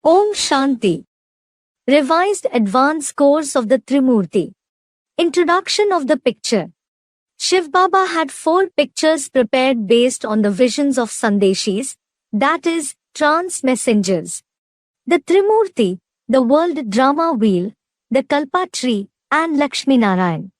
Om Shanti. Revised Advanced Course of the Trimurti. Introduction of the picture. Shiv Baba had 4 pictures prepared based on the visions of Sandeshis, that is, trance messengers. The Trimurti, the world drama wheel, the Kalpa tree, and Lakshmi Narayan.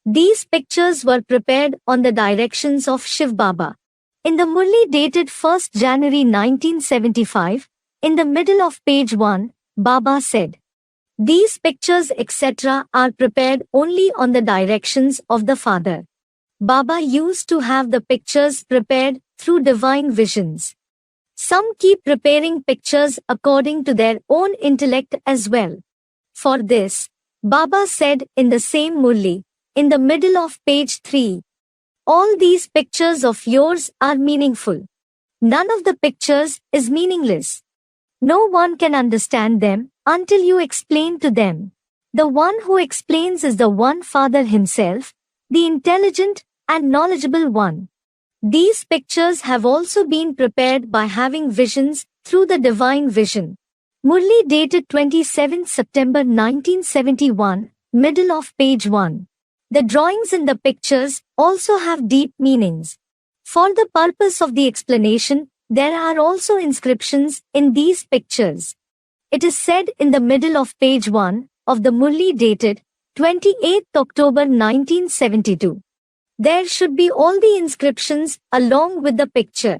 These pictures were prepared on the directions of Shiv Baba. In the Murli dated 1st January 1975, in the middle of page 1, Baba said, "These pictures etc. are prepared only on the directions of the Father." Baba used to have the pictures prepared through divine visions. Some keep preparing pictures according to their own intellect as well. For this, Baba said in the same Murli, in the middle of page 3, "All these pictures of yours are meaningful. None of the pictures is meaningless. No one can understand them until you explain to them. The one who explains is the one Father himself, the intelligent and knowledgeable one." These pictures have also been prepared by having visions through the divine vision. Murli dated 27 September 1971, middle of page 1. The drawings in the pictures also have deep meanings. For the purpose of the explanation, there are also inscriptions in these pictures. It is said in the middle of page 1 of the Murli dated 28 October 1972. There should be all the inscriptions along with the picture.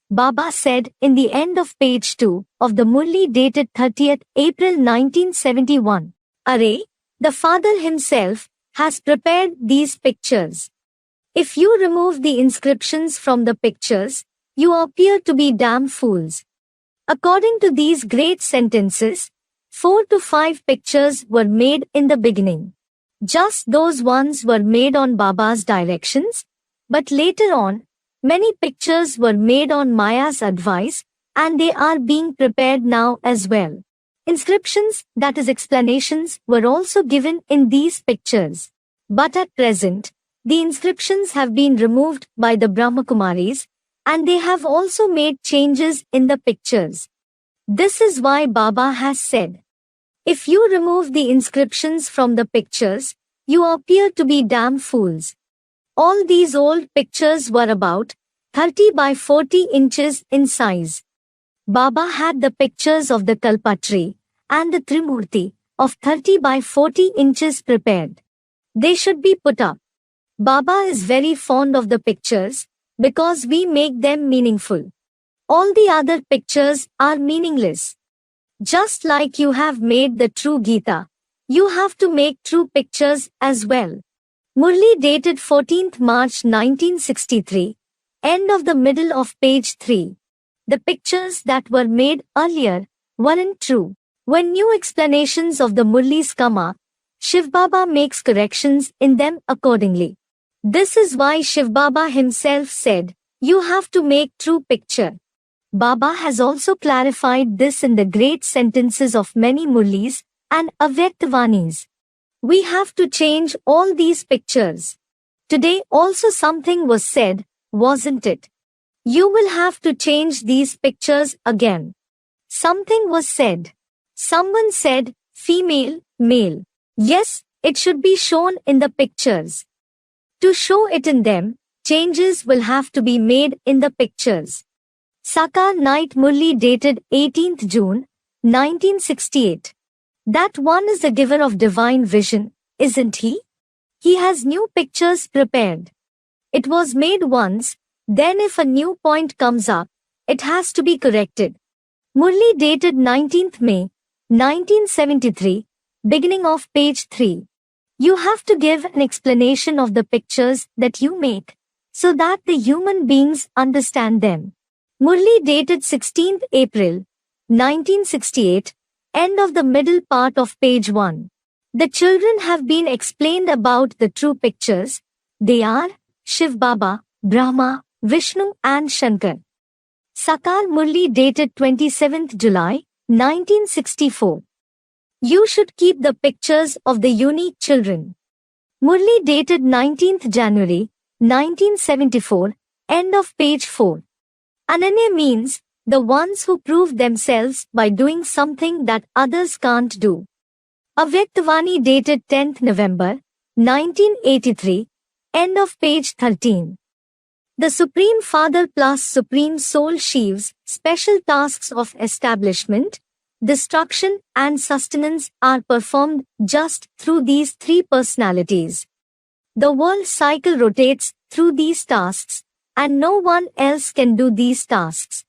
Baba said in the end of page 2 of the Murli dated 30th April 1971, "Array, the Father himself has prepared these pictures. If you remove the inscriptions from the pictures, you appear to be damn fools." According to these great sentences, 4 to 5 pictures were made in the beginning. Just those ones were made on Baba's directions, but later on, many pictures were made on Maya's advice, and they are being prepared now as well. Inscriptions, that is explanations, were also given in these pictures. But at present, the inscriptions have been removed by the Brahmakumaris, and they have also made changes in the pictures. This is why Baba has said, "If you remove the inscriptions from the pictures, you appear to be damn fools." All these old pictures were about 30 by 40 inches in size. Baba had the pictures of the Kalpa tree and the Trimurti of 30 by 40 inches prepared. They should be put up. Baba is very fond of the pictures because we make them meaningful. All the other pictures are meaningless. Just like you have made the true Gita, you have to make true pictures as well. Murli dated 14th March 1963, end of the middle of page 3. The pictures that were made earlier weren't true. When new explanations of the Murlis come up, Shiv Baba makes corrections in them accordingly. This is why Shiv Baba himself said, "You have to make true picture." Baba has also clarified this in the great sentences of many Murlis and Avyaktavanis. We have to change all these pictures. Today also something was said, wasn't it? You will have to change these pictures again. Something was said. Someone said, female, male. Yes, it should be shown in the pictures. To show it in them, changes will have to be made in the pictures. Sakar Night Murli dated 18th June, 1968. That one is the giver of divine vision, isn't he? He has new pictures prepared. It was made once, then if a new point comes up, it has to be corrected. Murli dated 19th May, 1973, beginning of page 3. You have to give an explanation of the pictures that you make, so that the human beings understand them. Murli dated 16th April, 1968, end of the middle part of page 1. The children have been explained about the true pictures. They are Shiv Baba, Brahma, Vishnu and Shankar. Sakar Murli dated 27th July, 1964. You should keep the pictures of the unique children. Murli dated 19th January, 1974, end of page 4. Ananya means the ones who prove themselves by doing something that others can't do. Avyaktavani dated 10th November, 1983, end of page 13. The Supreme Father plus Supreme Soul Shiv's special tasks of establishment, destruction and sustenance are performed just through these three personalities. The world cycle rotates through these tasks, and no one else can do these tasks.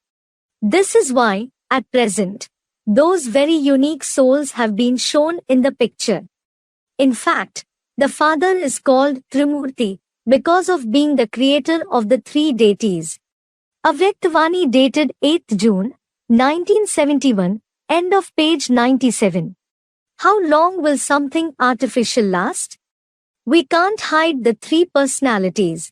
This is why, at present, those very unique souls have been shown in the picture. In fact, the Father is called Trimurti because of being the creator of the three deities. Avyaktavani dated 8th June, 1971, end of page 97. How long will something artificial last? We can't hide the three personalities.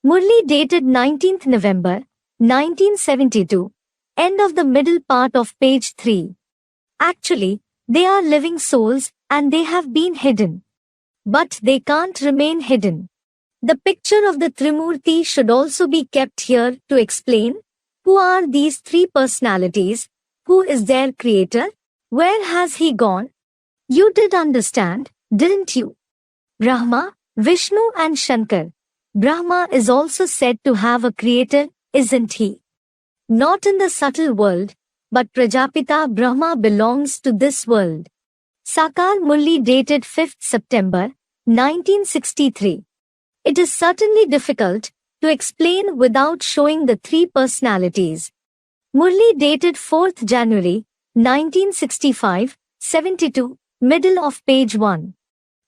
Murli dated 19th November, 1972, end of the middle part of page 3. Actually, they are living souls and they have been hidden. But they can't remain hidden. The picture of the Trimurti should also be kept here to explain who are these three personalities, who is their creator, where has he gone? You did understand, didn't you? Brahma, Vishnu and Shankar. Brahma is also said to have a creator, isn't he? Not in the subtle world, but Prajapita Brahma belongs to this world. Sakar Murli dated 5th September, 1963. It is certainly difficult to explain without showing the three personalities. Murli dated 4th January, 1965, 72, middle of page 1.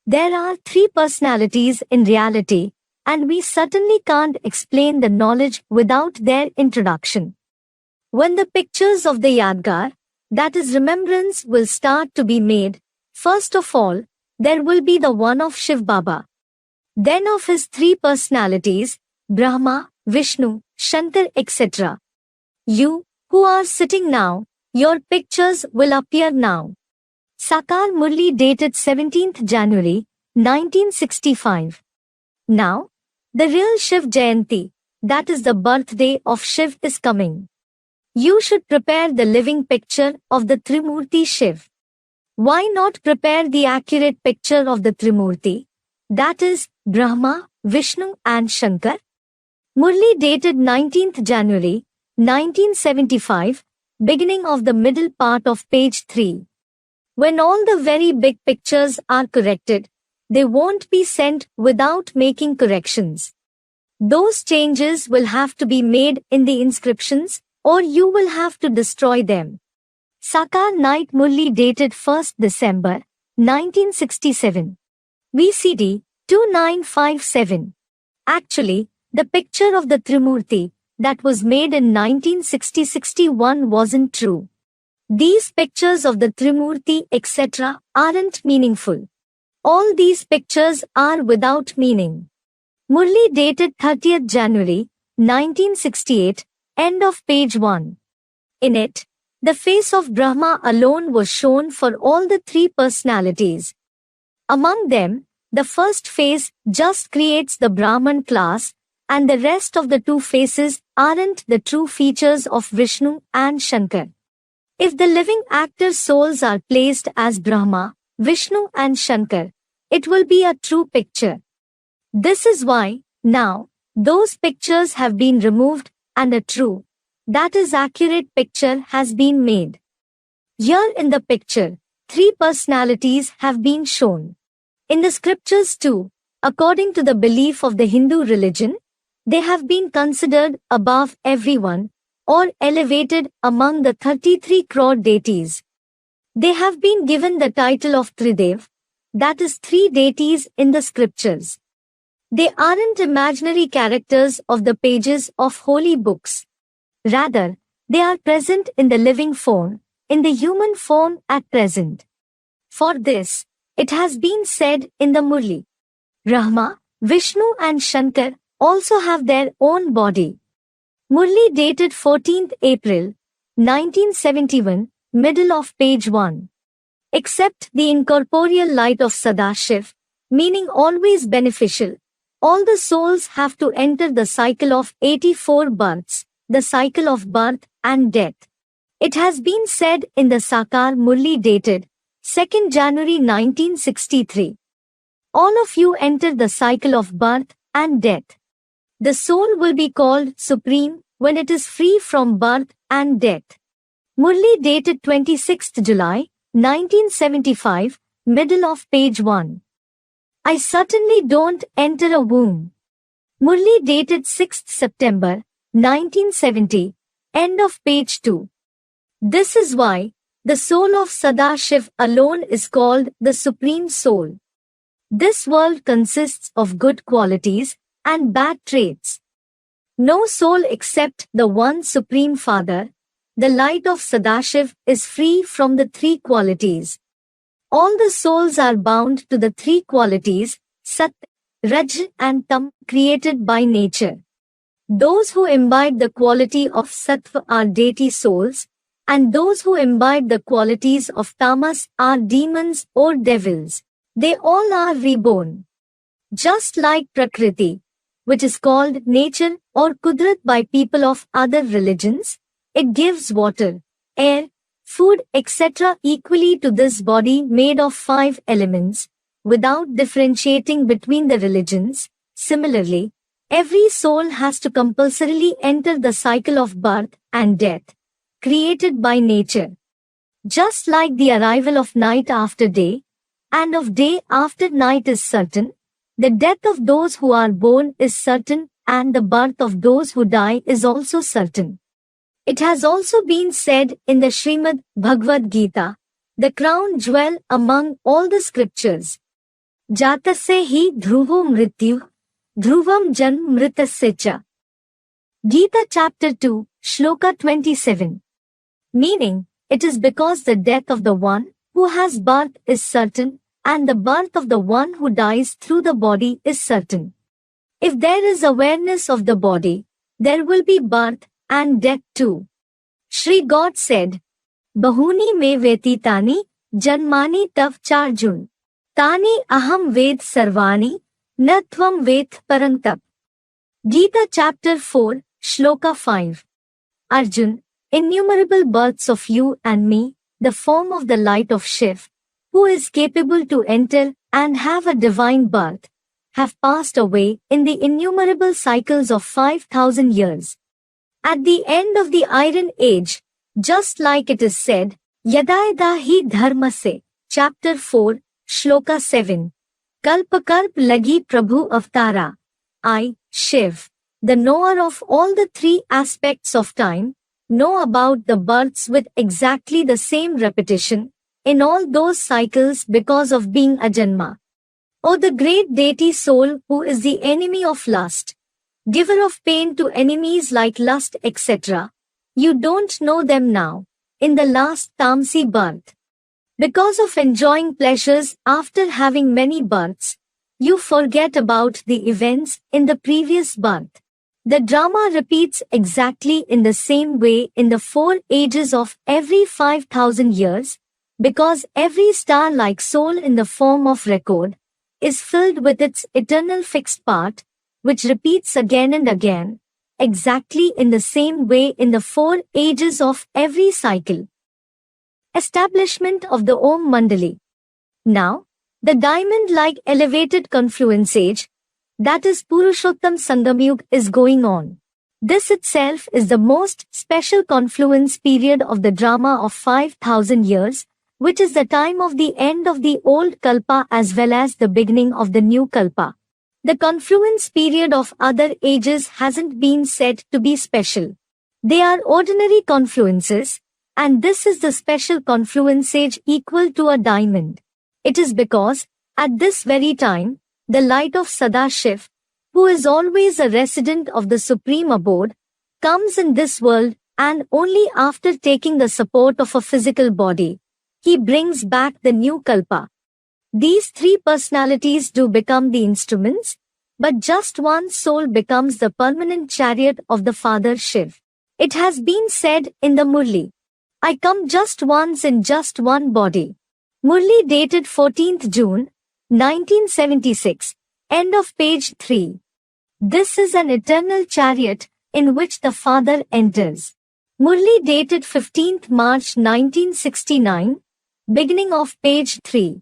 There are three personalities in reality, and we certainly can't explain the knowledge without their introduction. When the pictures of the Yadgar, that is remembrance, will start to be made, first of all, there will be the one of Shiv Baba. Then of his three personalities, Brahma, Vishnu, Shankar, etc. You, who are sitting now, your pictures will appear now. Sakar Murli dated 17th January, 1965. Now, the real Shiv Jayanti, that is the birthday of Shiv, is coming. You should prepare the living picture of the Trimurti Shiv. Why not prepare the accurate picture of the Trimurti, that is, Brahma, Vishnu and Shankar? Murli dated 19th January, 1975, beginning of the middle part of page 3. When all the very big pictures are corrected, they won't be sent without making corrections. Those changes will have to be made in the inscriptions, or you will have to destroy them. Sakar Night Murli dated 1st December, 1967. VCD 2957. Actually, the picture of the Trimurti that was made in 1960-61 wasn't true. These pictures of the Trimurti etc. aren't meaningful. All these pictures are without meaning. Murli dated 30th January, 1968, end of page 1. In it, the face of Brahma alone was shown for all the three personalities. Among them, the first face just creates the Brahman class, and the rest of the two faces aren't the true features of Vishnu and Shankar. If the living actor souls are placed as Brahma, Vishnu and Shankar, it will be a true picture. This is why, now, those pictures have been removed and a true, that is accurate picture has been made. Here in the picture, three personalities have been shown. In the scriptures too, according to the belief of the Hindu religion, they have been considered above everyone, or elevated among the 33 crore deities. They have been given the title of Tridev, that is three deities in the scriptures. They aren't imaginary characters of the pages of holy books. Rather, they are present in the living form, in the human form at present. For this, it has been said in the Murli. Brahma, Vishnu and Shankar also have their own body. Murli dated 14th April, 1971, middle of page 1. Except the incorporeal light of Sadashiv, meaning always beneficial, all the souls have to enter the cycle of 84 births, the cycle of birth, and death. It has been said in the Sakar Murli dated 2nd January 1963. All of you enter the cycle of birth and death. The soul will be called supreme when it is free from birth and death. Murli dated 26th July 1975, middle of page 1. I certainly don't enter a womb. Murli dated 6th September 1970, end of page 2. This is why the soul of Sadashiv alone is called the Supreme Soul. This world consists of good qualities and bad traits. No soul except the one Supreme Father, the light of Sadashiv, is free from the three qualities. All the souls are bound to the three qualities, Sat, Raj and Tam, created by nature. Those who imbibe the quality of Sattva are deity souls, and those who imbibe the qualities of Tamas are demons or devils. They all are reborn. Just like Prakriti, which is called nature or Kudrat by people of other religions, it gives water, air, food, etc. equally to this body made of 5 elements, without differentiating between the religions. Similarly, every soul has to compulsorily enter the cycle of birth and death, created by nature. Just like the arrival of night after day, and of day after night is certain, the death of those who are born is certain, and the birth of those who die is also certain. It has also been said in the Srimad Bhagavad Gita, the crown jewel among all the scriptures, Jatasya hi dhruvo mrityu, dhruvam janm mritasya cha. Gita chapter 2, Shloka 27. Meaning, it is because the death of the one who has birth is certain, and the birth of the one who dies through the body is certain. If there is awareness of the body, there will be birth and death too. Shri God said, Bahuni me vetitani, janmani tav charjun. Tani aham ved sarvani, na tvam ved parantap. Gita chapter 4, Shloka 5. Arjun, innumerable births of you and me, the form of the light of Shiv, who is capable to enter and have a divine birth, have passed away in the innumerable cycles of 5,000 years. At the end of the Iron Age, just like it is said, Yada yada hi dharma se, chapter 4, Shloka 7, Kalpakarp lagi Prabhu Avtara. I, Shiv, the knower of all the 3 aspects of time, know about the births with exactly the same repetition, in all those cycles because of being Ajanma. O the great deity soul who is the enemy of lust, giver of pain to enemies like lust etc., you don't know them now, in the last Tamsi birth. Because of enjoying pleasures after having many births, you forget about the events in the previous birth. The drama repeats exactly in the same way in the 4 ages of every 5,000 years, because every star-like soul in the form of record is filled with its eternal fixed part, which repeats again and again, exactly in the same way in the 4 ages of every cycle. Establishment of the Om Mandali. Now, the diamond-like elevated confluence age, that is Purushottam Sangamyug, is going on. This itself is the most special confluence period of the drama of 5,000 years, which is the time of the end of the old Kalpa as well as the beginning of the new Kalpa. The confluence period of other ages hasn't been said to be special. They are ordinary confluences, and this is the special confluence age equal to a diamond. It is because, at this very time, the light of Sadashiv, who is always a resident of the Supreme Abode, comes in this world, and only after taking the support of a physical body, he brings back the new Kalpa. These 3 personalities do become the instruments, but just one soul becomes the permanent chariot of the Father Shiv. It has been said in the Murli, I come just once in just one body. Murli dated 14th June, 1976, end of page 3. This is an eternal chariot in which the Father enters. Murli dated 15th March 1969, beginning of page 3.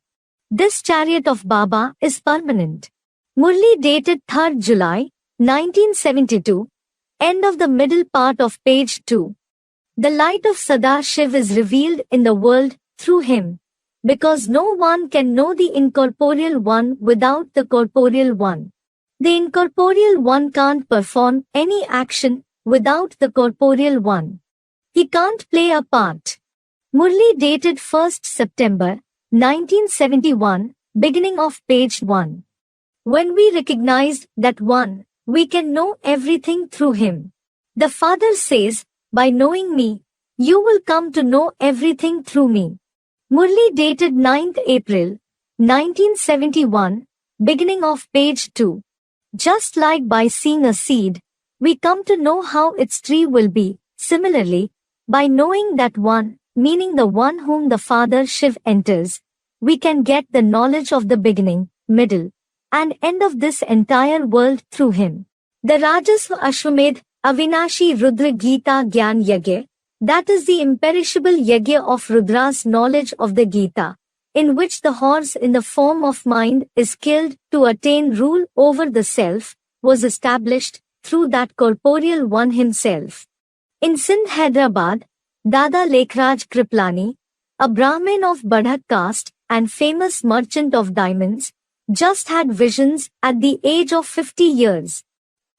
This chariot of Baba is permanent. Murli dated 3rd July 1972, end of the middle part of page 2. The light of Sada Shiv is revealed in the world through him, because no one can know the incorporeal one without the corporeal one. The incorporeal one can't perform any action without the corporeal one. He can't play a part. Murli dated 1st September 1971, beginning of page 1. When we recognized that one, we can know everything through him. The Father says, by knowing me, you will come to know everything through me. Murli dated 9th April 1971, beginning of page 2. Just like by seeing a seed, we come to know how its tree will be. Similarly, by knowing that one, meaning the one whom the Father Shiv enters, we can get the knowledge of the beginning, middle, and end of this entire world through him. The Rajasva Ashwamedh Avinashi Rudra Gita Gyan Yagya, that is the imperishable yagya of Rudra's knowledge of the Gita, in which the horse in the form of mind is killed to attain rule over the self, was established through that corporeal one himself. In Sindh, Hyderabad, Dada Lekhraj Kriplani, a Brahmin of Badhak caste and famous merchant of diamonds, just had visions at the age of 50 years.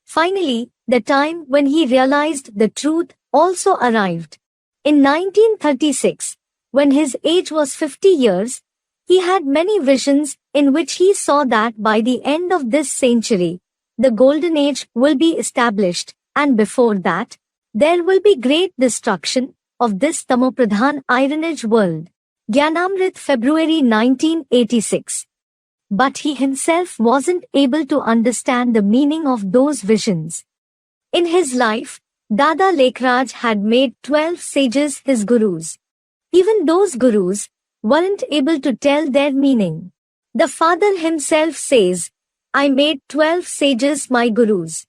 Finally, the time when he realized the truth also arrived. In 1936, when his age was 50 years, he had many visions in which he saw that by the end of this century, the golden age will be established, and before that, there will be great destruction of this Tamopradhan Iron Age world. Gyanamrit, February 1986. But he himself wasn't able to understand the meaning of those visions. In his life, Dada Lekhraj had made 12 sages his gurus. Even those gurus weren't able to tell their meaning. The Father himself says, I made 12 sages my gurus.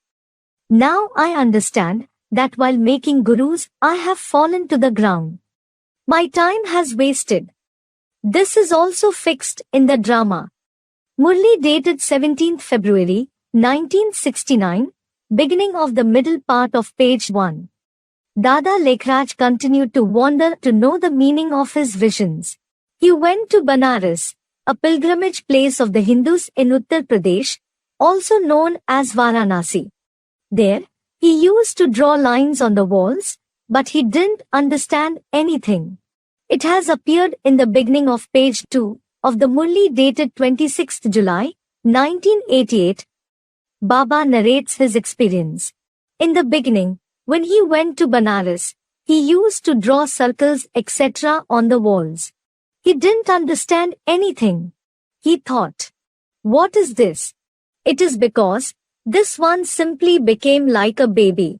Now I understand that while making gurus, I have fallen to the ground. My time has wasted. This is also fixed in the drama. Murli dated 17th February 1969, beginning of the middle part of page 1. Dada Lekhraj continued to wander to know the meaning of his visions. He went to Banaras, a pilgrimage place of the Hindus in Uttar Pradesh, also known as Varanasi. There, he used to draw lines on the walls, but he didn't understand anything. It has appeared in the beginning of page 2 of the Murli dated 26th July, 1988. Baba narrates his experience. In the beginning, when he went to Banaras, he used to draw circles etc. on the walls. He didn't understand anything. He thought, what is this? It is because this one simply became like a baby.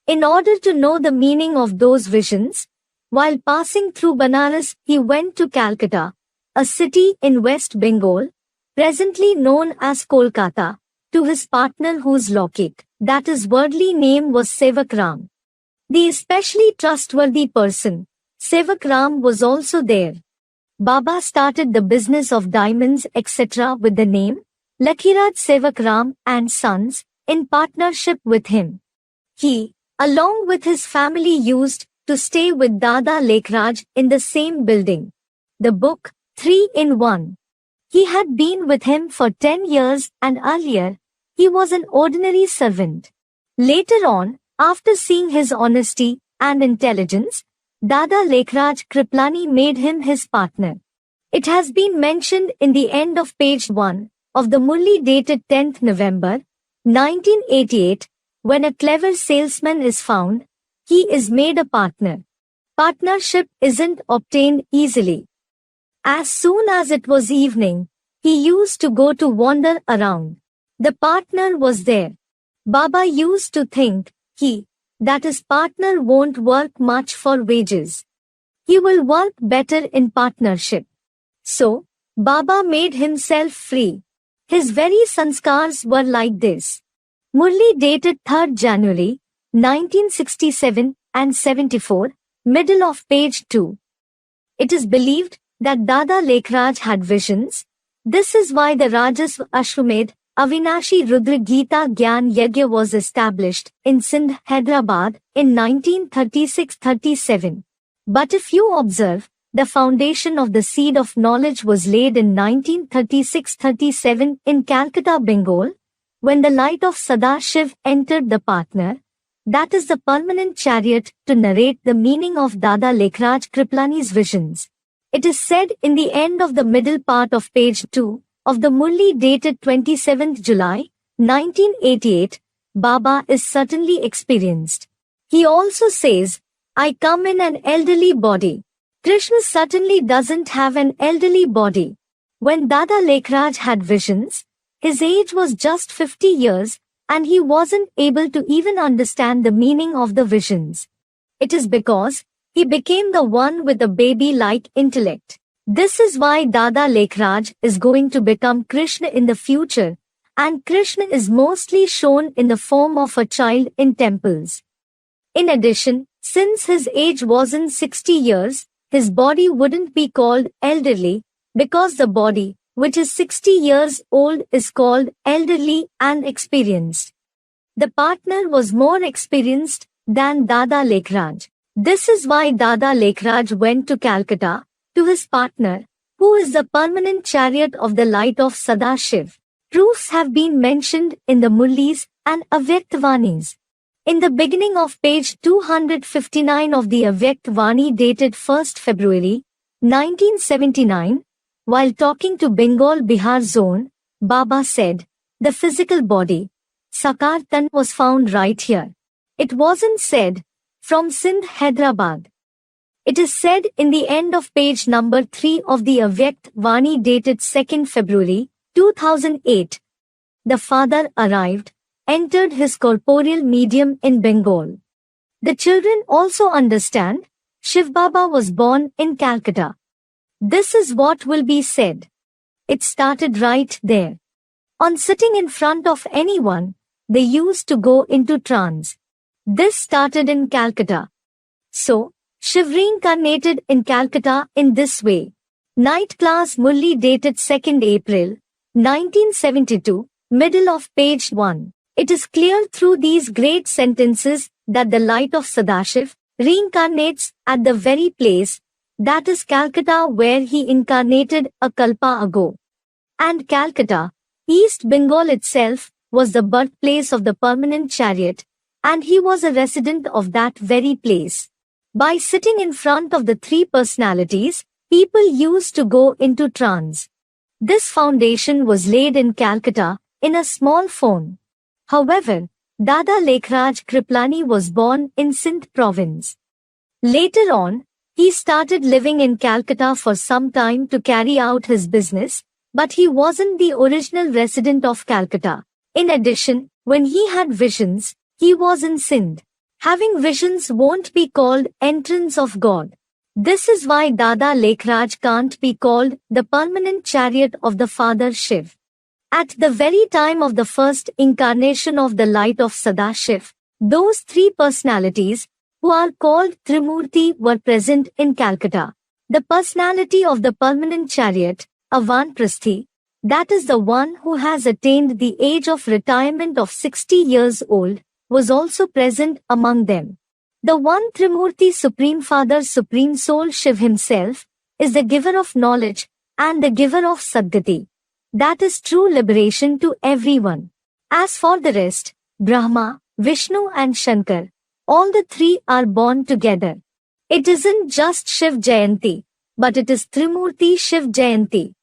In order to know the meaning of those visions, while passing through Banaras, he went to Calcutta, a city in West Bengal, presently known as Kolkata, to his partner whose Laukik, that is worldly name was Sevak Ram. The especially trustworthy person, Sevak Ram, was also there. Baba started the business of diamonds etc. with the name Lakhiraj Sevak Ram and Sons, in partnership with him. He, along with his family, used to stay with Dada Lekhraj in the same building. The book, 3 in 1. He had been with him for 10 years and earlier, he was an ordinary servant. Later on, after seeing his honesty and intelligence, Dada Lekhraj Kriplani made him his partner. It has been mentioned in the end of page 1 of the Murli dated 10th November, 1988, when a clever salesman is found, he is made a partner. Partnership isn't obtained easily. As soon as it was evening, he used to go to wander around. The partner was there. Baba used to think, that his partner won't work much for wages. He will work better in partnership. So, Baba made himself free. His very sanskars were like this. Murli dated 3rd January, 1967, and 74, middle of page 2. It is believed that Dada Lekhraj had visions. This is why the Rajasva Ashwamedh Avinashi Rudra Gita Gyan Yagya was established in Sindh, Hyderabad in 1936-37. But if you observe, the foundation of the seed of knowledge was laid in 1936-37 in Calcutta, Bengal, when the light of Sadashiv entered the partner, that is the permanent chariot, to narrate the meaning of Dada Lekhraj Kriplani's visions. It is said in the end of the middle part of page 2 of the Murli dated 27th July, 1988, Baba is certainly experienced. He also says, I come in an elderly body. Krishna certainly doesn't have an elderly body. When Dada Lekhraj had visions, his age was just 50 years and he wasn't able to even understand the meaning of the visions. It is because he became the one with a baby-like intellect. This is why Dada Lekhraj is going to become Krishna in the future, and Krishna is mostly shown in the form of a child in temples. In addition, since his age wasn't 60 years, his body wouldn't be called elderly, because the body, which is 60 years old, is called elderly and experienced. The partner was more experienced than Dada Lekhraj. This is why Dada Lekhraj went to Calcutta, to his partner, who is the permanent chariot of the light of Sadashiv. Proofs have been mentioned in the Murlis and Avyaktvani's. In the beginning of page 259 of the Avyaktvani dated 1st February, 1979, while talking to Bengal Bihar zone, Baba said, the physical body, Sakartan, was found right here. It wasn't said, from Sindh, Hyderabad. It is said in the end of page number 3 of the Avyaktvani dated 2nd February, 2008. The father arrived, entered his corporeal medium in Bengal. The children also understand, Shiv Baba was born in Calcutta. This is what will be said. It started right there. On sitting in front of anyone, they used to go into trance. This started in Calcutta. So, Shiv reincarnated in Calcutta in this way. Night class Murli dated 2nd April, 1972, middle of page 1. It is clear through these great sentences that the light of Sadashiv reincarnates at the very place, that is Calcutta, where he incarnated a kalpa ago. And Calcutta, East Bengal itself, was the birthplace of the permanent chariot, and he was a resident of that very place. By sitting in front of the three personalities, people used to go into trance. This foundation was laid in Calcutta, in a small phone. However, Dada Lekhraj Kriplani was born in Sindh province. Later on, he started living in Calcutta for some time to carry out his business, but he wasn't the original resident of Calcutta. In addition, when he had visions, he was in Sindh. Having visions won't be called entrance of God. This is why Dada Lekhraj can't be called the permanent chariot of the Father Shiv. At the very time of the first incarnation of the light of Sadashiv, those three personalities, who are called Trimurti, were present in Calcutta. The personality of the permanent chariot, Avanprasthi, that is the one who has attained the age of retirement of 60 years old, was also present among them. The one Trimurti Supreme Father Supreme Soul Shiv himself, is the giver of knowledge, and the giver of Sadgati. That is true liberation to everyone. As for the rest, Brahma, Vishnu and Shankar, all the three are born together. It isn't just Shiv Jayanti, but it is Trimurti Shiv Jayanti.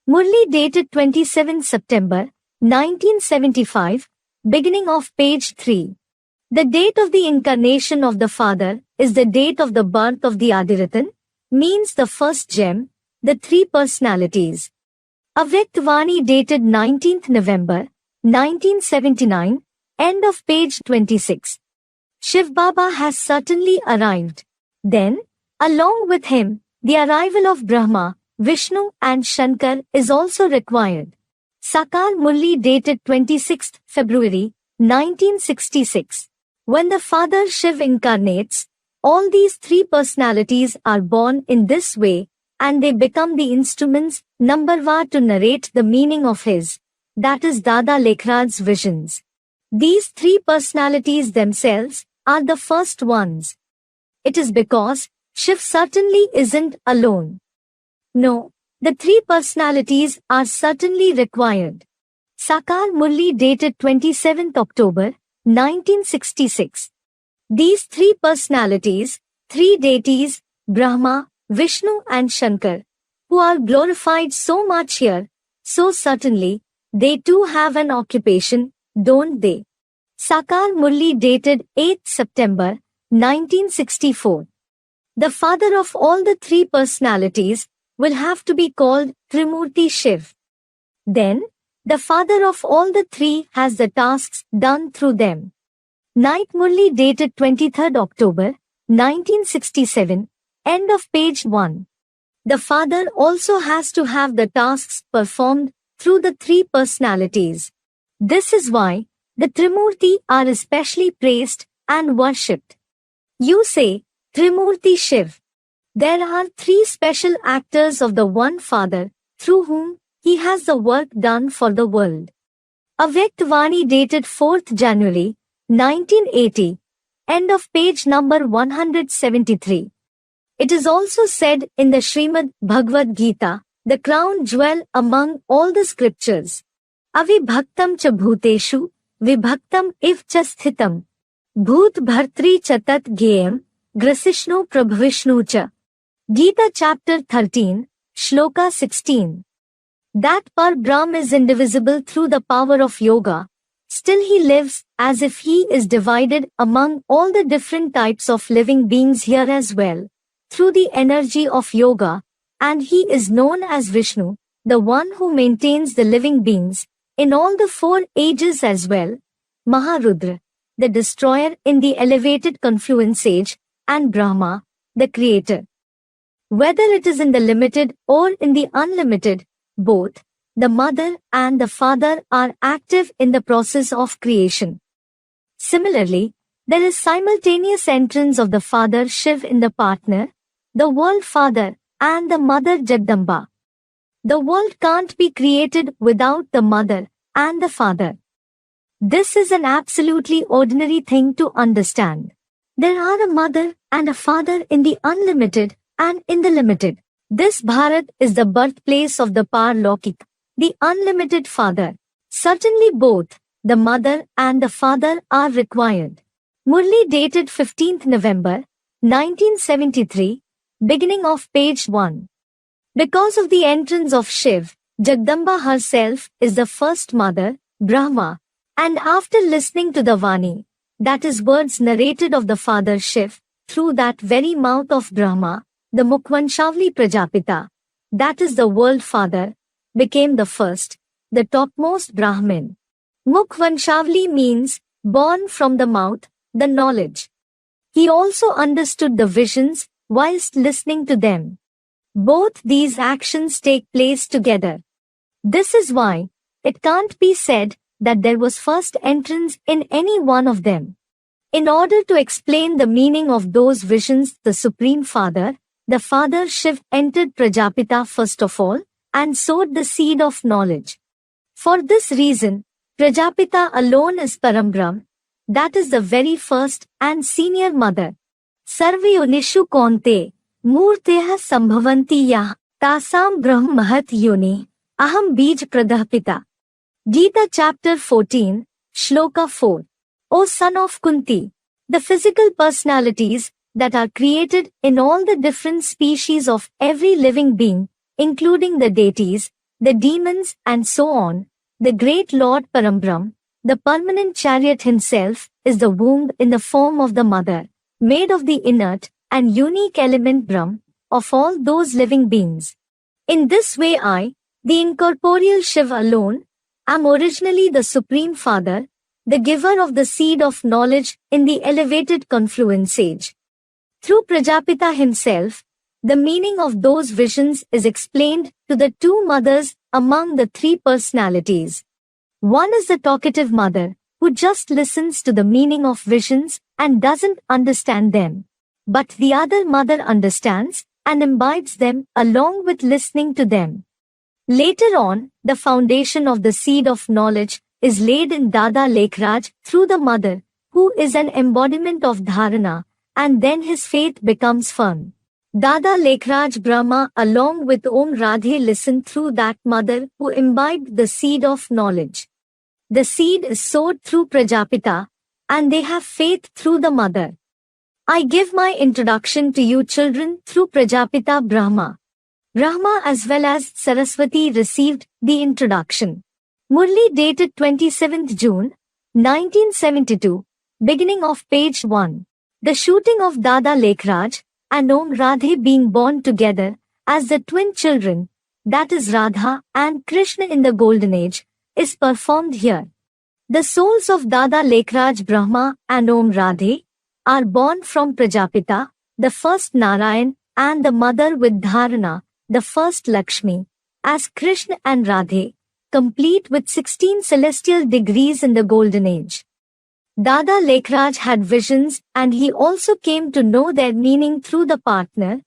Murli dated 27 September, 1975, beginning of page 3. The date of the incarnation of the Father is the date of the birth of the Adiratan, means the first gem, the three personalities. Avyaktvani dated 19th November, 1979, end of page 26. Shiv Baba has certainly arrived. Then, along with him, the arrival of Brahma, Vishnu and Shankar is also required. Sakar Murli dated 26th February, 1966. When the Father Shiv incarnates, all these three personalities are born in this way, and they become the instruments, numberwar, to narrate the meaning of his, that is Dada Lekhraj's visions. These three personalities themselves are the first ones. It is because Shiv certainly isn't alone. No, the three personalities are certainly required. Sakar Murli, dated 27th October, 1966. These three personalities, three deities, Brahma, Vishnu and Shankar, who are glorified so much here, so certainly, they too have an occupation, don't they? Sakar Murli, dated 8th September, 1964. The father of all the three personalities will have to be called Trimurti Shiv. Then, the father of all the three has the tasks done through them. Night Murli, dated 23rd October, 1967, end of page 1. The father also has to have the tasks performed through the three personalities. This is why the Trimurti are especially praised and worshipped. You say, Trimurti Shiv. There are three special actors of the one Father, through whom he has the work done for the world. Avyaktvani, dated 4th January, 1980, end of page number 173. It is also said in the Srimad Bhagavad Gita, the crown jewel among all the scriptures. Avibhaktam cha bhuteshu, vibhaktam iv cha sthitam. Bhut bhartri cha tat gyayam, grasishnu prabhavishnu cha. Gita chapter 13, Shloka 16. That Par Brahm is indivisible through the power of yoga. Still he lives as if he is divided among all the different types of living beings here as well, through the energy of yoga, and he is known as Vishnu, the one who maintains the living beings, in all the four ages as well, Maharudra, the destroyer in the elevated confluence age, and Brahma, the creator. Whether it is in the limited or in the unlimited, both the mother and the father are active in the process of creation. Similarly, there is simultaneous entrance of the Father Shiv in the partner, the world Father, and the Mother Jagdamba. The world can't be created without the Mother and the Father. This is an absolutely ordinary thing to understand. There are a mother and a father in the unlimited and in the limited. This Bharat is the birthplace of the Parlokik, the unlimited Father. Certainly both, the mother and the father are required. Murli, dated 15th November, 1973, beginning of page 1. Because of the entrance of Shiv, Jagdamba herself is the first mother, Brahma, and after listening to the Vani, that is words narrated of the Father Shiv, through that very mouth of Brahma, the Mukhvanshavli Prajapita, that is the world Father, became the first, the topmost Brahmin. Mukhvanshavli means born from the mouth, the knowledge. He also understood the visions whilst listening to them. Both these actions take place together. This is why it can't be said that there was first entrance in any one of them. In order to explain the meaning of those visions, the Supreme Father, the Father Shiv, entered Prajapita first of all and sowed the seed of knowledge. For this reason, Prajapita alone is Parambrahm, that is the very first and senior mother. Sarvayonishu konte, murteha sambhavanti yah, tasam brahm mahat yoni, aham bij pradapita. Gita chapter 14, Shloka 4. O son of Kunti, the physical personalities that are created in all the different species of every living being, including the deities, the demons and so on, the great Lord Parambrahm, the permanent chariot himself, is the womb in the form of the mother, made of the inert and unique element Brahm, of all those living beings. In this way I, the incorporeal Shiv alone, am originally the Supreme Father, the giver of the seed of knowledge in the elevated confluence age. Through Prajapita himself, the meaning of those visions is explained to the two mothers among the three personalities. One is the talkative mother, who just listens to the meaning of visions and doesn't understand them. But the other mother understands and imbibes them along with listening to them. Later on, the foundation of the seed of knowledge is laid in Dada Lekhraj through the mother, who is an embodiment of dharana, and then his faith becomes firm. Dada Lekhraj Brahma along with Om Radhe listen through that mother who imbibed the seed of knowledge. The seed is sowed through Prajapita, and they have faith through the mother. I give my introduction to you children through Prajapita Brahma. Brahma as well as Saraswati received the introduction. Murli dated 27th June, 1972, beginning of page 1. The shooting of Dada Lekhraj and Om Radhe being born together as the twin children, that is Radha and Krishna in the Golden Age, is performed here. The souls of Dada Lekhraj Brahma and Om Radhe are born from Prajapita, the first Narayan, and the mother with Dharana, the first Lakshmi, as Krishna and Radhe, complete with 16 celestial degrees in the Golden Age. Dada Lekhraj had visions and he also came to know their meaning through the partner,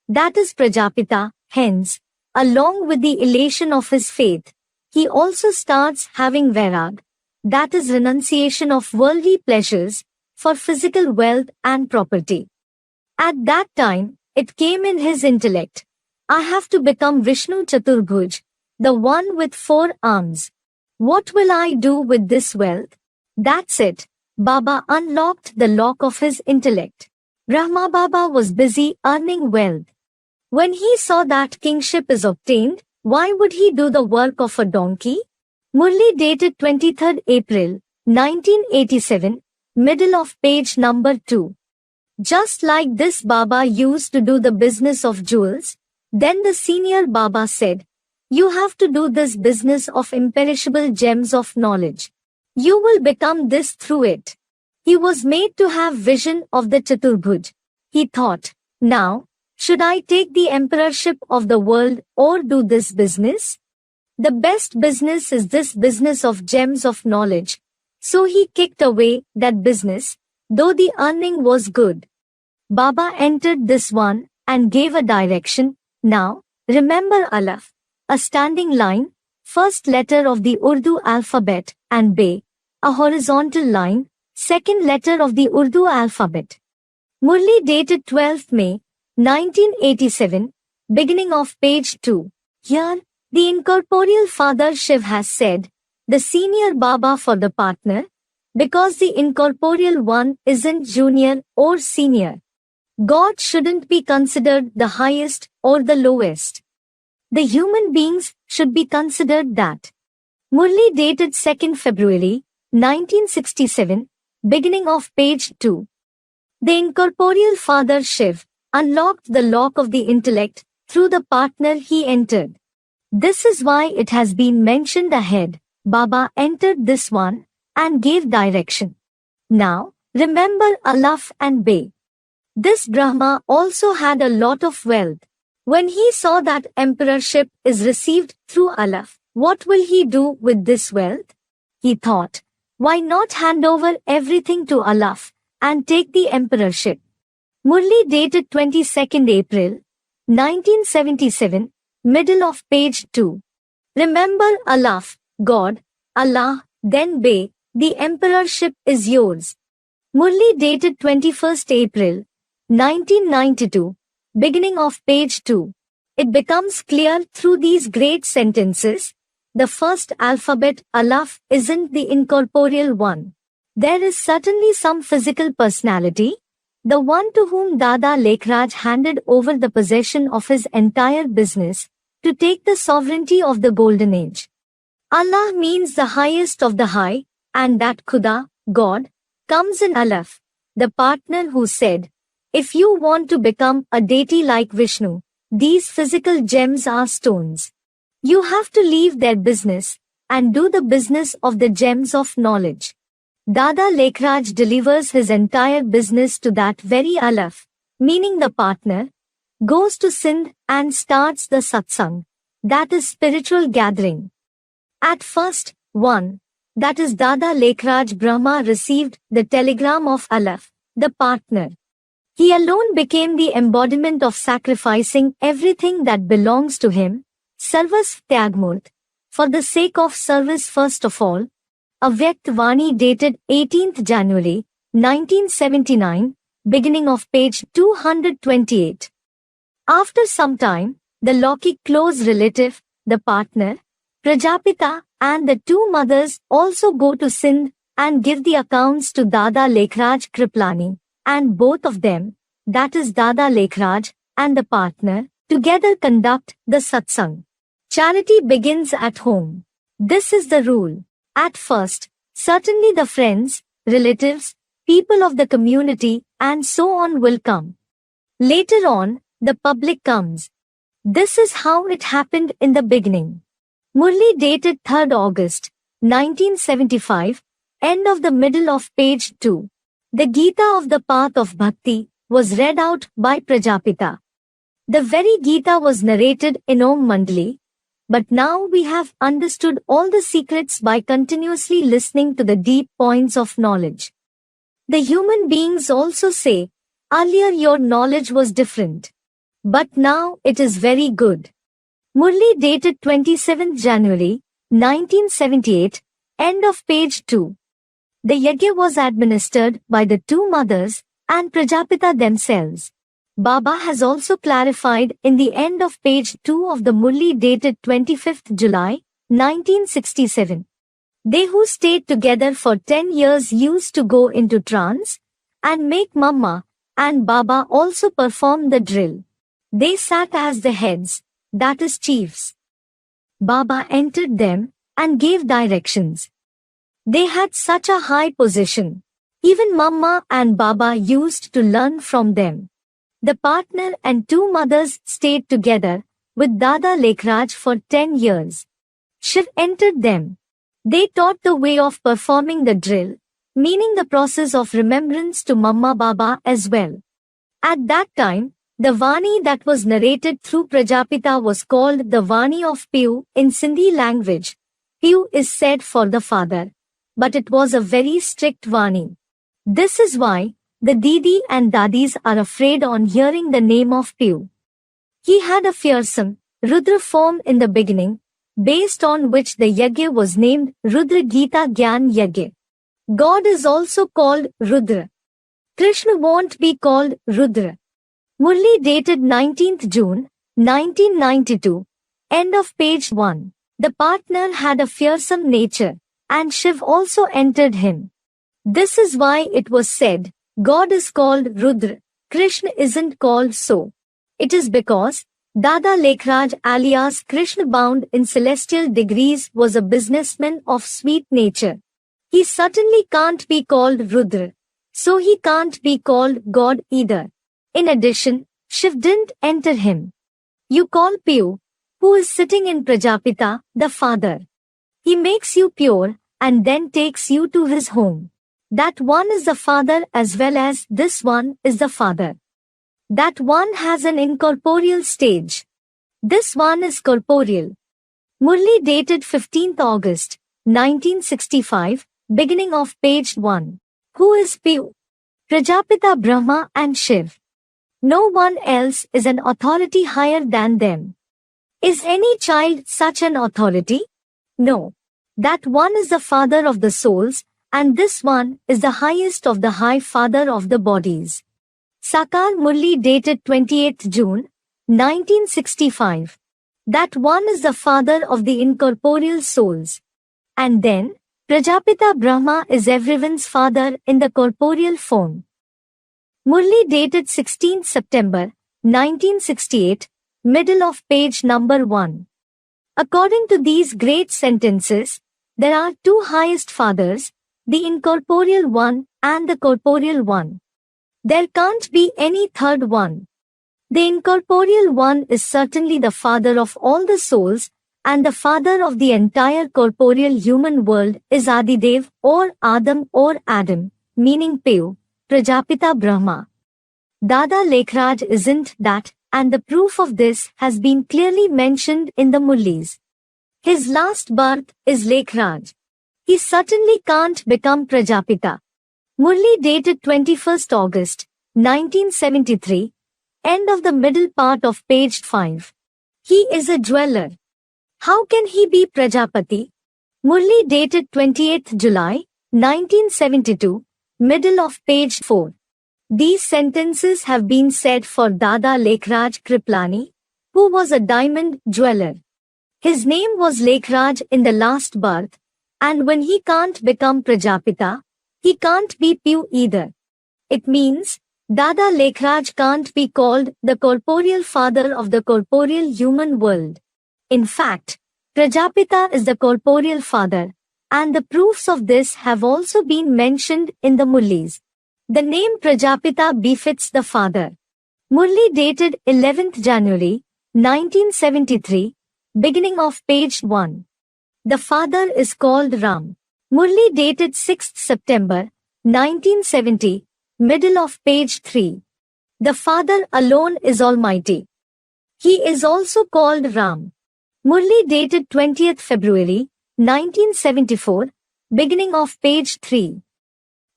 that is Prajapita, hence, along with the elation of his faith, he also starts having vairag, that is renunciation of worldly pleasures, for physical wealth and property. At that time, it came in his intellect, I have to become Vishnu Chaturbhuj, the one with 4 arms. What will I do with this wealth? That's it. Baba unlocked the lock of his intellect. Brahma Baba was busy earning wealth. When he saw that kingship is obtained, why would he do the work of a donkey? Murli dated 23rd April, 1987, middle of page number 2. Just like this Baba used to do the business of jewels, then the senior Baba said, you have to do this business of imperishable gems of knowledge. You will become this through it. He was made to have vision of the Chaturbhuj. He thought, now, should I take the emperorship of the world or do this business? The best business is this business of gems of knowledge. So he kicked away that business, though the earning was good. Baba entered this one and gave a direction. Now, remember Alaf, a standing line, first letter of the Urdu alphabet, and Be, a horizontal line, second letter of the Urdu alphabet. Murli dated 12th May, 1987, beginning of page 2. Here, the incorporeal father Shiv has said, the senior Baba for the partner, because the incorporeal one isn't junior or senior. God shouldn't be considered the highest or the lowest. The human beings should be considered that. Murli dated 2nd February, 1967, beginning of page 2. The incorporeal father Shiv unlocked the lock of the intellect through the partner he entered. This is why it has been mentioned ahead. Baba entered this one and gave direction. Now, remember Alaf and Be. This Brahma also had a lot of wealth. When he saw that emperorship is received through Alaf, what will he do with this wealth? He thought, why not hand over everything to Alaf and take the emperorship? Murli dated 22nd April, 1977, middle of page 2. Remember Alaf, God, Allah, then Be, the emperorship is yours. Murli dated 21st April, 1992, beginning of page 2. It becomes clear through these great sentences, the first alphabet Alaf isn't the incorporeal one. There is certainly some physical personality, the one to whom Dada Lekhraj handed over the possession of his entire business, to take the sovereignty of the Golden Age. Allah means the highest of the high, and that Khuda, God, comes in Alaf, the partner who said, if you want to become a deity like Vishnu, these physical gems are stones. You have to leave their business, and do the business of the gems of knowledge. Dada Lekhraj delivers his entire business to that very Alaf, meaning the partner, goes to Sindh and starts the satsang, that is spiritual gathering. At first, 1. that is Dada Lekhraj Brahma, received the telegram of Alaf, the partner. He alone became the embodiment of sacrificing everything that belongs to him, Sarvasv Tyagmurt, for the sake of service first of all. Avyakt Vani dated 18th January, 1979, beginning of page 228. After some time, the Lokik close relative, the partner, Prajapita, and the two mothers also go to Sindh and give the accounts to Dada Lekhraj Kriplani, and both of them, that is Dada Lekhraj and the partner, together conduct the satsang. Charity begins at home. This is the rule. At first, certainly the friends, relatives, people of the community, and so on will come. Later on, the public comes. This is how it happened in the beginning. Murli dated 3rd August, 1975, end of the middle of page 2. The Gita of the Path of Bhakti was read out by Prajapita. The very Gita was narrated in Om Mandali, but now we have understood all the secrets by continuously listening to the deep points of knowledge. The human beings also say, earlier your knowledge was different, but now it is very good. Murli dated 27th January, 1978, end of page 2. The yajna was administered by the two mothers and Prajapita themselves. Baba has also clarified in the end of page 2 of the Murli dated 25th July, 1967. They who stayed together for 10 years used to go into trance and make Mamma and Baba also perform the drill. They sat as the heads, that is chiefs. Baba entered them and gave directions. They had such a high position. Even Mamma and Baba used to learn from them. The partner and two mothers stayed together with Dada Lekhraj for 10 years. Shiv entered them. They taught the way of performing the drill, meaning the process of remembrance to Mamma Baba as well. At that time, the Vani that was narrated through Prajapita was called the Vani of Piyu in Sindhi language. Piyu is said for the father, but it was a very strict Vani. This is why the Didi and Dadis are afraid on hearing the name of Piyu. He had a fearsome, Rudra form in the beginning, based on which the yajna was named Rudra Gita Gyan Yajna. God is also called Rudra. Krishna won't be called Rudra. Murli dated 19th June, 1992, end of page 1. The partner had a fearsome nature, and Shiv also entered him. This is why it was said, God is called Rudra, Krishna isn't called so. It is because Dada Lekhraj alias Krishna bound in celestial degrees was a businessman of sweet nature. He certainly can't be called Rudra, so he can't be called God either. In addition, Shiv didn't enter him. You call Piyu, who is sitting in Prajapita, the father. He makes you pure and then takes you to his home. That one is the father as well as this one is the father. That one has an incorporeal stage. This one is corporeal. Murli dated 15th August, 1965, beginning of page 1. Who is Piyu? Prajapita Brahma and Shiv. No one else is an authority higher than them. Is any child such an authority? No. That one is the father of the souls, and this one is the highest of the high father of the bodies. Sakar Murli dated 28th June, 1965. That one is the father of the incorporeal souls. And then, Prajapita Brahma is everyone's father in the corporeal form. Murli dated 16th September, 1968, middle of page number 1. According to these great sentences, there are two highest fathers, the incorporeal one and the corporeal one. There can't be any third one. The incorporeal one is certainly the father of all the souls, and the father of the entire corporeal human world is Adidev or Adam, meaning Piyu, Prajapita Brahma. Dada Lekhraj isn't that, and the proof of this has been clearly mentioned in the Murlis. His last birth is Lekhraj. he certainly can't become Prajapita. Murli dated 21st August, 1973, end of the middle part of page 5. He is a jeweler. How can he be Prajapati? Murli dated 28th July, 1972, middle of page 4. These sentences have been said for Dada Lekhraj Kriplani, who was a diamond jeweler. His name was Lekhraj in the last birth, and when he can't become Prajapita, he can't be Pew either. It means, Dada Lekhraj can't be called the corporeal father of the corporeal human world. In fact, Prajapita is the corporeal father, and the proofs of this have also been mentioned in the Murlis. The name Prajapita befits the father. Murli dated 11th January, 1973, beginning of page 1. The father is called Ram. Murli dated 6th September, 1970, middle of page 3. The father alone is Almighty. He is also called Ram. Murli dated 20th February, 1974, beginning of page 3.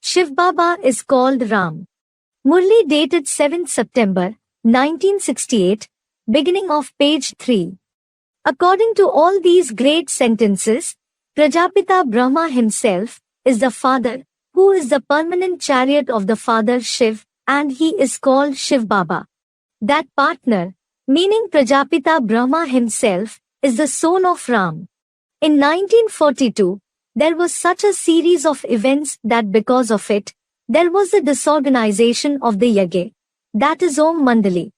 Shiv Baba is called Ram. Murli dated 7th September, 1968, beginning of page 3. According to all these great sentences, Prajapita Brahma himself is the father, who is the permanent chariot of the father Shiv, and he is called Shiv Baba. That partner, meaning Prajapita Brahma himself, is the soul of Ram. In 1942, there was such a series of events that because of it, there was a disorganization of the Yagya. That is Om Mandali.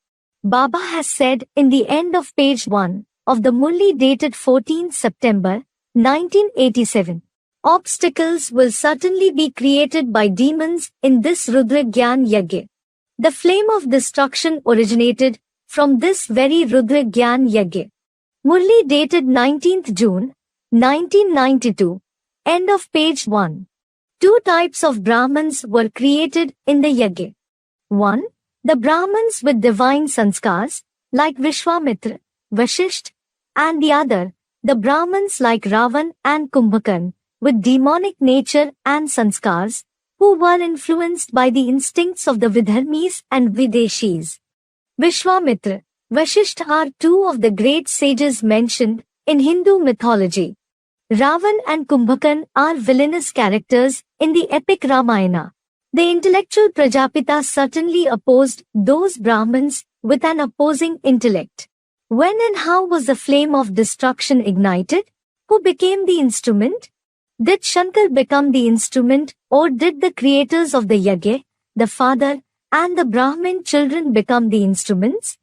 Baba has said in the end of page 1 of the Murli dated 14 September, 1987. Obstacles will certainly be created by demons in this Rudra Gyan Yagya. The flame of destruction originated from this very Rudra Gyan Yagya. Murli dated 19th June, 1992, end of page 1. Two types of Brahmins were created in the Yagya. 1. The Brahmins with divine sanskars, like Vishwamitra, Vashisht, and the other, the Brahmins like Ravan and Kumbhakarn, with demonic nature and sanskars, who were influenced by the instincts of the Vidharmis and Videshis. Vishwamitra, Vashisht are two of the great sages mentioned in Hindu mythology. Ravan and Kumbhakarn are villainous characters in the epic Ramayana. The intellectual Prajapita certainly opposed those Brahmins with an opposing intellect. When and how was the flame of destruction ignited? Who became the instrument? Did Shankar become the instrument, or did the creators of the Yagya, the father, and the Brahmin children become the instruments?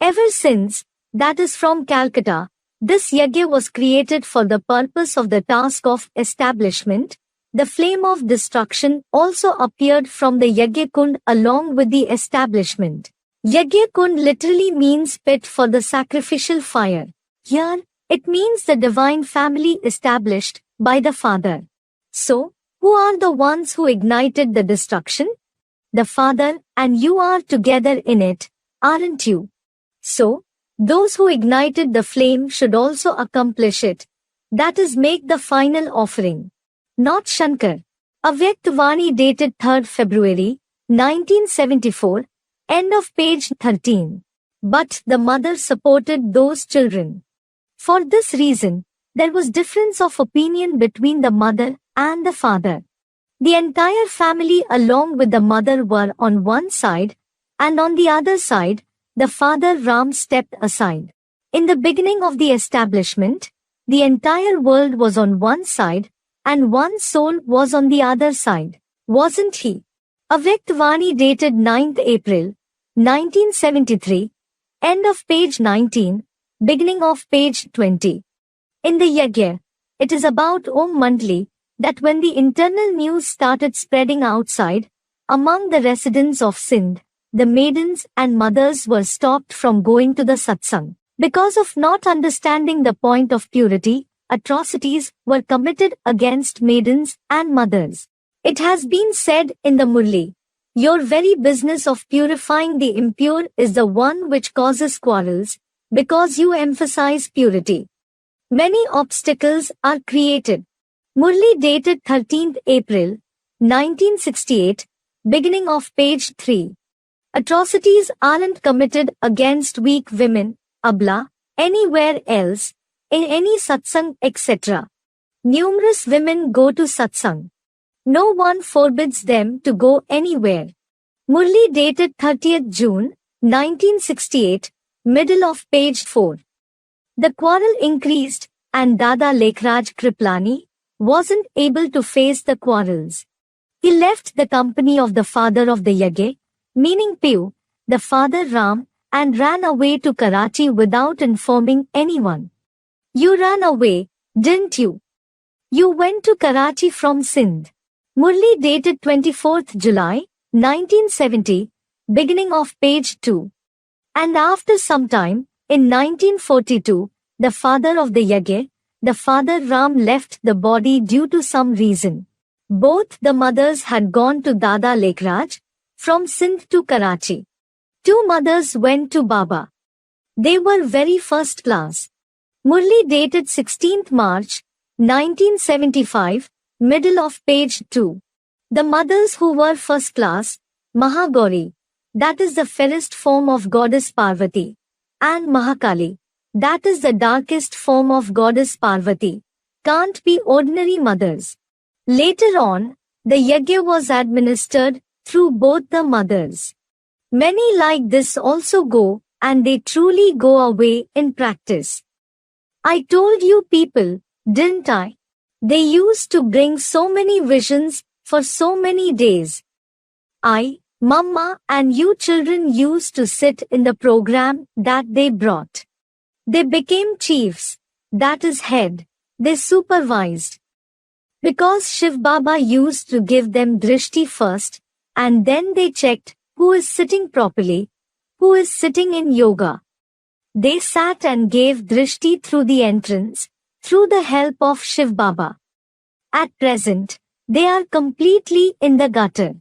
Ever since, that is from Calcutta, this Yagya was created for the purpose of the task of establishment. The flame of destruction also appeared from the Yagya Kund along with the establishment. Yagya Kund literally means pit for the sacrificial fire. Here, it means the divine family established by the Father. So, who are the ones who ignited the destruction? The Father, and you are together in it, aren't you? So, those who ignited the flame should also accomplish it. That is, make the final offering. Not Shankar. Avyaktavani dated 3rd February, 1974, end of page 13. But the mother supported those children. For this reason, there was difference of opinion between the mother and the father. The entire family along with the mother were on one side, and on the other side, the father Ram stepped aside. In the beginning of the establishment, the entire world was on one side, and one soul was on the other side, wasn't he? Avyaktavani dated 9th April, 1973, end of page 19, beginning of page 20. In the Yagya, it is about Om Mandli that when the internal news started spreading outside, among the residents of Sindh, the maidens and mothers were stopped from going to the satsang. Because of not understanding the point of purity, atrocities were committed against maidens and mothers. It has been said in the Murli, your very business of purifying the impure is the one which causes quarrels, because you emphasize purity. Many obstacles are created. Murli dated 13th April, 1968, beginning of page 3. Atrocities aren't committed against weak women, abla, anywhere else, in any satsang, etc. Numerous women go to satsang. No one forbids them to go anywhere. Murli dated 30th June, 1968, middle of page 4. The quarrel increased, and Dada Lekhraj Kriplani wasn't able to face the quarrels. He left the company of the father of the Yage, meaning Piu, the father Ram, and ran away to Karachi without informing anyone. You ran away, didn't you? You went to Karachi from Sindh. Murli dated 24th July, 1970, beginning of page 2. And after some time, in 1942, the father of the Yage, the father Ram, left the body due to some reason. Both the mothers had gone to Dada Lekhraj, from Sindh to Karachi. 2 mothers went to Baba. They were very first class. Murli dated 16th March, 1975, middle of page 2. The mothers who were first class, Mahagauri, that is the fairest form of goddess Parvati, and Mahakali, that is the darkest form of goddess Parvati, can't be ordinary mothers. Later on, the yajna was administered through both the mothers. Many like this also go, and they truly go away in practice. I told you people, didn't I? They used to bring so many visions for so many days. I, Mama, and you children used to sit in the program that they brought. They became chiefs, that is head, they supervised. Because Shiv Baba used to give them drishti first, and then they checked who is sitting properly, who is sitting in yoga. They sat and gave drishti through the entrance, through the help of Shiv Baba. At present, they are completely in the gutter.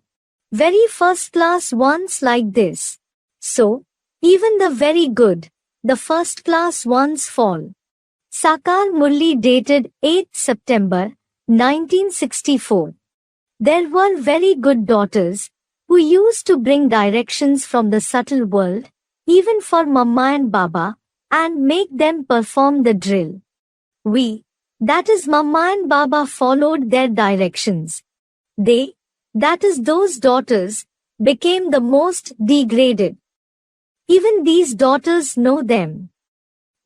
Very first class ones like this. So, even the very good, the first class ones fall. Sakar Murli dated 8 September, 1964. There were very good daughters, who used to bring directions from the subtle world, even for Mama and Baba, and make them perform the drill. We, that is Mama and Baba, followed their directions. They, that is those daughters, became the most degraded. Even these daughters know them.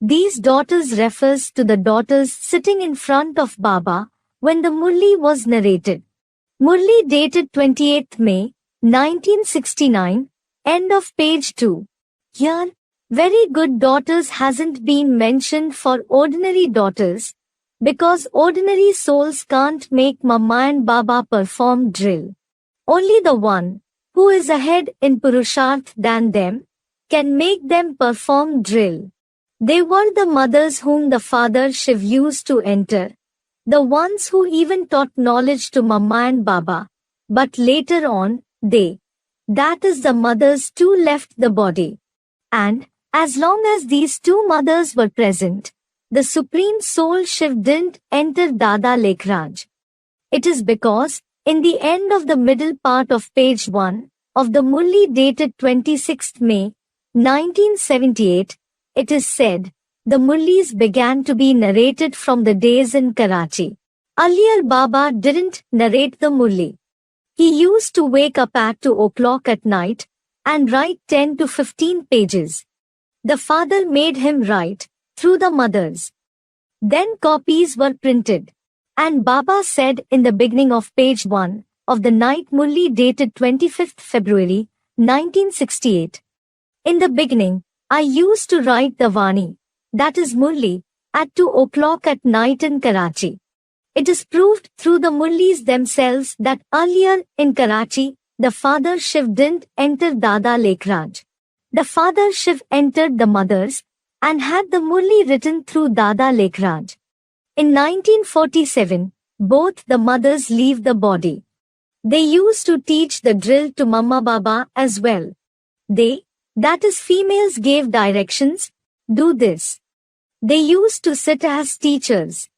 These daughters refers to the daughters sitting in front of Baba when the Murli was narrated. Murli dated 28th May, 1969, end of page 2. Here, very good daughters hasn't been mentioned for ordinary daughters, because ordinary souls can't make Mama and Baba perform drill. Only the one, who is ahead in Purusharth than them, can make them perform drill. They were the mothers whom the father Shiv used to enter, the ones who even taught knowledge to Mama and Baba, but later on, they, that is the mothers too, left the body. And, as long as these 2 mothers were present, the Supreme Soul Shiv didn't enter Dada Lekhraj. It is because, in the end of the middle part of page 1, of the Murli dated 26th May, 1978, it is said, the Murlis began to be narrated from the days in Karachi. Earlier Baba didn't narrate the Murli. He used to wake up at 2 o'clock at night, and write 10 to 15 pages. The father made him write, through the mothers. Then copies were printed. And Baba said in the beginning of page 1, of the night Murli dated 25th February, 1968. In the beginning, I used to write the Vani, that is Murli, at 2 o'clock at night in Karachi. It is proved through the Murlis themselves that earlier in Karachi, the father Shiv didn't enter Dada Lekhraj. The father Shiv entered the mothers, and had the Murli written through Dada Lekhraj. In 1947, both the mothers leave the body. They used to teach the drill to Mama Baba as well. They, that is females, gave directions, do this. They used to sit as teachers.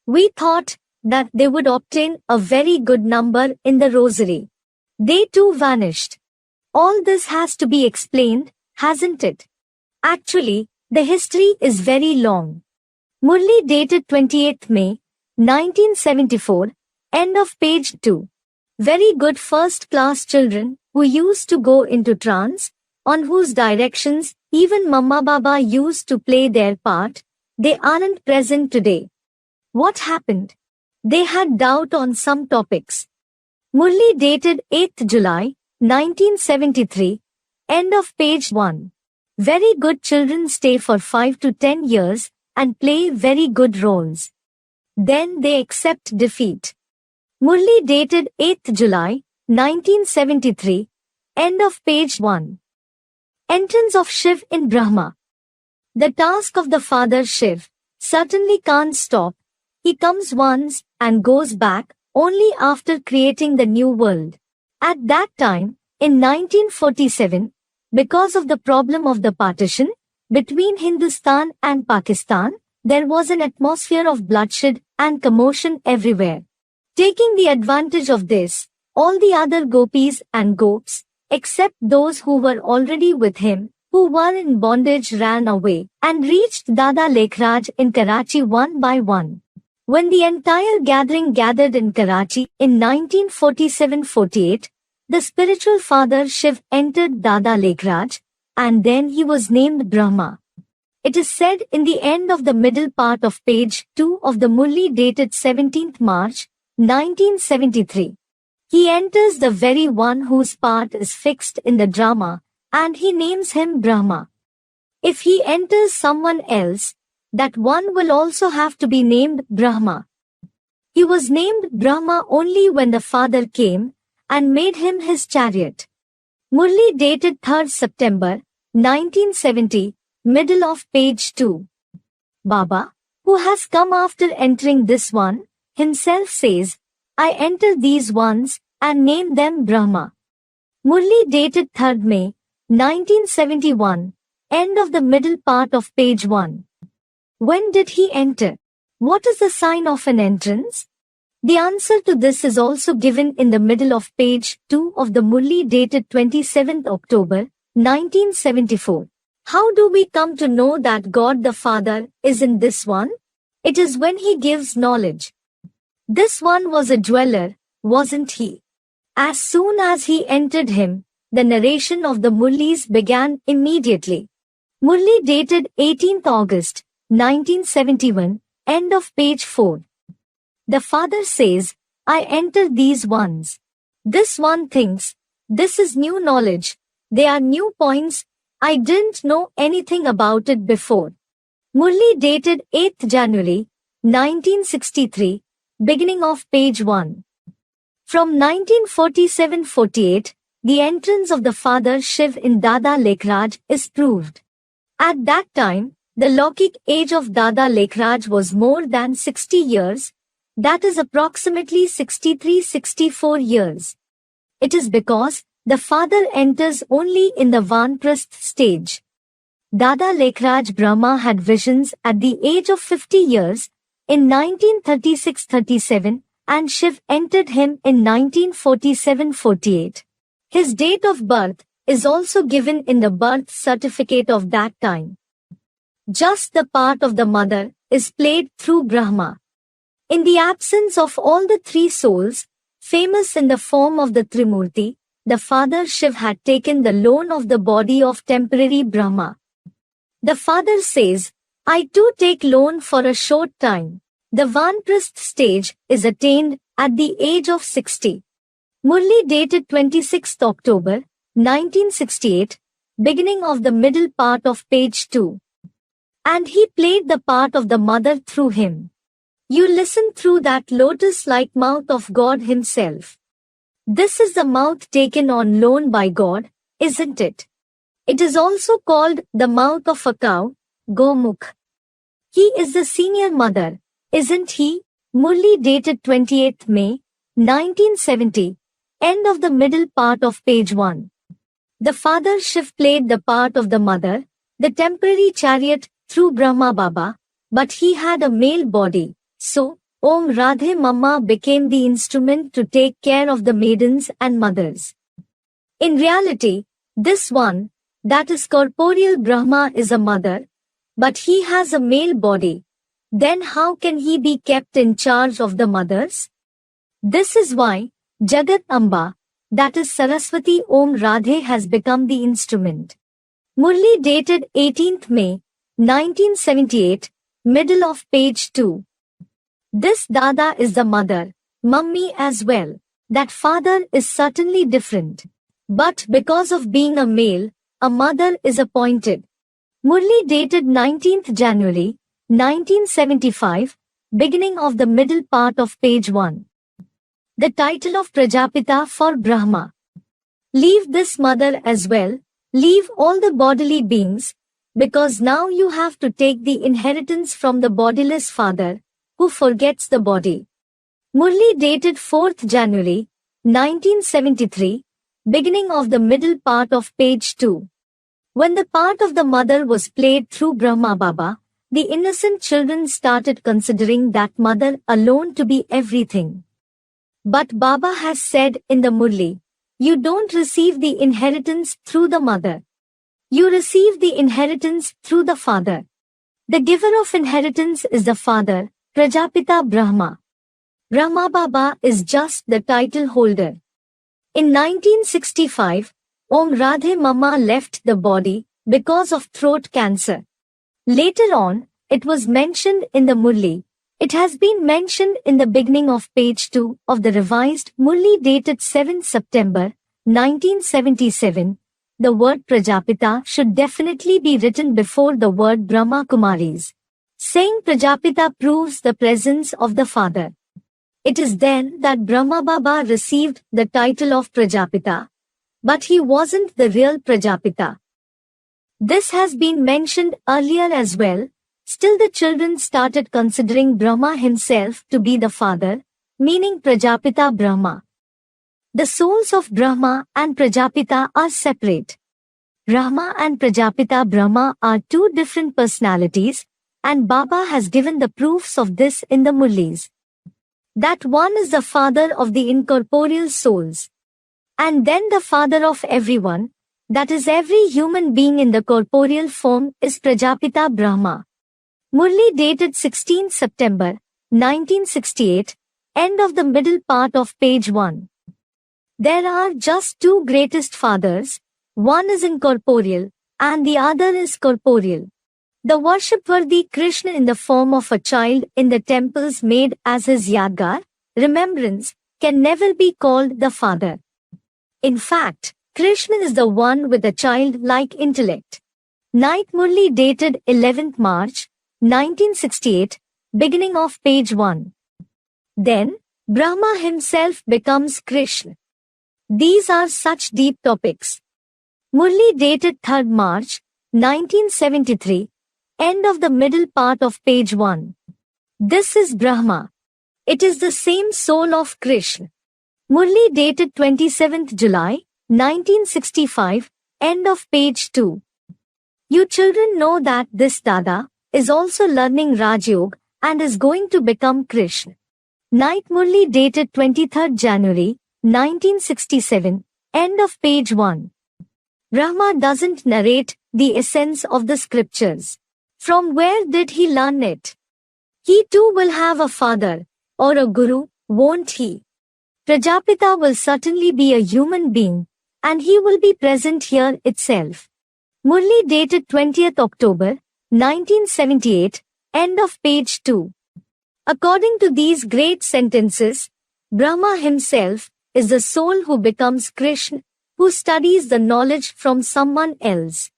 We thought, that they would obtain a very good number in the rosary. They too vanished. All this has to be explained, hasn't it? Actually, the history is very long. Murli dated 28th May, 1974, end of page 2. Very good first-class children who used to go into trance, on whose directions even Mamma Baba used to play their part, they aren't present today. What happened? They had doubt on some topics. Murli dated 8th July, 1973, end of page 1. Very good children stay for 5 to 10 years and play very good roles. Then they accept defeat. Murli dated 8th July, 1973, end of page 1. Entrance of Shiv in Brahma. The task of the Father Shiv certainly can't stop. He comes once and goes back only after creating the new world. At that time, in 1947, because of the problem of the partition between Hindustan and Pakistan, there was an atmosphere of bloodshed and commotion everywhere. Taking the advantage of this, all the other gopis and gops, except those who were already with him, who were in bondage, ran away and reached Dada Lekhraj in Karachi one by one. When the entire gathering gathered in Karachi in 1947-48, the spiritual father Shiv entered Dada Lekhraj, and then he was named Brahma. It is said in the end of the middle part of page 2 of the Murli dated 17th March, 1973. He enters the very one whose part is fixed in the drama, and he names him Brahma. If he enters someone else, that one will also have to be named Brahma. He was named Brahma only when the Father came and made him his chariot. Murli dated 3rd September, 1970, middle of page 2. Baba, who has come after entering this one, himself says, I enter these ones and name them Brahma. Murli dated 3rd May, 1971, end of the middle part of page 1. When did he enter? What is the sign of an entrance? The answer to this is also given in the middle of page 2 of the Murli dated 27th October, 1974. How do we come to know that God the Father is in this one? It is when he gives knowledge. This one was a dweller, wasn't he? As soon as he entered him, the narration of the Murlis began immediately. Murli dated 18th August, 1971, end of page 4. The Father says, I enter these ones. This one thinks, this is new knowledge, they are new points, I didn't know anything about it before. Murli dated 8th January, 1963, beginning of page 1. From 1947-48, the entrance of the Father Shiv in Dada Lekhraj is proved. At that time, the Lokik age of Dada Lekhraj was more than 60 years, that is approximately 63-64 years. It is because the Father enters only in the Vanprasth stage. Dada Lekhraj Brahma had visions at the age of 50 years, in 1936-37, and Shiv entered him in 1947-48. His date of birth is also given in the birth certificate of that time. Just the part of the mother is played through Brahma. In the absence of all the three souls, famous in the form of the Trimurti, the Father Shiv had taken the loan of the body of temporary Brahma. The Father says, I too take loan for a short time. The Vanprasth stage is attained at the age of 60. Murli dated 26th October, 1968, beginning of the middle part of page 2. And he played the part of the mother through him. You listen through that lotus-like mouth of God himself. This is the mouth taken on loan by God, isn't it? It is also called the mouth of a cow, Gomukh. He is the senior mother, isn't he? Murli dated 28th May, 1970, end of the middle part of page 1. The Father Shiv played the part of the mother, the temporary chariot, through Brahma Baba, but he had a male body, so Om Radhe Mama became the instrument to take care of the maidens and mothers. In reality, this one, that is corporeal Brahma, is a mother, but he has a male body. Then how can he be kept in charge of the mothers? This is why Jagat Amba, that is Saraswati Om Radhe, has become the instrument. Murli dated 18th May, 1978, middle of page 2. This Dada is the mother, mummy as well. That father is certainly different. But because of being a male, a mother is appointed. Murli dated 19th January, 1975, beginning of the middle part of page 1. The title of Prajapita for Brahma. Leave this mother as well, leave all the bodily beings, because now you have to take the inheritance from the bodiless father, who forgets the body. Murli dated 4th January, 1973, beginning of the middle part of page 2. When the part of the mother was played through Brahma Baba, the innocent children started considering that mother alone to be everything. But Baba has said in the Murli, you don't receive the inheritance through the mother. You receive the inheritance through the father. The giver of inheritance is the father, Prajapita Brahma. Brahma Baba is just the title holder. In 1965, Om Radhe Mama left the body because of throat cancer. Later on, it was mentioned in the Murli. It has been mentioned in the beginning of page 2 of the revised Murli dated 7 September, 1977. The word Prajapita should definitely be written before the word Brahma Kumaris. Saying Prajapita proves the presence of the father. It is then that Brahma Baba received the title of Prajapita, but he wasn't the real Prajapita. This has been mentioned earlier as well. Still the children started considering Brahma himself to be the father, meaning Prajapita Brahma. The souls of Brahma and Prajapita are separate. Brahma and Prajapita Brahma are two different personalities, and Baba has given the proofs of this in the Murlis. That one is the father of the incorporeal souls. And then the father of everyone, that is every human being in the corporeal form, is Prajapita Brahma. Murli dated 16 September, 1968, end of the middle part of page 1. There are just two greatest fathers, one is incorporeal, and the other is corporeal. The worship-worthy Krishna in the form of a child in the temples made as his yadgar, remembrance, can never be called the father. In fact, Krishna is the one with a childlike intellect. Night Murli dated 11th March, 1968, beginning of page 1. Then, Brahma himself becomes Krishna. These are such deep topics. Murli dated 3rd March, 1973, end of the middle part of page 1. This is Brahma. It is the same soul of Krishna. Murli dated 27th July, 1965, end of page 2. You children know that this Dada is also learning Rajyog and is going to become Krishna. Night Murli dated 23rd January, 1967, end of page 1. Brahma doesn't narrate the essence of the scriptures. From where did he learn it? He too will have a father, or a guru, won't he? Prajapita will certainly be a human being, and he will be present here itself. Murli dated 20th October, 1978, end of page 2. According to these great sentences, Brahma himself is the soul who becomes Krishna, who studies the knowledge from someone else.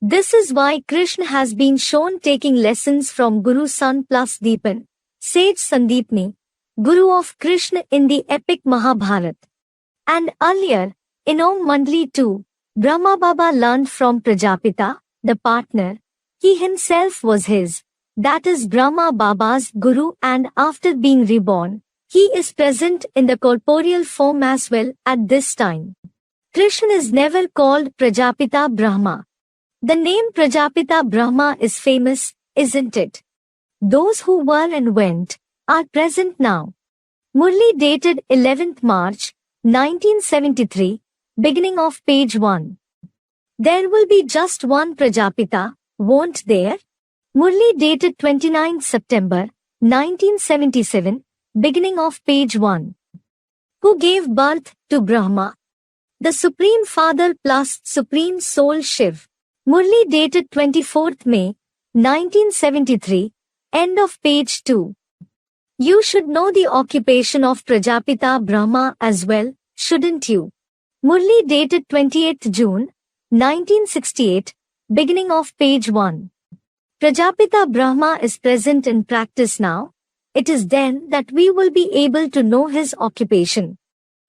This is why Krishna has been shown taking lessons from Guru Sun plus Deepan, sage Sandeepni, Guru of Krishna in the epic Mahabharata. And earlier, in Om Mandali 2, Brahma Baba learned from Prajapita, the partner. He himself was his, that is Brahma Baba's Guru, and after being reborn, he is present in the corporeal form as well at this time. Krishna is never called Prajapita Brahma. The name Prajapita Brahma is famous, isn't it? Those who were and went are present now. Murli dated 11th March 1973, beginning of page 1. There will be just one Prajapita, won't there? Murli dated 29th September 1977, beginning of page 1. Who gave birth to Brahma? The Supreme Father plus Supreme Soul Shiv. Murli dated 24th May 1973, end of page 2. You should know the occupation of Prajapita Brahma as well, shouldn't you? Murli dated 28th June 1968, beginning of page 1. Prajapita Brahma is present in practice now. It is then that we will be able to know his occupation.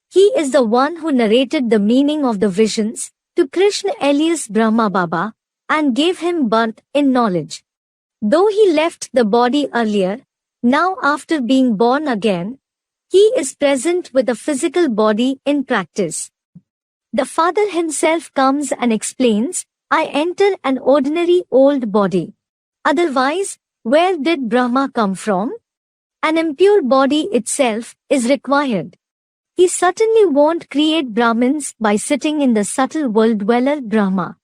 He is the one who narrated the meaning of the visions to Krishna alias Brahma Baba and gave him birth in knowledge. Though he left the body earlier, now after being born again, he is present with a physical body in practice. The Father himself comes and explains, I enter an ordinary old body. Otherwise, where did Brahma come from? An impure body itself is required. He certainly won't create Brahmins by sitting in the subtle world dweller Brahma.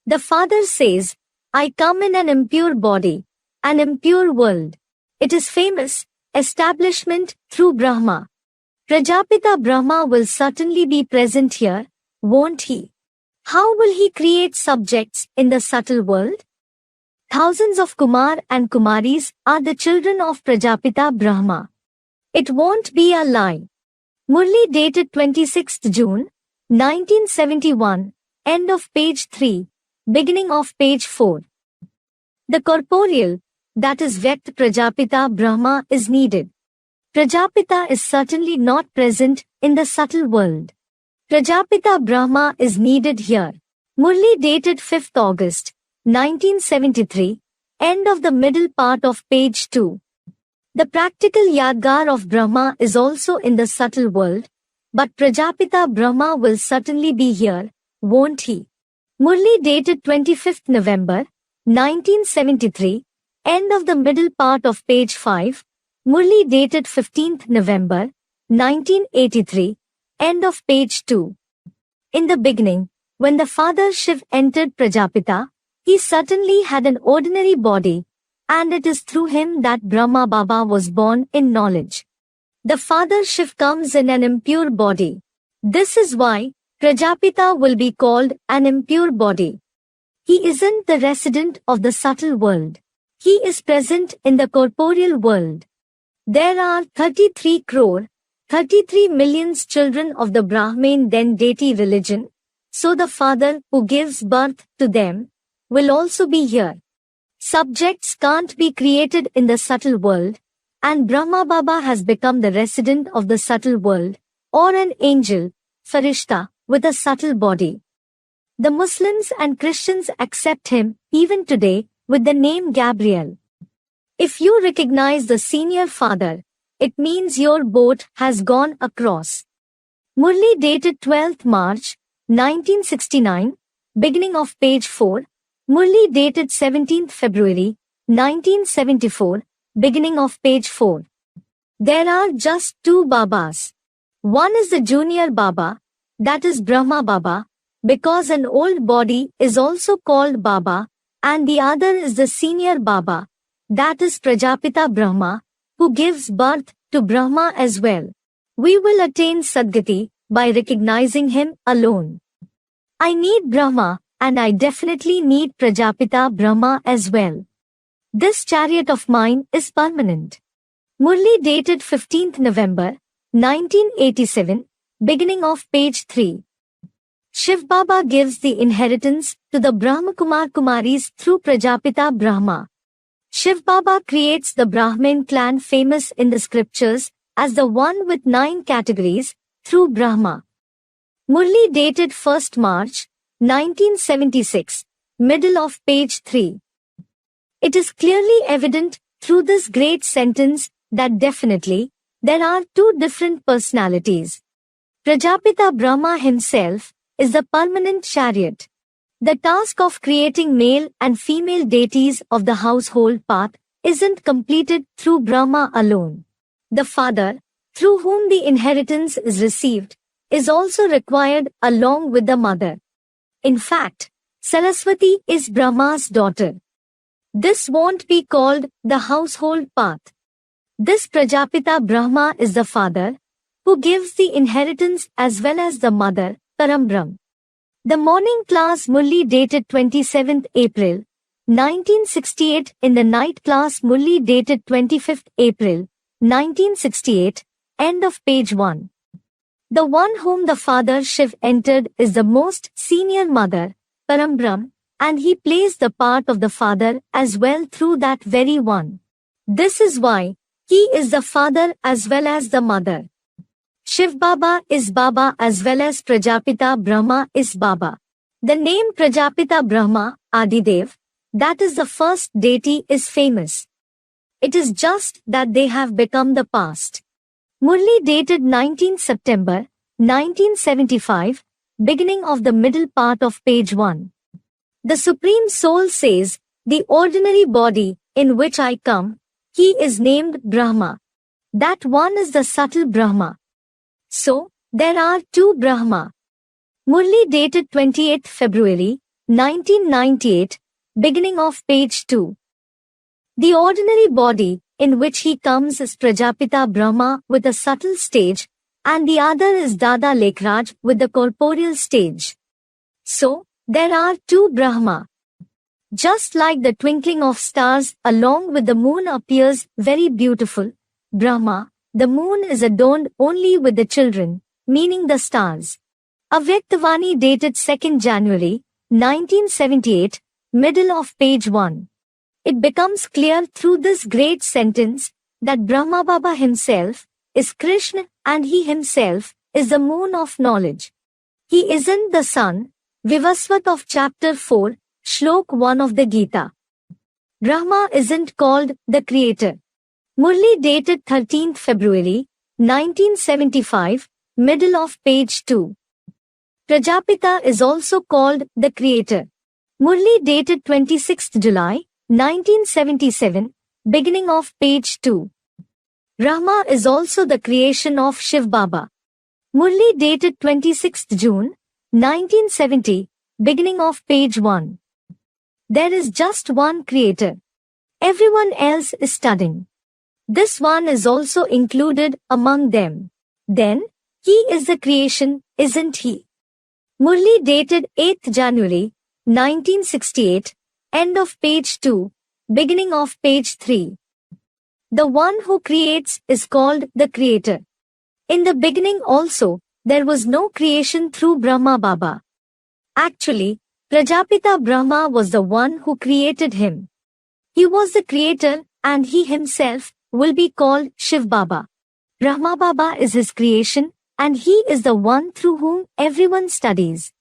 The Father says, I come in an impure body, an impure world. It is famous, establishment through Brahma. Prajapita Brahma will certainly be present here, won't he? How will he create subjects in the subtle world? Thousands of Kumar and Kumaris are the children of Prajapita Brahma. It won't be a lie. Murli dated 26th June, 1971, end of page 3, beginning of page 4. The corporeal, that is Vyakt Prajapita Brahma is needed. Prajapita is certainly not present in the subtle world. Prajapita Brahma is needed here. Murli dated 5th August, 1973, end of the middle part of page 2. The practical Yadgar of Brahma is also in the subtle world, but Prajapita Brahma will certainly be here, won't he? Murli dated 25th November, 1973, end of the middle part of page 5, Murli dated 15th November, 1983, end of page 2. In the beginning, when the Father Shiv entered Prajapita, he certainly had an ordinary body, and it is through him that Brahma Baba was born in knowledge. The Father Shiv comes in an impure body. This is why Prajapita will be called an impure body. He isn't the resident of the subtle world. He is present in the corporeal world. There are 33 crore, 33 million children of the Brahmin then deity religion, so the Father who gives birth to them will also be here. Subjects can't be created in the subtle world, and Brahma Baba has become the resident of the subtle world, or an angel, Farishta, with a subtle body. The Muslims and Christians accept him, even today, with the name Gabriel. If you recognize the senior father, it means your boat has gone across. Murli dated 12th March, 1969, beginning of page 4, Murli dated 17th February, 1974, beginning of page 4. There are just two Babas. One is the junior Baba, that is Brahma Baba, because an old body is also called Baba, and the other is the senior Baba, that is Prajapita Brahma, who gives birth to Brahma as well. We will attain Sadgati by recognizing him alone. I need Brahma, and I definitely need Prajapita Brahma as well. This chariot of mine is permanent. Murli dated 15th November, 1987, beginning of page 3. Shiv Baba gives the inheritance to the Brahma Kumar Kumaris through Prajapita Brahma. Shiv Baba creates the Brahmin clan famous in the scriptures as the one with 9 categories through Brahma. Murli dated 1st March, 1976, middle of page 3. It is clearly evident through this great sentence that definitely there are two different personalities. Prajapita Brahma himself is the permanent chariot. The task of creating male and female deities of the household path isn't completed through Brahma alone. The father, through whom the inheritance is received, is also required along with the mother. In fact, Saraswati is Brahma's daughter. This won't be called the household path. This Prajapita Brahma is the father, who gives the inheritance as well as the mother, Parambrahm. The morning class Mulli dated 27th April, 1968 in the night class Mulli dated 25th April, 1968, end of page 1. The one whom the father Shiv entered is the most senior mother, Parambrahm, and he plays the part of the father as well through that very one. This is why he is the father as well as the mother. Shiv Baba is Baba as well as Prajapita Brahma is Baba. The name Prajapita Brahma, Adidev, that is the first deity, is famous. It is just that they have become the past. Murli dated 19 September, 1975, beginning of the middle part of page 1. The Supreme Soul says, the ordinary body, in which I come, he is named Brahma. That one is the subtle Brahma. So, there are two Brahma. Murli dated 28 February, 1998, beginning of page 2. The ordinary body, in which he comes, is Prajapita Brahma with a subtle stage, and the other is Dada Lekhraj with the corporeal stage. So, there are two Brahma. Just like the twinkling of stars along with the moon appears very beautiful, Brahma, the moon is adorned only with the children, meaning the stars. Avyaktavani dated 2nd January, 1978, middle of page 1. It becomes clear through this great sentence that Brahma Baba himself is Krishna and he himself is the moon of knowledge. He isn't the sun, Vivasvat of chapter 4, Shlok 1 of the Gita. Brahma isn't called the creator. Murli dated 13th February, 1975, middle of page 2. Prajapita is also called the creator. Murli dated 26th July, 1977, beginning of page 2. Brahma is also the creation of Shiv Baba. Murli dated 26th June, 1970, beginning of page 1. There is just one creator. Everyone else is studying. This one is also included among them. Then, he is the creation, isn't he? Murli dated 8th January, 1968, end of page 2, beginning of page 3. The one who creates is called the creator. In the beginning also, there was no creation through Brahma Baba. Actually, Prajapita Brahma was the one who created him. He was the creator and he himself will be called Shiv Baba. Brahma Baba is his creation and he is the one through whom everyone studies.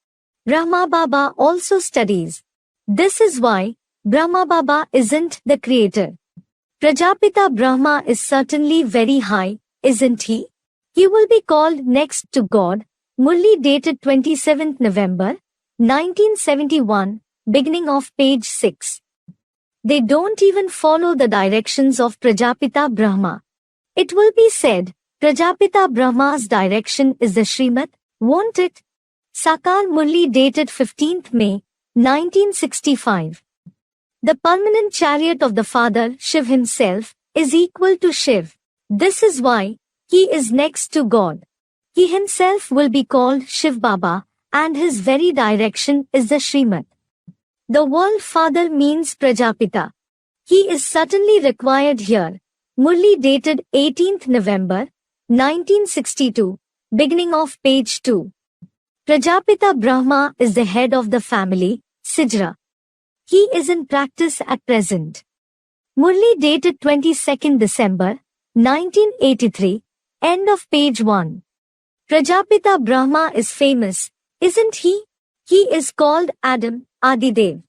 Brahma Baba also studies. This is why Brahma Baba isn't the creator. Prajapita Brahma is certainly very high, isn't he? He will be called next to God. Murli dated 27th November, 1971, beginning of page 6. They don't even follow the directions of Prajapita Brahma. It will be said, Prajapita Brahma's direction is the Srimad, won't it? Sakar Murli dated 15th May, 1965. The permanent chariot of the father Shiv himself is equal to Shiv. This is why he is next to God. He himself will be called Shiv Baba and his very direction is the Srimad. The world father means Prajapita. He is certainly required here. Murli dated 18th November, 1962, beginning of page 2. Prajapita Brahma is the head of the family, Sijra. He is in practice at present. Murli dated 22nd December, 1983, end of page 1. Prajapita Brahma is famous, isn't he? He is called Adam, Adidev.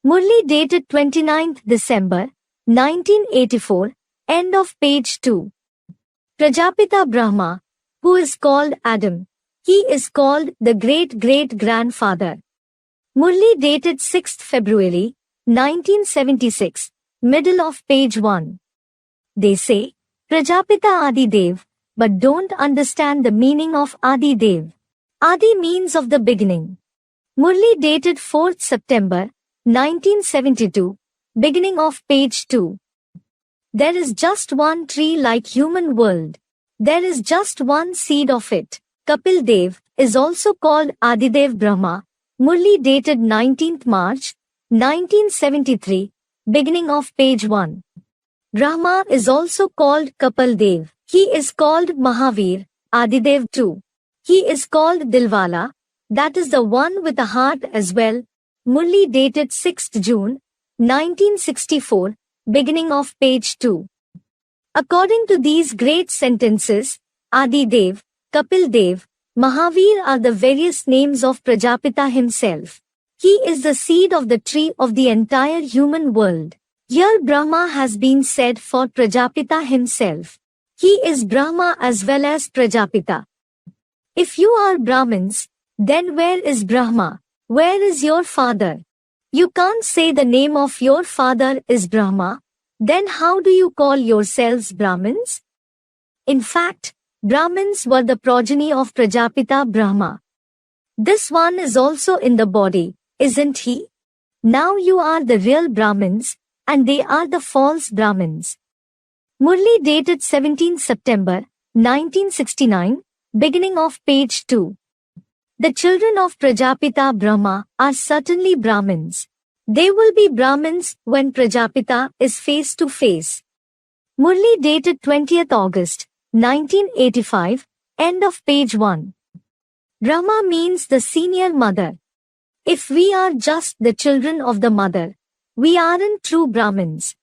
Murli dated 29th December, 1984, end of page 2. Prajapita Brahma, who is called Adam, he is called the great-great-grandfather. Murli dated 6th February, 1976, middle of page 1. They say, Prajapita Adidev, but don't understand the meaning of Adidev. Adi means of the beginning. Murli dated 4th September, 1972, beginning of page 2. There is just one tree like human world. There is just one seed of it. Kapil Dev is also called Adidev Brahma. Murli dated 19th March, 1973, beginning of page 1. Brahma is also called Kapil Dev. He is called Mahavir, Adidev too. He is called Dilwala, that is the one with a heart as well. Murli dated 6th June, 1964, beginning of page 2. According to these great sentences, Adidev, Kapil Dev, Mahavir are the various names of Prajapita himself. He is the seed of the tree of the entire human world. Here Brahma has been said for Prajapita himself. He is Brahma as well as Prajapita. If you are Brahmins, then where is Brahma? Where is your father? You can't say the name of your father is Brahma. Then how do you call yourselves Brahmins? In fact, Brahmins were the progeny of Prajapita Brahma. This one is also in the body, isn't he? Now you are the real Brahmins, and they are the false Brahmins. Murli dated 17 September, 1969, beginning of page 2. The children of Prajapita Brahma are certainly Brahmins. They will be Brahmins when Prajapita is face to face. Murli dated 20th August, 1985, end of page 1. Brahma means the senior mother. If we are just the children of the mother, we aren't true Brahmins.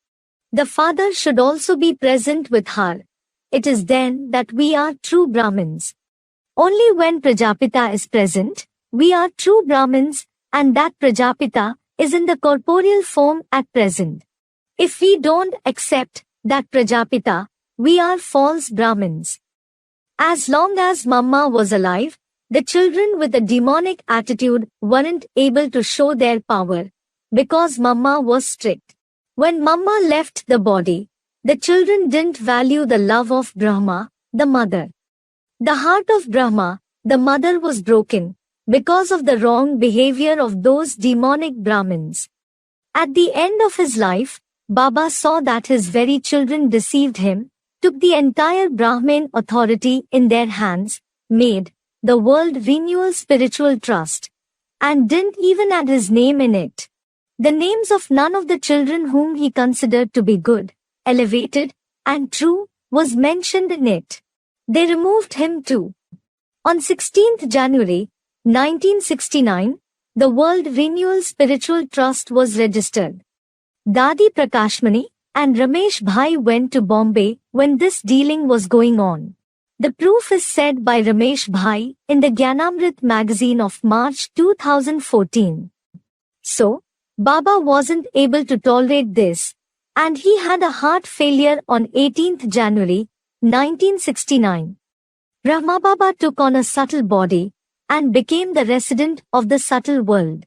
The father should also be present with her. It is then that we are true Brahmins. Only when Prajapita is present, we are true Brahmins, and that Prajapita is in the corporeal form at present. If we don't accept that Prajapita, we are false Brahmins. As long as Mama was alive, the children with a demonic attitude weren't able to show their power, because Mama was strict. When Mama left the body, the children didn't value the love of Brahma, the mother. The heart of Brahma, the mother, was broken because of the wrong behavior of those demonic Brahmins. At the end of his life, Baba saw that his very children deceived him, took the entire Brahmin authority in their hands, made the World Renewal Spiritual Trust, and didn't even add his name in it. The names of none of the children whom he considered to be good, elevated, and true was mentioned in it. They removed him too. On 16th January, 1969, the World Renewal Spiritual Trust was registered. Dadi Prakashmani and Ramesh Bhai went to Bombay when this dealing was going on. The proof is said by Ramesh Bhai in the Gyanamrit magazine of March 2014. So, Baba wasn't able to tolerate this, and he had a heart failure on 18th January, 1969. Brahma Baba took on a subtle body and became the resident of the subtle world.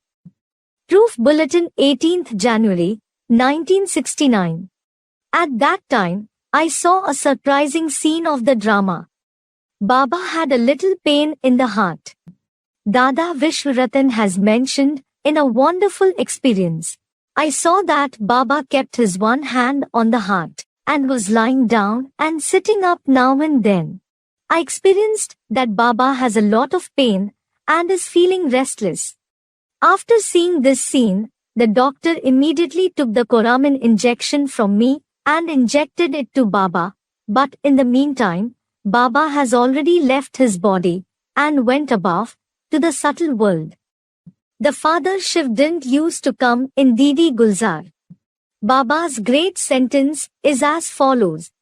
Proof Bulletin 18th January, 1969. At that time, I saw a surprising scene of the drama. Baba had a little pain in the heart. Dada Vishwaratan has mentioned in a wonderful experience. I saw that Baba kept his one hand on the heart and was lying down and sitting up now and then. I experienced that Baba has a lot of pain and is feeling restless. After seeing this scene, the doctor immediately took the Coramin injection from me and injected it to Baba, but in the meantime, Baba has already left his body and went above to the subtle world. The father Shiv didn't used to come in Didi Gulzar. Baba's great sentence is as follows.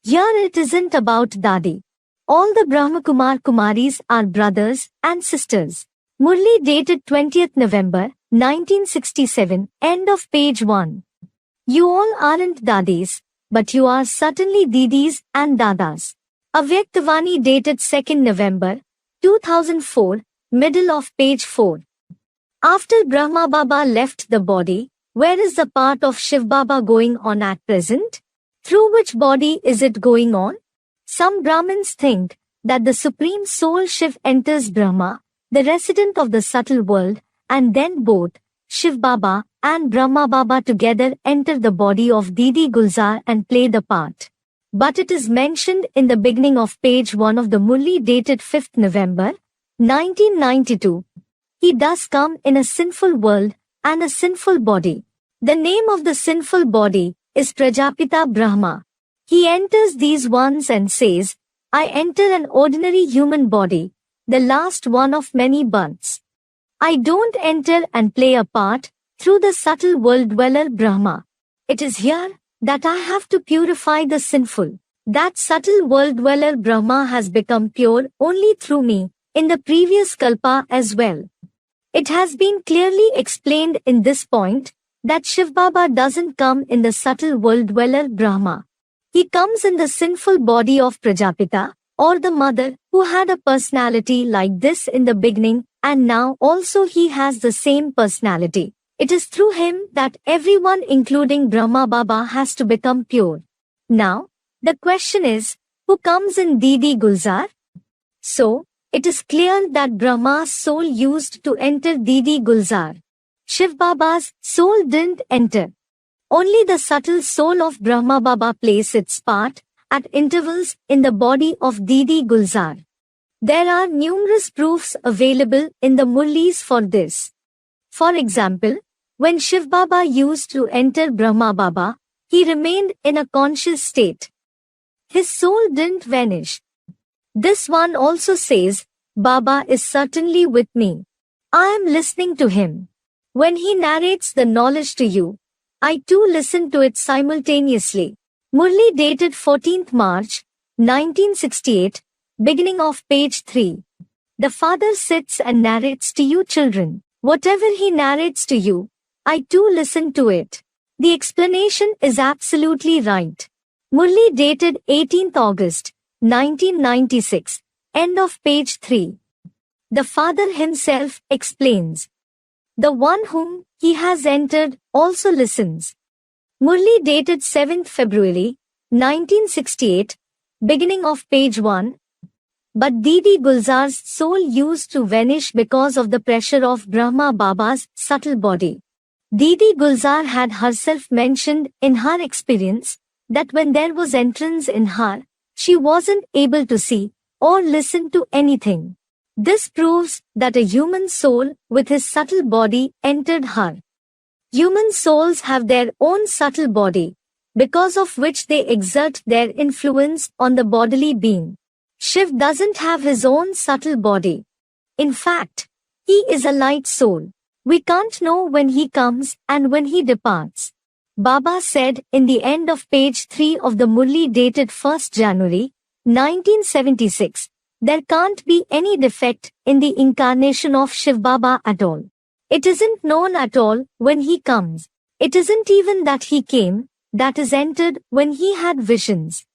Here it isn't about Dadi. All the Brahmakumar Kumaris are brothers and sisters. Murli dated 20th November, 1967, end of page 1. You all aren't Dadis, but you are certainly Didis and Dadas. Avyaktavani dated 2nd November, 2004, middle of page 4. After Brahma Baba left the body, where is the part of Shiv Baba going on at present? Through which body is it going on? Some Brahmins think that the Supreme Soul Shiv enters Brahma, the resident of the subtle world, and then both Shiv Baba and Brahma Baba together enter the body of Didi Gulzar and play the part. But it is mentioned in the beginning of page 1 of the Murli dated 5th November, 1992. He does come in a sinful world and a sinful body. The name of the sinful body is Prajapita Brahma. He enters these ones and says, I enter an ordinary human body, the last one of many births. I don't enter and play a part through the subtle world dweller Brahma. It is here that I have to purify the sinful. That subtle world dweller Brahma has become pure only through me in the previous kalpa as well. It has been clearly explained in this point that Shiv Baba doesn't come in the subtle world dweller Brahma. He comes in the sinful body of Prajapita, or the mother, who had a personality like this in the beginning, and now also he has the same personality. It is through him that everyone including Brahma Baba has to become pure. Now, the question is, who comes in Didi Gulzar? So, it is clear that Brahma's soul used to enter Didi Gulzar. Shiv Baba's soul didn't enter. Only the subtle soul of Brahma Baba plays its part at intervals in the body of Didi Gulzar. There are numerous proofs available in the Murlis for this. For example, when Shiv Baba used to enter Brahma Baba, he remained in a conscious state. His soul didn't vanish. This one also says, Baba is certainly with me. I am listening to him. When he narrates the knowledge to you, I too listen to it simultaneously. Murli dated 14th March, 1968, beginning of page 3. The father sits and narrates to you children. Whatever he narrates to you, I too listen to it. The explanation is absolutely right. Murli dated 18th August, 1996, end of page 3. The father himself explains. The one whom he has entered also listens. Murli dated 7th February, 1968, beginning of page 1. But Didi Gulzar's soul used to vanish because of the pressure of Brahma Baba's subtle body. Didi Gulzar had herself mentioned in her experience that when there was entrance in her, she wasn't able to see or listen to anything. This proves that a human soul with his subtle body entered her. Human souls have their own subtle body, because of which they exert their influence on the bodily being. Shiv doesn't have his own subtle body. In fact, he is a light soul. We can't know when he comes and when he departs. Baba said in the end of page 3 of the Murli dated 1st January, 1976, there can't be any defect in the incarnation of Shiv Baba at all. It isn't known at all when he comes. It isn't even that he came, that is entered when he had visions.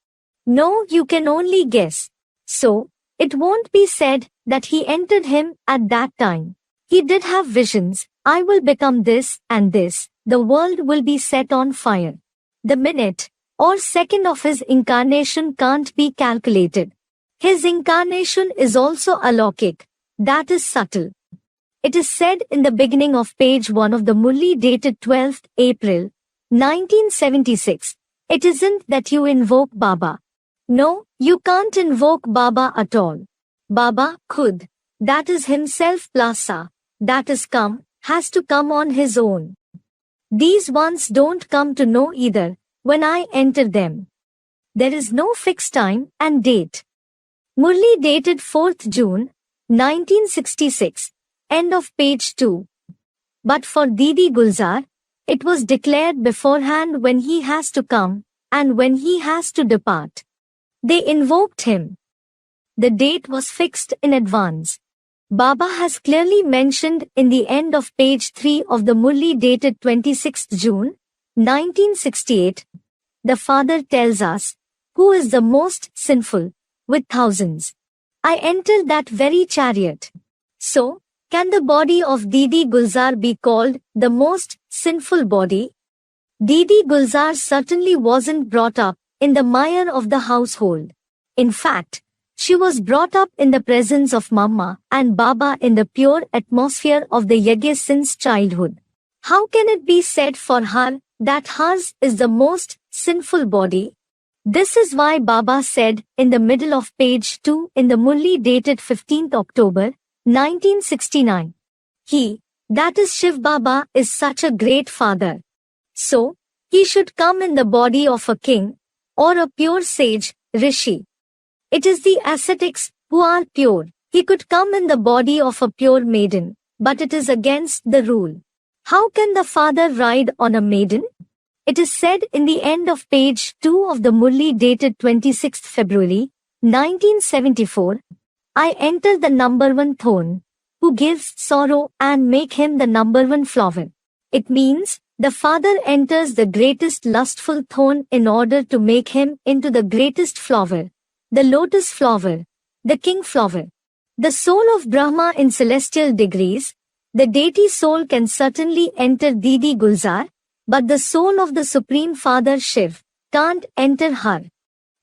No, you can only guess. So, it won't be said that he entered him at that time. He did have visions, I will become this and this, the world will be set on fire. The minute or second of his incarnation can't be calculated. His incarnation is also alaukic, that is subtle. It is said in the beginning of page 1 of the Murli dated 12th April, 1976, it isn't that you invoke Baba. No, you can't invoke Baba at all. Baba, Khud, that is himself Plasa, that is come, has to come on his own. These ones don't come to know either, when I enter them. There is no fixed time and date. Murli dated 4th June, 1966, end of page 2. But for Didi Gulzar, it was declared beforehand when he has to come, and when he has to depart. They invoked him. The date was fixed in advance. Baba has clearly mentioned in the end of page 3 of the Murli dated 26th June, 1968. The Father tells us, who is the most sinful, with thousands. I entered that very chariot. So, can the body of Didi Gulzar be called the most sinful body? Didi Gulzar certainly wasn't brought up in the mire of the household. In fact, she was brought up in the presence of Mama and Baba in the pure atmosphere of the yajna since childhood. How can it be said for her that hers is the most sinful body? This is why Baba said in the middle of page 2 in the Murli dated 15th October 1969. He, that is Shiv Baba, is such a great father. So, he should come in the body of a king or a pure sage, rishi. It is the ascetics who are pure. He could come in the body of a pure maiden, but it is against the rule. How can the father ride on a maiden? It is said in the end of page 2 of the Murli dated 26th February 1974, I enter the number one thorn, who gives sorrow and make him the number one flower. It means the father enters the greatest lustful thorn in order to make him into the greatest flower, the lotus flower, the king flower. The soul of Brahma in celestial degrees, the deity soul can certainly enter Didi Gulzar, but the soul of the Supreme Father Shiv can't enter her.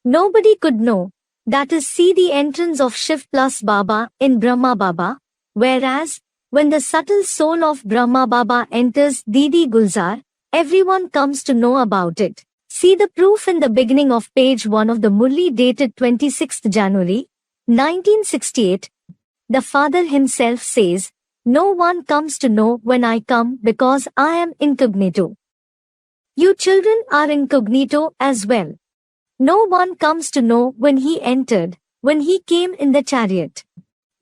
Nobody could know, that is see the entrance of Shiv plus Baba in Brahma Baba, whereas, when the subtle soul of Brahma Baba enters Didi Gulzar, everyone comes to know about it. See the proof in the beginning of page 1 of the Murli dated 26th January, 1968. The Father himself says, no one comes to know when I come because I am incognito. You children are incognito as well. No one comes to know when he entered, when he came in the chariot.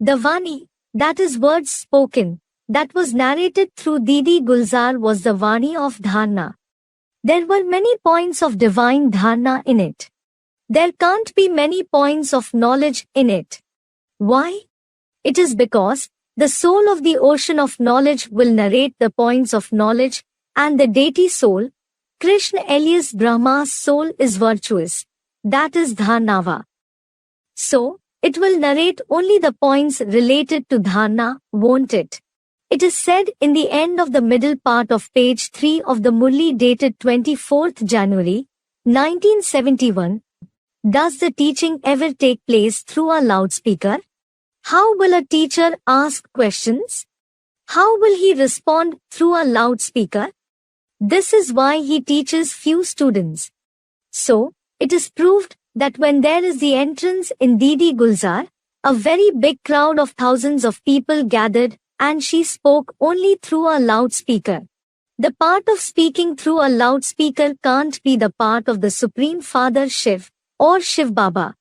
The Vani, that is words spoken, that was narrated through Didi Gulzar was the Vani of Dharna. There were many points of divine Dharna in it. There can't be many points of knowledge in it. Why? It is because the soul of the ocean of knowledge will narrate the points of knowledge, and the deity soul, Krishna alias Brahma's soul is virtuous, that is Dharnava. So, it will narrate only the points related to Dharna, won't it? It is said in the end of the middle part of page 3 of the Murli dated 24th January, 1971, does the teaching ever take place through a loudspeaker? How will a teacher ask questions? How will he respond through a loudspeaker? This is why he teaches few students. So, it is proved that when there is the entrance in Didi Gulzar, a very big crowd of thousands of people gathered, and she spoke only through a loudspeaker. The part of speaking through a loudspeaker can't be the part of the Supreme Father Shiv or Shiv Baba.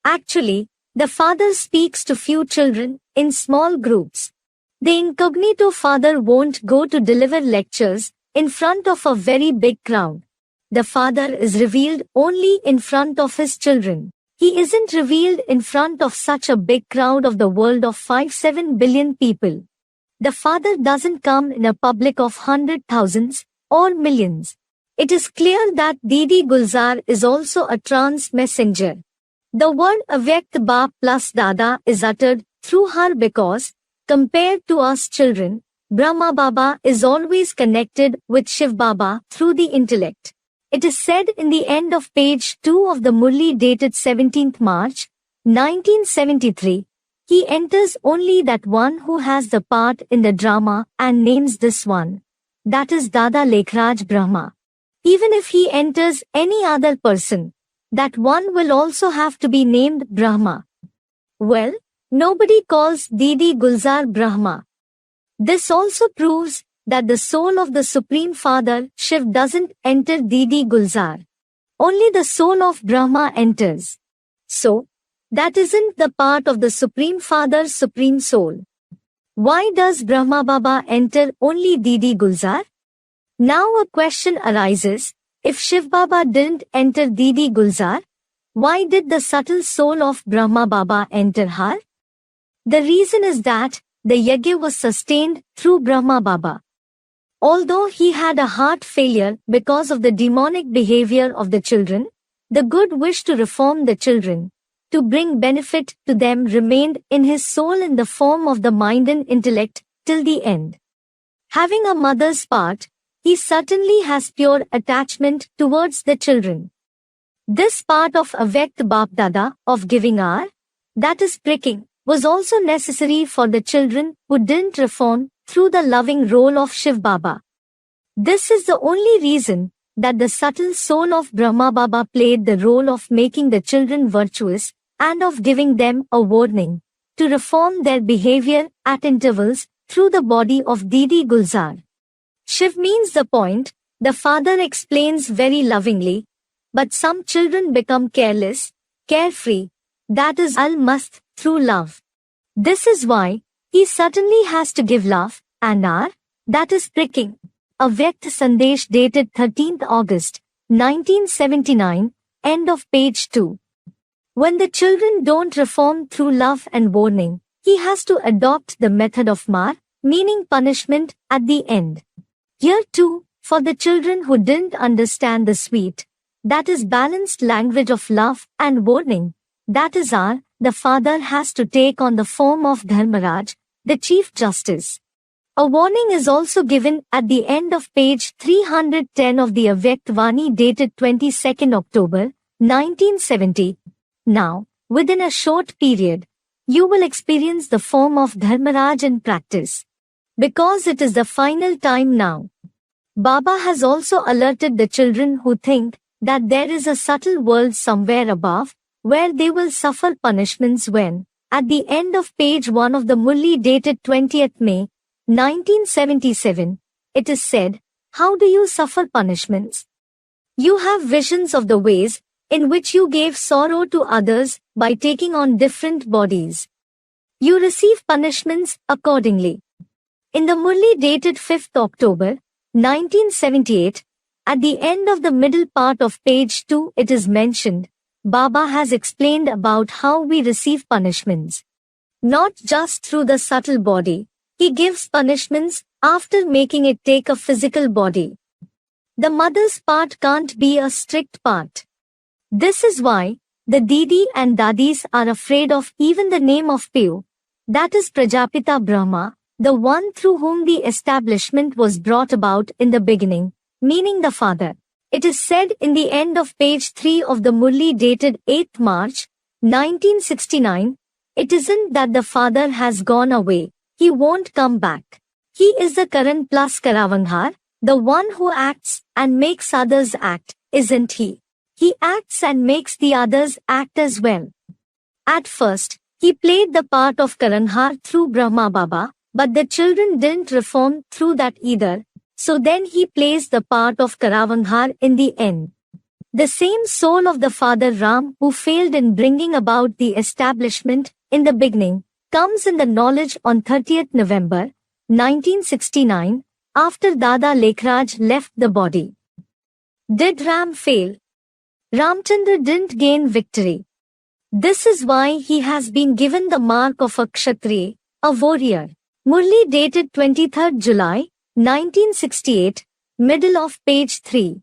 Actually, the father speaks to few children in small groups. The incognito father won't go to deliver lectures in front of a very big crowd. The father is revealed only in front of his children. He isn't revealed in front of such a big crowd of the world of 5-7 billion people. The father doesn't come in a public of hundred thousands or millions. It is clear that Didi Gulzar is also a trance messenger. The word Avyakt Baap plus Dada is uttered through her because, compared to us children, Brahma Baba is always connected with Shiv Baba through the intellect. It is said in the end of page 2 of the Murli dated 17th March, 1973, he enters only that one who has the part in the drama and names this one. That is Dada Lekhraj Brahma. Even if he enters any other person, that one will also have to be named Brahma. Well, nobody calls Didi Gulzar Brahma. This also proves that the soul of the Supreme Father Shiv doesn't enter Didi Gulzar. Only the soul of Brahma enters. So, that isn't the part of the Supreme Father's Supreme Soul. Why does Brahma Baba enter only Didi Gulzar? Now a question arises, if Shiv Baba didn't enter Didi Gulzar, why did the subtle soul of Brahma Baba enter her? The reason is that the yajna was sustained through Brahma Baba. Although he had a heart failure because of the demonic behavior of the children, the good wish to reform the children, to bring benefit to them remained in his soul in the form of the mind and intellect till the end. Having a mother's part, he certainly has pure attachment towards the children. This part of Avyakt Bapdada of giving hour, that is pricking, was also necessary for the children who didn't reform through the loving role of Shiv Baba. This is the only reason that the subtle soul of Brahma Baba played the role of making the children virtuous and of giving them a warning to reform their behavior at intervals through the body of Didi Gulzar. Shiv means the point, the father explains very lovingly, but some children become careless, carefree, that is al-mast, through love. This is why he certainly has to give love, and hour, that is pricking. Avyakt Sandesh dated 13th August, 1979, end of page 2. When the children don't reform through love and warning, he has to adopt the method of mar, meaning punishment, at the end. Here too, for the children who didn't understand the sweet, that is balanced language of love and warning, that is our, the father has to take on the form of Dharmaraj, the Chief Justice. A warning is also given at the end of page 310 of the Avyakt Vani dated 22nd October, 1970. Now, within a short period, you will experience the form of Dharmaraj in practice. Because it is the final time now. Baba has also alerted the children who think that there is a subtle world somewhere above, where they will suffer punishments when, at the end of page 1 of the Murli dated 20th May, 1977, it is said, how do you suffer punishments? You have visions of the ways in which you gave sorrow to others by taking on different bodies. You receive punishments accordingly. In the Murli dated 5th October, 1978, at the end of the middle part of page 2 it is mentioned, Baba has explained about how we receive punishments. Not just through the subtle body, he gives punishments after making it take a physical body. The mother's part can't be a strict part. This is why the Didi and Dadis are afraid of even the name of Piyu, that is Prajapita Brahma, the one through whom the establishment was brought about in the beginning, meaning the father. It is said in the end of page 3 of the Murli dated 8th March, 1969, it isn't that the father has gone away, he won't come back. He is the Karan plus Karavanghar, the one who acts and makes others act, isn't he? He acts and makes the others act as well. At first, he played the part of Karanhar through Brahma Baba, but the children didn't reform through that either, so then he plays the part of Karavanghar in the end. The same soul of the father Ram who failed in bringing about the establishment in the beginning, comes in the knowledge on 30th November, 1969, after Dada Lekhraj left the body. Did Ram fail? Ramchandra didn't gain victory. This is why he has been given the mark of a Kshatriya, a warrior. Murli dated 23rd July, 1968, middle of page 3.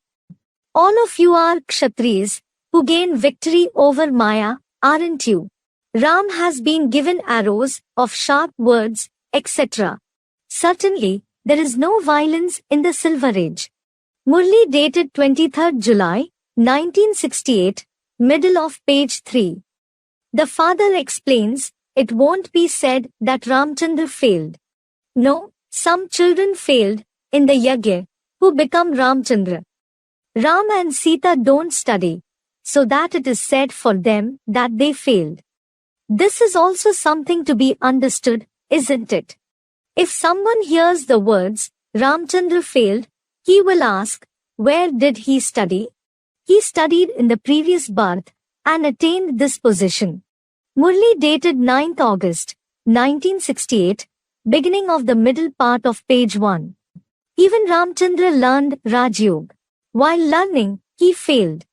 All of you are Kshatriyas, who gain victory over Maya, aren't you? Ram has been given arrows of sharp words, etc. Certainly, there is no violence in the Silver Age. Murli dated 23rd July, 1968, middle of page 3. The father explains, it won't be said that Ramchandra failed. No, some children failed, in the Yagya, who become Ramchandra. Ram and Sita don't study, so that it is said for them that they failed. This is also something to be understood, isn't it? If someone hears the words, Ramchandra failed, he will ask, where did he study? He studied in the previous birth, and attained this position. Murli dated 9th August, 1968, beginning of the middle part of page 1. Even Ramchandra learned Raj Yoga. While learning, he failed.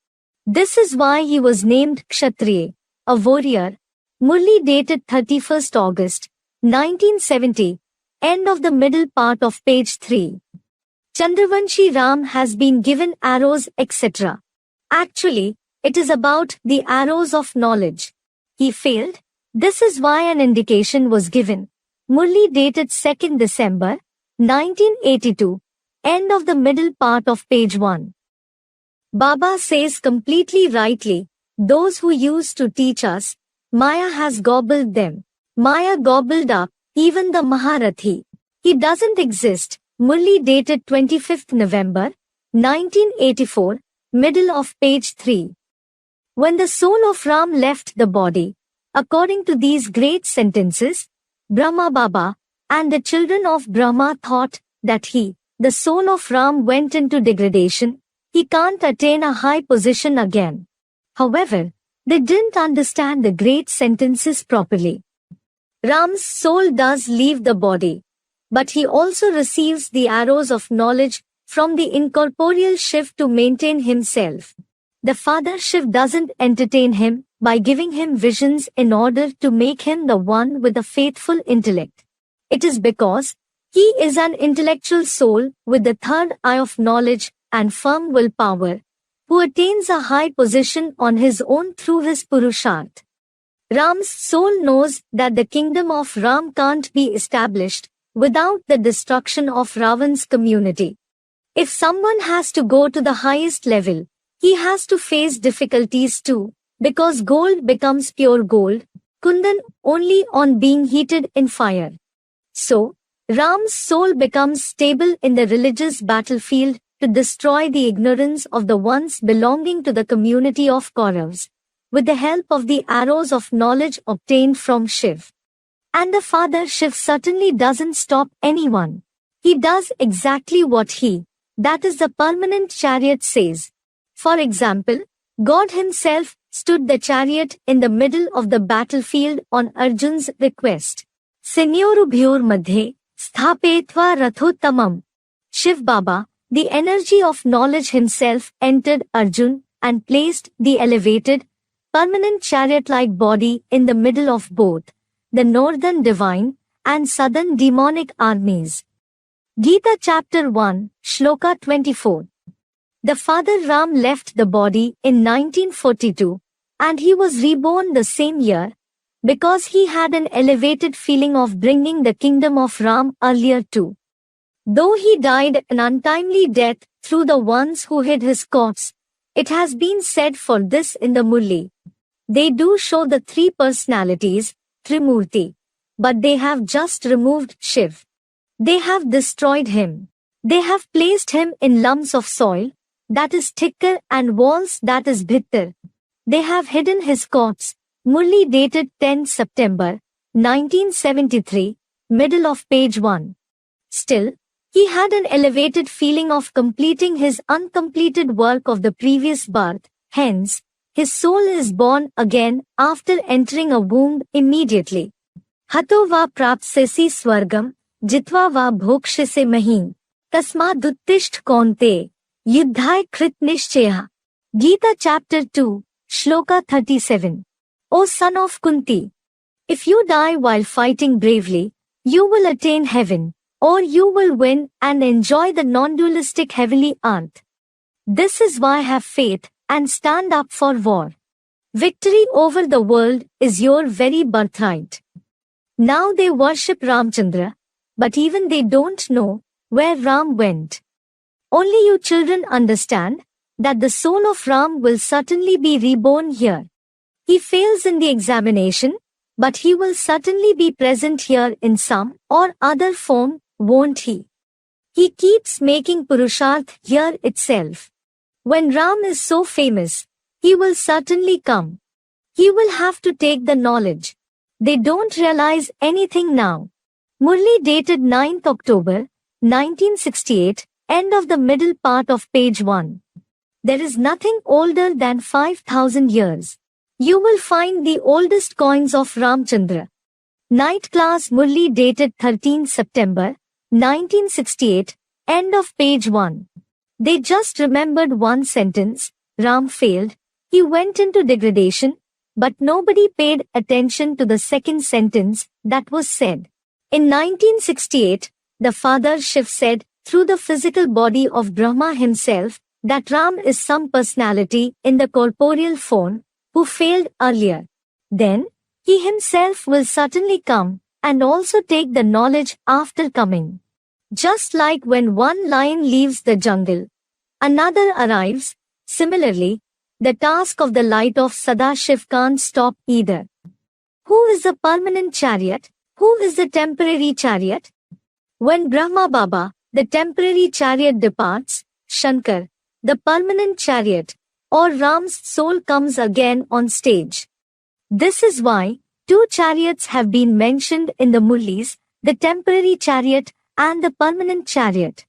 This is why he was named Kshatriya, a warrior. Murli dated 31st August, 1970, end of the middle part of page 3. Chandravanshi Ram has been given arrows etc. Actually, it is about the arrows of knowledge. He failed. This is why an indication was given. Murli dated 2nd December, 1982, End of the middle part of page 1. Baba says completely rightly, those who used to teach us, Maya has gobbled them. Maya gobbled up even the Maharathi. He doesn't exist. Murli dated 25th November, 1984, middle of page 3. When the soul of Ram left the body, according to these great sentences, Brahma Baba and the children of Brahma thought that he, the soul of Ram, went into degradation. He can't attain a high position again. However, they didn't understand the great sentences properly. Ram's soul does leave the body, but he also receives the arrows of knowledge from the incorporeal Shiv to maintain himself. The Father Shiv doesn't entertain him by giving him visions in order to make him the one with a faithful intellect. It is because he is an intellectual soul with the third eye of knowledge and firm willpower, who attains a high position on his own through his Purusharth. Ram's soul knows that the kingdom of Ram can't be established without the destruction of Ravan's community. If someone has to go to the highest level, he has to face difficulties too, because gold becomes pure gold, Kundan, only on being heated in fire. So, Ram's soul becomes stable in the religious battlefield to destroy the ignorance of the ones belonging to the community of Kauravas, with the help of the arrows of knowledge obtained from Shiv. And the Father Shiv certainly doesn't stop anyone. He does exactly what he, that is the permanent chariot, says. For example, God himself stood the chariot in the middle of the battlefield on Arjun's request. Senyorubhyor madhe, sthapetva rathottamam. Shiv Baba, the energy of knowledge himself, entered Arjun and placed the elevated, permanent chariot-like body in the middle of both the northern divine and southern demonic armies. Gita chapter 1, Shloka 24. The Father Ram left the body in 1942, and he was reborn the same year, because he had an elevated feeling of bringing the kingdom of Ram earlier too. Though he died an untimely death through the ones who hid his corpse, it has been said for this in the Murli. They do show the three personalities, Trimurti, but they have just removed Shiv. They have destroyed him. They have placed him in lumps of soil, that is thicker, and walls, that is bhittar. They have hidden his corpse. Murli dated 10 September, 1973, middle of page 1. Still, he had an elevated feeling of completing his uncompleted work of the previous birth, hence, his soul is born again after entering a womb immediately. Hato va prapsesi swargam, jitva va bhokshise mahin, tasmaduttishth kaunte, yuddhai krit nishchaya. Gita chapter 2, Shloka 37. O son of Kunti, if you die while fighting bravely, you will attain heaven, or you will win and enjoy the non-dualistic heavenly earth. This is why have faith and stand up for war. Victory over the world is your very birthright. Now they worship Ramchandra, but even they don't know where Ram went. Only you children understand that the soul of Ram will certainly be reborn here. He fails in the examination, but he will certainly be present here in some or other form, won't he? He keeps making Purusharth here itself. When Ram is so famous, he will certainly come. He will have to take the knowledge. They don't realize anything now. Murli dated 9th October, 1968, end of the middle part of page 1. There is nothing older than 5,000 years. You will find the oldest coins of Ramchandra. Night class Murli dated 13 September, 1968, end of page 1. They just remembered one sentence, Ram failed, he went into degradation, but nobody paid attention to the second sentence that was said. In 1968, the Father Shiv said, through the physical body of Brahma himself, that Ram is some personality in the corporeal form, who failed earlier. Then, he himself will certainly come, and also take the knowledge after coming. Just like when one lion leaves the jungle, another arrives. Similarly, the task of the light of Sadashiv can't stop either. Who is the permanent chariot? Who is the temporary chariot? When Brahma Baba, the temporary chariot departs, Shankar, the permanent chariot, or Ram's soul comes again on stage. This is why two chariots have been mentioned in the Murlis, the temporary chariot and the permanent chariot.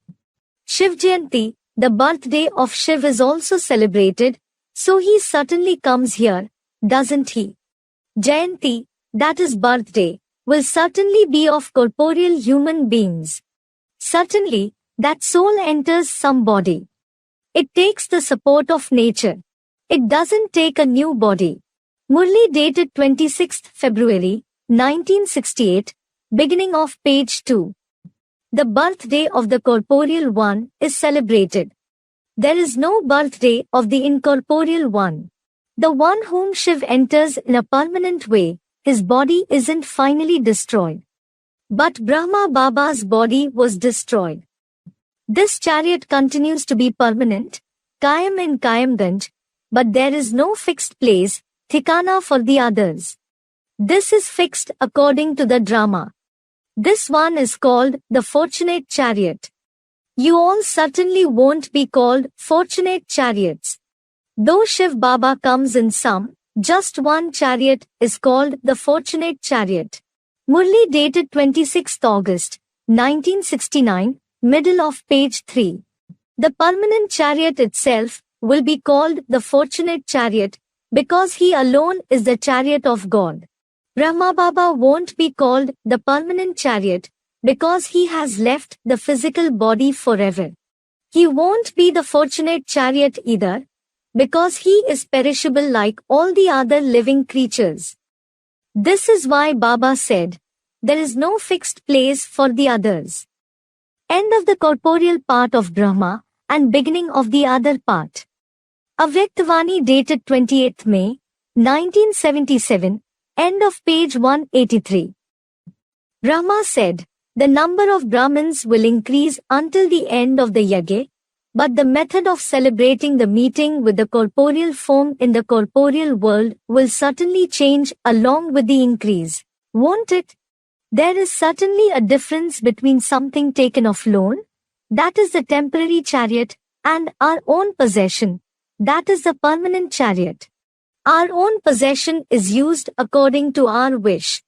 Shiv Jayanti, the birthday of Shiv, is also celebrated, so he certainly comes here, doesn't he? Jayanti, that is birthday, will certainly be of corporeal human beings. Certainly, that soul enters some body. It takes the support of nature. It doesn't take a new body. Murli dated 26th February, 1968, beginning of page 2. The birthday of the corporeal one is celebrated. There is no birthday of the incorporeal one. The one whom Shiv enters in a permanent way, his body isn't finally destroyed. But Brahma Baba's body was destroyed. This chariot continues to be permanent, Kayam in Kayamganj, but there is no fixed place, Thikana, for the others. This is fixed according to the drama. This one is called the fortunate chariot. You all certainly won't be called fortunate chariots. Though Shiv Baba comes in some, just one chariot is called the fortunate chariot. Murli dated 26th August, 1969, middle of page 3. The permanent chariot itself will be called the fortunate chariot because he alone is the chariot of God. Brahma Baba won't be called the permanent chariot because he has left the physical body forever. He won't be the fortunate chariot either because he is perishable like all the other living creatures. This is why Baba said, there is no fixed place for the others. End of the corporeal part of Brahma and beginning of the other part. Avyaktavani dated 28th May, 1977, end of page 183. Brahma said, the number of Brahmins will increase until the end of the yajna, but the method of celebrating the meeting with the corporeal form in the corporeal world will certainly change along with the increase, won't it? There is certainly a difference between something taken off loan, that is the temporary chariot, and our own possession, that is the permanent chariot. Our own possession is used according to our wish.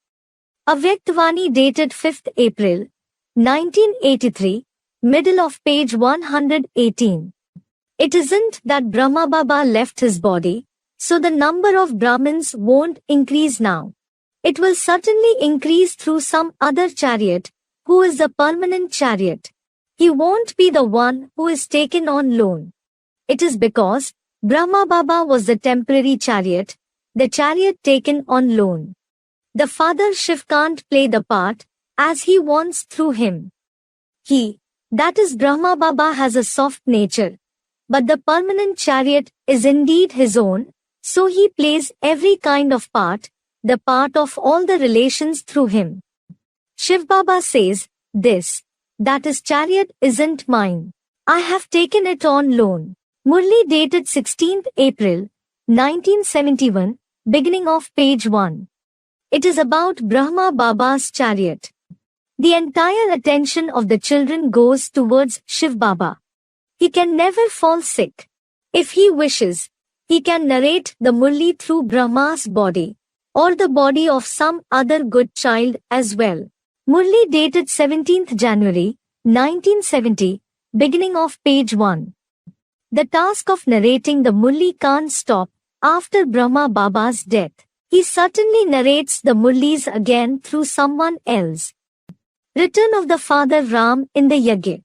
Avyaktavani dated 5th April, 1983, middle of page 118. It isn't that Brahma Baba left his body, so the number of Brahmins won't increase now. It will certainly increase through some other chariot, who is the permanent chariot. He won't be the one who is taken on loan. It is because Brahma Baba was the temporary chariot, the chariot taken on loan. The Father Shiv can't play the part as he wants through him. He, that is Brahma Baba, has a soft nature, but the permanent chariot is indeed his own, so he plays every kind of part, the part of all the relations through him. Shiv Baba says, this, that is chariot isn't mine. I have taken it on loan. Murli dated 16th April, 1971, beginning of page 1. It is about Brahma Baba's chariot. The entire attention of the children goes towards Shiv Baba. He can never fall sick. If he wishes, he can narrate the Murli through Brahma's body, or the body of some other good child as well. Murli dated 17th January, 1970, beginning of page 1. The task of narrating the Murli can't stop after Brahma Baba's death. He certainly narrates the Murlis again through someone else. Return of the Father Ram in the Yajna.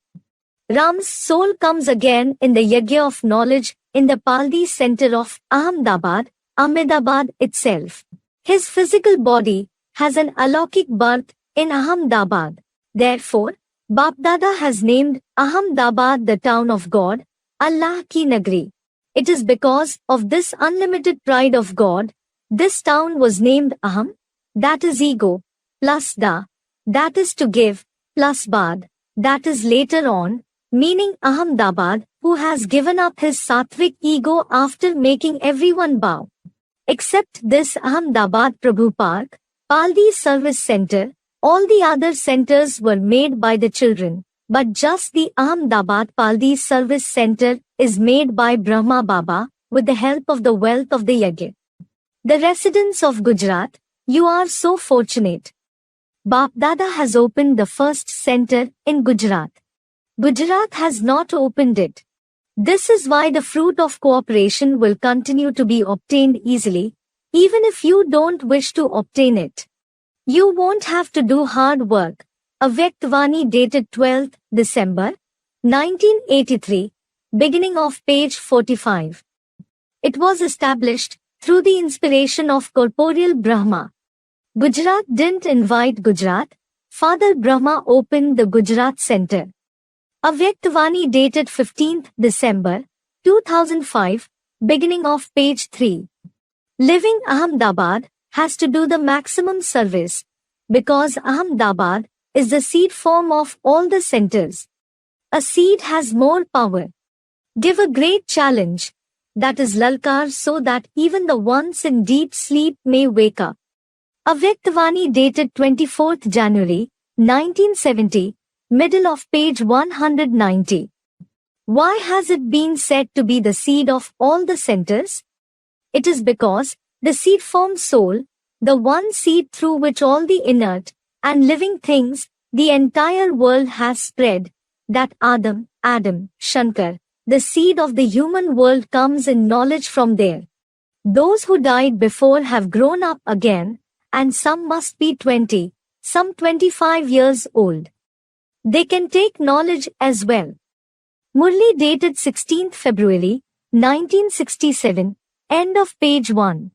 Ram's soul comes again in the Yajna of knowledge in the Paldi center of Ahmedabad itself. His physical body has an alaukic birth in Ahmedabad. Therefore, Bapdada has named Ahmedabad the town of God, Allah ki Nagri. It is because of this unlimited pride of God, this town was named Aham, that is ego, plus Da, that is to give, plus Bad, that is later on, meaning Ahmedabad, who has given up his sattvic ego after making everyone bow. Except this Ahmedabad Prabhu Park, Paldi Service Center, all the other centers were made by the children, but just the Ahmedabad Paldi Service Center is made by Brahma Baba, with the help of the wealth of the Yajna. The residents of Gujarat, you are so fortunate. Bap Dada has opened the first center in Gujarat. Gujarat has not opened it. This is why the fruit of cooperation will continue to be obtained easily, even if you don't wish to obtain it. You won't have to do hard work. Avyaktavani dated 12th December, 1983, beginning of page 45. It was established through the inspiration of corporeal Brahma. Gujarat didn't invite Gujarat. Father Brahma opened the Gujarat Center. Avyaktavani dated 15th December, 2005, beginning of page 3. Living Ahmedabad has to do the maximum service, because Ahmedabad is the seed form of all the centers. A seed has more power. Give a great challenge, that is lalkar, so that even the ones in deep sleep may wake up. Avyaktavani dated 24th January, 1970, middle of page 190. Why has it been said to be the seed of all the centers? It is because the seed forms soul, the one seed through which all the inert and living things, the entire world has spread, that Adam, Shankar, the seed of the human world comes in knowledge from there. Those who died before have grown up again, and some must be 20, some 25 years old. They can take knowledge as well. Murli dated 16th February, 1967, end of page 1.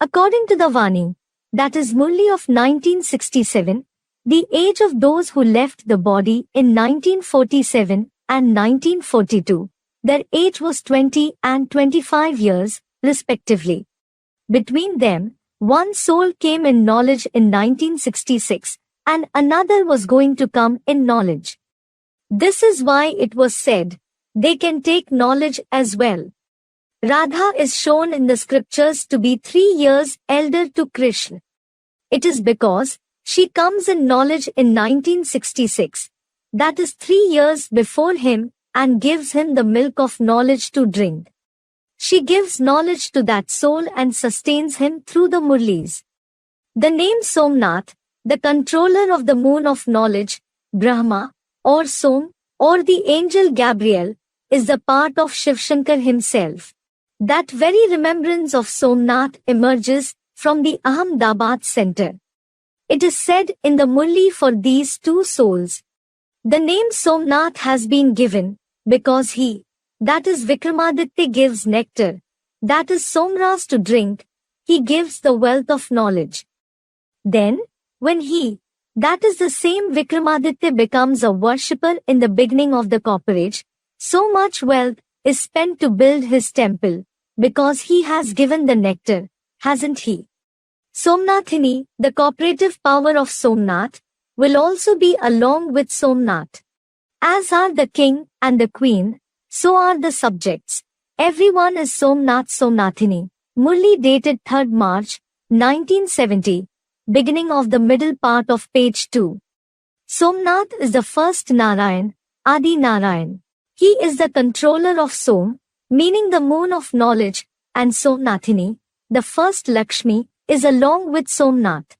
According to the Vani, that is Murli of 1967, the age of those who left the body in 1947 and 1942, their age was 20 and 25 years, respectively. Between them, one soul came in knowledge in 1966, and another was going to come in knowledge. This is why it was said, they can take knowledge as well. Radha is shown in the scriptures to be 3 years elder to Krishna. It is because she comes in knowledge in 1966, that is 3 years before him, and gives him the milk of knowledge to drink. She gives knowledge to that soul and sustains him through the Murlis. The name Somnath, the controller of the moon of knowledge, Brahma, or Som, or the angel Gabriel, is the part of Shivshankar himself. That very remembrance of Somnath emerges from the Ahmedabad center. It is said in the Murli for these two souls. The name Somnath has been given because he, that is Vikramaditya, gives nectar, that is Somras, to drink. He gives the wealth of knowledge. Then, when he, that is the same Vikramaditya, becomes a worshipper in the beginning of the corporate, so much wealth is spent to build his temple, because he has given the nectar, hasn't he? Somnathini, the cooperative power of Somnath, will also be along with Somnath. As are the king and the queen, so are the subjects. Everyone is Somnath Somnathini. Murli dated 3rd March, 1970, beginning of the middle part of page 2. Somnath is the first Narayan, Adi Narayan. He is the controller of Som, meaning the moon of knowledge, and Somnathini, the first Lakshmi, is along with Somnath.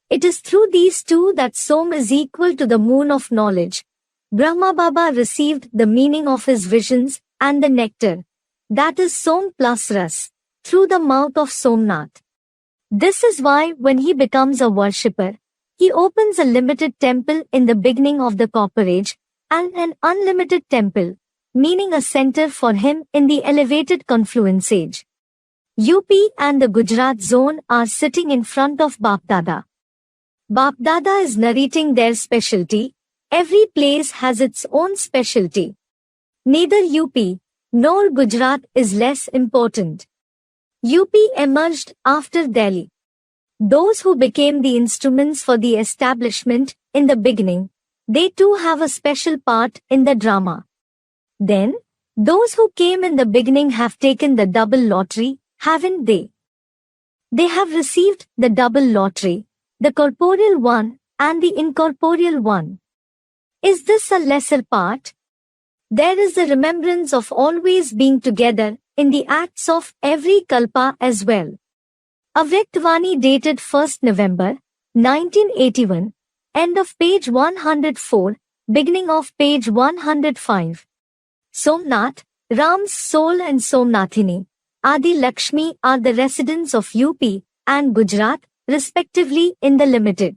It is through these two that Som is equal to the moon of knowledge. Brahma Baba received the meaning of his visions and the nectar, that is Som plus Ras, through the mouth of Somnath. This is why when he becomes a worshipper, he opens a limited temple in the beginning of the corporate, and an unlimited temple, meaning a center for him in the elevated confluence age. UP and the Gujarat zone are sitting in front of Bapdada. Bapdada is narrating their specialty. Every place has its own specialty. Neither UP nor Gujarat is less important. UP emerged after Delhi. Those who became the instruments for the establishment in the beginning, They too have a special part in the drama. Then, those who came in the beginning have taken the double lottery, haven't they? They have received the double lottery, the corporeal one and the incorporeal one. Is this a lesser part? There is the remembrance of always being together in the acts of every kalpa as well. Avyaktavani dated 1st November, 1981, end of page 104, beginning of page 105. Somnath, Ram's soul and Somnathini, Adi Lakshmi are the residents of UP and Gujarat, respectively in the limited.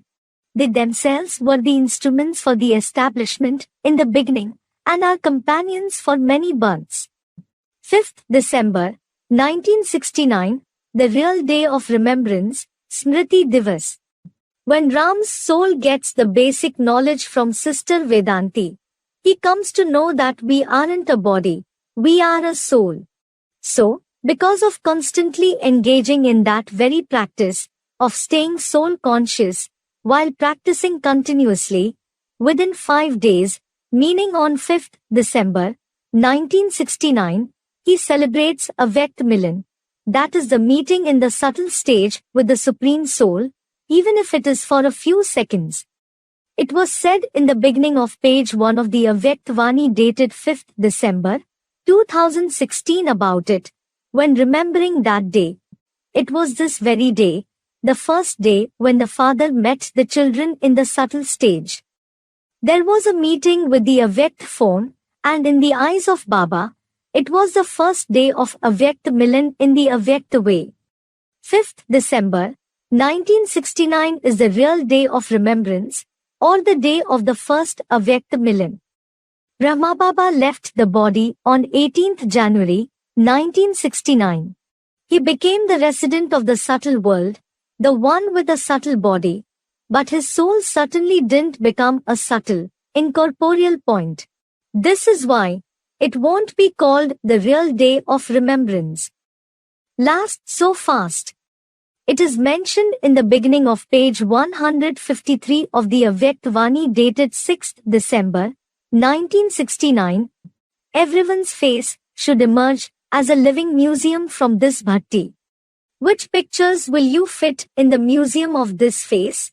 They themselves were the instruments for the establishment in the beginning and are companions for many births. 5th December, 1969, the real day of remembrance, Smriti Divas. When Ram's soul gets the basic knowledge from Sister Vedanti, he comes to know that we aren't a body, we are a soul. So, because of constantly engaging in that very practice of staying soul conscious while practicing continuously, within 5 days, meaning on 5th December, 1969, he celebrates a Vyakt Milan, that is the meeting in the subtle stage with the Supreme Soul, even if it is for a few seconds. It was said in the beginning of page 1 of the Avyaktavani dated 5th December, 2016 about it, when remembering that day. It was this very day, the first day when the father met the children in the subtle stage. There was a meeting with the Avyakt form, and in the eyes of Baba, it was the first day of Avyakt Milan in the Avyakt way. 5th December, 1969 is the real day of remembrance, or the day of the first Avyakt Milan. Brahma Baba left the body on 18th January, 1969. He became the resident of the subtle world, the one with a subtle body, but his soul certainly didn't become a subtle, incorporeal point. This is why it won't be called the real day of remembrance. Last so fast. It is mentioned in the beginning of page 153 of the Avyaktavani dated 6th December, 1969. Everyone's face should emerge as a living museum from this bhakti. Which pictures will you fit in the museum of this face?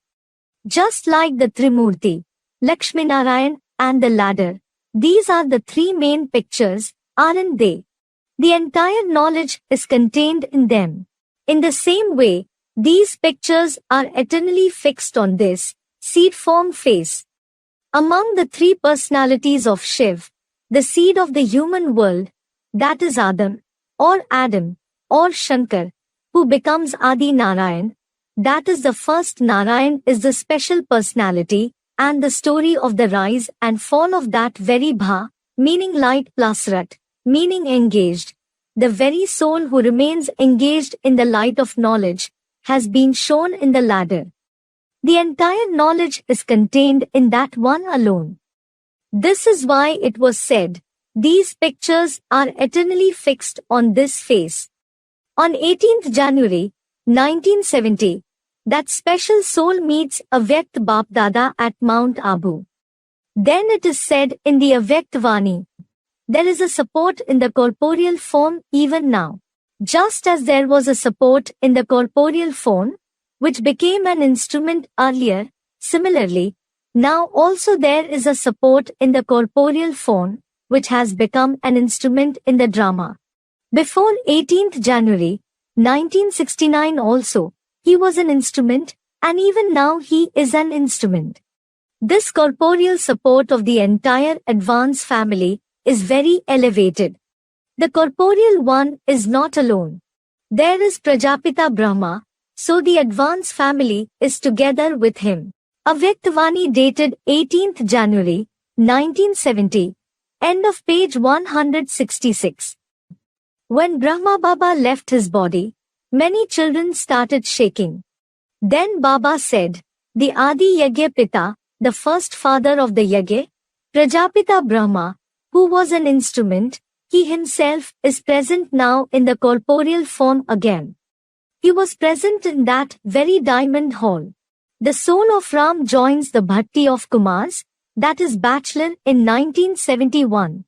Just like the Trimurti, Lakshminarayan and the ladder, these are the three main pictures, aren't they? The entire knowledge is contained in them. In the same way, these pictures are eternally fixed on this seed-form face. Among the three personalities of Shiv, the seed of the human world, that is Adam, or Shankar, who becomes Adi Narayan, that is the first Narayan is the special personality, and the story of the rise and fall of that very Bha, meaning light plus Rat, meaning engaged. The very soul who remains engaged in the light of knowledge, has been shown in the ladder. The entire knowledge is contained in that one alone. This is why it was said, these pictures are eternally fixed on this face. On 18th January, 1970, that special soul meets Avyakt Bap Dada at Mount Abu. Then it is said in the Avyaktavani, there is a support in the corporeal form even now. Just as there was a support in the corporeal form, which became an instrument earlier, similarly, now also there is a support in the corporeal form, which has become an instrument in the drama. Before 18th January, 1969 also, he was an instrument, and even now he is an instrument. This corporeal support of the entire advanced family is very elevated. The corporeal one is not alone. There is Prajapita Brahma, so the advanced family is together with him. Avyaktavani dated 18th January, 1970, end of page 166. When Brahma Baba left his body, many children started shaking. Then Baba said, the Adi Yagya Pita, the first father of the Yagya, Prajapita Brahma, who was an instrument, he himself is present now in the corporeal form again. He was present in that very diamond hall. The soul of Ram joins the bhakti of Kumars, that is bachelor, in 1971.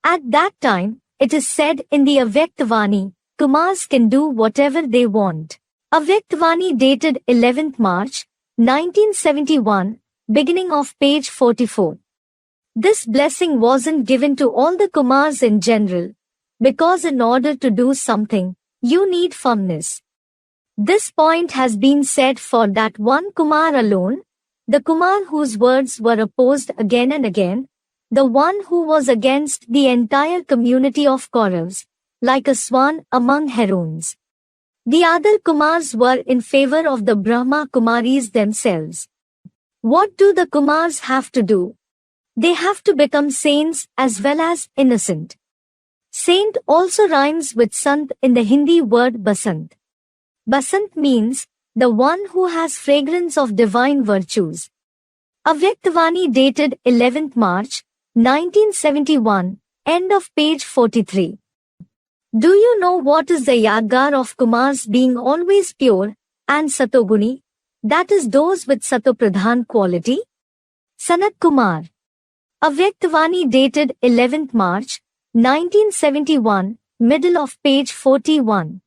At that time, it is said in the Avyaktavani, Kumars can do whatever they want. Avyaktavani dated 11th March, 1971, beginning of page 44. This blessing wasn't given to all the Kumars in general, because in order to do something, you need firmness. This point has been said for that one Kumar alone, the Kumar whose words were opposed again and again, the one who was against the entire community of Kauravas, like a swan among herons. The other Kumars were in favor of the Brahma Kumaris themselves. What do the Kumars have to do? They have to become saints as well as innocent. Saint also rhymes with Sant in the Hindi word Basant. Basant means the one who has fragrance of divine virtues. Avyaktavani dated 11th March, 1971, end of page 43. Do you know what is the Yadgar of Kumars being always pure and Satoguni, that is those with Satopradhan quality? Sanat Kumar. Avyaktavani dated 11th March, 1971, middle of page 41.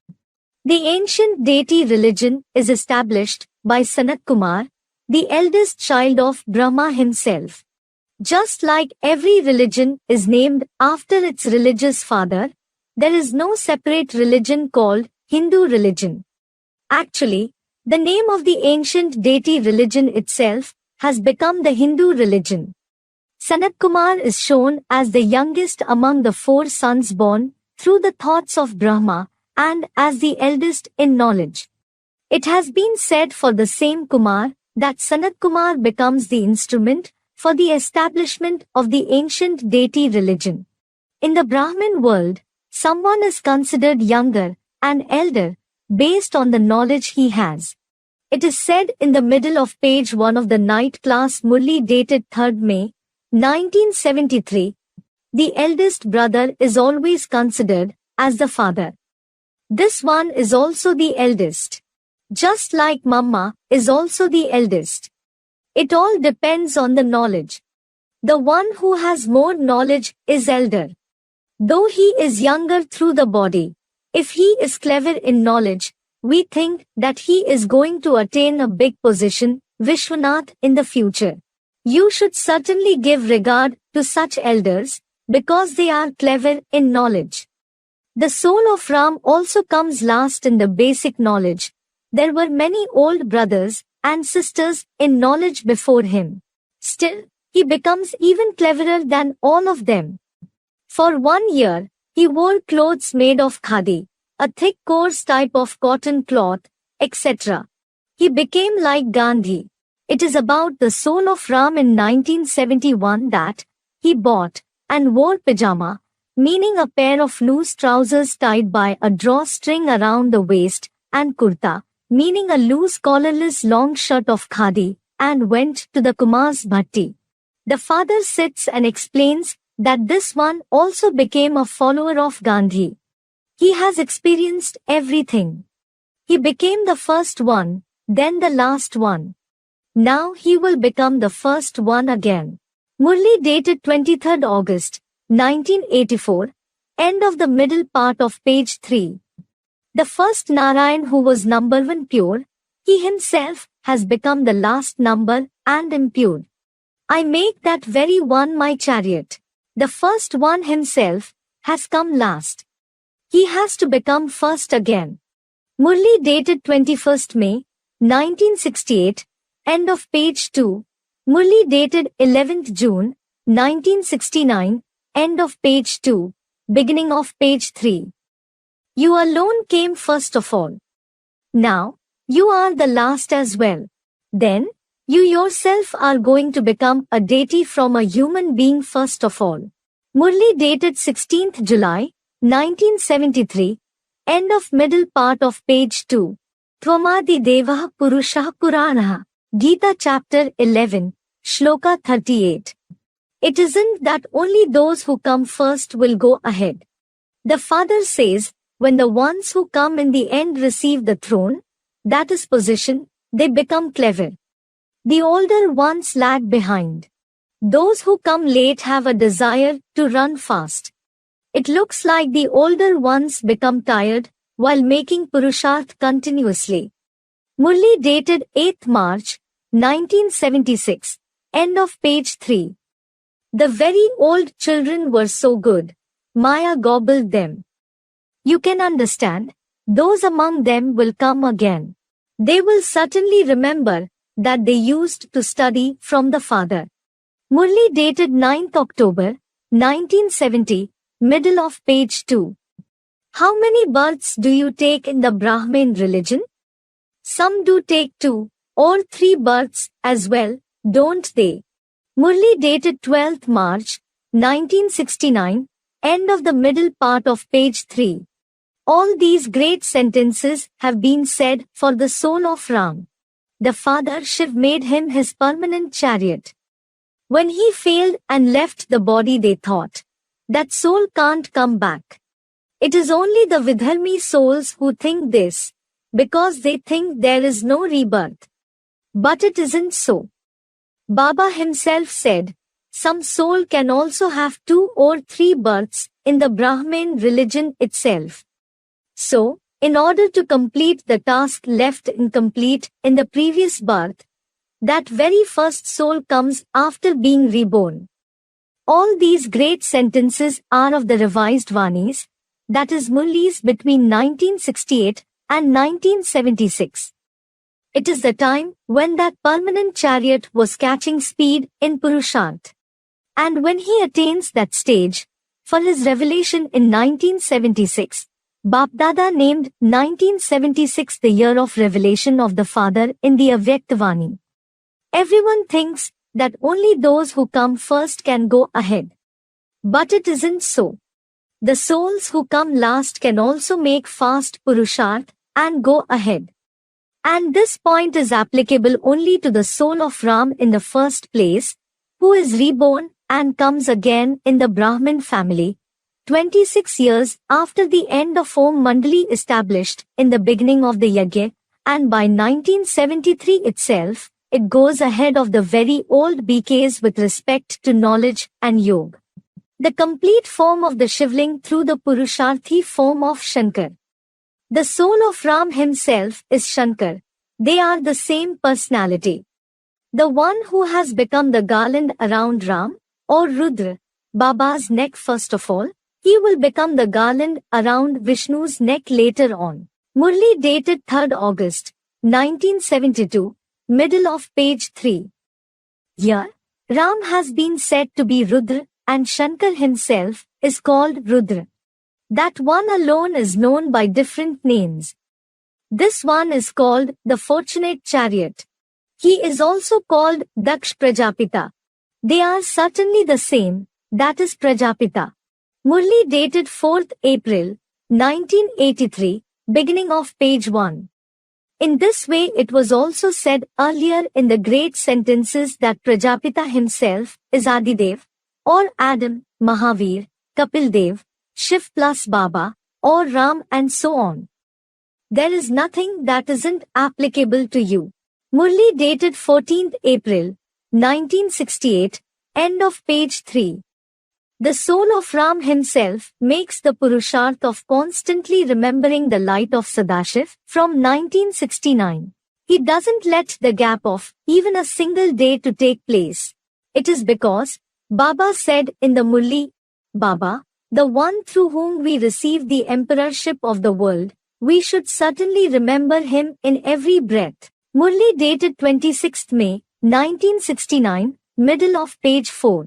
The ancient deity religion is established by Sanat Kumar, the eldest child of Brahma himself. Just like every religion is named after its religious father, there is no separate religion called Hindu religion. Actually, the name of the ancient deity religion itself has become the Hindu religion. Sanat Kumar is shown as the youngest among the 4 sons born through the thoughts of Brahma and as the eldest in knowledge. It has been said for the same Kumar that Sanat Kumar becomes the instrument for the establishment of the ancient deity religion. In the Brahmin world, someone is considered younger and elder based on the knowledge he has. It is said in the middle of page 1 of the night class Murli dated 3rd May, 1973, the eldest brother is always considered as the father. This one is also the eldest. Just like Mamma is also the eldest. It all depends on the knowledge. The one who has more knowledge is elder. Though he is younger through the body, if he is clever in knowledge, we think that he is going to attain a big position, Vishwanath, in the future. You should certainly give regard to such elders, because they are clever in knowledge. The soul of Ram also comes last in the basic knowledge. There were many old brothers and sisters in knowledge before him. Still, he becomes even cleverer than all of them. For 1 year, he wore clothes made of khadi, a thick coarse type of cotton cloth, etc. He became like Gandhi. It is about the soul of Ram in 1971 that he bought and wore pajama, meaning a pair of loose trousers tied by a drawstring around the waist, and kurta, meaning a loose collarless long shirt of khadi, and went to the Kumar's bhatti. The father sits and explains that this one also became a follower of Gandhi. He has experienced everything. He became the first one, then the last one. Now he will become the first one again. Murli dated 23rd August, 1984, end of the middle part of page 3. The first Narayan who was number 1 pure, he himself has become the last number and impure. I make that very one my chariot. The first one himself has come last. He has to become first again. Murli dated 21st May, 1968, end of page 2. Murli dated 11th June, 1969, end of page 2, beginning of page 3. You alone came first of all. Now, you are the last as well. Then, you yourself are going to become a deity from a human being first of all. Murli dated 16th July, 1973, end of middle part of page 2. Tvamadi Devah Purushah Puranaha. Gita chapter 11, Shloka 38. It isn't that only those who come first will go ahead. The father says, when the ones who come in the end receive the throne, that is position, they become clever. The older ones lag behind. Those who come late have a desire to run fast. It looks like the older ones become tired while making Purusharth continuously. Murli dated 8th March, 1976. End of page 3. The very old children were so good. Maya gobbled them. You can understand, those among them will come again. They will certainly remember that they used to study from the father. Murli dated 9th October, 1970, middle of page 2. How many births do you take in the Brahmin religion? Some do take 2 or 3 births as well, don't they? Murli dated 12th March, 1969, end of the middle part of page 3. All these great sentences have been said for the soul of Ram. The father Shiv made him his permanent chariot. When he failed and left the body, they thought, that soul can't come back. It is only the Vidharmi souls who think this, because they think there is no rebirth. But it isn't so. Baba himself said, some soul can also have 2 or 3 births in the Brahmin religion itself. So, in order to complete the task left incomplete in the previous birth, that very first soul comes after being reborn. All these great sentences are of the revised Vanis, that is Murli's between 1968 and 1976. It is the time when that permanent chariot was catching speed in Purusharth. And when he attains that stage, for his revelation in 1976, Bapdada named 1976 the year of revelation of the Father in the Avyaktavani. Everyone thinks that only those who come first can go ahead. But it isn't so. The souls who come last can also make fast Purusharth and go ahead. And this point is applicable only to the soul of Ram in the first place, who is reborn and comes again in the Brahmin family, 26 years after the end of Om Mandali established in the beginning of the Yajna, and by 1973 itself, it goes ahead of the very old BKs with respect to knowledge and yoga. The complete form of the Shivling through the Purusharthi form of Shankar. The soul of Ram himself is Shankar. They are the same personality. The one who has become the garland around Ram, or Rudra, Baba's neck first of all, he will become the garland around Vishnu's neck later on. Murli dated 3rd August, 1972, middle of page 3. Here, Ram has been said to be Rudra, and Shankar himself is called Rudra. That one alone is known by different names. This one is called the Fortunate Chariot. He is also called Daksh Prajapita. They are certainly the same, that is Prajapita. Murli dated 4th April, 1983, beginning of page 1. In this way it was also said earlier in the great sentences that Prajapita himself is Adidev, or Adam, Mahavir, Kapildev, Shiv plus Baba, or Ram and so on. There is nothing that isn't applicable to you. Murli dated 14th April, 1968, end of page 3. The soul of Ram himself makes the Purusharth of constantly remembering the light of Sadashiv from 1969. He doesn't let the gap of even a single day to take place. It is because Baba said in the Murli, Baba, the one through whom we receive the emperorship of the world, we should certainly remember him in every breath. Murli dated 26th May, 1969, middle of page 4.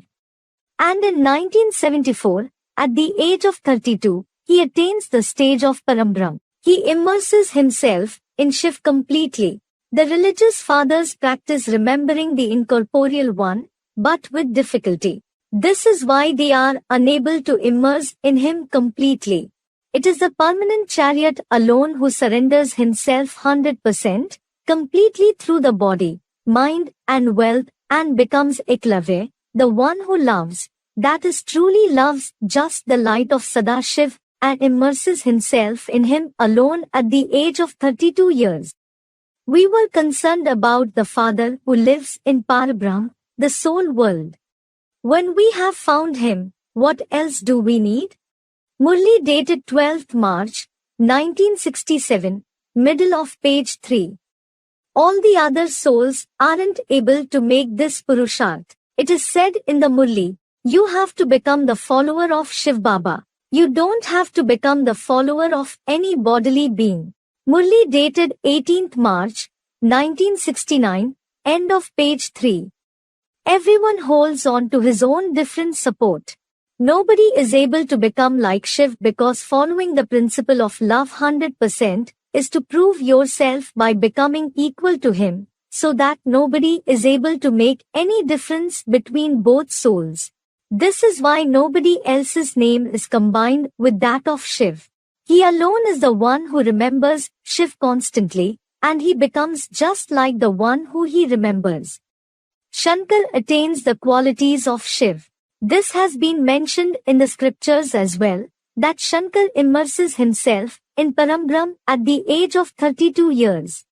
And in 1974, at the age of 32, he attains the stage of Parambrahm. He immerses himself in Shiv completely. The religious fathers practice remembering the incorporeal one, but with difficulty. This is why they are unable to immerse in him completely. It is the permanent chariot alone who surrenders himself 100%, completely through the body, mind and wealth and becomes Eklavya, the one who loves, that is truly loves just the light of Sadashiv and immerses himself in him alone at the age of 32 years. We were concerned about the Father who lives in Parabrahm, the soul world. When we have found him, what else do we need? Murli dated 12th March, 1967, middle of page 3. All the other souls aren't able to make this Purusharth. It is said in the Murli, you have to become the follower of Shiv Baba. You don't have to become the follower of any bodily being. Murli dated 18th March, 1969, end of page 3. Everyone holds on to his own different support. Nobody is able to become like Shiv because following the principle of love 100% is to prove yourself by becoming equal to him, so that nobody is able to make any difference between both souls. This is why nobody else's name is combined with that of Shiv. He alone is the one who remembers Shiv constantly, and he becomes just like the one who he remembers. Shankar attains the qualities of Shiv. This has been mentioned in the scriptures as well, that Shankar immerses himself in Parambrahm at the age of 32 years.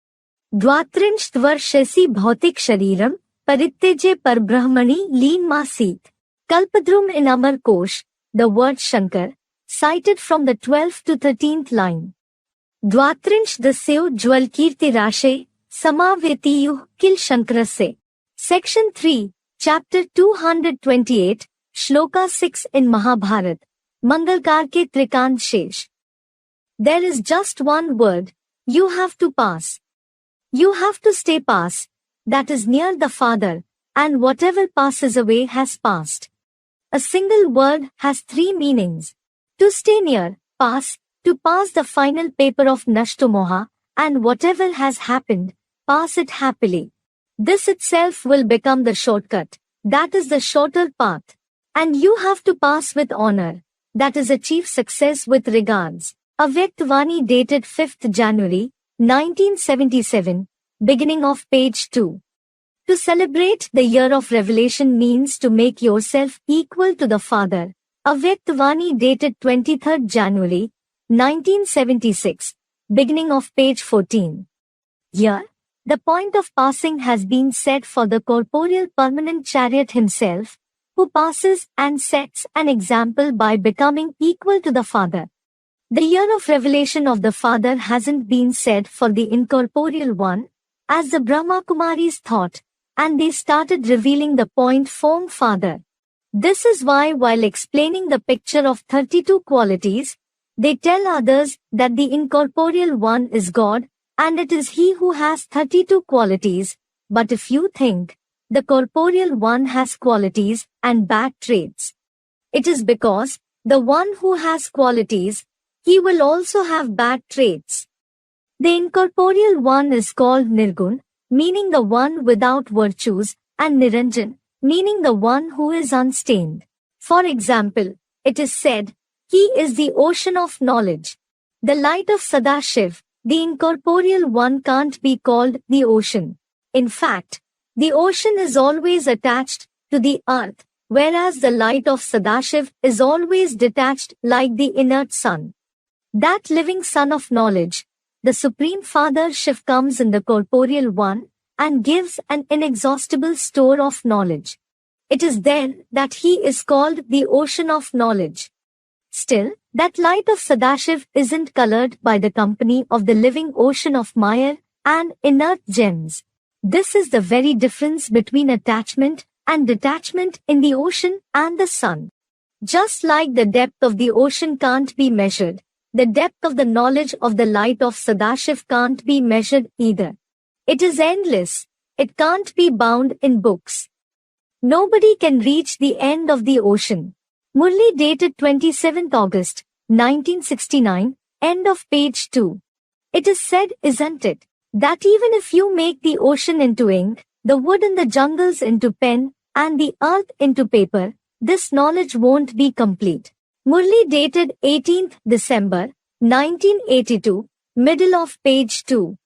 Dvatrinsh varshasi bhautik shariram, paritteje parbrahmani leen masit. Kalpadrum in Amar Kosh, the word Shankar, cited from the 12th to 13th line. Dvatrinsh dasyo jwal kirti rashe, samavetiyuh kil Shankarase. Section 3, Chapter 228, Shloka 6 in Mahabharat, Mangalkar ke Trikant Shesh. There is just one word, you have to pass. You have to stay pass, that is near the Father, and whatever passes away has passed. A single word has three meanings. To stay near, pass, to pass the final paper of Nashtomoha, and whatever has happened, pass it happily. This itself will become the shortcut, that is the shorter path. And you have to pass with honor, that is achieve success with regards. Avyaktvani dated 5th January, 1977, beginning of page 2. To celebrate the year of revelation means to make yourself equal to the Father. Avyaktvani dated 23rd January, 1976, beginning of page 14. Here, the point of passing has been set for the corporeal permanent chariot himself, who passes and sets an example by becoming equal to the Father. The year of revelation of the Father hasn't been said for the incorporeal one, as the Brahma Kumaris thought, and they started revealing the point form Father. This is why while explaining the picture of 32 qualities, they tell others that the incorporeal one is God, and it is he who has 32 qualities, but if you think, the corporeal one has qualities and bad traits. It is because, the one who has qualities, he will also have bad traits. The incorporeal one is called Nirgun, meaning the one without virtues, and Niranjan, meaning the one who is unstained. For example, it is said, he is the ocean of knowledge. The light of Sadashiv, the incorporeal one can't be called the ocean. In fact, the ocean is always attached to the earth, whereas the light of Sadashiv is always detached like the inert sun. That living sun of knowledge, the Supreme Father Shiv comes in the corporeal one and gives an inexhaustible store of knowledge. It is then that he is called the ocean of knowledge. Still, that light of Sadashiv isn't colored by the company of the living ocean of Maya and inert gems. This is the very difference between attachment and detachment in the ocean and the sun. Just like the depth of the ocean can't be measured, the depth of the knowledge of the light of Sadashiv can't be measured either. It is endless. It can't be bound in books. Nobody can reach the end of the ocean. Murli dated 27th August, 1969, end of page 2. It is said, isn't it, that even if you make the ocean into ink, the wood in the jungles into pen, and the earth into paper, this knowledge won't be complete. Murli dated 18th December, 1982, middle of page 2.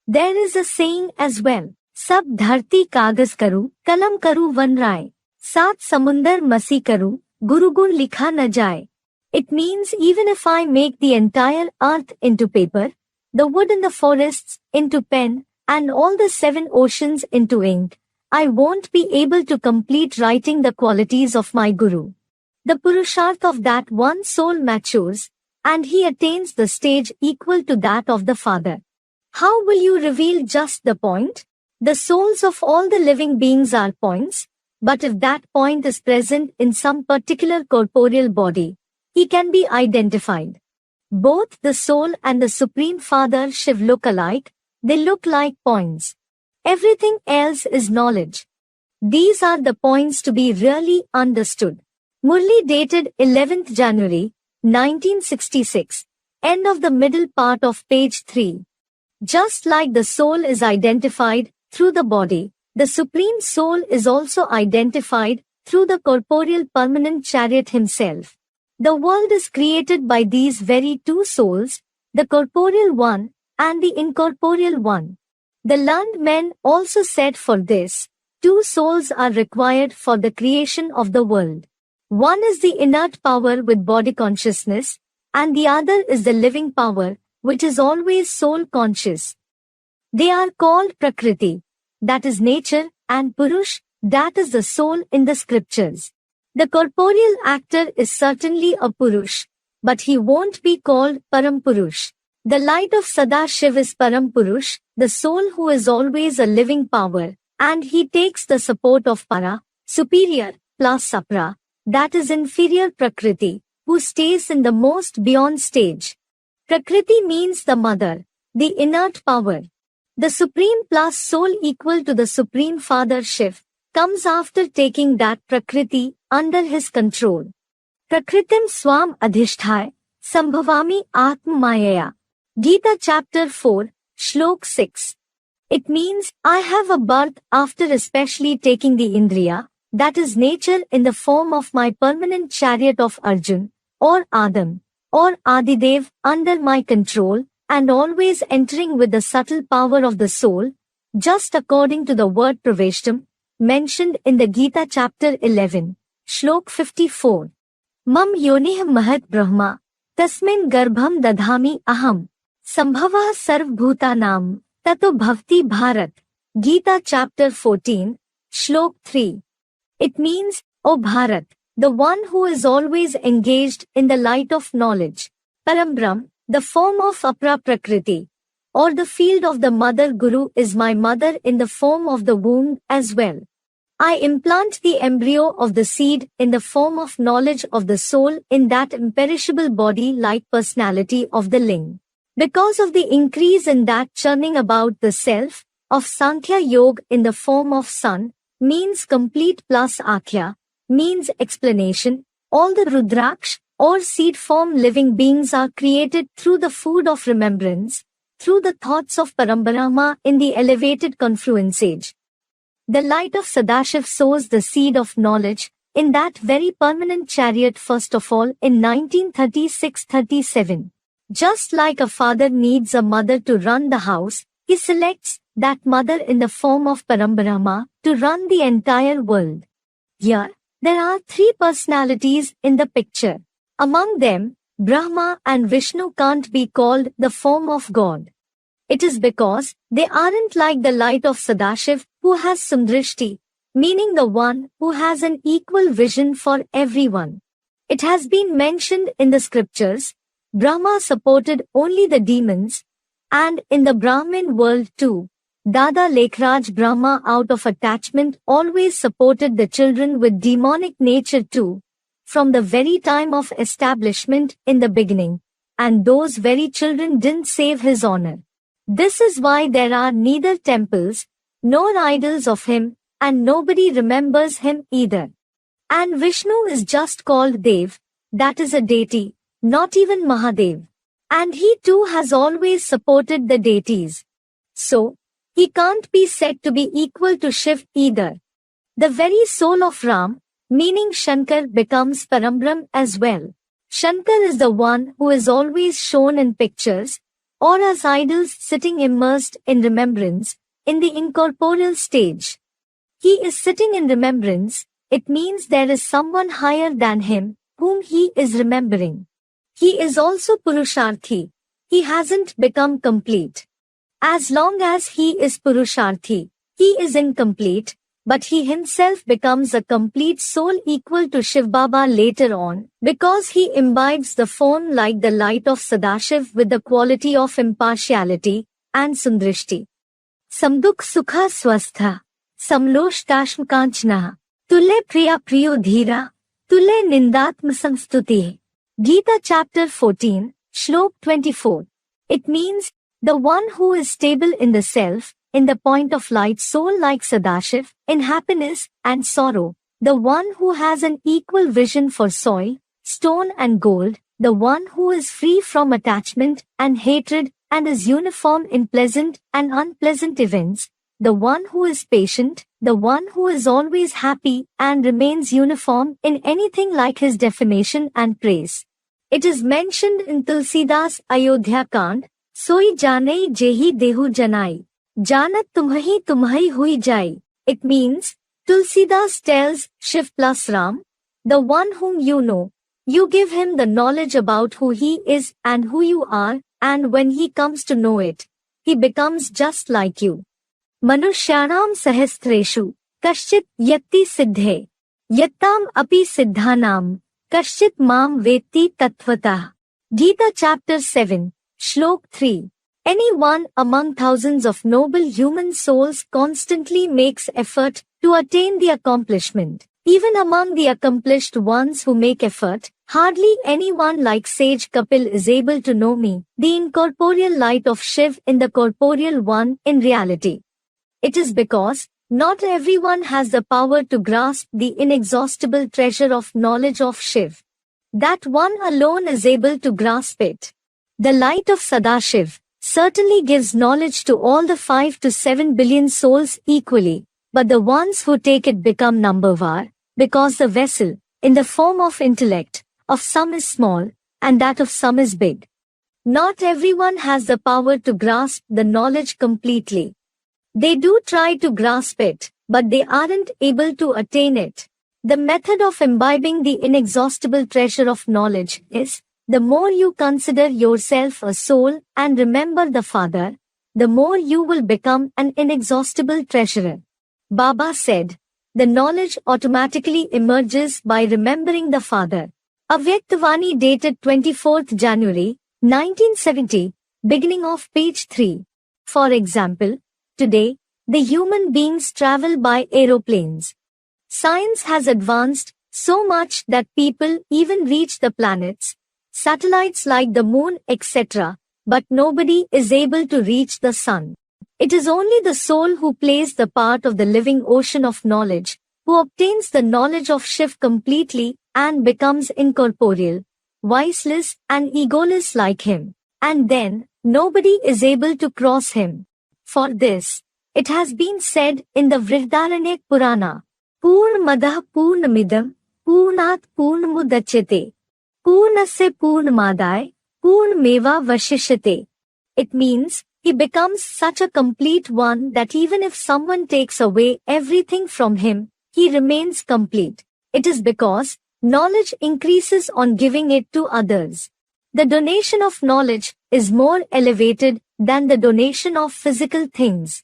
There is a saying as well, Sab dharti kagaz karu, kalam karu van rai, saat samundar masi karu, guru gun likha na jaye. It means even if I make the entire earth into paper, the wood in the forests into pen, and all the 7 oceans into ink, I won't be able to complete writing the qualities of my Guru. The Purusharth of that one soul matures, and he attains the stage equal to that of the Father. How will you reveal just the point? The souls of all the living beings are points, but if that point is present in some particular corporeal body, he can be identified. Both the soul and the Supreme Father Shiv look alike, they look like points. Everything else is knowledge. These are the points to be really understood. Murli dated 11th January, 1966. End of the middle part of page 3. Just like the soul is identified through the body, the Supreme Soul is also identified through the corporeal permanent chariot himself. The world is created by these very two souls, the corporeal one and the incorporeal one. The learned men also said for this, two souls are required for the creation of the world. One is the inert power with body consciousness, and the other is the living power, which is always soul conscious. They are called Prakriti, that is nature, and Purush, that is the soul in the scriptures. The corporeal actor is certainly a Purush, but he won't be called Param Purush. The light of Sadashiv is Param Purush, the soul who is always a living power, and he takes the support of Para, superior, plus Sapra, that is inferior Prakriti, who stays in the most beyond stage. Prakriti means the mother, the inert power. The Supreme plus soul equal to the Supreme Father Shiv comes after taking that Prakriti under his control. Prakritim swam adhishthaya, sambhavami atmayaya. Gita chapter 4, Shlok 6. It means, I have a birth after especially taking the Indriya, that is nature in the form of my permanent chariot of Arjun, or Adam, or Adidev under my control, and always entering with the subtle power of the soul, just according to the word Praveshtam, mentioned in the Gita chapter 11, Shlok 54. Mam yonih mahat brahma, tasmin garbham dadhami aham, sambhavah sarvbhutanam, tato bhavti bharat. Gita chapter 14, Shlok 3. It means, O Bharat, the one who is always engaged in the light of knowledge, Parambrahm, the form of Apra Prakriti, or the field of the Mother Guru is my mother in the form of the womb as well. I implant the embryo of the seed in the form of knowledge of the soul in that imperishable body-like personality of the Ling. Because of the increase in that churning about the self, of Sankhya Yoga in the form of sun, means complete plus Akhya, means explanation, all the Rudraksh, or seed form living beings are created through the food of remembrance, through the thoughts of Parambrahma in the elevated confluence age. The light of Sadashiv sows the seed of knowledge in that very permanent chariot first of all in 1936-37. Just like a father needs a mother to run the house, he selects that mother in the form of Parambrahma to run the entire world. Here, there are three personalities in the picture. Among them, Brahma and Vishnu can't be called the form of God. It is because they aren't like the light of Sadashiv who has Sumdrishti, meaning the one who has an equal vision for everyone. It has been mentioned in the scriptures, Brahma supported only the demons, and in the Brahmin world too, Dada Lekhraj Brahma out of attachment always supported the children with demonic nature too, from the very time of establishment in the beginning, and those very children didn't save his honor. This is why there are neither temples, nor idols of him, and nobody remembers him either. And Vishnu is just called Dev, that is a deity, not even Mahadev. And he too has always supported the deities. So, he can't be said to be equal to Shiv either. The very soul of Ram, meaning Shankar, becomes Parambrahm as well. Shankar is the one who is always shown in pictures, or as idols sitting immersed in remembrance, in the incorporeal stage. He is sitting in remembrance, it means there is someone higher than him, whom he is remembering. He is also Purusharthi. He hasn't become complete. As long as he is Purusharthi, he is incomplete, but he himself becomes a complete soul equal to Shiv Baba later on, because he imbibes the form like the light of Sadashiv with the quality of impartiality and Sundrishti. Samdukh Sukha Swastha, Samlosh Tashm Kanchna, Tule Priya Priyo Dhira, Tule Nindatma Samstuti. Gita chapter 14, Shlok 24. It means, the one who is stable in the self, in the point of light soul like Sadashiv, in happiness and sorrow, the one who has an equal vision for soil, stone and gold, the one who is free from attachment and hatred and is uniform in pleasant and unpleasant events, the one who is patient, the one who is always happy and remains uniform in anything like his definition and praise. It is mentioned in Tulsidas Ayodhya Kand, Soi Janai Jehi Dehu Janai, Janat Tumhi Hui Jai. It means, Tulsidas tells Shiv plus Ram, the one whom you know, you give him the knowledge about who he is and who you are, and when he comes to know it, he becomes just like you. Manushyanam sahastreshu, kashchit yatti siddhe, yattam api siddhanam, kashchit mam vetti tattvata. Gita chapter 7, Shlok 3. Anyone among thousands of noble human souls constantly makes effort to attain the accomplishment. Even among the accomplished ones who make effort, hardly anyone like sage Kapil is able to know me, the incorporeal light of Shiv in the corporeal one in reality. It is because not everyone has the power to grasp the inexhaustible treasure of knowledge of Shiv. That one alone is able to grasp it. The light of Sadashiv certainly gives knowledge to all the 5 to 7 billion souls equally, but the ones who take it become numbervar, because the vessel, in the form of intellect, of some is small, and that of some is big. Not everyone has the power to grasp the knowledge completely. They do try to grasp it, but they aren't able to attain it. The method of imbibing the inexhaustible treasure of knowledge is, the more you consider yourself a soul and remember the Father, the more you will become an inexhaustible treasurer. Baba said, the knowledge automatically emerges by remembering the Father. Avyaktavani dated 24th January, 1970, beginning of page 3. For example, today, the human beings travel by aeroplanes. Science has advanced so much that people even reach the planets, satellites like the moon, etc., but nobody is able to reach the sun. It is only the soul who plays the part of the living ocean of knowledge, who obtains the knowledge of Shiv completely and becomes incorporeal, viceless and egoless like him. And then, nobody is able to cross him. For this, it has been said in the Vrihadaranyaka Purana, Purnamadah Purnamidam, Purnat Purnamudachyate, Purnasya Purnamadaya, Purnameva Vashishyate. It means, he becomes such a complete one that even if someone takes away everything from him, he remains complete. It is because knowledge increases on giving it to others. The donation of knowledge is more elevated than the donation of physical things.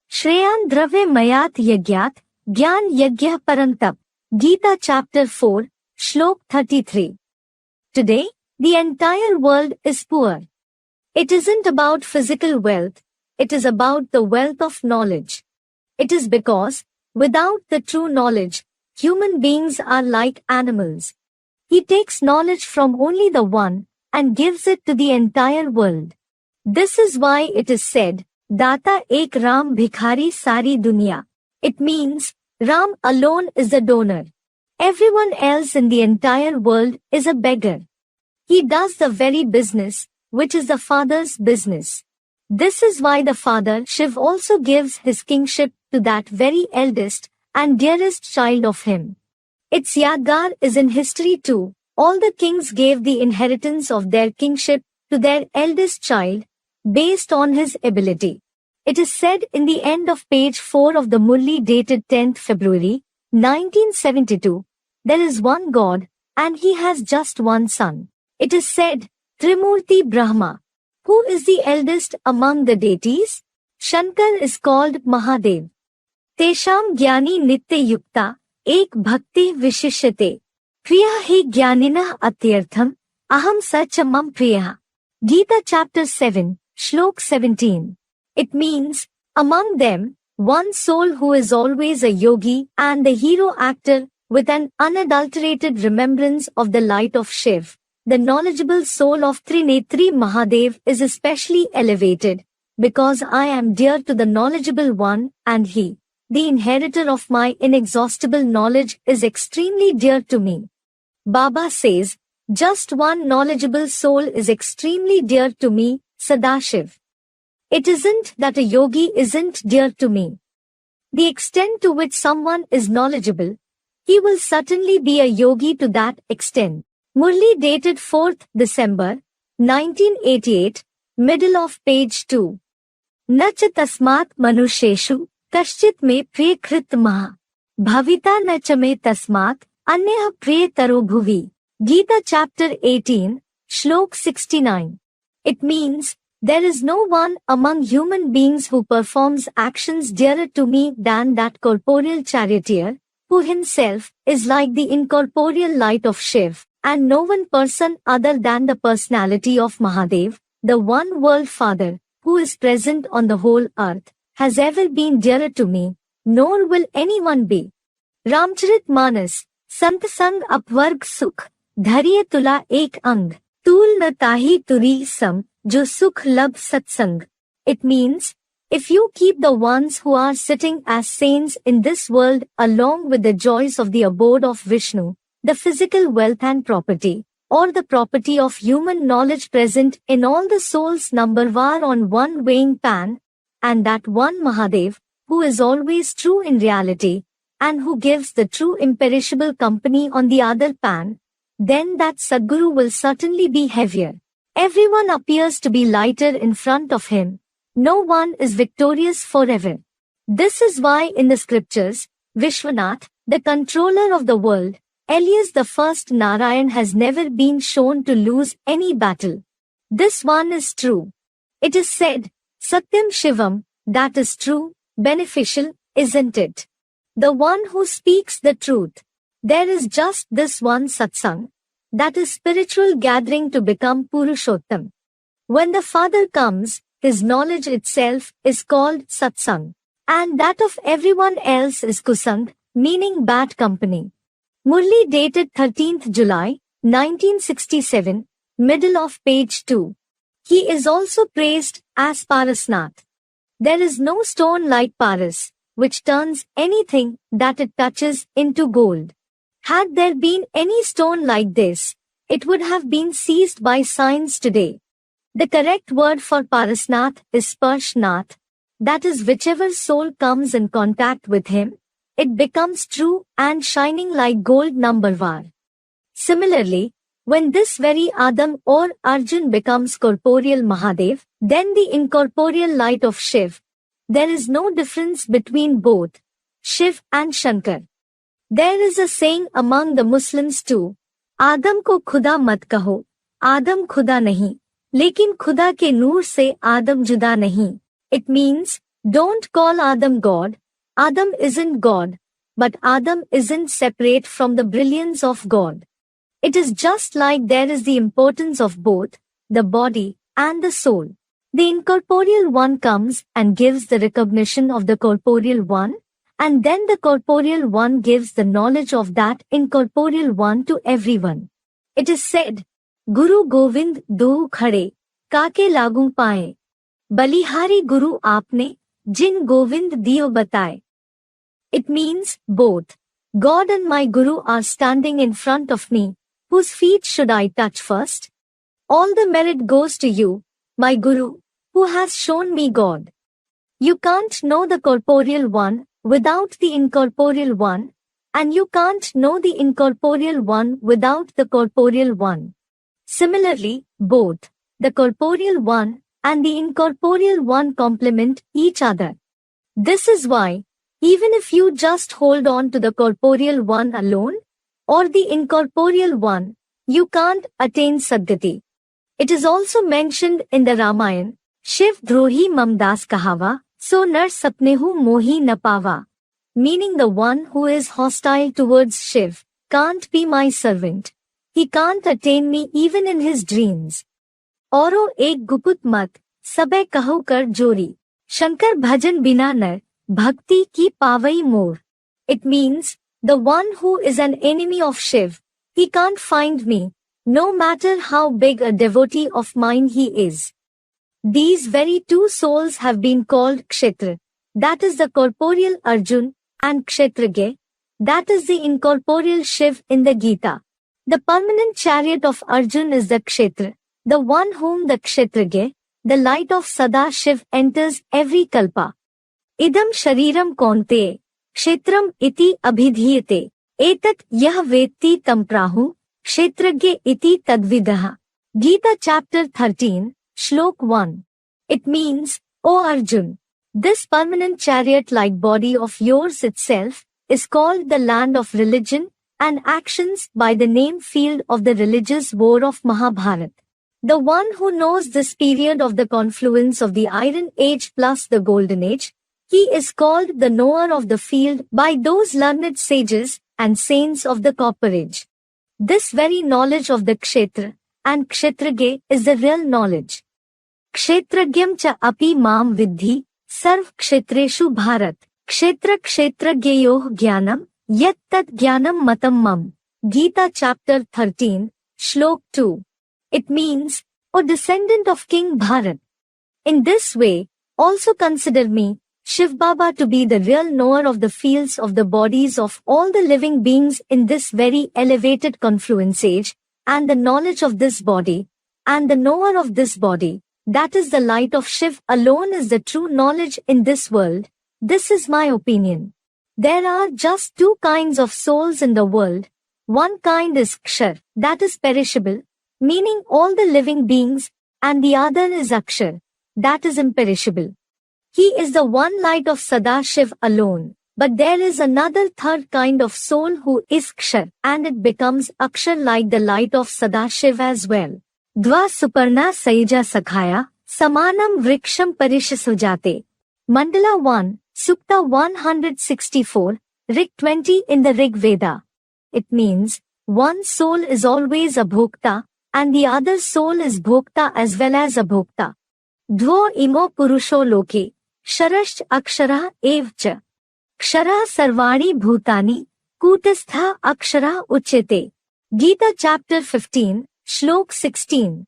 Shreyan Dravya Mayat Yagyat, Gyan Yagya Parantap. Gita chapter 4, Shlok 33. Today, the entire world is poor. It isn't about physical wealth, it is about the wealth of knowledge. It is because, without the true knowledge, human beings are like animals. He takes knowledge from only the one, and gives it to the entire world. This is why it is said, Data ek Ram Bhikhari Sari Dunya. It means, Ram alone is the donor. Everyone else in the entire world is a beggar. He does the very business, which is the Father's business. This is why the Father Shiv also gives his kingship to that very eldest and dearest child of him. Its yadgar is in history too. All the kings gave the inheritance of their kingship to their eldest child, based on his ability. It is said in the end of page 4 of the Murli dated 10th February, 1972, there is one God, and he has just one son. It is said, Trimurti Brahma. Who is the eldest among the deities? Shankar is called Mahadev. तेषां ज्ञानी नित्य युक्ता एक भक्ति विशिष्यते प्रिया हि ज्ञानिनः अत्यर्थम aham स च मम प्रियः. Gita chapter 7, Shlok 17. It means, among them, one soul who is always a yogi and the hero actor with an unadulterated remembrance of the light of Shiv. The knowledgeable soul of Trinetri Mahadev is especially elevated, because I am dear to the knowledgeable one and he, the inheritor of my inexhaustible knowledge, is extremely dear to me. Baba says, just one knowledgeable soul is extremely dear to me, Sadashiv. It isn't that a yogi isn't dear to me. The extent to which someone is knowledgeable, he will certainly be a yogi to that extent. Murli dated 4th December, 1988, middle of page 2. Nach tasmat manusheshu, kaschit me priya krit maha. Bhavita nach me tasmat, anyah priya taro bhuvi. Gita chapter 18, Shlok 69. It means, there is no one among human beings who performs actions dearer to me than that corporeal charioteer, who himself is like the incorporeal light of Shiv, and no one person other than the personality of Mahadev, the one world father, who is present on the whole earth, has ever been dearer to me, nor will anyone be. Ramcharit Manas, Sant Sang Apvarg Sukh, Dhariye Tula Ek Ang, Tul Na Tahi Turi Sam, Jo Sukh Lab Satsang. It means, if you keep the ones who are sitting as saints in this world along with the joys of the abode of Vishnu, the physical wealth and property, or the property of human knowledge present in all the souls numberwar on one weighing pan, and that one Mahadev, who is always true in reality, and who gives the true imperishable company on the other pan, then that Sadguru will certainly be heavier. Everyone appears to be lighter in front of him. No one is victorious forever. This is why in the scriptures, Vishwanath, the controller of the world, alias the first Narayan, has never been shown to lose any battle. This one is true. It is said, Satyam Shivam, that is true, beneficial, isn't it? The one who speaks the truth. There is just this one satsang, that is spiritual gathering to become Purushottam. When the Father comes, his knowledge itself is called satsang, and that of everyone else is kusang, meaning bad company. Murli dated 13th July, 1967, middle of page 2. He is also praised as Parasnath. There is no stone like Paras, which turns anything that it touches into gold. Had there been any stone like this, it would have been seized by science today. The correct word for Parasnath is Sparshnath, that is whichever soul comes in contact with him, it becomes true and shining like gold numberwar. Similarly, when this very Adam or Arjun becomes corporeal Mahadev, then the incorporeal light of Shiv, there is no difference between both, Shiv and Shankar. There is a saying among the Muslims too, Adam ko khuda mat kaho, Adam khuda nahi, lekin khuda ke noor se Adam juda nahi. It means, don't call Adam God. Adam isn't God, but Adam isn't separate from the brilliance of God. It is just like there is the importance of both, the body and the soul. The incorporeal one comes and gives the recognition of the corporeal one, and then the corporeal one gives the knowledge of that incorporeal one to everyone. It is said, Guru Govind do khade, kaake lagu paaye. Balihari Guru aapne, jin Govind diyo bataye. It means, both, God and my Guru are standing in front of me, whose feet should I touch first? All the merit goes to you, my Guru, who has shown me God. You can't know the corporeal one without the incorporeal one, and you can't know the incorporeal one without the corporeal one. Similarly, both, the corporeal one and the incorporeal one complement each other. This is why, even if you just hold on to the corporeal one alone, or the incorporeal one, you can't attain Sadgati. It is also mentioned in the Ramayana, Shiv Drohi Mamdas Kahava, so nar sapnehu mohi napava. meaning the one who is hostile towards Shiv, can't be my servant. He can't attain me even in his dreams. औरो एक गुपुत मत, सबे कहो कर जोरी. Shankar bhajan bina nar, bhakti ki pavai more. It means, the one who is an enemy of Shiv, he can't find me, no matter how big a devotee of mine he is. These very two souls have been called Kshetra, that is the corporeal Arjun, and Kshetragya, that is the incorporeal Shiv in the Gita. The permanent chariot of Arjun is the Kshetra, the one whom the Kshetragya, the light of Sada Shiv enters every kalpa. Idam shariram kaunte, kshetram iti abhidhiyate, etat yah vetti tam prahu, kshetragya iti tadvidaha. Gita chapter 13, Shlok 1. It means, O Arjun, this permanent chariot-like body of yours itself is called the land of religion and actions by the name field of the religious war of Mahabharata. The one who knows this period of the confluence of the Iron Age plus the Golden Age, he is called the knower of the field by those learned sages and saints of the Copper Age. This very knowledge of the Kshetra and Kshetragya is the real knowledge. Kshetragyam cha api mam vidhi, sarv kshetreshu bharat, kshetra kshetragyayoh jnanam, yat tat jnanam matam mam. Gita chapter 13, Shlok 2. It means, O descendant of King Bharat. In this way, also consider me, Shiv Baba, to be the real knower of the fields of the bodies of all the living beings in this very elevated confluence age, and the knowledge of this body, and the knower of this body, that is the light of Shiv alone is the true knowledge in this world. This is my opinion. There are just two kinds of souls in the world. One kind is Kshar, that is perishable, meaning all the living beings, and the other is Akshar, that is imperishable. He is the one light of Sadashiv alone, but there is another third kind of soul who is Kshar, and it becomes Akshar like the light of Sadashiv as well. Dva Suparna Saija Sakhaya, Samanam Vriksham Parishasujate. Mandala 1, Sukta 164, Rig 20 in the Rig Veda. It means, one soul is always a bhokta, and the other soul is bhokta as well as a bhokta. Dvo imo purusho loke, ksharasth akshara evcha. Kshara sarvani bhutani, kutastha akshara uchyate. Gita chapter 15, Shlok 16.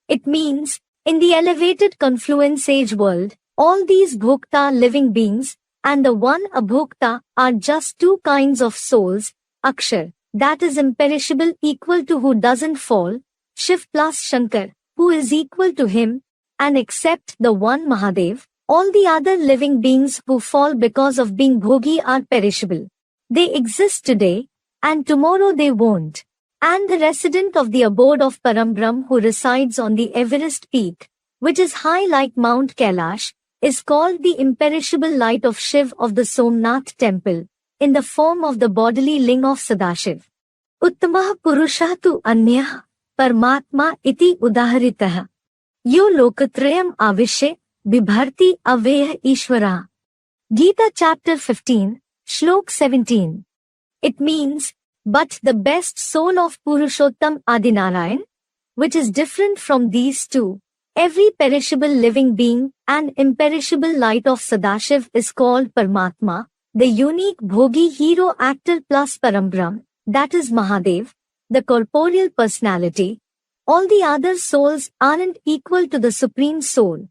It means, in the elevated confluence age world, all these bhokta living beings, and the one abhokta, are just two kinds of souls, Akshar, that is imperishable equal to who doesn't fall, Shiv plus Shankar, who is equal to him, and except the one Mahadev, all the other living beings who fall because of being bhogi are perishable. They exist today, and tomorrow they won't. And the resident of the abode of Parambrahm who resides on the Everest peak, which is high like Mount Kailash, is called the imperishable light of Shiv of the Somnath temple, in the form of the bodily ling of Sadashiv. Uttamah Purusha tu Anyah, Paramatma iti udaharitah. Yo lokatrayam avishye, bibharti aveh Ishvara. Gita chapter 15, Shlok 17. It means, but the best soul of Purushottam Adinarayan, which is different from these two, every perishable living being and imperishable light of Sadashiv is called Paramatma, the unique bhogi hero actor plus Parambrahm, that is Mahadev, the corporeal personality. All the other souls aren't equal to the Supreme Soul.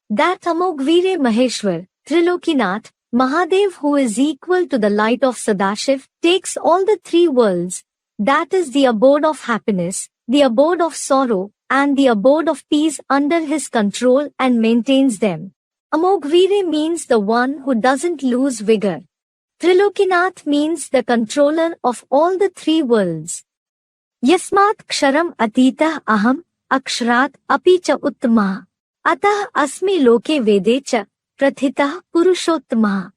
That Amogvire Maheshwar, Trilokinath, Mahadev who is equal to the light of Sadashiv, takes all the three worlds, that is the abode of happiness, the abode of sorrow, and the abode of peace under his control and maintains them. Amogvire means the one who doesn't lose vigor. Trilokinath means the controller of all the three worlds. Yasmat ksharam atitah aham, akshrat api cha uttama. Atah asmi loke vede cha, prathitah purushottama.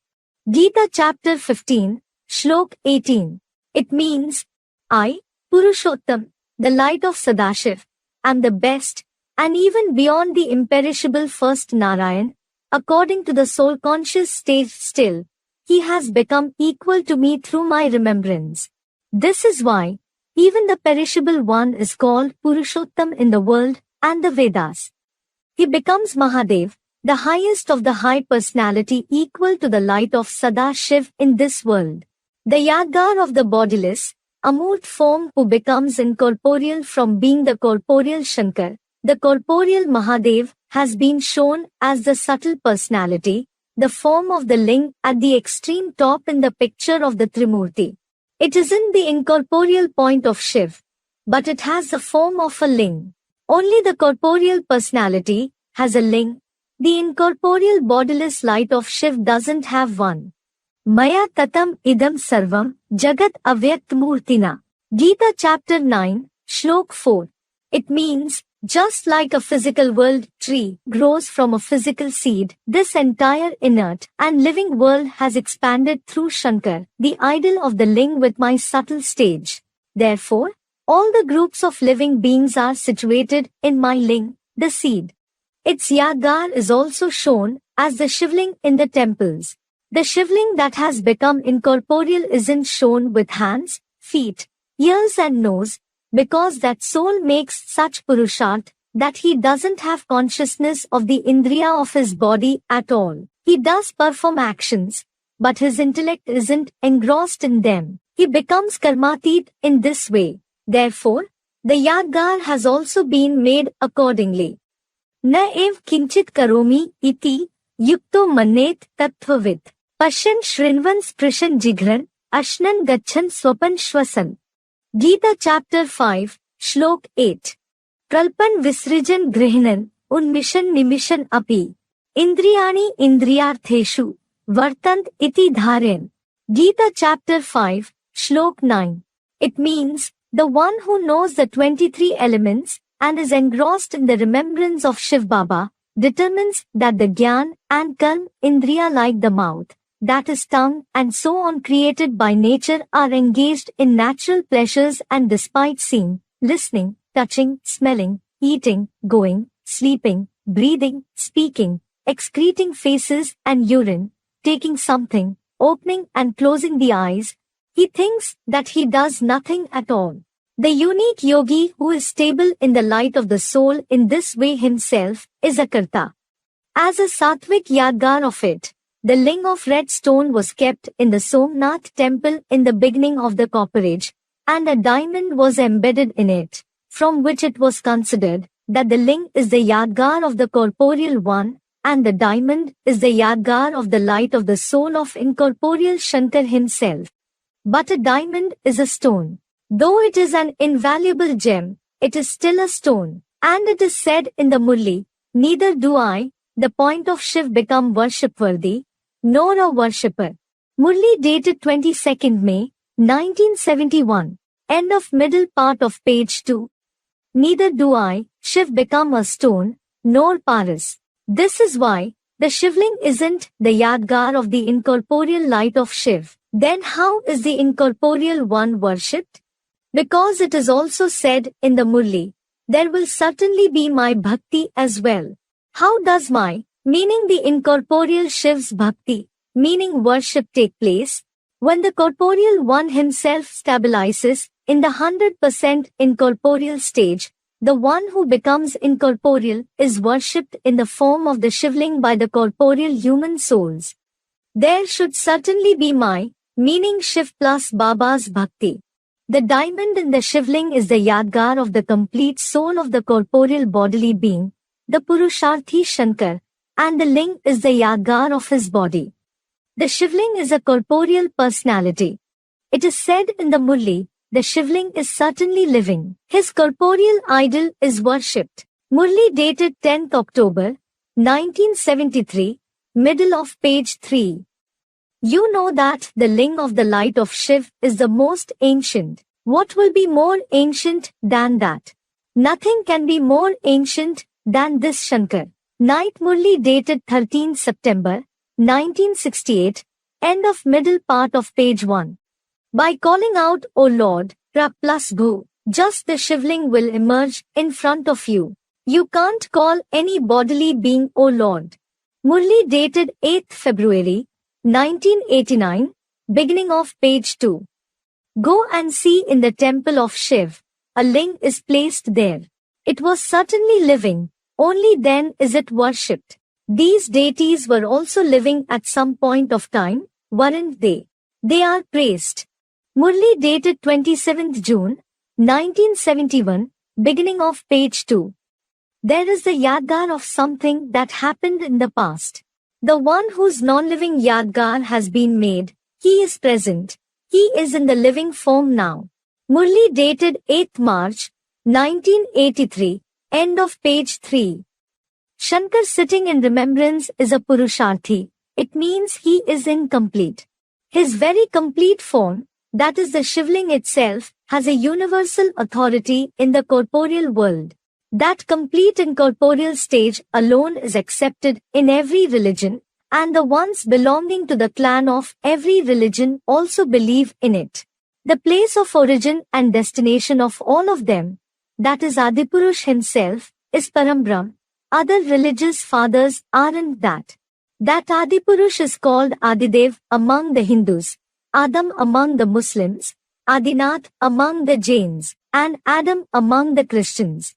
Gita chapter 15, Shlok 18. It means, I, Purushottam, the light of Sadashiv, am the best, and even beyond the imperishable first Narayan, according to the soul-conscious stage still, he has become equal to me through my remembrance. This is why even the perishable one is called Purushottam in the world and the Vedas. He becomes Mahadev, the highest of the high personality equal to the light of Sada Shiv in this world. The Yadgar of the bodiless, Amurt form who becomes incorporeal from being the corporeal Shankar, the corporeal Mahadev, has been shown as the subtle personality, the form of the ling at the extreme top in the picture of the Trimurti. It isn't the incorporeal point of Shiv, but it has the form of a ling. Only the corporeal personality has a ling. The incorporeal bodiless light of Shiv doesn't have one. Maya tatam idam sarvam jagat avyakt murtina. Gita chapter 9, Shlok 4. It means, just like a physical world tree grows from a physical seed, this entire inert and living world has expanded through Shankar, the idol of the ling with my subtle stage. Therefore, all the groups of living beings are situated in my ling, the seed. Its Yadgar is also shown as the Shivling in the temples. The Shivling that has become incorporeal isn't shown with hands, feet, ears and nose, because that soul makes such Purusharth that he doesn't have consciousness of the Indriya of his body at all. He does perform actions, but his intellect isn't engrossed in them. He becomes Karmatit in this way. Therefore, the Yadgar has also been made accordingly. Na ev kinchit karomi iti yukto mannet tattvavit. Pashyan shrinvan sprishan jigran ashnan gachan swapan shwasan. Gita chapter 5, Shlok 8. Kalpan visrijan grihinan unmishan nimishan api. Indriyani indriyartheshu vartant iti dharen. Gita chapter 5, Shlok 9. It means, the one who knows the 23 elements and is engrossed in the remembrance of Shiv Baba, determines that the Gyan and Karm Indriya like the mouth, that is tongue and so on created by nature are engaged in natural pleasures and despite seeing, listening, touching, smelling, eating, going, sleeping, breathing, speaking, excreting faces and urine, taking something, opening and closing the eyes, he thinks that he does nothing at all. The unique yogi who is stable in the light of the soul in this way himself is a karta. As a sattvic yadgar of it, the ling of red stone was kept in the Somnath temple in the beginning of the copperage, and a diamond was embedded in it, from which it was considered that the ling is the yadgar of the corporeal one, and the diamond is the yadgar of the light of the soul of incorporeal Shankar himself. But a diamond is a stone. Though it is an invaluable gem, it is still a stone, and it is said in the Murli, neither do I, the point of Shiv, become worship-worthy, nor a worshipper. Murli dated 22nd May, 1971. End of middle part of page 2. Neither do I, Shiv, become a stone, nor Paras. This is why, the Shivling isn't the Yadgar of the incorporeal light of Shiv. Then how is the incorporeal one worshipped? Because it is also said in the Murli, there will certainly be my bhakti as well. How does my, meaning the incorporeal Shiv's bhakti, meaning worship, take place? When the corporeal one himself stabilizes in the 100% incorporeal stage, the one who becomes incorporeal is worshipped in the form of the Shivling by the corporeal human souls. There should certainly be my, meaning Shiv plus Baba's bhakti. The diamond in the Shivling is the Yadgar of the complete soul of the corporeal bodily being, the Purusharthi Shankar, and the ling is the Yadgar of his body. The Shivling is a corporeal personality. It is said in the Murli, the Shivling is certainly living. His corporeal idol is worshipped. Murli dated 10th October, 1973, middle of page 3. You know that the ling of the light of Shiv is the most ancient. What will be more ancient than that? Nothing can be more ancient than this Shankar. Night Murli dated 13 September, 1968, end of middle part of page 1. By calling out, O Lord, Ra plus Bhu, just the Shivling will emerge in front of you. You can't call any bodily being O Lord. Murli dated 8th February, 1989, beginning of page 2. Go and see in the temple of Shiv, a ling is placed there. It was certainly living, only then is it worshipped. These deities were also living at some point of time, weren't they? They are praised. Murli dated 27th June, 1971, beginning of page 2. There is the yadgar of something that happened in the past. The one whose non-living yadgar has been made, he is present. He is in the living form now. Murli dated 8th March, 1983, end of page 3. Shankar sitting in remembrance is a Purusharthi. It means he is incomplete. His very complete form, that is the Shivling itself, has a universal authority in the corporeal world. That complete incorporeal stage alone is accepted in every religion, and the ones belonging to the clan of every religion also believe in it. The place of origin and destination of all of them, that is Adipurush himself, is Parambrahm. Other religious fathers aren't that. That Adipurush is called Adidev among the Hindus, Adam among the Muslims, Adinath among the Jains, and Adam among the Christians.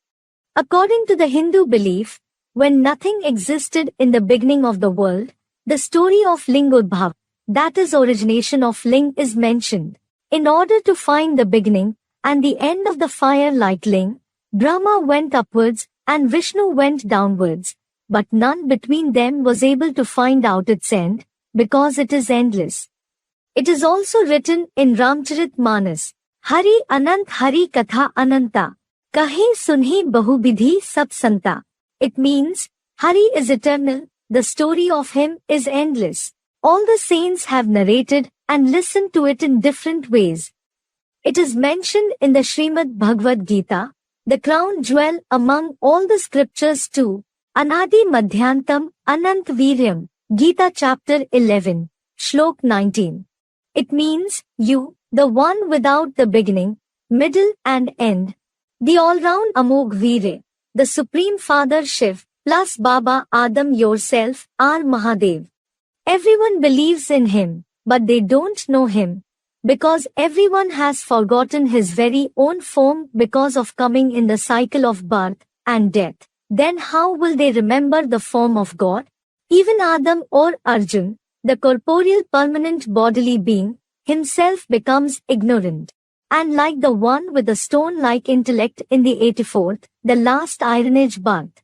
According to the Hindu belief, when nothing existed in the beginning of the world, the story of Lingudbhav, that is origination of Ling, is mentioned. In order to find the beginning and the end of the fire like Ling, Brahma went upwards and Vishnu went downwards, but none between them was able to find out its end, because it is endless. It is also written in Ramcharit Manas, Hari Anant Hari Katha Ananta. Kahe sunhi bahubidhi sab santa. It means, Hari is eternal, the story of him is endless. All the saints have narrated and listened to it in different ways. It is mentioned in the Srimad Bhagavad Gita, the crown jewel among all the scriptures too, Anadi Madhyantam Anant Viryam, Gita chapter 11, Shlok 19. It means, you, the one without the beginning, middle and end. The all-round Amog Veere, the Supreme Father Shiv, plus Baba Adam yourself, are Mahadev. Everyone believes in him, but they don't know him, because everyone has forgotten his very own form because of coming in the cycle of birth and death. Then how will they remember the form of God? Even Adam or Arjun, the corporeal permanent bodily being, himself becomes ignorant. And like the one with the stone-like intellect in the 84th, the last Iron Age birth.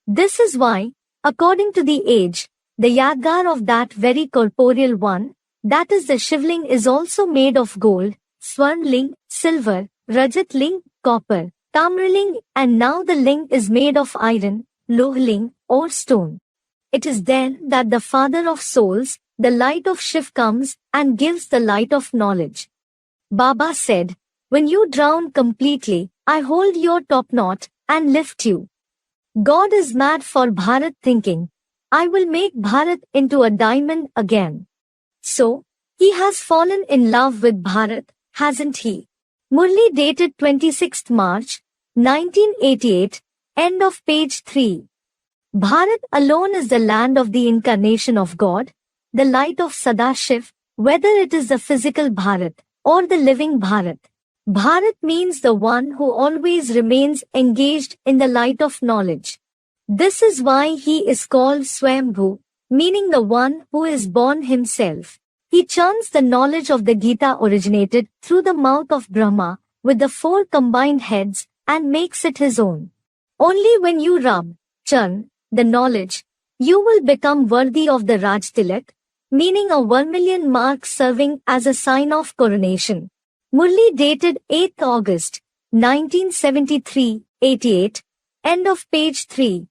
This is why, according to the age, the yadgar of that very corporeal one, that is the Shivling, is also made of gold, Swarnling, silver, Rajatling, copper, Tamraling, and now the ling is made of iron, Lohling, or stone. It is then that the Father of souls, the light of Shiv, comes and gives the light of knowledge. Baba said, when you drown completely, I hold your top knot and lift you. God is mad for Bharat, thinking, I will make Bharat into a diamond again. So, he has fallen in love with Bharat, hasn't he? Murli dated 26th March, 1988, end of page 3. Bharat alone is the land of the incarnation of God, the light of Sadashiv, whether it is the physical Bharat or the living Bharat. Bharat means the one who always remains engaged in the light of knowledge. This is why he is called Swayambhu, meaning the one who is born himself. He churns the knowledge of the Gita originated through the mouth of Brahma with the 4 combined heads and makes it his own. Only when you churn, the knowledge, you will become worthy of the Rajtilak, meaning a vermilion mark serving as a sign of coronation. Murli dated 8th August, 1973, 88, end of page 3.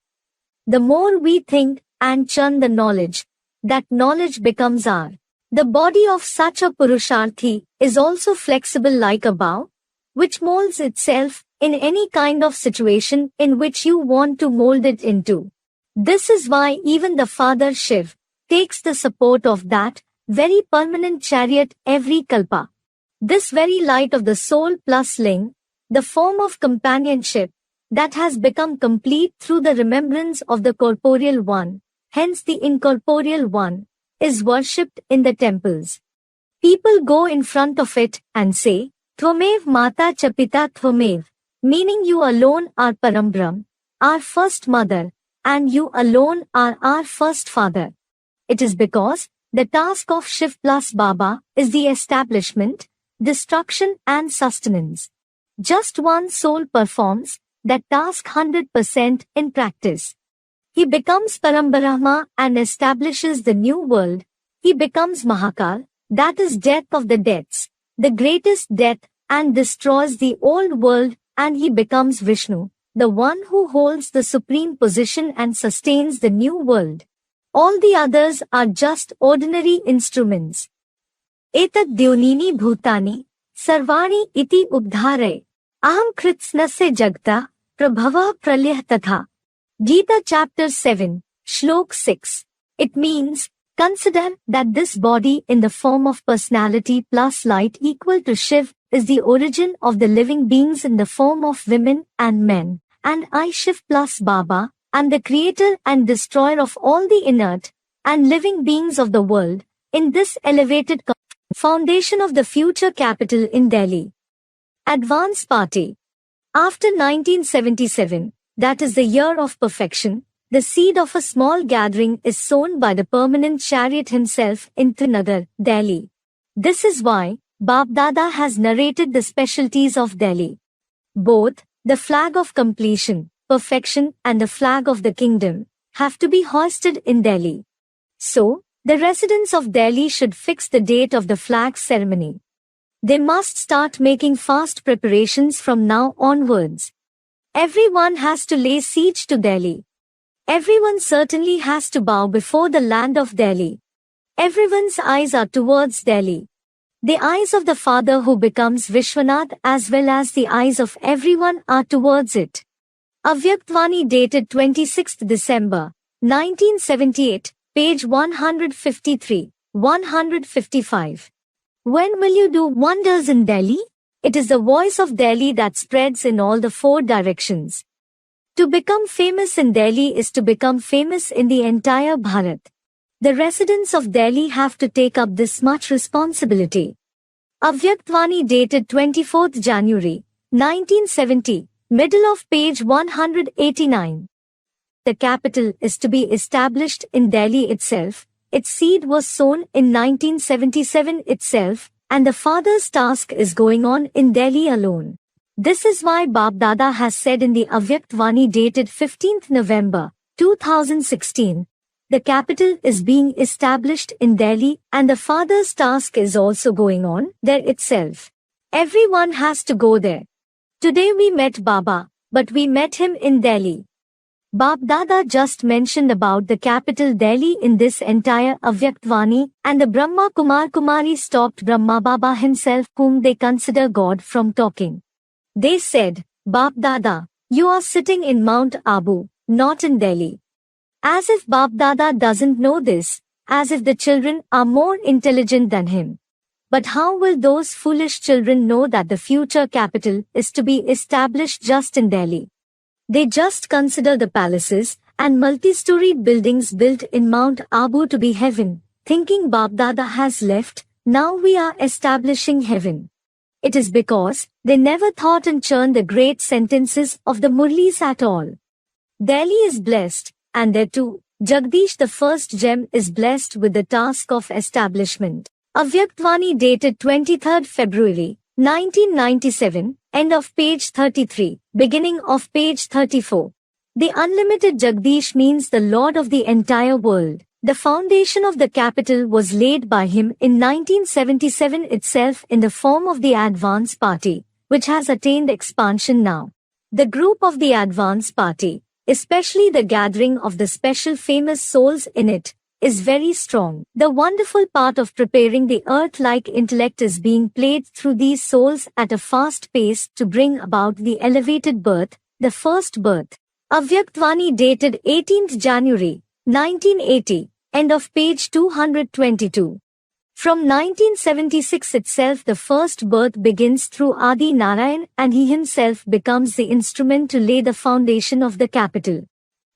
The more we think and churn the knowledge, that knowledge becomes our. The body of such a Purusharthi is also flexible like a bow, which molds itself in any kind of situation in which you want to mold it into. This is why even the Father Shiv takes the support of that very permanent chariot every kalpa. This very light of the soul plus ling, the form of companionship, that has become complete through the remembrance of the corporeal one, hence the incorporeal one, is worshipped in the temples. People go in front of it and say, Tvamev Mata Chapita Tvamev, meaning you alone are Parambrahm, our first mother, and you alone are our first father. It is because the task of Shiv plus Baba is the establishment, destruction and sustenance. Just one soul performs that task 100% in practice. He becomes Parambrahma and establishes the new world. He becomes Mahakal, that is death of the deaths, the greatest death, and destroys the old world, and he becomes Vishnu, the one who holds the supreme position and sustains the new world. All the others are just ordinary instruments. Etat dyonini bhutani, sarvani iti ubdhare, aham kritsnasya jagta, prabhava pralyah tatha. Gita chapter 7, Shlok 6. It means, consider that this body in the form of personality plus light equal to Shiv is the origin of the living beings in the form of women and men, and I Shiv plus Baba am the creator and destroyer of all the inert and living beings of the world in this elevated foundation of the future capital in Delhi. Advance Party. After 1977, that is the year of perfection, the seed of a small gathering is sown by the permanent chariot himself in Trinagar, Delhi. This is why Bap Dada has narrated the specialties of Delhi. Both, the flag of completion, perfection and the flag of the kingdom, have to be hoisted in Delhi. So, the residents of Delhi should fix the date of the flag ceremony. They must start making fast preparations from now onwards. Everyone has to lay siege to Delhi. Everyone certainly has to bow before the land of Delhi. Everyone's eyes are towards Delhi. The eyes of the Father who becomes Vishwanath as well as the eyes of everyone are towards it. Avyaktvani dated 26th December, 1978, page 153, 155. When will you do wonders in Delhi? It is the voice of Delhi that spreads in all the four directions. To become famous in Delhi is to become famous in the entire Bharat. The residents of Delhi have to take up this much responsibility. Avyaktvani dated 24th January, 1970, middle of page 189. The capital is to be established in Delhi itself. Its seed was sown in 1977 itself, and the father's task is going on in Delhi alone. This is why Bap Dada has said in the Avyaktvani dated 15th November, 2016, the capital is being established in Delhi and the father's task is also going on there itself. Everyone has to go there. Today we met Baba, but we met him in Delhi. Bap Dada just mentioned about the capital Delhi in this entire Avyaktvani, and the Brahma Kumar Kumari stopped Brahma Baba himself, whom they consider God, from talking. They said, Bap Dada, you are sitting in Mount Abu, not in Delhi. As if Bap Dada doesn't know this, as if the children are more intelligent than him. But how will those foolish children know that the future capital is to be established just in Delhi? They just consider the palaces and multi-storied buildings built in Mount Abu to be heaven, thinking Bap Dada has left, now we are establishing heaven. It is because they never thought and churned the great sentences of the Murlis at all. Delhi is blessed, and there too, Jagdish the first gem is blessed with the task of establishment. Avyaktvani dated 23rd February, 1997, end of page 33, beginning of page 34. The unlimited Jagdish means the Lord of the entire world. The foundation of the capital was laid by him in 1977 itself in the form of the Advance Party, which has attained expansion now. The group of the Advance Party, especially the gathering of the special famous souls in it, is very strong. The wonderful part of preparing the earth-like intellect is being played through these souls at a fast pace to bring about the elevated birth, the first birth. Avyaktvani dated 18th January, 1980, end of page 222. From 1976 itself the first birth begins through Adi Narayan and he himself becomes the instrument to lay the foundation of the capital.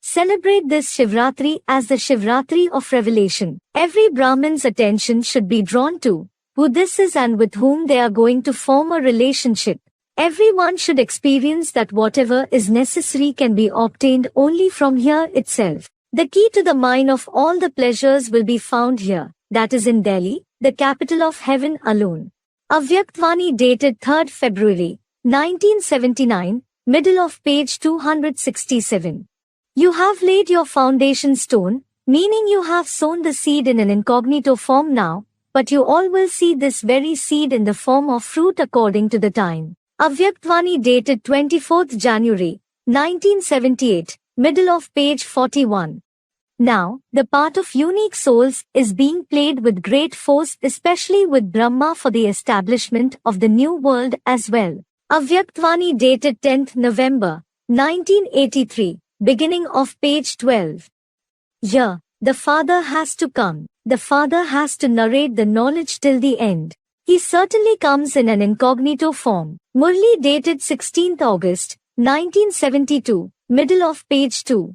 Celebrate this Shivratri as the Shivratri of revelation. Every Brahmin's attention should be drawn to who this is and with whom they are going to form a relationship. Everyone should experience that whatever is necessary can be obtained only from here itself. The key to the mine of all the pleasures will be found here, that is in Delhi, the capital of heaven alone. Avyaktvani dated 3rd February, 1979, middle of page 267. You have laid your foundation stone, meaning you have sown the seed in an incognito form now, but you all will see this very seed in the form of fruit according to the time. Avyaktvani dated 24th January, 1978, middle of page 41. Now, the part of unique souls is being played with great force, especially with Brahma for the establishment of the new world as well. Avyaktvani dated 10th November, 1983, beginning of page 12. Here, the Father has to come. The Father has to narrate the knowledge till the end. He certainly comes in an incognito form. Murli dated 16th August, 1972, middle of page 2.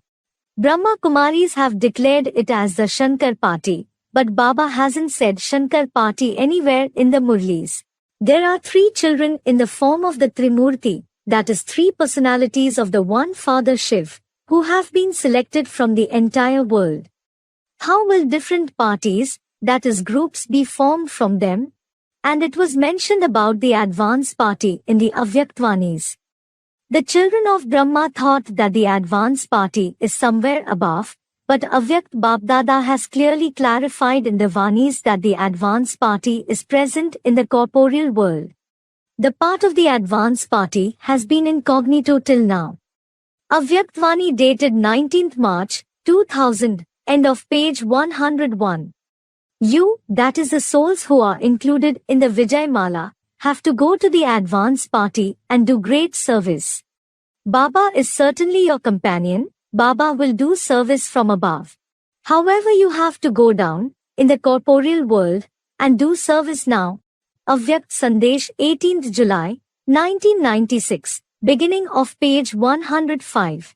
Brahma Kumaris have declared it as the Shankar Party, but Baba hasn't said Shankar Party anywhere in the Murlis. There are 3 children in the form of the Trimurti, that is 3 personalities of the one Father Shiv, who have been selected from the entire world. How will different parties, that is groups, be formed from them? And it was mentioned about the advance party in the Avyaktvanis. The children of Brahma thought that the advance party is somewhere above, but Avyakt Babdada has clearly clarified in the Vanis that the advance party is present in the corporeal world. The part of the advance party has been incognito till now. Avyaktvani dated 19th March, 2000, end of page 101. You, that is the souls who are included in the Vijay Mala, have to go to the advance party and do great service. Baba is certainly your companion. Baba will do service from above. However, you have to go down, in the corporeal world, and do service now. Avyakt Sandesh, 18th July, 1996, beginning of page 105.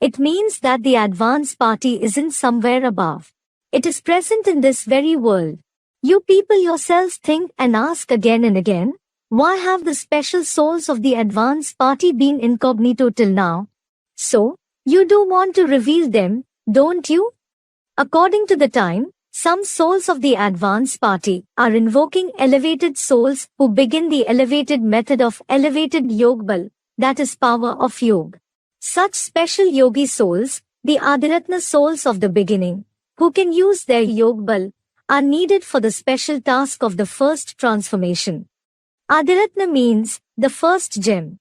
It means that the advance party isn't somewhere above. It is present in this very world. You people yourselves think and ask again and again, why have the special souls of the advance party been incognito till now? So, you do want to reveal them, don't you? According to the time, some souls of the advance party are invoking elevated souls who begin the elevated method of elevated yogbal, that is power of yoga. Such special yogi souls, the Adiratna souls of the beginning, who can use their yogbal, are needed for the special task of the first transformation. Adiratna means the first gem.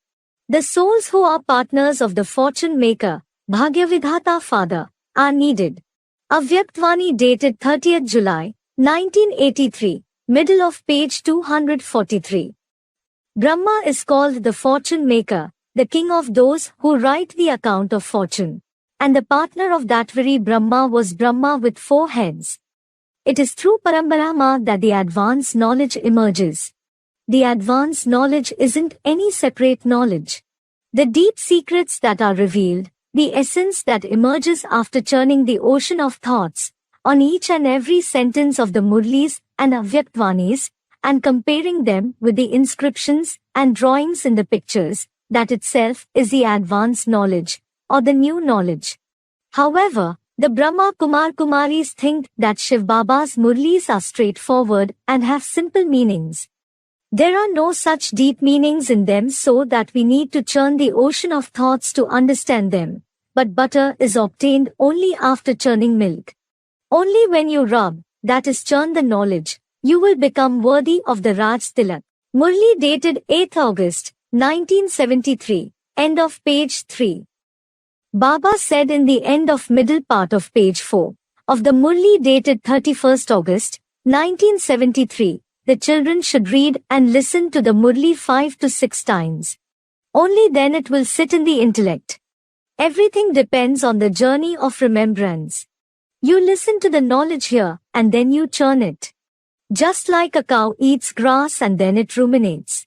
The souls who are partners of the fortune maker, Bhagyavidhata Father, are needed. Avyaktvani dated 30th July, 1983, middle of page 243. Brahma is called the fortune maker, the king of those who write the account of fortune. And the partner of that very Brahma was Brahma with 4 heads. It is through Parambrahma that the advanced knowledge emerges. The advanced knowledge isn't any separate knowledge. The deep secrets that are revealed, the essence that emerges after churning the ocean of thoughts, on each and every sentence of the Murlis and Avyaktvanis, and comparing them with the inscriptions and drawings in the pictures, that itself is the advanced knowledge, or the new knowledge. However, the Brahma Kumaris think that Shiv Baba's Murlis are straightforward and have simple meanings. There are no such deep meanings in them, so that we need to churn the ocean of thoughts to understand them. But butter is obtained only after churning milk. Only when you rub, that is churn the knowledge, you will become worthy of the Raj Tilak. Murli dated 8th August, 1973, end of page 3. Baba said in the end of middle part of page 4, of the Murli dated 31st August, 1973, the children should read and listen to the Murli 5 to 6 times. Only then it will sit in the intellect. Everything depends on the journey of remembrance. You listen to the knowledge here, and then you churn it. Just like a cow eats grass and then it ruminates.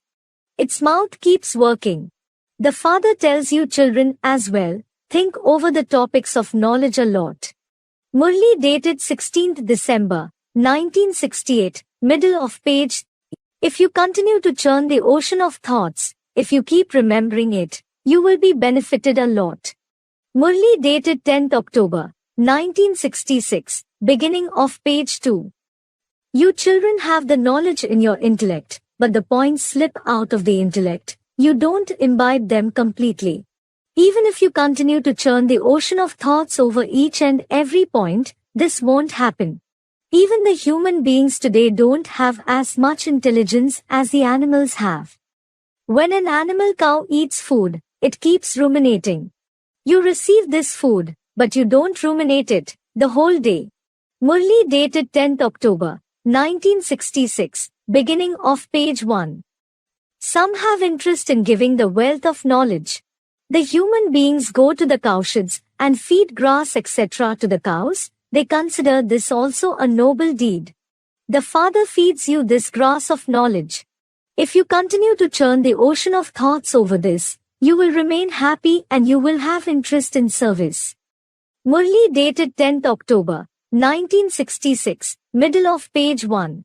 Its mouth keeps working. The Father tells you children as well, think over the topics of knowledge a lot. Murli dated 16th December, 1968, middle of page. If you continue to churn the ocean of thoughts, if you keep remembering it, you will be benefited a lot. Murli dated 10th October, 1966, beginning of page 2. You children have the knowledge in your intellect, but the points slip out of the intellect. You don't imbibe them completely. Even if you continue to churn the ocean of thoughts over each and every point, this won't happen. Even the human beings today don't have as much intelligence as the animals have. When an animal cow eats food, it keeps ruminating. You receive this food, but you don't ruminate it the whole day. Murli dated 10th October, 1966, beginning of page 1. Some have interest in giving the wealth of knowledge. The human beings go to the cowsheds and feed grass etc. to the cows. They consider this also a noble deed. The Father feeds you this grass of knowledge. If you continue to churn the ocean of thoughts over this, you will remain happy and you will have interest in service. Murli dated 10th October, 1966, middle of page 1.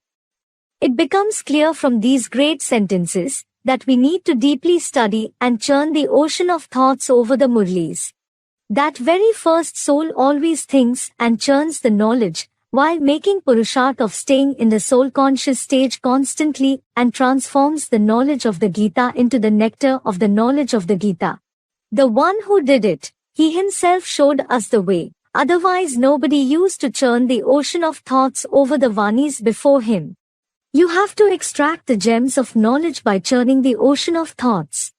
It becomes clear from these great sentences that we need to deeply study and churn the ocean of thoughts over the Murlis. That very first soul always thinks and churns the knowledge, while making Purusharth of staying in the soul-conscious stage constantly and transforms the knowledge of the Gita into the nectar of the knowledge of the Gita. The one who did it, he himself showed us the way, otherwise nobody used to churn the ocean of thoughts over the Vanis before him. You have to extract the gems of knowledge by churning the ocean of thoughts.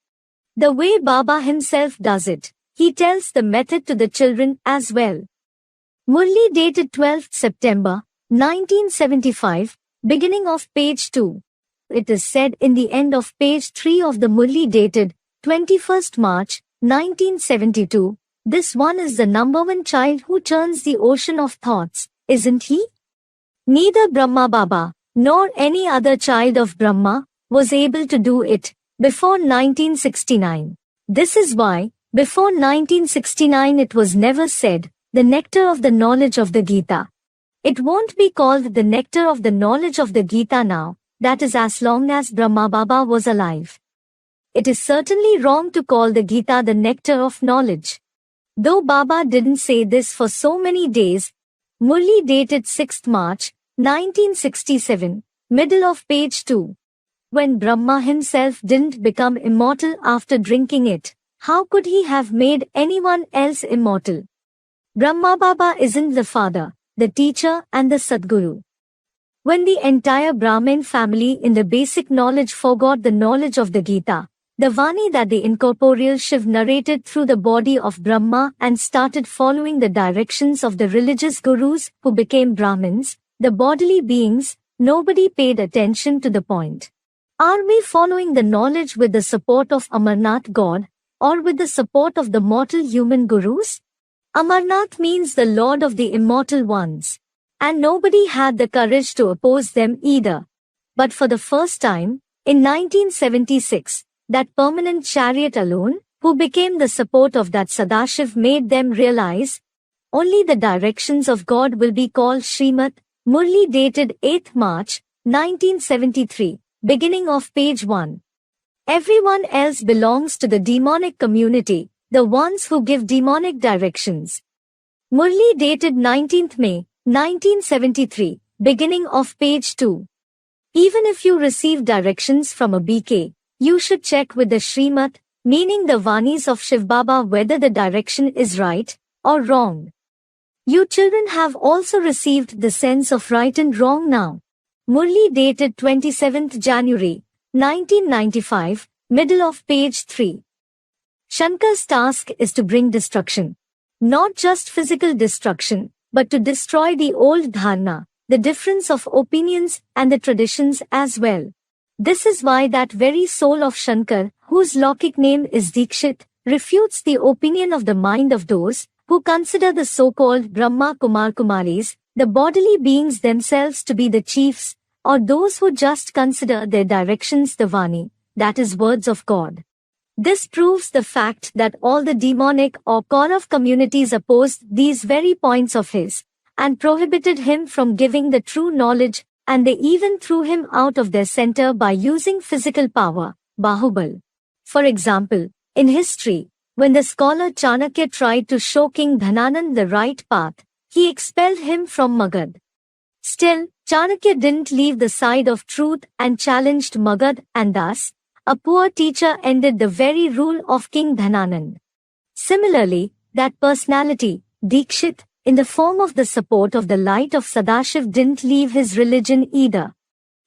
The way Baba himself does it, he tells the method to the children as well. Murli dated 12th September, 1975, beginning of page 2. It is said in the end of page 3 of the Murli dated 21st March, 1972, this one is the number one child who churns the ocean of thoughts, isn't he? Neither Brahma Baba, nor any other child of Brahma, was able to do it before 1969. This is why, before 1969 it was never said, the nectar of the knowledge of the Gita. It won't be called the nectar of the knowledge of the Gita now, that is as long as Brahma Baba was alive. It is certainly wrong to call the Gita the nectar of knowledge. Though Baba didn't say this for so many days, Murli dated 6th March, 1967, middle of page 2. When Brahma himself didn't become immortal after drinking it, how could he have made anyone else immortal? Brahma Baba isn't the father, the teacher and the Sadguru. When the entire Brahmin family in the basic knowledge forgot the knowledge of the Gita, the Vani that the incorporeal Shiv narrated through the body of Brahma and started following the directions of the religious gurus who became Brahmins, the bodily beings, nobody paid attention to the point. Are we following the knowledge with the support of Amarnath God, or with the support of the mortal human gurus? Amarnath means the Lord of the immortal ones. And nobody had the courage to oppose them either. But for the first time, in 1976, that permanent chariot alone, who became the support of that Sadashiv, made them realize, only the directions of God will be called Srimad. Murli dated 8th March, 1973, beginning of page 1. Everyone else belongs to the demonic community, the ones who give demonic directions. Murli dated 19th May, 1973, beginning of page 2. Even if you receive directions from a BK, you should check with the Srimad, meaning the Vanis of Shiv Baba, whether the direction is right or wrong. You children have also received the sense of right and wrong now. Murli dated 27th January, 1995, middle of page 3. Shankar's task is to bring destruction. Not just physical destruction, but to destroy the old dharna, the difference of opinions and the traditions as well. This is why that very soul of Shankar, whose Lokik name is Dikshit, refutes the opinion of the mind of those who consider the so-called Brahma Kumar Kumaris, the bodily beings themselves, to be the chiefs, or those who just consider their directions the Vani, that is words of God. This proves the fact that all the demonic or Kaurav communities opposed these very points of his, and prohibited him from giving the true knowledge, and they even threw him out of their center by using physical power, Bahubal. For example, in history, when the scholar Chanakya tried to show King Dhananand the right path, he expelled him from Magad. Still, Chanakya didn't leave the side of truth and challenged Magad, and thus, a poor teacher ended the very rule of King Dhananand. Similarly, that personality, Dikshit, in the form of the support of the light of Sadashiv, didn't leave his religion either.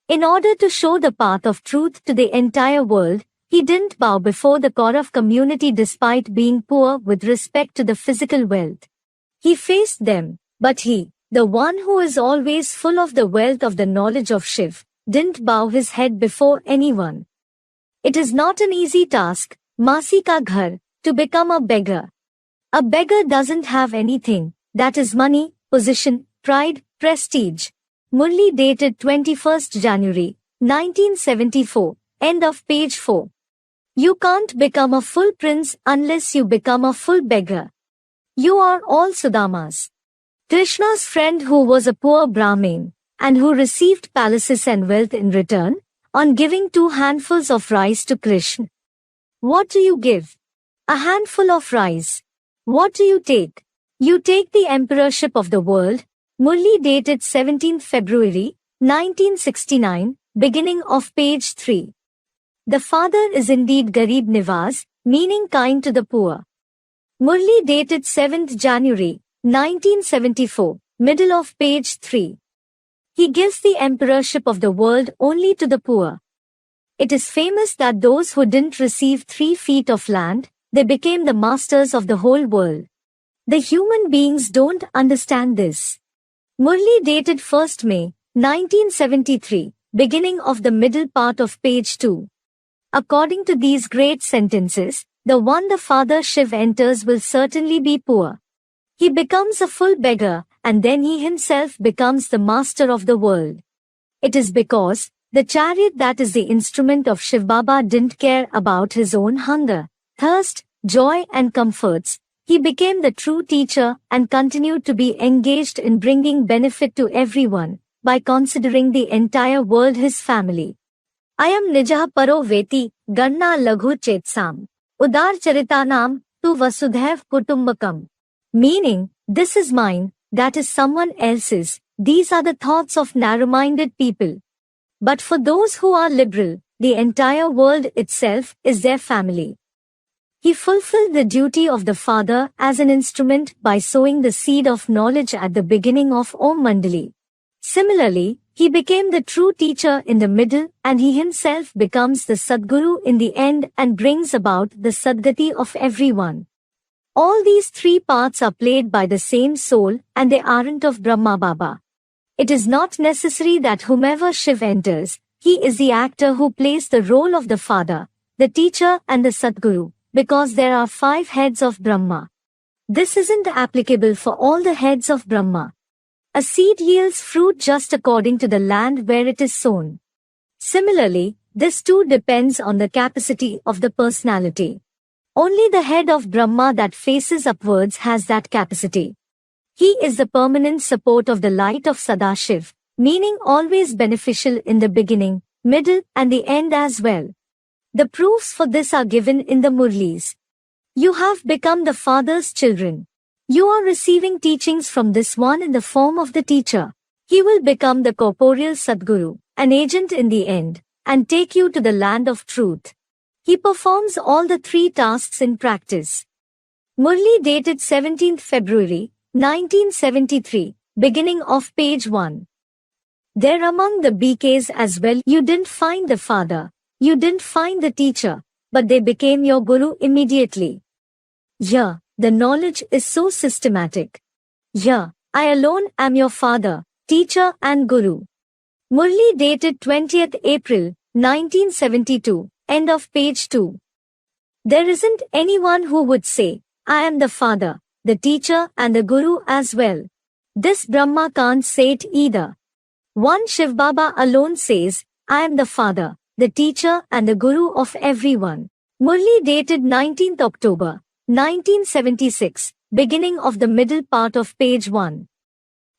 In order to show the path of truth to the entire world, he didn't bow before the Kaurav community despite being poor with respect to the physical wealth. He faced them, but he, the one who is always full of the wealth of the knowledge of Shiv, didn't bow his head before anyone. It is not an easy task, Masi ka ghar, to become a beggar. A beggar doesn't have anything, that is money, position, pride, prestige. Murli dated 21st January, 1974, end of page 4. You can't become a full prince unless you become a full beggar. You are all Sudamas. Krishna's friend who was a poor Brahmin, and who received palaces and wealth in return, on giving 2 handfuls of rice to Krishna. What do you give? A handful of rice. What do you take? You take the emperorship of the world. Murli dated 17th February, 1969, beginning of page 3. The father is indeed Garib Nivaz, meaning kind to the poor. Murli dated 7th January, 1974, middle of page 3. He gives the emperorship of the world only to the poor. It is famous that those who didn't receive 3 feet of land, they became the masters of the whole world. The human beings don't understand this. Murli dated 1st May, 1973, beginning of the middle part of page 2. According to these great sentences, the one the Father Shiv enters will certainly be poor. He becomes a full beggar, and then he himself becomes the master of the world. It is because the chariot that is the instrument of Shiv Baba didn't care about his own hunger, thirst, joy and comforts. He became the true teacher and continued to be engaged in bringing benefit to everyone, by considering the entire world his family. Ayam nijah paro veti, ganna laghu chetsam, udar charitanam, tu vasudhaiv kutumbakam. Meaning, this is mine, that is someone else's, these are the thoughts of narrow-minded people. But for those who are liberal, the entire world itself is their family. He fulfilled the duty of the father as an instrument by sowing the seed of knowledge at the beginning of Om Mandali. Similarly, he became the true teacher in the middle, and he himself becomes the Sadguru in the end and brings about the Sadgati of everyone. All these 3 parts are played by the same soul, and they aren't of Brahma Baba. It is not necessary that whomever Shiv enters, he is the actor who plays the role of the father, the teacher and the Sadguru, because there are 5 heads of Brahma. This isn't applicable for all the heads of Brahma. A seed yields fruit just according to the land where it is sown. Similarly, this too depends on the capacity of the personality. Only the head of Brahma that faces upwards has that capacity. He is the permanent support of the light of Sadashiv, meaning always beneficial in the beginning, middle and the end as well. The proofs for this are given in the Murlis. You have become the Father's children. You are receiving teachings from this one in the form of the teacher. He will become the corporeal Sadguru, an agent in the end, and take you to the land of truth. He performs all the 3 tasks in practice. Murli dated 17th February, 1973, beginning of page 1. There among the BKs as well you didn't find the father, you didn't find the teacher, but they became your guru immediately. Yeah, the knowledge is so systematic. Yeah, I alone am your father, teacher and guru. Murli dated 20th April, 1972, end of page 2. There isn't anyone who would say, I am the father, the teacher and the guru as well. This Brahma can't say it either. One Shiv Baba alone says, I am the father, the teacher and the guru of everyone. Murli dated 19th October, 1976, beginning of the middle part of page 1.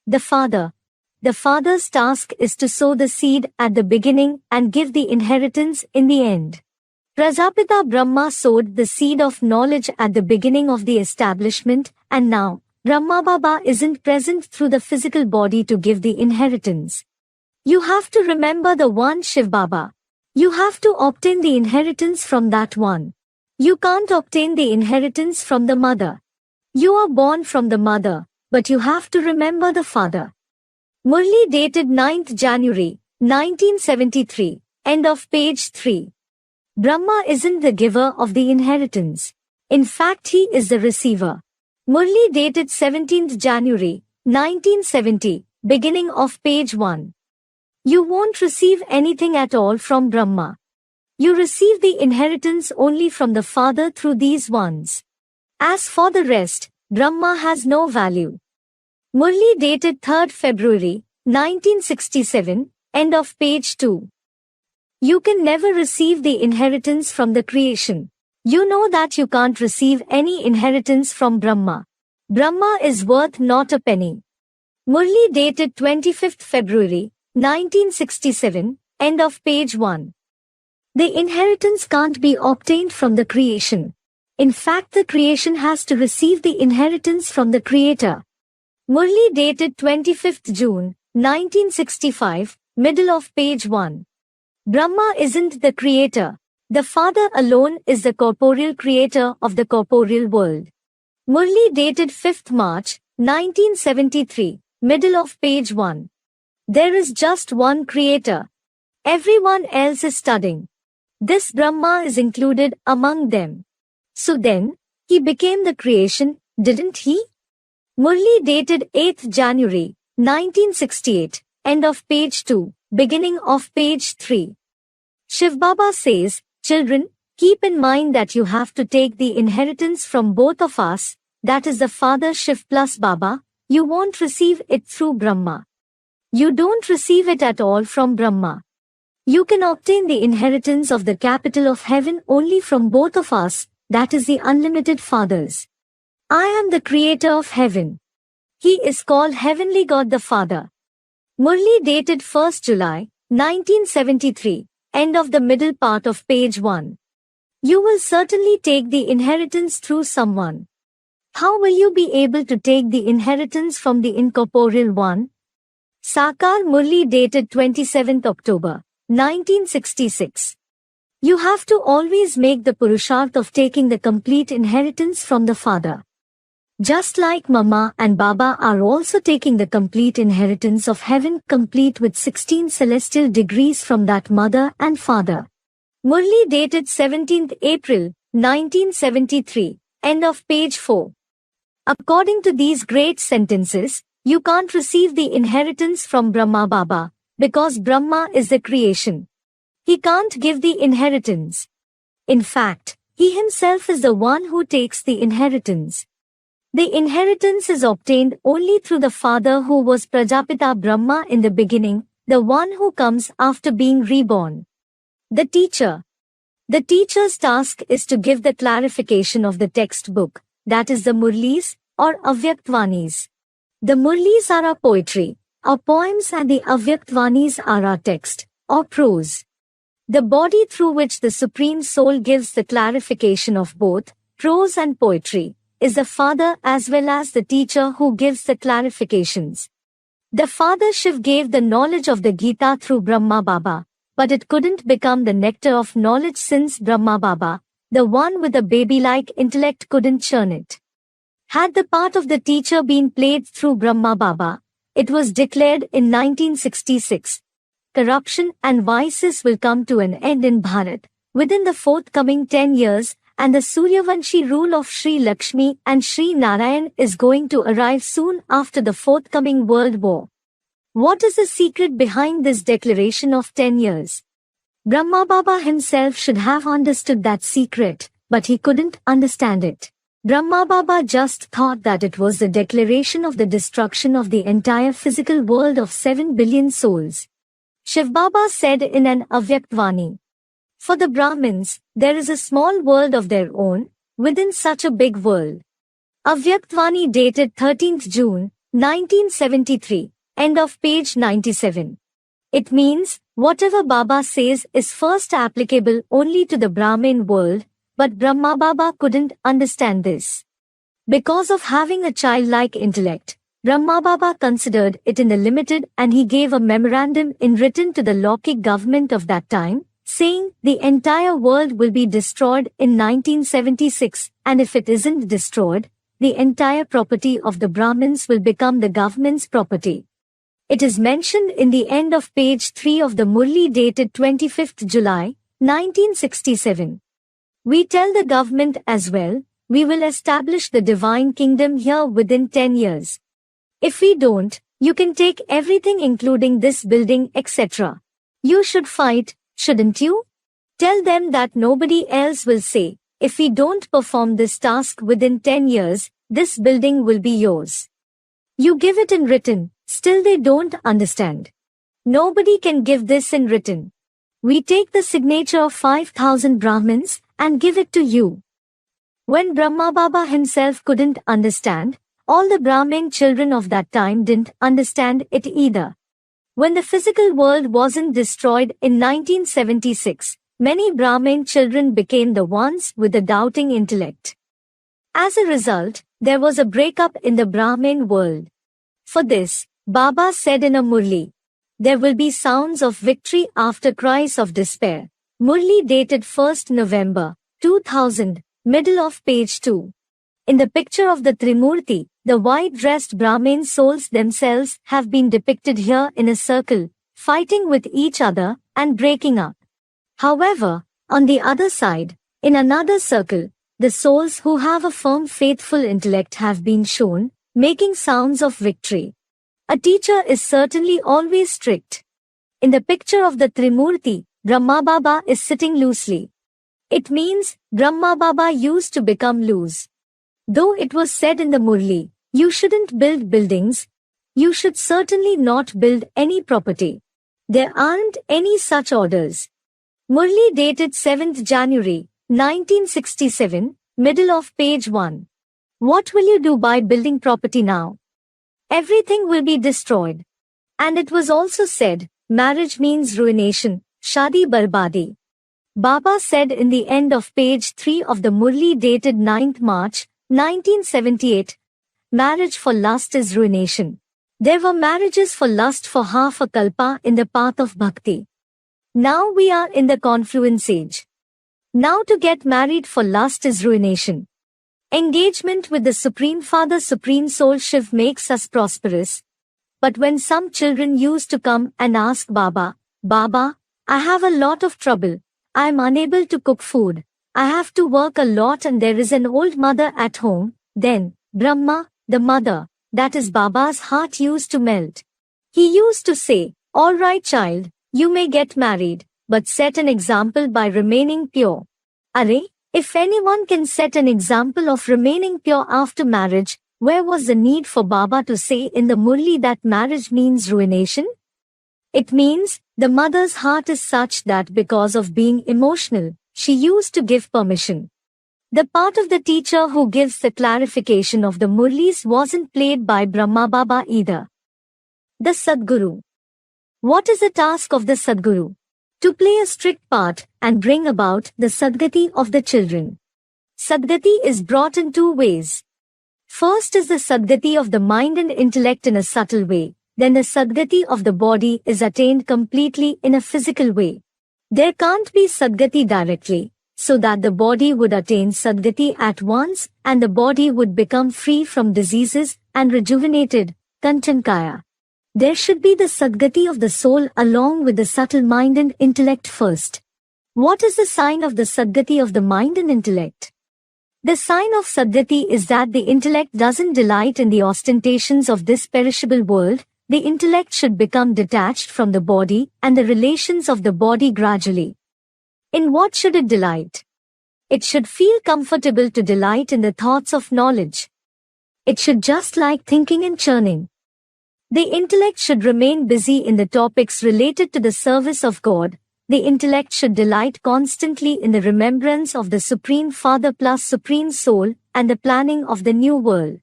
The father. The father's task is to sow the seed at the beginning and give the inheritance in the end. Prajapita Brahma sowed the seed of knowledge at the beginning of the establishment, and now, Brahma Baba isn't present through the physical body to give the inheritance. You have to remember the one Shiv Baba. You have to obtain the inheritance from that one. You can't obtain the inheritance from the mother. You are born from the mother, but you have to remember the father. Murli dated 9th January, 1973, end of page 3. Brahma isn't the giver of the inheritance. In fact, he is the receiver. Murli dated 17th January, 1970, beginning of page 1. You won't receive anything at all from Brahma. You receive the inheritance only from the Father through these ones. As for the rest, Brahma has no value. Murli dated 3rd February, 1967, end of page 2. You can never receive the inheritance from the creation. You know that you can't receive any inheritance from Brahma. Brahma is worth not a penny. Murli dated 25th February, 1967, end of page 1. The inheritance can't be obtained from the creation. In fact, the creation has to receive the inheritance from the Creator. Murli dated 25th June, 1965, middle of page 1. Brahma isn't the creator. The Father alone is the corporeal creator of the corporeal world. Murli dated 5th March, 1973, middle of page 1. There is just one creator. Everyone else is studying. This Brahma is included among them. So then, he became the creation, didn't he? Murli dated 8th January, 1968, end of page 2, beginning of page 3. Shiv Baba says, children, keep in mind that you have to take the inheritance from both of us, that is the Father Shiv plus Baba. You won't receive it through Brahma. You don't receive it at all from Brahma. You can obtain the inheritance of the capital of heaven only from both of us, that is the unlimited Fathers. I am the creator of heaven. He is called Heavenly God the Father. Murli dated 1st July, 1973, end of the middle part of page 1. You will certainly take the inheritance through someone. How will you be able to take the inheritance from the incorporeal one? Sakar Murli dated 27th October, 1966. You have to always make the Purusharth of taking the complete inheritance from the Father. Just like Mama and Baba are also taking the complete inheritance of heaven complete with 16 celestial degrees from that Mother and Father. Murli dated 17th April, 1973, end of page 4. According to these great sentences, you can't receive the inheritance from Brahma Baba, because Brahma is the creation. He can't give the inheritance. In fact, he himself is the one who takes the inheritance. The inheritance is obtained only through the Father who was Prajapita Brahma in the beginning, the one who comes after being reborn. The teacher. The teacher's task is to give the clarification of the textbook, that is the Murlis, or Avyaktvani's. The Murlis are our poetry, our poems, and the Avyaktvani's are our text, or prose. The body through which the Supreme Soul gives the clarification of both, prose and poetry, is the Father as well as the teacher who gives the clarifications. The Father Shiv gave the knowledge of the Gita through Brahma Baba, but it couldn't become the nectar of knowledge since Brahma Baba, the one with a baby-like intellect, couldn't churn it. Had the part of the teacher been played through Brahma Baba, it was declared in 1966. Corruption and vices will come to an end in Bharat within the forthcoming 10 years, and the Suryavanshi rule of Sri Lakshmi and Sri Narayan is going to arrive soon after the forthcoming World War. What is the secret behind this declaration of 10 years? Brahma Baba himself should have understood that secret, but he couldn't understand it. Brahma Baba just thought that it was the declaration of the destruction of the entire physical world of 7 billion souls. Shiv Baba said in an Avyaktvani, For the Brahmins, there is a small world of their own, within such a big world. Avyaktvani dated 13th June, 1973, end of page 97. It means, whatever Baba says is first applicable only to the Brahmin world, but Brahma Baba couldn't understand this. Because of having a childlike intellect, Brahma Baba considered it in the limited and he gave a memorandum in written to the Lokik government of that time, saying the entire world will be destroyed in 1976, and if it isn't destroyed, the entire property of the Brahmins will become the government's property. It is mentioned in the end of page 3 of the Murli dated 25th July, 1967. We tell the government as well, we will establish the divine kingdom here within 10 years. If we don't, you can take everything including this building etc. You should fight, shouldn't you? Tell them that nobody else will say, if we don't perform this task within 10 years, this building will be yours. You give it in written, still they don't understand. Nobody can give this in written. We take the signature of 5,000 Brahmins and give it to you. When Brahma Baba himself couldn't understand, all the Brahmin children of that time didn't understand it either. When the physical world wasn't destroyed in 1976, many Brahmin children became the ones with the doubting intellect. As a result, there was a breakup in the Brahmin world. For this, Baba said in a Murli, there will be sounds of victory after cries of despair. Murli dated 1st November, 2000, middle of page 2. In the picture of the Trimurti, the white-dressed Brahmin souls themselves have been depicted here in a circle, fighting with each other and breaking up. However, on the other side, in another circle, the souls who have a firm faithful intellect have been shown, making sounds of victory. A teacher is certainly always strict. In the picture of the Trimurti, Brahma Baba is sitting loosely. It means, Brahma Baba used to become loose. Though it was said in the Murli, you shouldn't build buildings, you should certainly not build any property. There aren't any such orders. Murli dated 7th January, 1967, middle of page 1. What will you do by building property now? Everything will be destroyed. And it was also said, marriage means ruination, shadi barbadi. Baba said in the end of page 3 of the Murli dated 9th March, 1978, marriage for lust is ruination. There were marriages for lust for half a kalpa in the path of bhakti. Now we are in the confluence age. Now to get married for lust is ruination. Engagement with the Supreme Father Supreme Soul Shiv makes us prosperous. But when some children used to come and ask Baba, Baba, I have a lot of trouble. I am unable to cook food. I have to work a lot and there is an old mother at home. Then, Brahma, the mother, that is Baba's heart used to melt. He used to say, all right child, you may get married, but set an example by remaining pure. Arey, if anyone can set an example of remaining pure after marriage, where was the need for Baba to say in the Murli that marriage means ruination? It means, the mother's heart is such that because of being emotional, she used to give permission. The part of the teacher who gives the clarification of the Murlis wasn't played by Brahma Baba either. The Sadguru. What is the task of the Sadguru? To play a strict part and bring about the Sadgati of the children. Sadgati is brought in two ways. First is the Sadgati of the mind and intellect in a subtle way, then the Sadgati of the body is attained completely in a physical way. There can't be Sadgati directly, so that the body would attain Sadgati at once and the body would become free from diseases and rejuvenated, Kanchankaya. There should be the Sadgati of the soul along with the subtle mind and intellect first. What is the sign of the Sadgati of the mind and intellect? The sign of Sadgati is that the intellect doesn't delight in the ostentations of this perishable world. The intellect should become detached from the body and the relations of the body gradually. In what should it delight? It should feel comfortable to delight in the thoughts of knowledge. It should just like thinking and churning. The intellect should remain busy in the topics related to the service of God. the intellect should delight constantly in the remembrance of the Supreme Father plus Supreme Soul and the planning of the new world.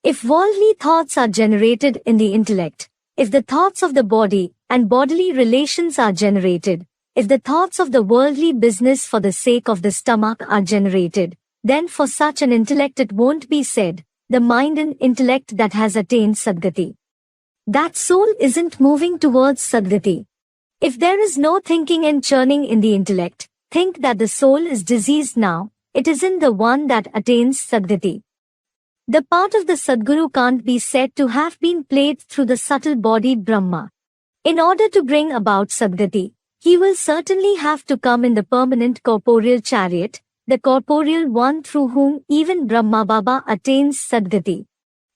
If worldly thoughts are generated in the intellect, if the thoughts of the body and bodily relations are generated, if the thoughts of the worldly business for the sake of the stomach are generated, then for such an intellect it won't be said, the mind and intellect that has attained Sadgati. That soul isn't moving towards Sadgati. If there is no thinking and churning in the intellect, think that the soul is diseased now, it isn't the one that attains Sadgati. The part of the Sadguru can't be said to have been played through the subtle-bodied Brahma. In order to bring about Sadgati, he will certainly have to come in the permanent corporeal chariot, the corporeal one through whom even Brahma Baba attains Sadgati.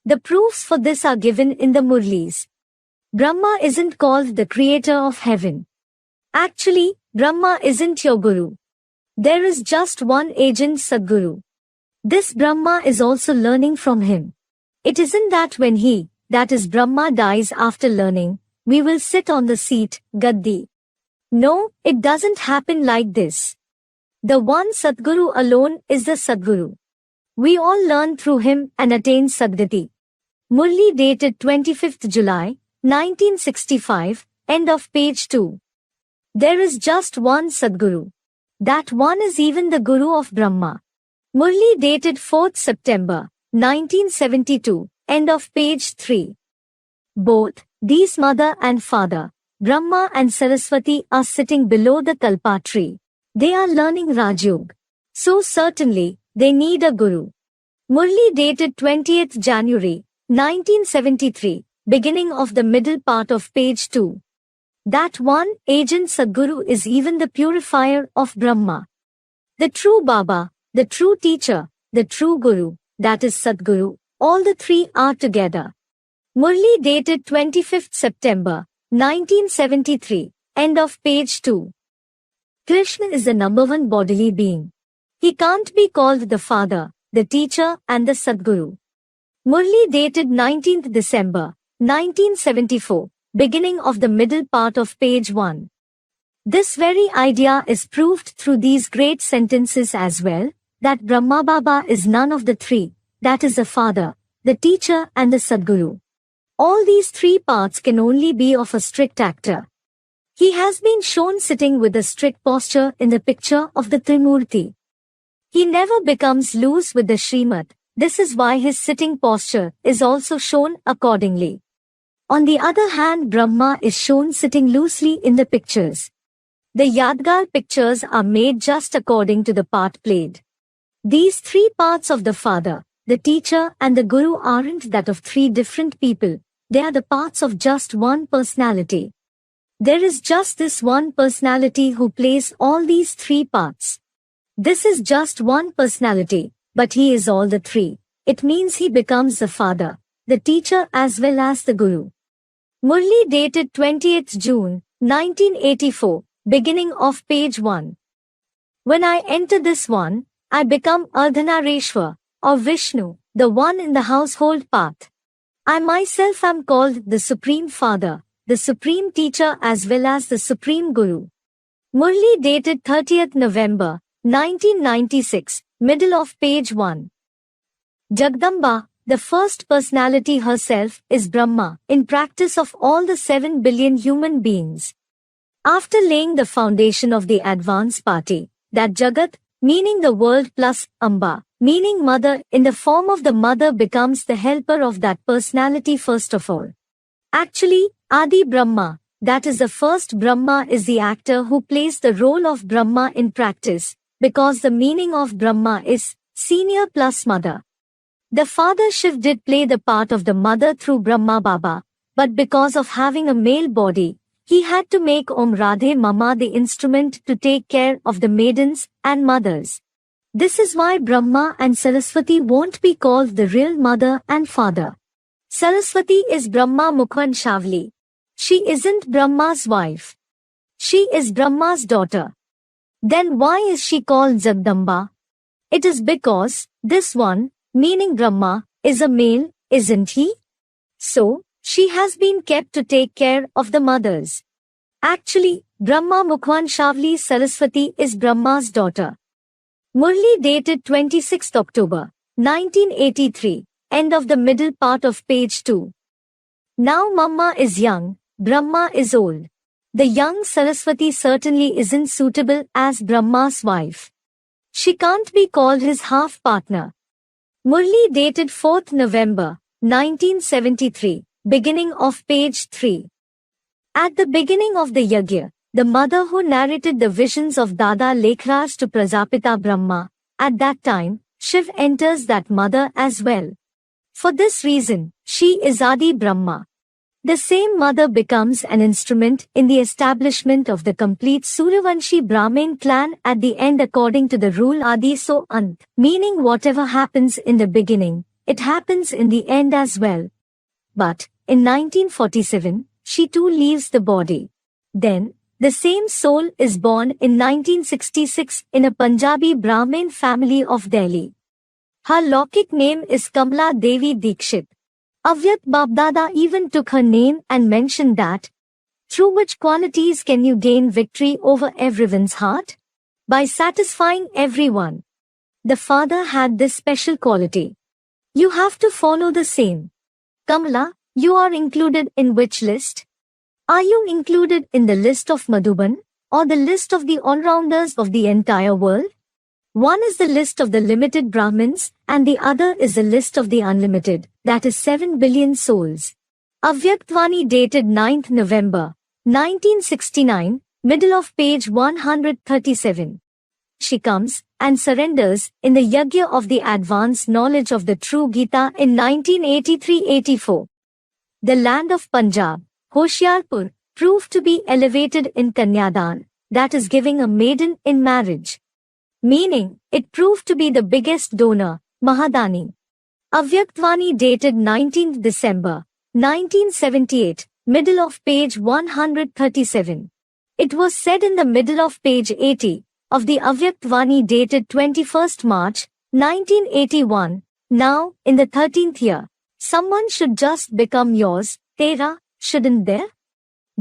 The proofs for this are given in the Murlis. Brahma isn't called the creator of heaven. Actually, Brahma isn't your guru. There is just one agent Sadguru. This Brahma is also learning from him. It isn't that when he, that is Brahma, dies after learning, we will sit on the seat, Gaddi. No, it doesn't happen like this. The one Sadguru alone is the Sadguru. We all learn through him and attain Sadgati. Murli dated 25th July, 1965, end of page 2. There is just one Sadguru. That one is even the Guru of Brahma. Murli dated 4th September, 1972, end of page 3. Both, these mother and father, Brahma and Saraswati, are sitting below the Kalpa tree. They are learning Rajyog. So certainly, they need a Guru. Murli dated 20th January, 1973, beginning of the middle part of page 2. That one agent Sadguru is even the purifier of Brahma. The true Baba, the true teacher, the true Guru, that is Sadguru, all the three are together. Murli dated 25th September, 1973, end of page 2. Krishna is the number one bodily being. He can't be called the Father, the Teacher and the Sadguru. Murli dated 19th December, 1974, beginning of the middle part of page 1. This very idea is proved through these great sentences as well, that Brahma Baba is none of the three, that is the Father, the Teacher and the Sadguru. All these three parts can only be of a strict actor. He has been shown sitting with a strict posture in the picture of the Trimurti. He never becomes loose with the Srimad. This is why his sitting posture is also shown accordingly. On the other hand, Brahma is shown sitting loosely in the pictures. The Yadgar pictures are made just according to the part played. These three parts of the Father, the Teacher and the Guru aren't that of three different people. They are the parts of just one personality. There is just this one personality who plays all these three parts. This is just one personality, but he is all the three. It means he becomes the Father, the Teacher as well as the Guru. Murli dated 20th June, 1984, beginning of page 1. When I enter this one, I become Ardhanareshwar, or Vishnu, the one in the household path. I myself am called the Supreme Father, the Supreme Teacher as well as the Supreme Guru. Murli dated 30th November, 1996, middle of page 1. Jagdamba, the first personality herself, is Brahma, in practice of all the 7 billion human beings. After laying the foundation of the advance party, that Jagat, meaning the world plus Amba, meaning mother, in the form of the mother becomes the helper of that personality first of all. Actually, Adi Brahma, that is the first Brahma, is the actor who plays the role of Brahma in practice, because the meaning of Brahma is senior plus mother. The father Shiv did play the part of the mother through Brahma Baba, but because of having a male body, he had to make Om Radhe Mama the instrument to take care of the maidens and mothers. This is why Brahma and Saraswati won't be called the real mother and father. Saraswati is Brahma Mukhan Shavli. She isn't Brahma's wife. She is Brahma's daughter. Then why is she called Jagdamba? It is because this one, meaning Brahma, is a male, isn't he? So, she has been kept to take care of the mothers. Actually, Brahma Mukhwanshavli Saraswati is Brahma's daughter. Murli dated 26th October, 1983, end of the middle part of page 2. Now Mamma is young, Brahma is old. The young Saraswati certainly isn't suitable as Brahma's wife. She can't be called his half-partner. Murli dated 4th November, 1973, beginning of page 3. At the beginning of the Yajna, the mother who narrated the visions of Dada Lekhraj to Prajapita Brahma, at that time, Shiv enters that mother as well. For this reason, she is Adi Brahma. The same mother becomes an instrument in the establishment of the complete Suryavanshi Brahmin clan at the end according to the rule Adi so Ant, meaning whatever happens in the beginning, it happens in the end as well. But, in 1947, she too leaves the body. Then, the same soul is born in 1966 in a Punjabi Brahmin family of Delhi. Her Lokik name is Kamla Devi Dikshit. Avyat Babdada even took her name and mentioned that, through which qualities can you gain victory over everyone's heart? By satisfying everyone. The father had this special quality. You have to follow the same. Kamla, you are included in which list? Are you included in the list of Madhuban, or the list of the all-rounders of the entire world? One is the list of the limited Brahmins, and the other is the list of the unlimited, that is 7 billion souls. Avyaktvani dated 9th November, 1969, middle of page 137. She comes and surrenders in the Yajna of the advanced knowledge of the true Gita in 1983-84. The land of Punjab, Hoshiarpur, proved to be elevated in Kanyadan, that is giving a maiden in marriage. Meaning, it proved to be the biggest donor, Mahadani. Avyaktvani dated 19th December, 1978, middle of page 137. It was said in the middle of page 80, of the Avyaktvani dated 21st March, 1981, now, in the 13th year, someone should just become yours, Tera, shouldn't there?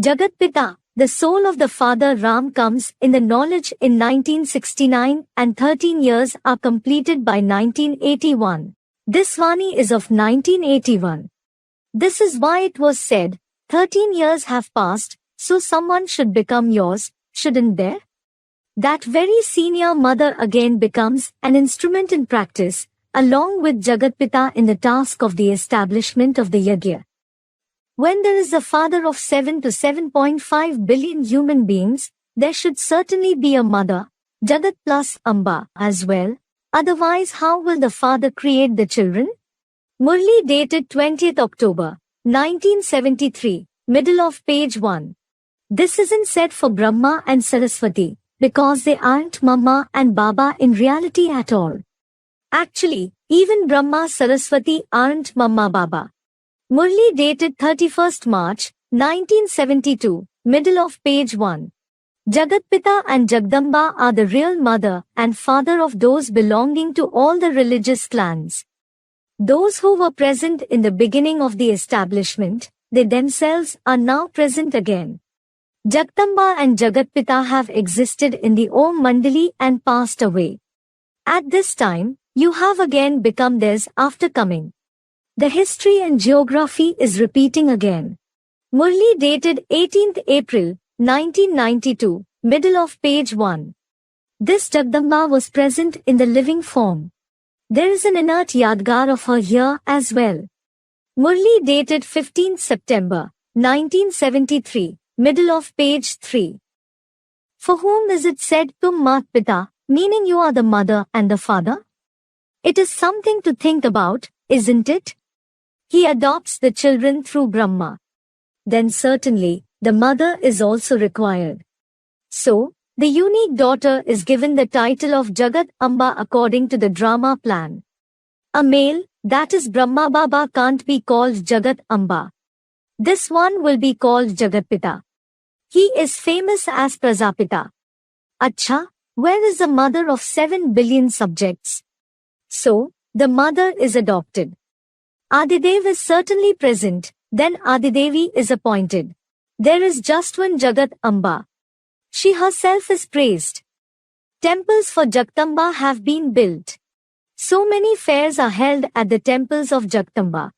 Jagat Pita, the soul of the father Ram comes in the knowledge in 1969 and 13 years are completed by 1981. This Vani is of 1981. This is why it was said, 13 years have passed, so someone should become yours, shouldn't there? That very senior mother again becomes an instrument in practice, along with Jagatpita in the task of the establishment of the Yajna. When there is a father of 7 to 7.5 billion human beings, there should certainly be a mother, Jagat plus Amba, as well. Otherwise, how will the father create the children? Murli dated 20th October, 1973, middle of page 1. This isn't said for Brahma and Saraswati, because they aren't Mama and Baba in reality at all. Actually, even Brahma Saraswati aren't Mama Baba. Murli dated 31st March, 1972, middle of page 1. Jagatpita and Jagdamba are the real mother and father of those belonging to all the religious clans. Those who were present in the beginning of the establishment, they themselves are now present again. Jagdamba and Jagatpita have existed in the Om Mandali and passed away. At this time, you have again become theirs after coming. The history and geography is repeating again. Murli dated 18th April, 1992, middle of page 1. This Jagdamba was present in the living form. There is an inert yadgar of her here as well. Murli dated 15th September, 1973, middle of page 3. For whom is it said Tum Mat Pita, meaning you are the mother and the father? It is something to think about, isn't it? He adopts the children through Brahma. Then certainly, the mother is also required. So, the unique daughter is given the title of Jagat Amba according to the drama plan. A male, that is Brahma Baba, can't be called Jagat Amba. This one will be called Jagatpita. He is famous as Prajapita. Acha, where is the mother of 7 billion subjects? So, the mother is adopted. Adidev is certainly present, then Adidevi is appointed. There is just one Jagat Amba. She herself is praised. Temples for Jagdamba have been built. So many fairs are held at the temples of Jagdamba.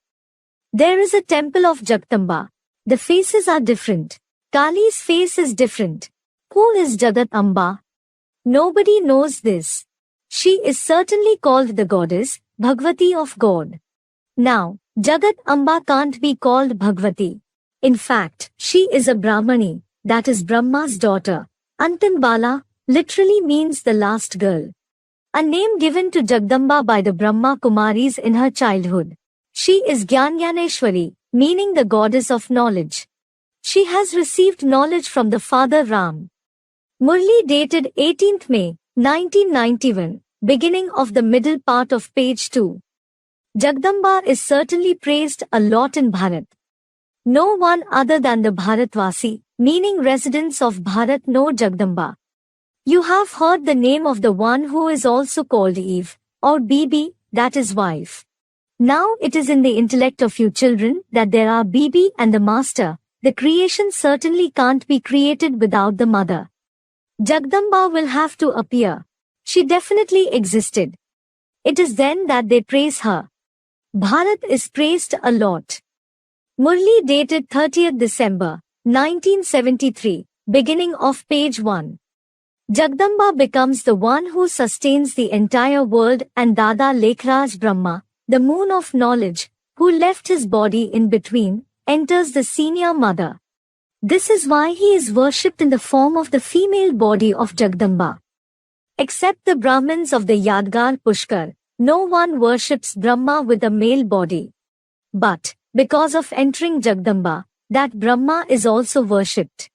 There is a temple of Jagdamba. The faces are different. Kali's face is different. Who is Jagat Amba? Nobody knows this. She is certainly called the goddess, Bhagavati of God. Now, Jagat Amba can't be called Bhagavati. In fact, she is a Brahmani, that is Brahma's daughter. Antan Bala literally means the last girl. A name given to Jagdamba by the Brahma Kumaris in her childhood. She is Gyanyaneshwari, meaning the goddess of knowledge. She has received knowledge from the father Ram. Murli dated 18th May, 1991, beginning of the middle part of page 2. Jagdamba is certainly praised a lot in Bharat. No one other than the Bharatvasi, meaning residents of Bharat, know Jagdamba. You have heard the name of the one who is also called Eve, or Bibi, that is wife. Now it is in the intellect of you children that there are Bibi and the master. The creation certainly can't be created without the mother. Jagdamba will have to appear. She definitely existed. It is then that they praise her. Bharat is praised a lot. Murli dated 30th December, 1973, beginning of page 1. Jagdamba becomes the one who sustains the entire world, and Dada Lekhraj Brahma, the moon of knowledge, who left his body in between, enters the senior mother. This is why he is worshipped in the form of the female body of Jagdamba. Except the Brahmins of the Yadgar Pushkar, no one worships Brahma with a male body. But, because of entering Jagdamba, that Brahma is also worshipped.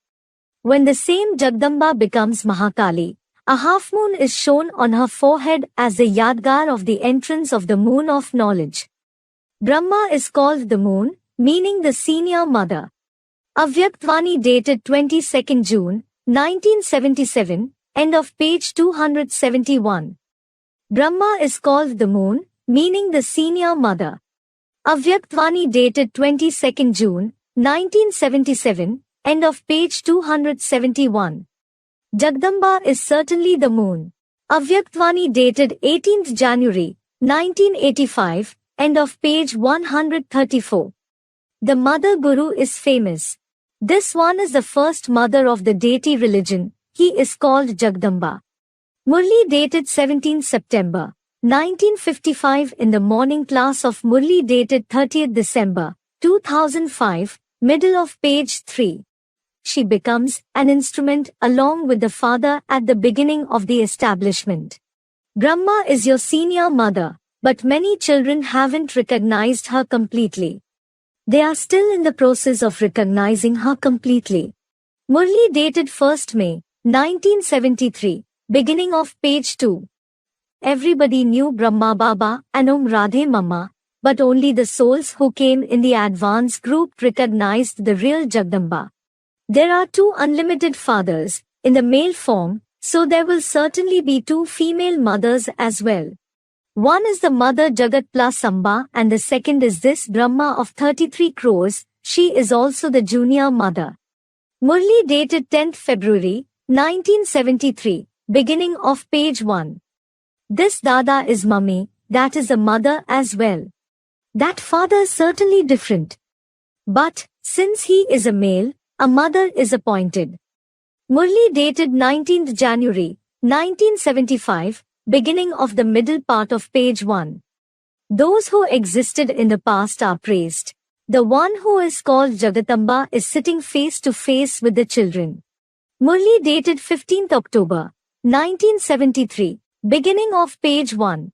When the same Jagdamba becomes Mahakali, a half-moon is shown on her forehead as the Yadgar of the entrance of the moon of knowledge. Brahma is called the moon, meaning the senior mother. Avyaktvani dated 22nd June, 1977, end of page 271. Brahma is called the moon, meaning the senior mother. Avyaktvani dated 22nd June, 1977, end of page 271. Jagdamba is certainly the moon. Avyaktvani dated 18th January, 1985, end of page 134. The Mother Guru is famous. This one is the first mother of the deity religion. He is called Jagdamba. Murli dated 17th September, 1955 in the morning class of Murli dated 30th December, 2005, middle of page 3. She becomes an instrument along with the father at the beginning of the establishment. Brahma is your senior mother, but many children haven't recognized her completely. They are still in the process of recognizing her completely. Murli dated 1st May, 1973, beginning of page 2. Everybody knew Brahma Baba and Radhe Mama, but only the souls who came in the advanced group recognized the real Jagdamba. There are 2 unlimited fathers, in the male form, so there will certainly be 2 female mothers as well. One is the mother Jagat plus Amba and the second is this Brahma of 33 crores, she is also the junior mother. Murli dated 10th February, 1973, beginning of page 1. This Dada is Mummy, that is a mother as well. That father is certainly different. But, since he is a male, a mother is appointed. Murli dated 19th January, 1975, beginning of the middle part of page 1. Those who existed in the past are praised. The one who is called Jagatamba is sitting face to face with the children. Murli dated 15th October, 1973, beginning of page 1.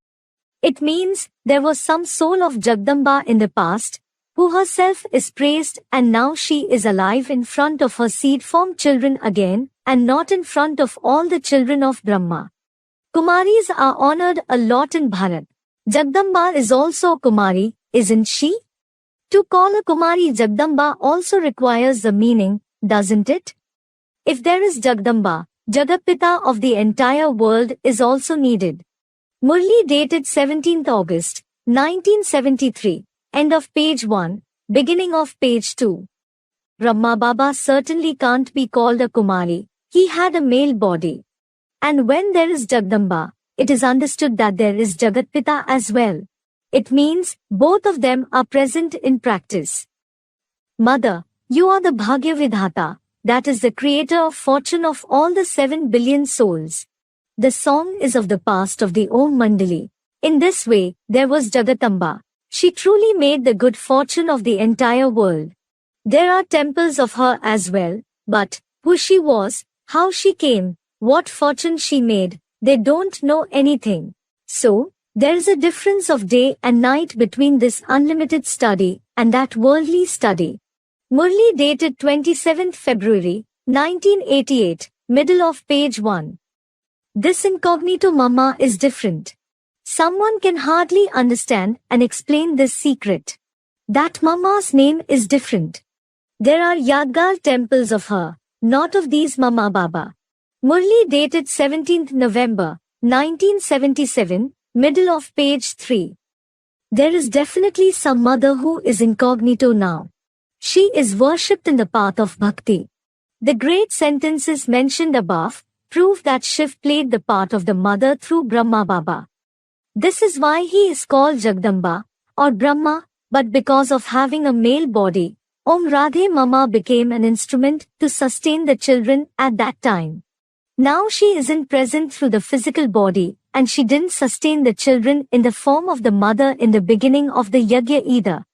It means there was some soul of Jagdamba in the past, who herself is praised and now she is alive in front of her seed-formed children again, and not in front of all the children of Brahma. Kumaris are honored a lot in Bharat. Jagdamba is also a Kumari, isn't she? To call a Kumari Jagdamba also requires the meaning, doesn't it? If there is Jagdamba, Jagapita of the entire world is also needed. Murli dated 17th August, 1973, end of page 1, beginning of page 2. Brahma Baba certainly can't be called a Kumari, he had a male body. And when there is Jagdamba, it is understood that there is Jagatpita as well. It means both of them are present in practice. Mother, you are the Bhagya Vidhata, that is the creator of fortune of all the 7 billion souls. The song is of the past of the Om Mandali. In this way, there was Jagatamba. She truly made the good fortune of the entire world. There are temples of her as well, but who she was, how she came, what fortune she made, they don't know anything. So, there is a difference of day and night between this unlimited study and that worldly study. Murli dated 27th February, 1988, middle of page 1. This incognito mama is different. Someone can hardly understand and explain this secret. That mama's name is different. There are Yadgar temples of her, not of these Mama Baba. Murli dated 17th November, 1977, middle of page 3. There is definitely some mother who is incognito now. She is worshipped in the path of bhakti. The great sentences mentioned above prove that Shiv played the part of the mother through Brahma Baba. This is why he is called Jagdamba, or Brahma, but because of having a male body, Om Radhe Mama became an instrument to sustain the children at that time. Now she isn't present through the physical body, and she didn't sustain the children in the form of the mother in the beginning of the yajna either.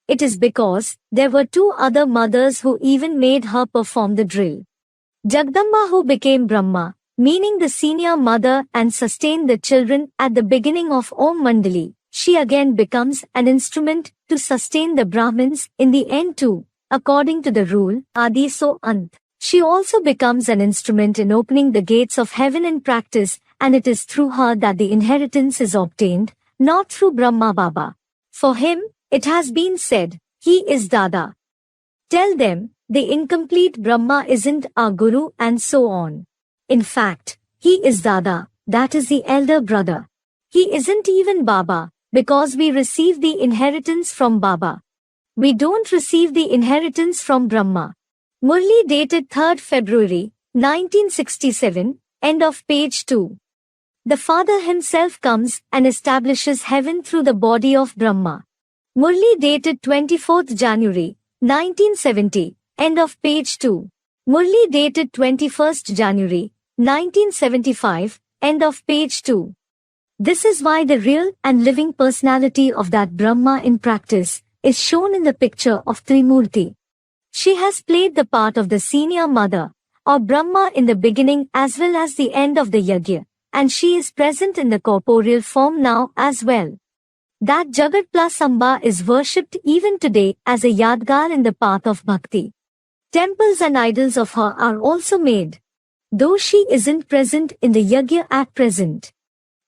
It is because there were 2 other mothers who even made her perform the drill. Jagdamba, who became Brahma, meaning the senior mother, and sustained the children at the beginning of Om Mandali, she again becomes an instrument to sustain the Brahmins in the end too, according to the rule, Adi so Ant. She also becomes an instrument in opening the gates of heaven in practice, and it is through her that the inheritance is obtained, not through Brahma Baba. For him, it has been said, he is Dada. Tell them, the incomplete Brahma isn't our Guru and so on. In fact, he is Dada, that is the elder brother. He isn't even Baba, because we receive the inheritance from Baba. We don't receive the inheritance from Brahma. Murli dated 3rd February, 1967, end of page 2. The Father himself comes and establishes heaven through the body of Brahma. Murli dated 24th January, 1970, end of page 2. Murli dated 21st January, 1975, end of page 2. This is why the real and living personality of that Brahma in practice is shown in the picture of Trimurti. She has played the part of the senior mother, or Brahma in the beginning as well as the end of the yajna, and she is present in the corporeal form now as well. That Jagat plus Amba is worshipped even today as a Yadgar in the path of bhakti. Temples and idols of her are also made, though she isn't present in the yajna at present.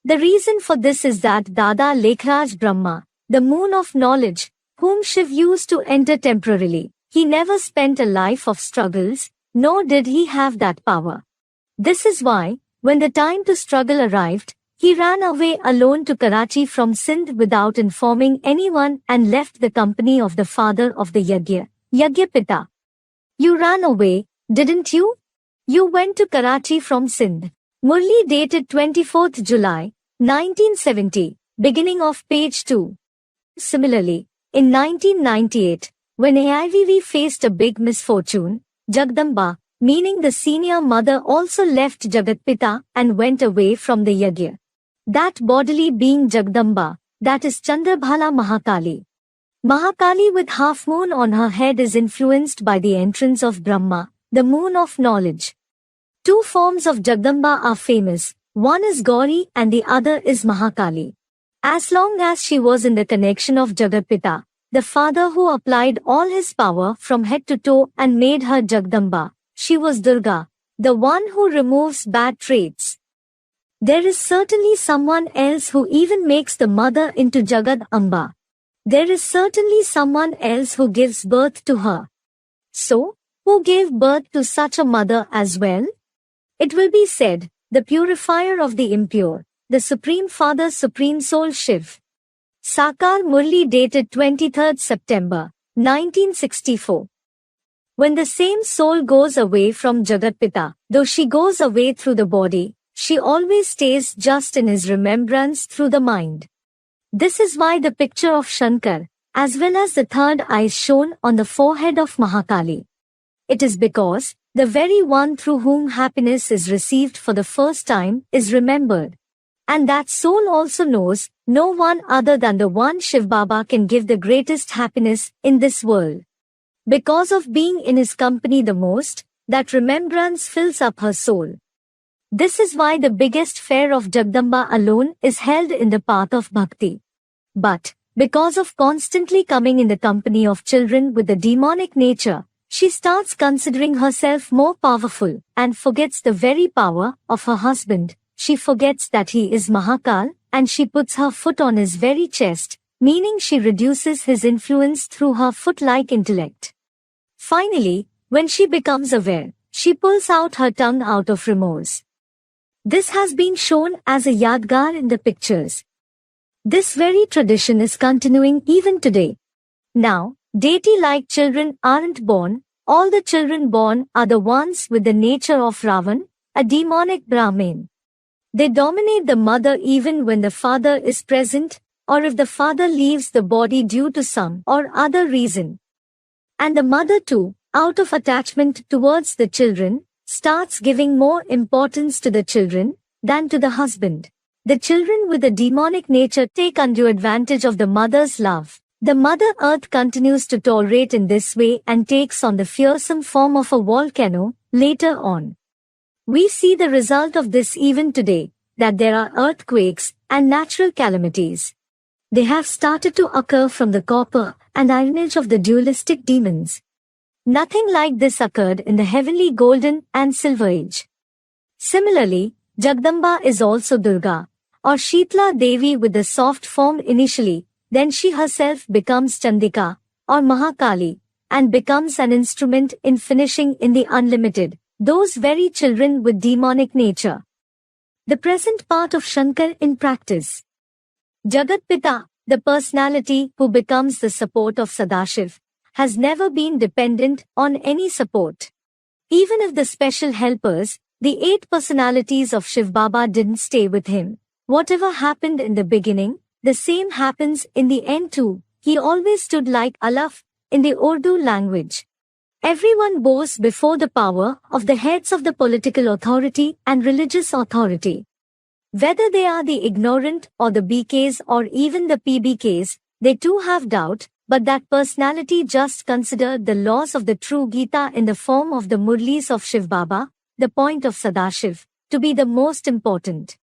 The reason for this is that Dada Lekhraj Brahma, the moon of knowledge, whom Shiv used to enter temporarily, he never spent a life of struggles, nor did he have that power. This is why, when the time to struggle arrived, he ran away alone to Karachi from Sindh without informing anyone and left the company of the father of the yajna, Yajnapita. You ran away, didn't you? You went to Karachi from Sindh. Murli dated 24th July, 1970, beginning of page 2. Similarly, in 1998, when AIVV faced a big misfortune, Jagdamba, meaning the senior mother, also left Jagatpita and went away from the yajna. That bodily being Jagdamba, that is Chandrabhala Mahakali. Mahakali with half moon on her head is influenced by the entrance of Brahma, the moon of knowledge. 2 forms of Jagdamba are famous, one is Gauri and the other is Mahakali. As long as she was in the connection of Jagatpita, the father who applied all his power from head to toe and made her Jagdamba, she was Durga, the one who removes bad traits. There is certainly someone else who even makes the mother into Jagad Amba. There is certainly someone else who gives birth to her. So, who gave birth to such a mother as well? It will be said, the purifier of the impure, the Supreme Father, Supreme Soul Shiv. Sakar Murli dated 23rd September, 1964. When the same soul goes away from Jagatpita, though she goes away through the body, she always stays just in his remembrance through the mind. This is why the picture of Shankar, as well as the third eye is shown on the forehead of Mahakali. It is because the very one through whom happiness is received for the first time is remembered. And that soul also knows no one other than the one Shiv Baba can give the greatest happiness in this world. Because of being in his company the most, that remembrance fills up her soul. This is why the biggest fair of Jagdamba alone is held in the path of bhakti. But, because of constantly coming in the company of children with the demonic nature, she starts considering herself more powerful and forgets the very power of her husband. She forgets that he is Mahakal, and she puts her foot on his very chest, meaning she reduces his influence through her foot-like intellect. Finally, when she becomes aware, she pulls out her tongue out of remorse. This has been shown as a yadgar in the pictures. This very tradition is continuing even today. Now, deity-like children aren't born, all the children born are the ones with the nature of Ravan, a demonic Brahmin. They dominate the mother even when the father is present, or if the father leaves the body due to some or other reason. And the mother too, out of attachment towards the children, starts giving more importance to the children than to the husband. The children with a demonic nature take undue advantage of the mother's love. The Mother Earth continues to tolerate in this way and takes on the fearsome form of a volcano later on. We see the result of this even today, that there are earthquakes and natural calamities. They have started to occur from the copper and iron age of the dualistic demons. Nothing like this occurred in the heavenly golden and silver age. Similarly, Jagdamba is also Durga, or Sheetla Devi with the soft form initially, then she herself becomes Chandika, or Mahakali, and becomes an instrument in finishing in the unlimited, those very children with demonic nature. The present part of Shankar in practice. Jagatpita, the personality who becomes the support of Sadashiv, has never been dependent on any support. Even if the special helpers, the 8 personalities of Shiv Baba didn't stay with him, whatever happened in the beginning, the same happens in the end too. He always stood like Alaf in the Urdu language. Everyone bows before the power of the heads of the political authority and religious authority. Whether they are the ignorant or the BKs or even the PBKs, they too have doubt, but that personality just considered the laws of the true Gita in the form of the Murlis of Shiv Baba, the point of Sadashiv, to be the most important.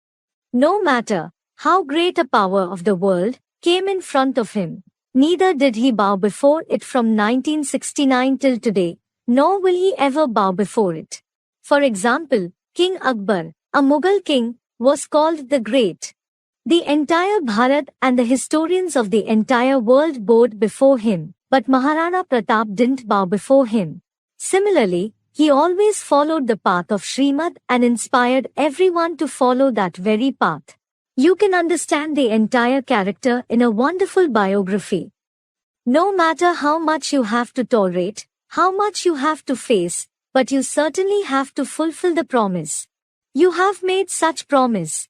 No matter how great a power of the world came in front of him, neither did he bow before it from 1969 till today, nor will he ever bow before it. For example, King Akbar, a Mughal king, was called the Great. The entire Bharat and the historians of the entire world bowed before him, but Maharana Pratap didn't bow before him. Similarly, he always followed the path of Srimad and inspired everyone to follow that very path. You can understand the entire character in a wonderful biography. No matter how much you have to tolerate, how much you have to face, but you certainly have to fulfill the promise. You have made such promise.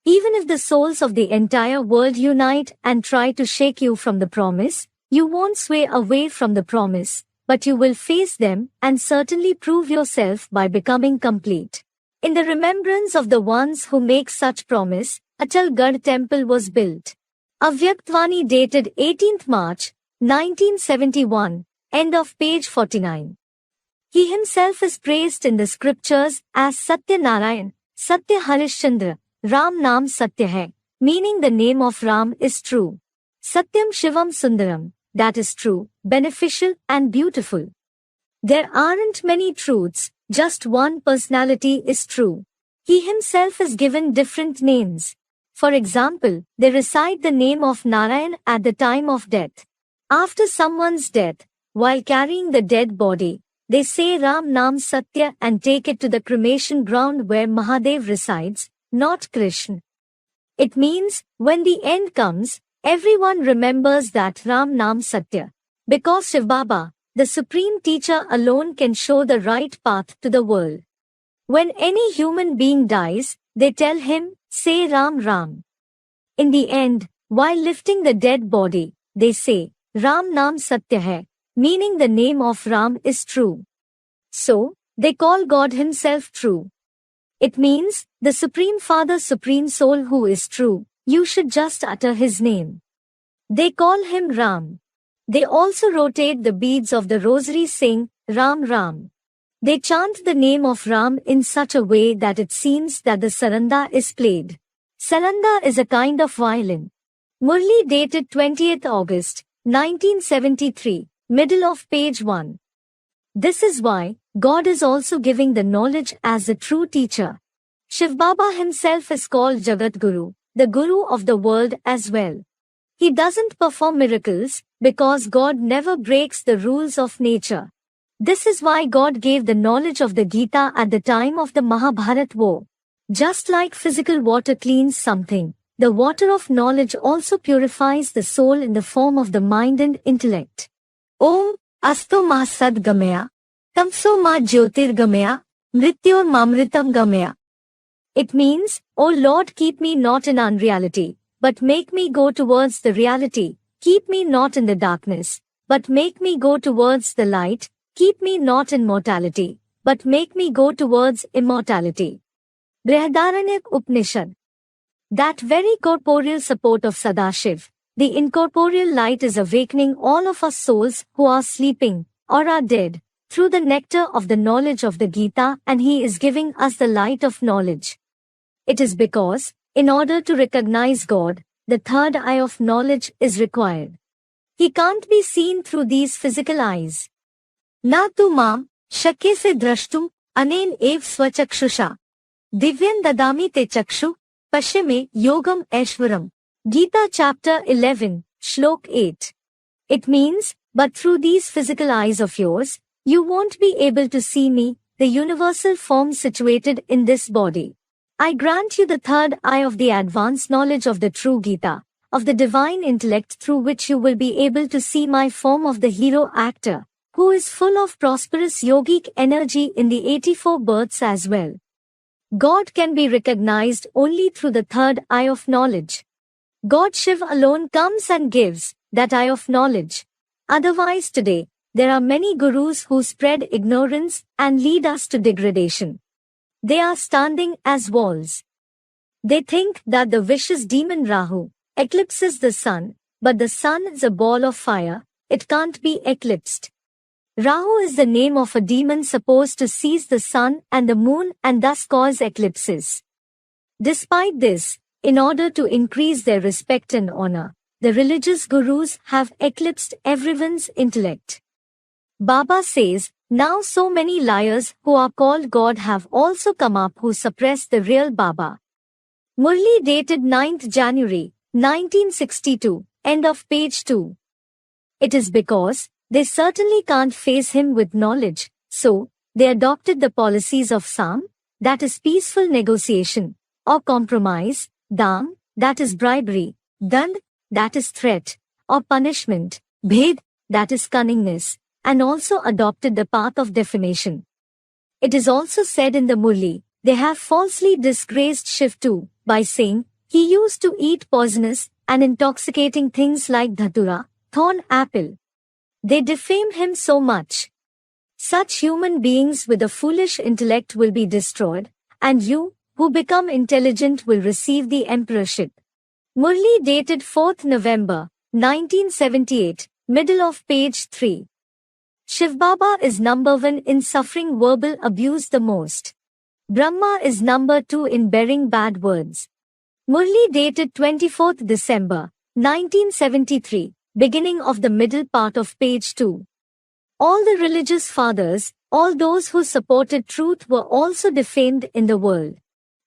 Even if the souls of the entire world unite and try to shake you from the promise, you won't sway away from the promise, but you will face them and certainly prove yourself by becoming complete. In the remembrance of the ones who make such promise, Atalgarh temple was built. Avyaktvani dated 18th March, 1971, end of page 49. He himself is praised in the scriptures as Satya Narayan, Satya Harishchandra, Ram Naam Satya Hai, meaning the name of Ram is true. Satyam Shivam Sundaram, that is true, beneficial and beautiful. There aren't many truths, just one personality is true. He himself is given different names. For example, they recite the name of Narayan at the time of death. After someone's death, while carrying the dead body, they say Ram Naam Satya and take it to the cremation ground where Mahadev resides, not Krishna. It means, when the end comes, everyone remembers that Ram Naam Satya. Because Shiv Baba, The supreme teacher alone can show the right path to the world. When any human being dies, they tell him, say Ram Ram. In the end, while lifting the dead body, they say, Ram Naam Satya Hai, meaning the name of Ram is true. So, they call God himself true. It means, the Supreme Father, Supreme Soul who is true, you should just utter his name. They call him Ram. They also rotate the beads of the rosary saying, Ram Ram. They chant the name of Ram in such a way that it seems that the saranda is played. Saranda is a kind of violin. Murli dated 20th August, 1973, middle of page 1. This is why God is also giving the knowledge as the true teacher. Shiv Baba himself is called Jagat Guru, the Guru of the world as well. He doesn't perform miracles because God never breaks the rules of nature. This is why God gave the knowledge of the Gita at the time of the Mahabharat war. Just like physical water cleans something, the water of knowledge also purifies the soul in the form of the mind and intellect. Om Asto Ma Sad Gamaya, Tamso Ma Jyotir Gamaya, Mrityor Mamritam Gamaya. It means, O Lord, keep me not in unreality, but make me go towards the reality. Keep me not in the darkness, but make me go towards the light. Keep me not in mortality, but make me go towards immortality. Brihadaranyaka Upanishad. That very corporeal support of Sadashiv, the incorporeal light, is awakening all of us souls who are sleeping or are dead through the nectar of the knowledge of the Gita, and he is giving us the light of knowledge. It is because, in order to recognize God, the third eye of knowledge is required. He can't be seen through these physical eyes. Na tu mam, shakye se drashtum, anen ev swachakshusha. Divyan dadami te chakshu, pashime yogam aishwaram. Gita chapter 11, Shlok 8. It means, but through these physical eyes of yours, you won't be able to see me, the universal form situated in this body. I grant you the third eye of the advanced knowledge of the true Gita, of the divine intellect, through which you will be able to see my form of the hero actor, who is full of prosperous yogic energy in the 84 births as well. God can be recognized only through the third eye of knowledge. God Shiv alone comes and gives that eye of knowledge. Otherwise today, there are many gurus who spread ignorance and lead us to degradation. They are standing as walls. They think that the vicious demon Rahu eclipses the sun, but the sun is a ball of fire, it can't be eclipsed. Rahu is the name of a demon supposed to seize the sun and the moon and thus cause eclipses. Despite this, in order to increase their respect and honor, the religious gurus have eclipsed everyone's intellect. Baba says, now so many liars who are called God have also come up who suppress the real Baba. Murli dated 9th January, 1962, end of page 2. It is because they certainly can't face him with knowledge, so they adopted the policies of Sam, that is peaceful negotiation, or compromise, Dam, that is bribery, Dand, that is threat, or punishment, Bhed, that is cunningness, and also adopted the path of defamation. It is also said in the Murli, they have falsely disgraced Shiv too, by saying, he used to eat poisonous and intoxicating things like dhatura, thorn apple. They defame him so much. Such human beings with a foolish intellect will be destroyed, and you, who become intelligent, will receive the emperorship. Murli dated 4th November, 1978, middle of page 3. Shiv Baba is number 1 in suffering verbal abuse the most. Brahma is number 2 in bearing bad words. Murli dated 24th December, 1973, beginning of the middle part of page 2. All the religious fathers, all those who supported truth, were also defamed in the world.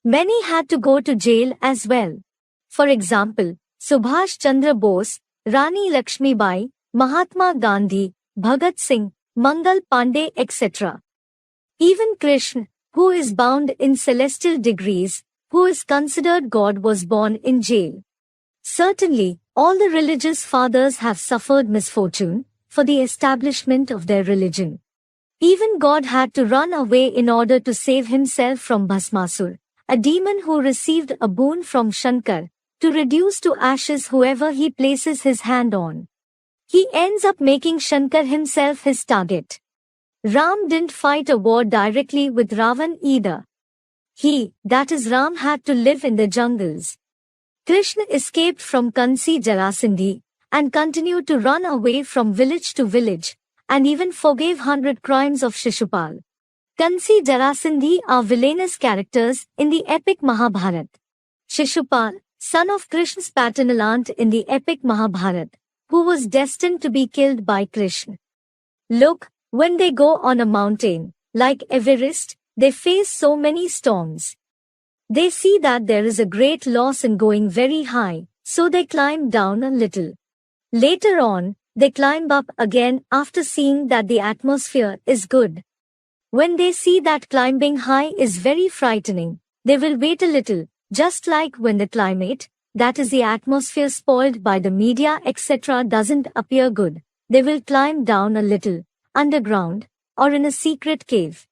Many had to go to jail as well. For example, Subhash Chandra Bose, Rani Lakshmi Bai, Mahatma Gandhi, Bhagat Singh, Mangal Pandey, etc. Even Krishna, who is bound in celestial degrees, who is considered God, was born in jail. Certainly, all the religious fathers have suffered misfortune, for the establishment of their religion. Even God had to run away in order to save himself from Bhasmasur, a demon who received a boon from Shankar, to reduce to ashes whoever he places his hand on. He ends up making Shankar himself his target. Ram didn't fight a war directly with Ravan either. He, that is Ram, had to live in the jungles. Krishna escaped from Kansi Jarasindhi and continued to run away from village to village, and even forgave 100 crimes of Shishupal. Kansi Jarasindhi are villainous characters in the epic Mahabharata. Shishupal, son of Krishna's paternal aunt in the epic Mahabharata, who was destined to be killed by Krishna. Look, when they go on a mountain, like Everest, they face so many storms. They see that there is a great loss in going very high, so they climb down a little. Later on, they climb up again after seeing that the atmosphere is good. When they see that climbing high is very frightening, they will wait a little, just like when the climate, that is the atmosphere spoiled by the media etc. doesn't appear good, they will climb down a little, underground, or in a secret cave.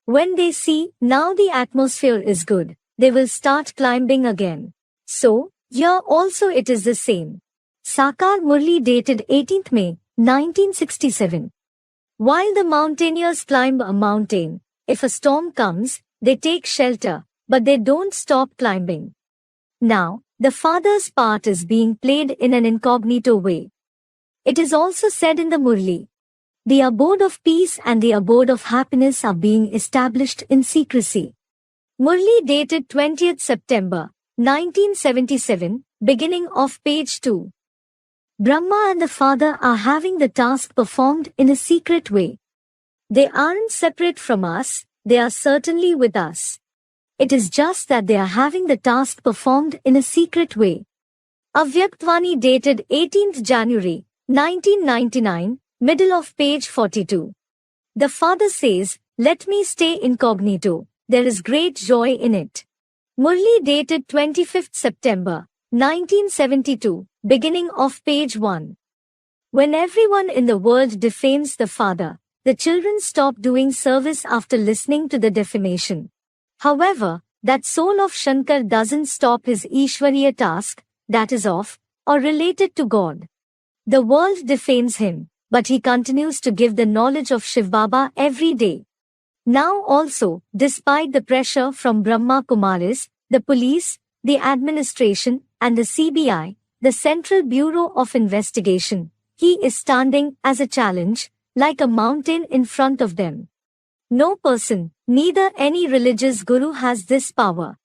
When they see, now the atmosphere is good, they will start climbing again. So, here also it is the same. Sakar Murli dated 18th May, 1967. While the mountaineers climb a mountain, if a storm comes, they take shelter, but they don't stop climbing. Now, the father's part is being played in an incognito way. It is also said in the Murli. The abode of peace and the abode of happiness are being established in secrecy. Murli dated 20th September, 1977, beginning of page 2. Brahma and the Father are having the task performed in a secret way. They aren't separate from us, they are certainly with us. It is just that they are having the task performed in a secret way. Avyaktvani dated 18th January, 1999, middle of page 42. The Father says, "Let me stay incognito, there is great joy in it." Murli dated 25th September, 1972, beginning of page 1. When everyone in the world defames the Father, the children stop doing service after listening to the defamation. However, that soul of Shankar doesn't stop his Ishwariya task, that is of, or related to God. The world defames him, but he continues to give the knowledge of Shiv Baba every day. Now also, despite the pressure from Brahma Kumaris, the police, the administration, and the CBI, the Central Bureau of Investigation, he is standing as a challenge, like a mountain in front of them. No person, neither any religious guru has this power.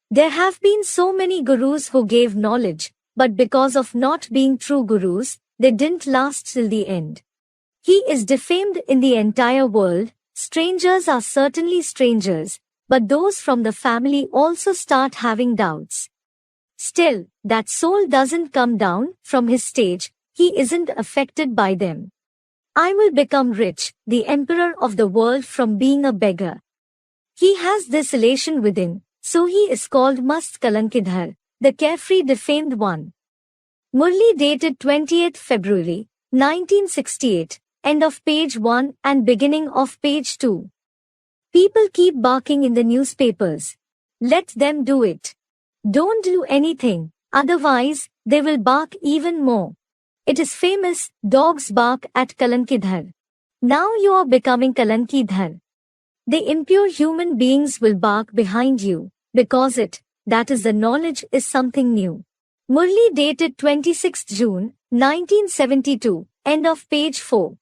There have been so many gurus who gave knowledge, but because of not being true gurus, they didn't last till the end. He is defamed in the entire world. Strangers are certainly strangers, but those from the family also start having doubts. Still, that soul doesn't come down from his stage, he isn't affected by them. I will become rich, the emperor of the world from being a beggar. He has this elation within, so he is called Mast Kalankidhar, the carefree defamed one. Murli dated 20th February, 1968, end of page 1 and beginning of page 2. People keep barking in the newspapers. Let them do it. Don't do anything, otherwise, they will bark even more. It is famous, dogs bark at Kalankidhar. Now you are becoming Kalankidhar. The impure human beings will bark behind you, because that is the knowledge is something new. Murli dated 26th June, 1972, end of page 4.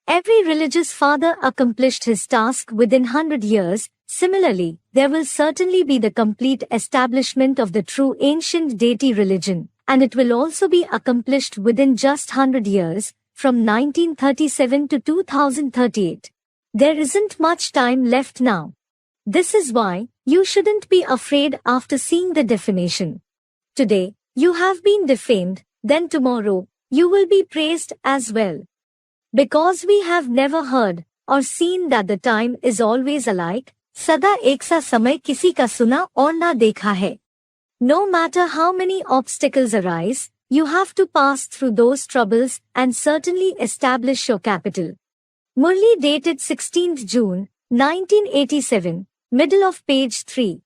Every religious father accomplished his task within 100 years. Similarly, there will certainly be the complete establishment of the true ancient deity religion, and it will also be accomplished within just 100 years, from 1937 to 2038. There isn't much time left now. This is why you shouldn't be afraid after seeing the defamation. Today, you have been defamed, then tomorrow, you will be praised as well. Because we have never heard or seen that the time is always alike, सदा एक सा समय किसी का सुना और ना देखा है. No matter how many obstacles arise, You have to pass through those troubles and certainly establish your capital. Murli dated 16th June, 1987, middle of page 3.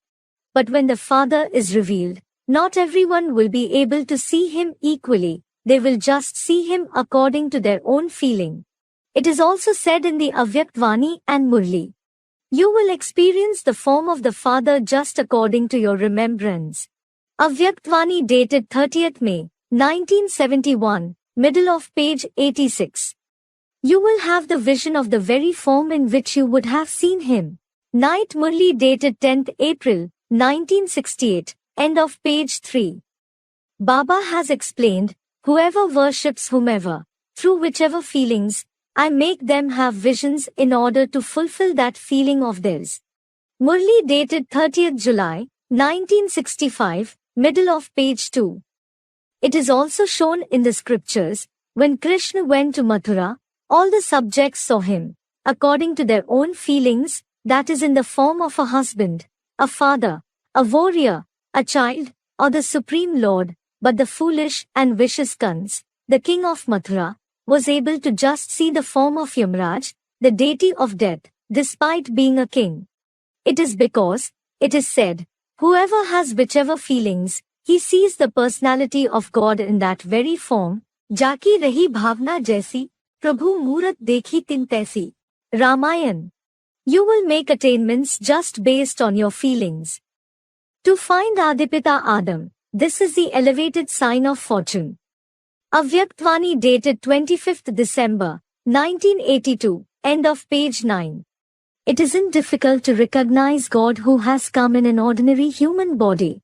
But when the Father is revealed, not everyone will be able to see him equally, they will just see him according to their own feeling. It is also said in the Avyaktvani and Murli. You will experience the form of the Father just according to your remembrance. Avyaktvani dated 30th May, 1971, middle of page 86. You will have the vision of the very form in which you would have seen him. Night Murli dated 10th April, 1968, end of page 3. Baba has explained, whoever worships whomever, through whichever feelings, I make them have visions in order to fulfill that feeling of theirs. Murli dated 30th July, 1965, middle of page 2. It is also shown in the scriptures, when Krishna went to Mathura, all the subjects saw him, according to their own feelings, that is in the form of a husband, a father, a warrior, a child, or the Supreme Lord, but the foolish and vicious Kans, the king of Mathura, was able to just see the form of Yamraj, the deity of death, despite being a king. It is because, it is said, whoever has whichever feelings, he sees the personality of God in that very form, Jaki rahi bhavna jaisi, Prabhu Murat dekhi tin taisi. Ramayan. You will make attainments just based on your feelings. To find Adipita Adam, this is the elevated sign of fortune. Avyaktvani dated 25th December, 1982, end of page 9. It isn't difficult to recognize God who has come in an ordinary human body.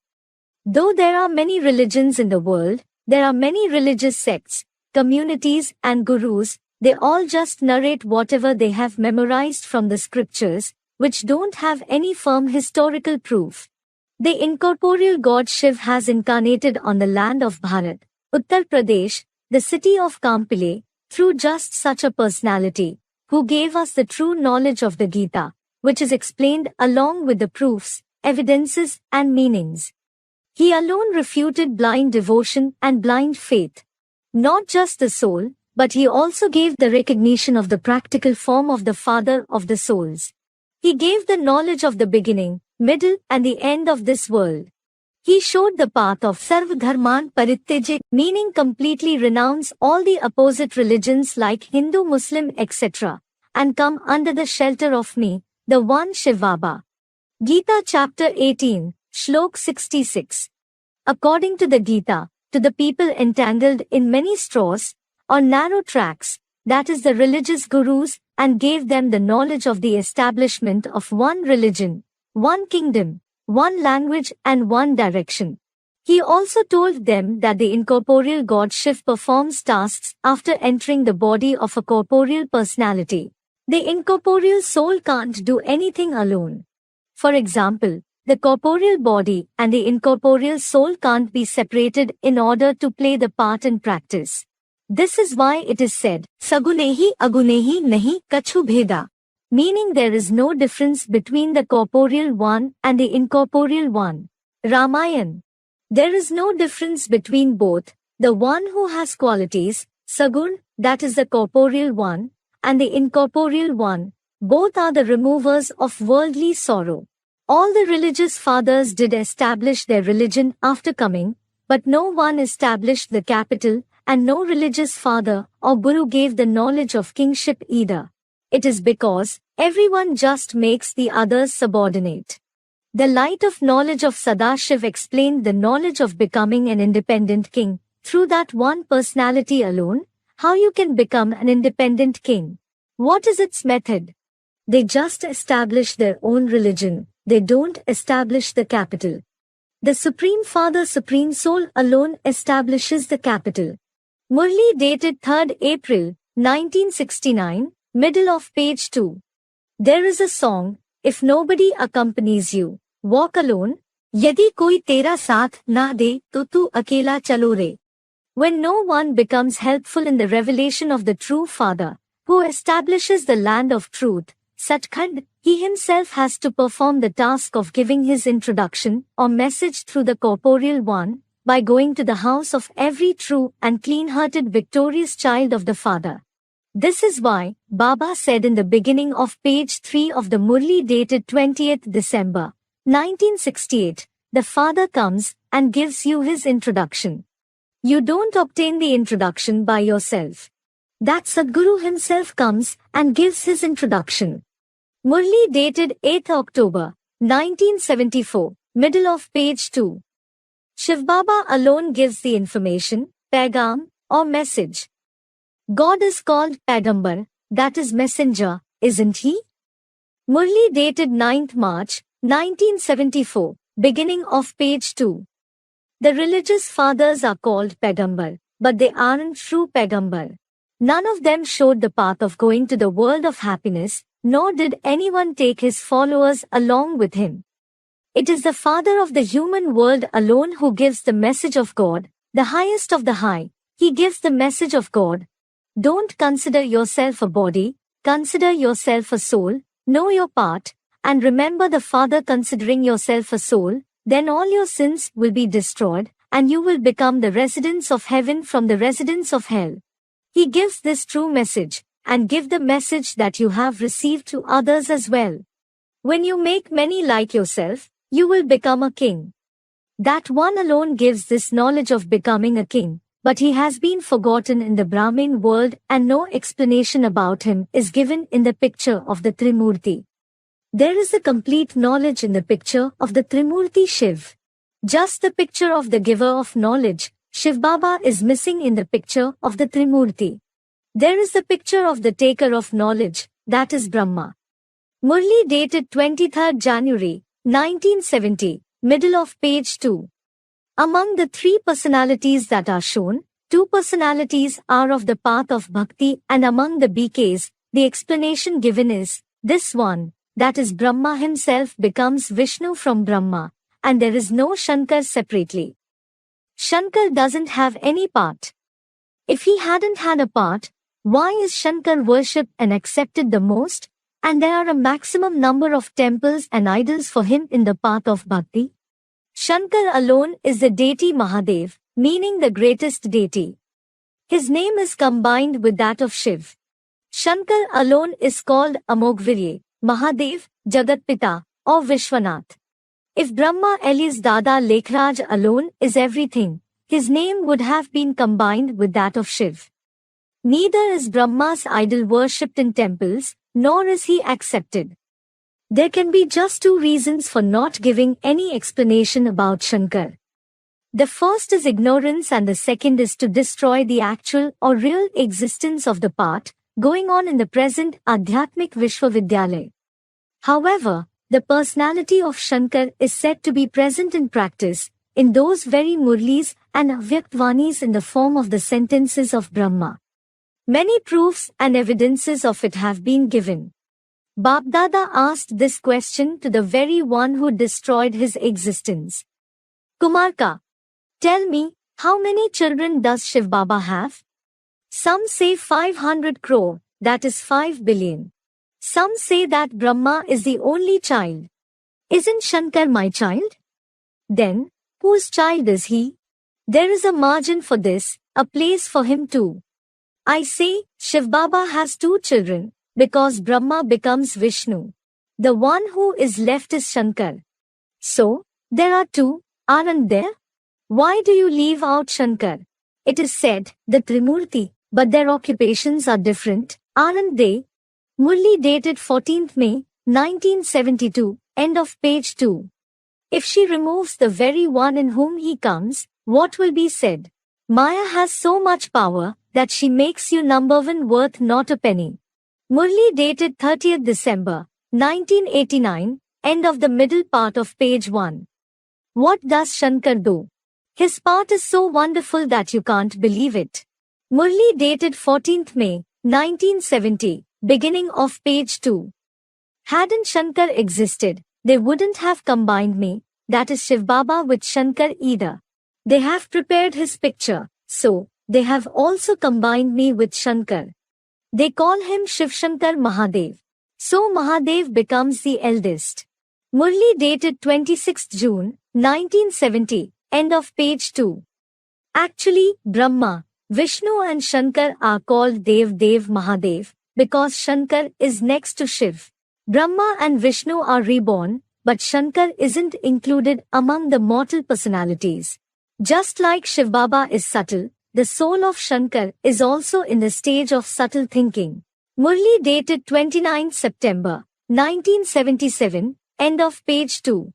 Though there are many religions in the world, there are many religious sects, communities and gurus, they all just narrate whatever they have memorized from the scriptures, which don't have any firm historical proof. The incorporeal god Shiv has incarnated on the land of Bharat, Uttar Pradesh, the city of Kampile, through just such a personality, who gave us the true knowledge of the Gita, which is explained along with the proofs, evidences and meanings. He alone refuted blind devotion and blind faith. Not just the soul, but he also gave the recognition of the practical form of the Father of the souls. He gave the knowledge of the beginning, middle and the end of this world. He showed the path of Sarva Dharman Parityaje, meaning completely renounce all the opposite religions like Hindu, Muslim, etc., and come under the shelter of me, the one Shiv Baba. Gita chapter 18, Shlok 66. According to the Gita, to the people entangled in many straws, or narrow tracks, that is the religious gurus, and gave them the knowledge of the establishment of one religion, one kingdom, one language and one direction. He also told them that the incorporeal god Shiv performs tasks after entering the body of a corporeal personality. The incorporeal soul can't do anything alone. For example, the corporeal body and the incorporeal soul can't be separated in order to play the part in practice. This is why it is said, Sagunehi agunehi nahi kachu bheda, meaning there is no difference between the corporeal one and the incorporeal one. Ramayan. There is no difference between both, the one who has qualities, Sagun, that is the corporeal one, and the incorporeal one, both are the removers of worldly sorrow. All the religious fathers did establish their religion after coming, but no one established the capital, and no religious father or guru gave the knowledge of kingship either. It is because everyone just makes the others subordinate. The light of knowledge of Sadashiv explained the knowledge of becoming an independent king. Through that one personality alone, how you can become an independent king. What is its method? They just establish their own religion. They don't establish the capital. The Supreme Father, Supreme Soul alone establishes the capital. Murli dated 3rd April, 1969, middle of page 2. There is a song, if nobody accompanies you, walk alone, yadi koi tera saath na de, to tu akela chalo re. When no one becomes helpful in the revelation of the true Father, who establishes the land of truth, Satkhand, he himself has to perform the task of giving his introduction or message through the corporeal one, by going to the house of every true and clean-hearted victorious child of the Father. This is why Baba said in the beginning of page 3 of the Murli dated 20th December, 1968, the Father comes and gives you his introduction. You don't obtain the introduction by yourself. That Sadguru himself comes and gives his introduction. Murli dated 8th October, 1974, middle of page 2. Shiv Baba alone gives the information, Paigam, or message. God is called Paigambar, that is messenger, isn't he? Murli dated 9th March, 1974, beginning of page 2. The religious fathers are called Paigambar, but they aren't true Paigambar. None of them showed the path of going to the world of happiness, nor did anyone take his followers along with him. It is the Father of the human world alone who gives the message of God, the highest of the high. He gives the message of God. Don't consider yourself a body, consider yourself a soul, know your part, and remember the Father considering yourself a soul, then all your sins will be destroyed, and you will become the residents of heaven from the residents of hell. He gives this true message, and give the message that you have received to others as well. When you make many like yourself, you will become a king. That one alone gives this knowledge of becoming a king, but he has been forgotten in the Brahmin world and no explanation about him is given in the picture of the Trimurti. There is a complete knowledge in the picture of the Trimurti Shiv. Just the picture of the giver of knowledge, Shiv Baba, is missing in the picture of the Trimurti. There is the picture of the taker of knowledge, that is Brahma. Murli dated 23rd January, 1970, middle of page 2. Among the three personalities that are shown, two personalities are of the path of bhakti, and among the BKs, the explanation given is, this one, that is Brahma himself, becomes Vishnu from Brahma, and there is no Shankar separately. Shankar doesn't have any part. If he hadn't had a part, why is Shankar worshipped and accepted the most, and there are a maximum number of temples and idols for him in the path of bhakti? Shankar alone is the deity Mahadev, meaning the greatest deity. His name is combined with that of Shiv. Shankar alone is called Amogvirye, Mahadev, Jagatpita, or Vishwanath. If Brahma Elias Dada Lekhraj alone is everything, his name would have been combined with that of Shiv. Neither is Brahma's idol worshipped in temples, nor is he accepted. There can be just two reasons for not giving any explanation about Shankar. The first is ignorance and the second is to destroy the actual or real existence of the part going on in the present Adhyatmik Vishwavidyalaya. However, the personality of Shankar is said to be present in practice, in those very Murlis and Avyaktvani's in the form of the sentences of Brahma. Many proofs and evidences of it have been given. Bapdada asked this question to the very one who destroyed his existence. Kumarka, tell me, how many children does Shiv Baba have? Some say 500 crore, that is 5 billion. Some say that Brahma is the only child. Isn't Shankar my child? Then, whose child is he? There is a margin for this, a place for him too. I say, Shiv Baba has two children, because Brahma becomes Vishnu. The one who is left is Shankar. So, there are two, aren't there? Why do you leave out Shankar? It is said, the Trimurti, but their occupations are different, aren't they? Murli dated 14th May, 1972, end of page 2. If she removes the very one in whom he comes, what will be said? Maya has so much power, that she makes you number one worth not a penny. Murli dated 30th December, 1989, end of the middle part of page 1. What does Shankar do? His part is so wonderful that you can't believe it. Murli dated 14th May, 1970, beginning of page 2. Hadn't Shankar existed, they wouldn't have combined me, that is Shiv Baba, with Shankar either. They have prepared his picture, so they have also combined me with Shankar. They call him Shiv Shankar Mahadev. So Mahadev becomes the eldest. Murli dated 26th June, 1970, End of page 2. Actually, Brahma, Vishnu and Shankar are called Dev Dev Mahadev because Shankar is next to Shiv. Brahma and Vishnu are reborn, but Shankar isn't included among the mortal personalities. Just like Shiv Baba is subtle, the soul of Shankar is also in the stage of subtle thinking. Murli dated 29 September 1977, end of page 2.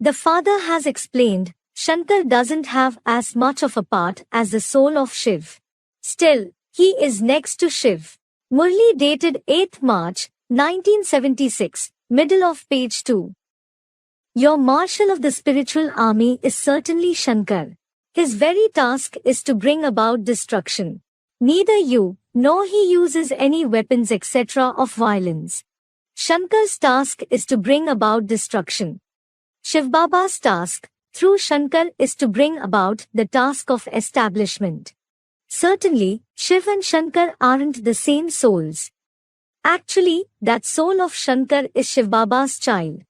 The father has explained, Shankar doesn't have as much of a part as the soul of Shiv. Still, he is next to Shiv. Murli dated 8 March 1976, middle of page 2. Your marshal of the spiritual army is certainly Shankar. His very task is to bring about destruction. Neither you, nor he uses any weapons etc. of violence. Shankar's task is to bring about destruction. Shiv Baba's task, through Shankar, is to bring about the task of establishment. Certainly, Shiv and Shankar aren't the same souls. Actually, that soul of Shankar is Shiv Baba's child.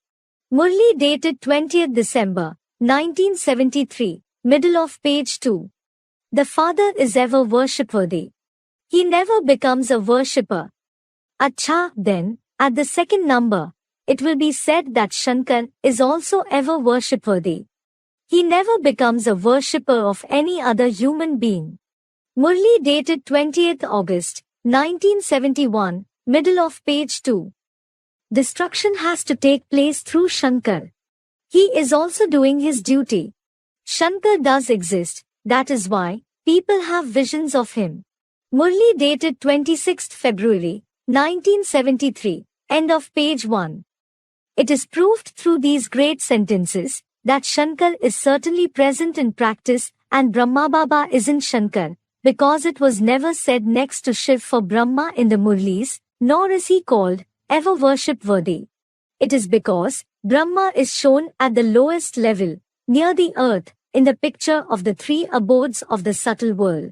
Murli dated 20th December 1973, middle of page 2. The father is ever worship-worthy. He never becomes a worshipper. Acha, then, at the second number, it will be said that Shankar is also ever worship-worthy. He never becomes a worshipper of any other human being. Murli dated 20th August 1971, middle of page 2. Destruction has to take place through Shankar. He is also doing his duty. Shankar does exist, that is why people have visions of him. Murli dated 26th February 1973, end of page 1. It is proved through these great sentences that Shankar is certainly present in practice and Brahma Baba isn't Shankar, because it was never said next to Shiv for Brahma in the Murlis, nor is he called ever worship-worthy. It is because Brahma is shown at the lowest level, near the earth, in the picture of the three abodes of the subtle world.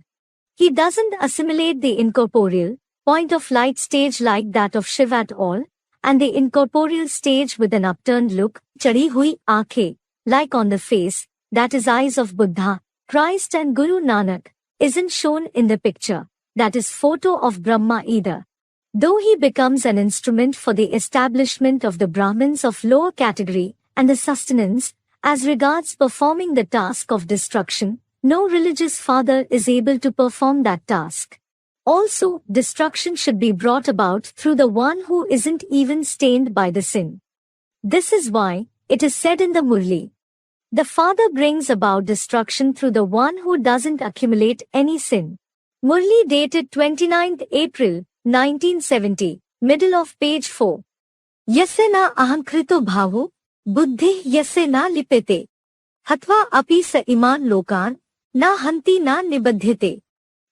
He doesn't assimilate the incorporeal, point-of-light stage like that of Shiv at all, and the incorporeal stage with an upturned look, chadi hui aankhein, like on the face, that is eyes of Buddha, Christ and Guru Nanak, isn't shown in the picture, that is photo of Brahma either. Though he becomes an instrument for the establishment of the Brahmins of lower category and the sustenance, as regards performing the task of destruction, no religious father is able to perform that task. Also, destruction should be brought about through the one who isn't even stained by the sin. This is why, it is said in the Murli, the father brings about destruction through the one who doesn't accumulate any sin. Murli dated 29th April 1970, middle of page 4. Yase na ahankrito bhavo, buddhi yase na lipete. Hatva api sa iman lokan, na hanti na nibadhyate.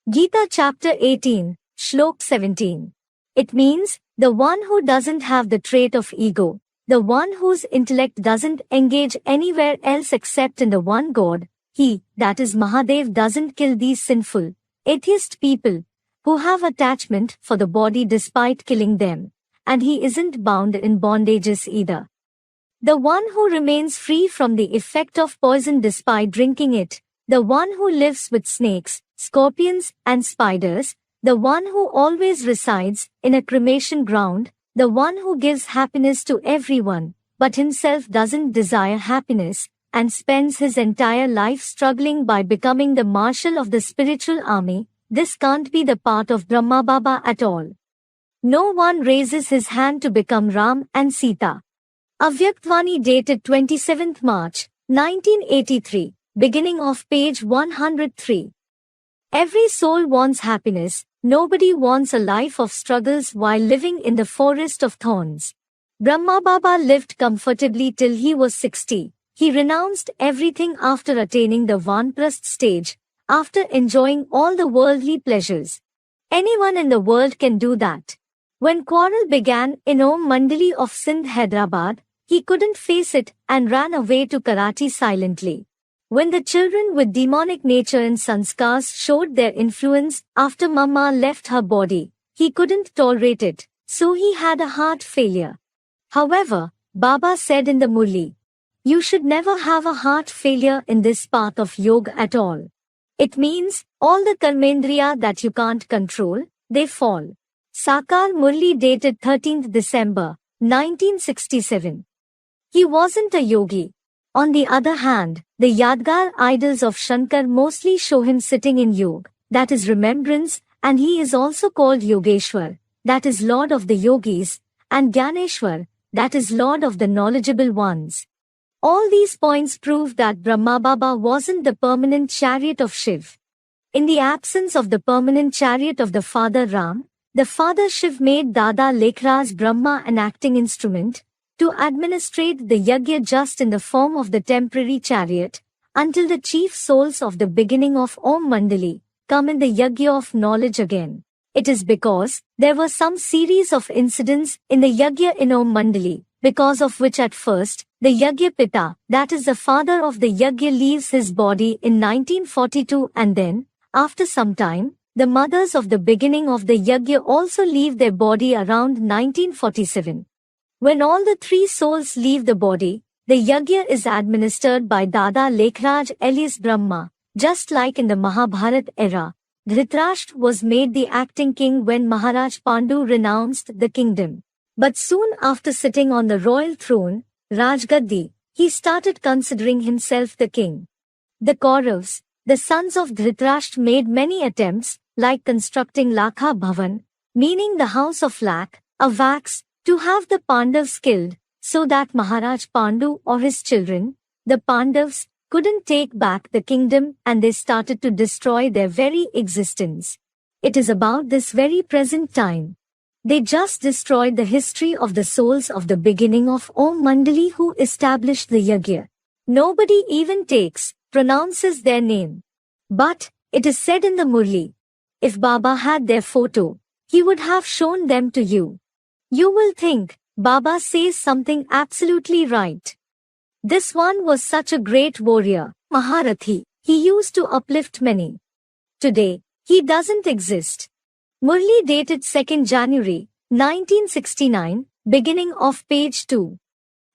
Gita chapter 18, Shlok 17. It means, the one who doesn't have the trait of ego, the one whose intellect doesn't engage anywhere else except in the one God, he, that is Mahadev, doesn't kill these sinful, atheist people, who have attachment for the body despite killing them, and he isn't bound in bondages either. The one who remains free from the effect of poison despite drinking it, the one who lives with snakes, scorpions, and spiders, the one who always resides in a cremation ground, the one who gives happiness to everyone, but himself doesn't desire happiness, and spends his entire life struggling by becoming the marshal of the spiritual army, this can't be the part of Brahma Baba at all. No one raises his hand to become Ram and Sita. Avyaktvani dated 27th March, 1983, beginning of page 103. Every soul wants happiness, nobody wants a life of struggles while living in the forest of thorns. Brahma Baba lived comfortably till he was 60. He renounced everything after attaining the Vanprasth stage, after enjoying all the worldly pleasures. Anyone in the world can do that. When quarrel began in Om Mandali of Sindh, Hyderabad, he couldn't face it and ran away to Karachi silently. When the children with demonic nature and sanskars showed their influence after Mama left her body, he couldn't tolerate it, so he had a heart failure. However, Baba said in the Murli, You should never have a heart failure in this path of yoga at all. It means all the karmendriya that you can't control, they fall. Sakar Murli dated 13th December, 1967. He wasn't a yogi. On the other hand, the Yadgar idols of Shankar mostly show him sitting in yoga, that is remembrance, and he is also called Yogeshwar, that is Lord of the Yogis, and Gyaneshwar, that is Lord of the knowledgeable ones. All these points prove that Brahma Baba wasn't the permanent chariot of Shiv. In the absence of the permanent chariot of the Father Ram, the Father Shiv made Dada Lekhraj Brahma an acting instrument to administrate the yajna just in the form of the temporary chariot, until the chief souls of the beginning of Om Mandali come in the yajna of knowledge again. It is because there were some series of incidents in the yajna in Om Mandali, because of which at first, the yajna pita, that is the father of the yajna, leaves his body in 1942, and then, after some time, the mothers of the beginning of the yajna also leave their body around 1947. When all the three souls leave the body, the yajna is administered by Dada Lekhraj alias Brahma, just like in the Mahabharat era. Dhritarashtra was made the acting king when Maharaj Pandu renounced the kingdom. But soon after sitting on the royal throne, Rajgaddi, he started considering himself the king. The Kauravas, the sons of Dhritarashtra, made many attempts, like constructing Lakha Bhavan, meaning the house of lakh, of wax, to have the Pandavas killed, so that Maharaj Pandu or his children, the Pandavas, couldn't take back the kingdom, and they started to destroy their very existence. It is about this very present time. They just destroyed the history of the souls of the beginning of Om Mandali who established the yajna. Nobody even pronounces their name. But, it is said in the Murli, if Baba had their photo, he would have shown them to you. You will think, Baba says something absolutely right. This one was such a great warrior, Maharathi, he used to uplift many. Today, he doesn't exist. Murli dated 2nd January, 1969, beginning of page 2.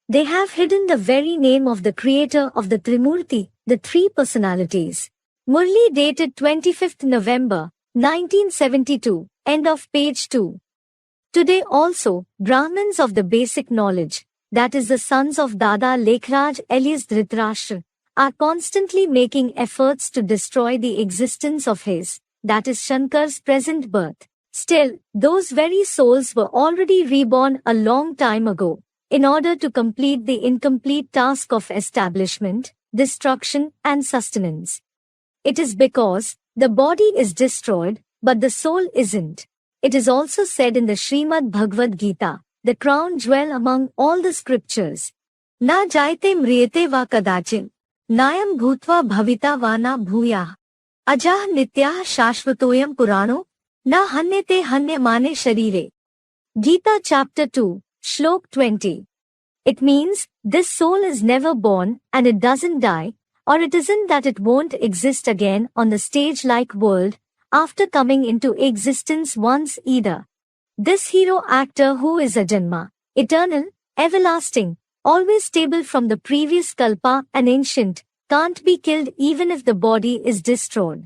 They have hidden the very name of the creator of the Trimurti, the three personalities. Murli dated 25th November, 1972, end of page 2. Today also, Brahmins of the basic knowledge, that is the sons of Dada Lekhraj alias Dhritarashtra, are constantly making efforts to destroy the existence of his, that is Shankar's present birth. Still, those very souls were already reborn a long time ago, in order to complete the incomplete task of establishment, destruction, and sustenance. It is because the body is destroyed, but the soul isn't. It is also said in the Srimad Bhagavad Gita, the crown jewel among all the scriptures. Na jaite mriyate va kadachin, nayam bhutva bhavita va na bhuyah. Ajah nityah shashvatoyam purano, na hanyate hanyamane sharire. Gita chapter 2, Shlok 20. It means, this soul is never born, and it doesn't die, or it isn't that it won't exist again on the stage-like world, after coming into existence once either. This hero actor who is Ajanma, eternal, everlasting, always stable from the previous kalpa and ancient, can't be killed even if the body is destroyed.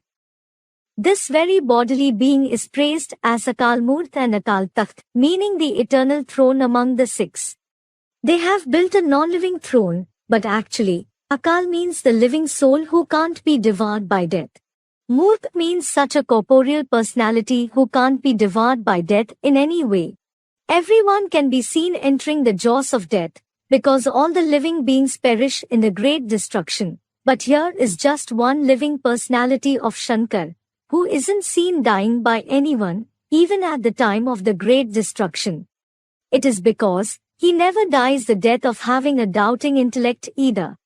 This very bodily being is praised as Akal Murt and Akal Takht, meaning the eternal throne among the six. They have built a non-living throne, but actually, Akal means the living soul who can't be devoured by death. Murt means such a corporeal personality who can't be devoured by death in any way. Everyone can be seen entering the jaws of death, because all the living beings perish in the great destruction. But here is just one living personality of Shankar, who isn't seen dying by anyone, even at the time of the great destruction. It is because he never dies the death of having a doubting intellect either.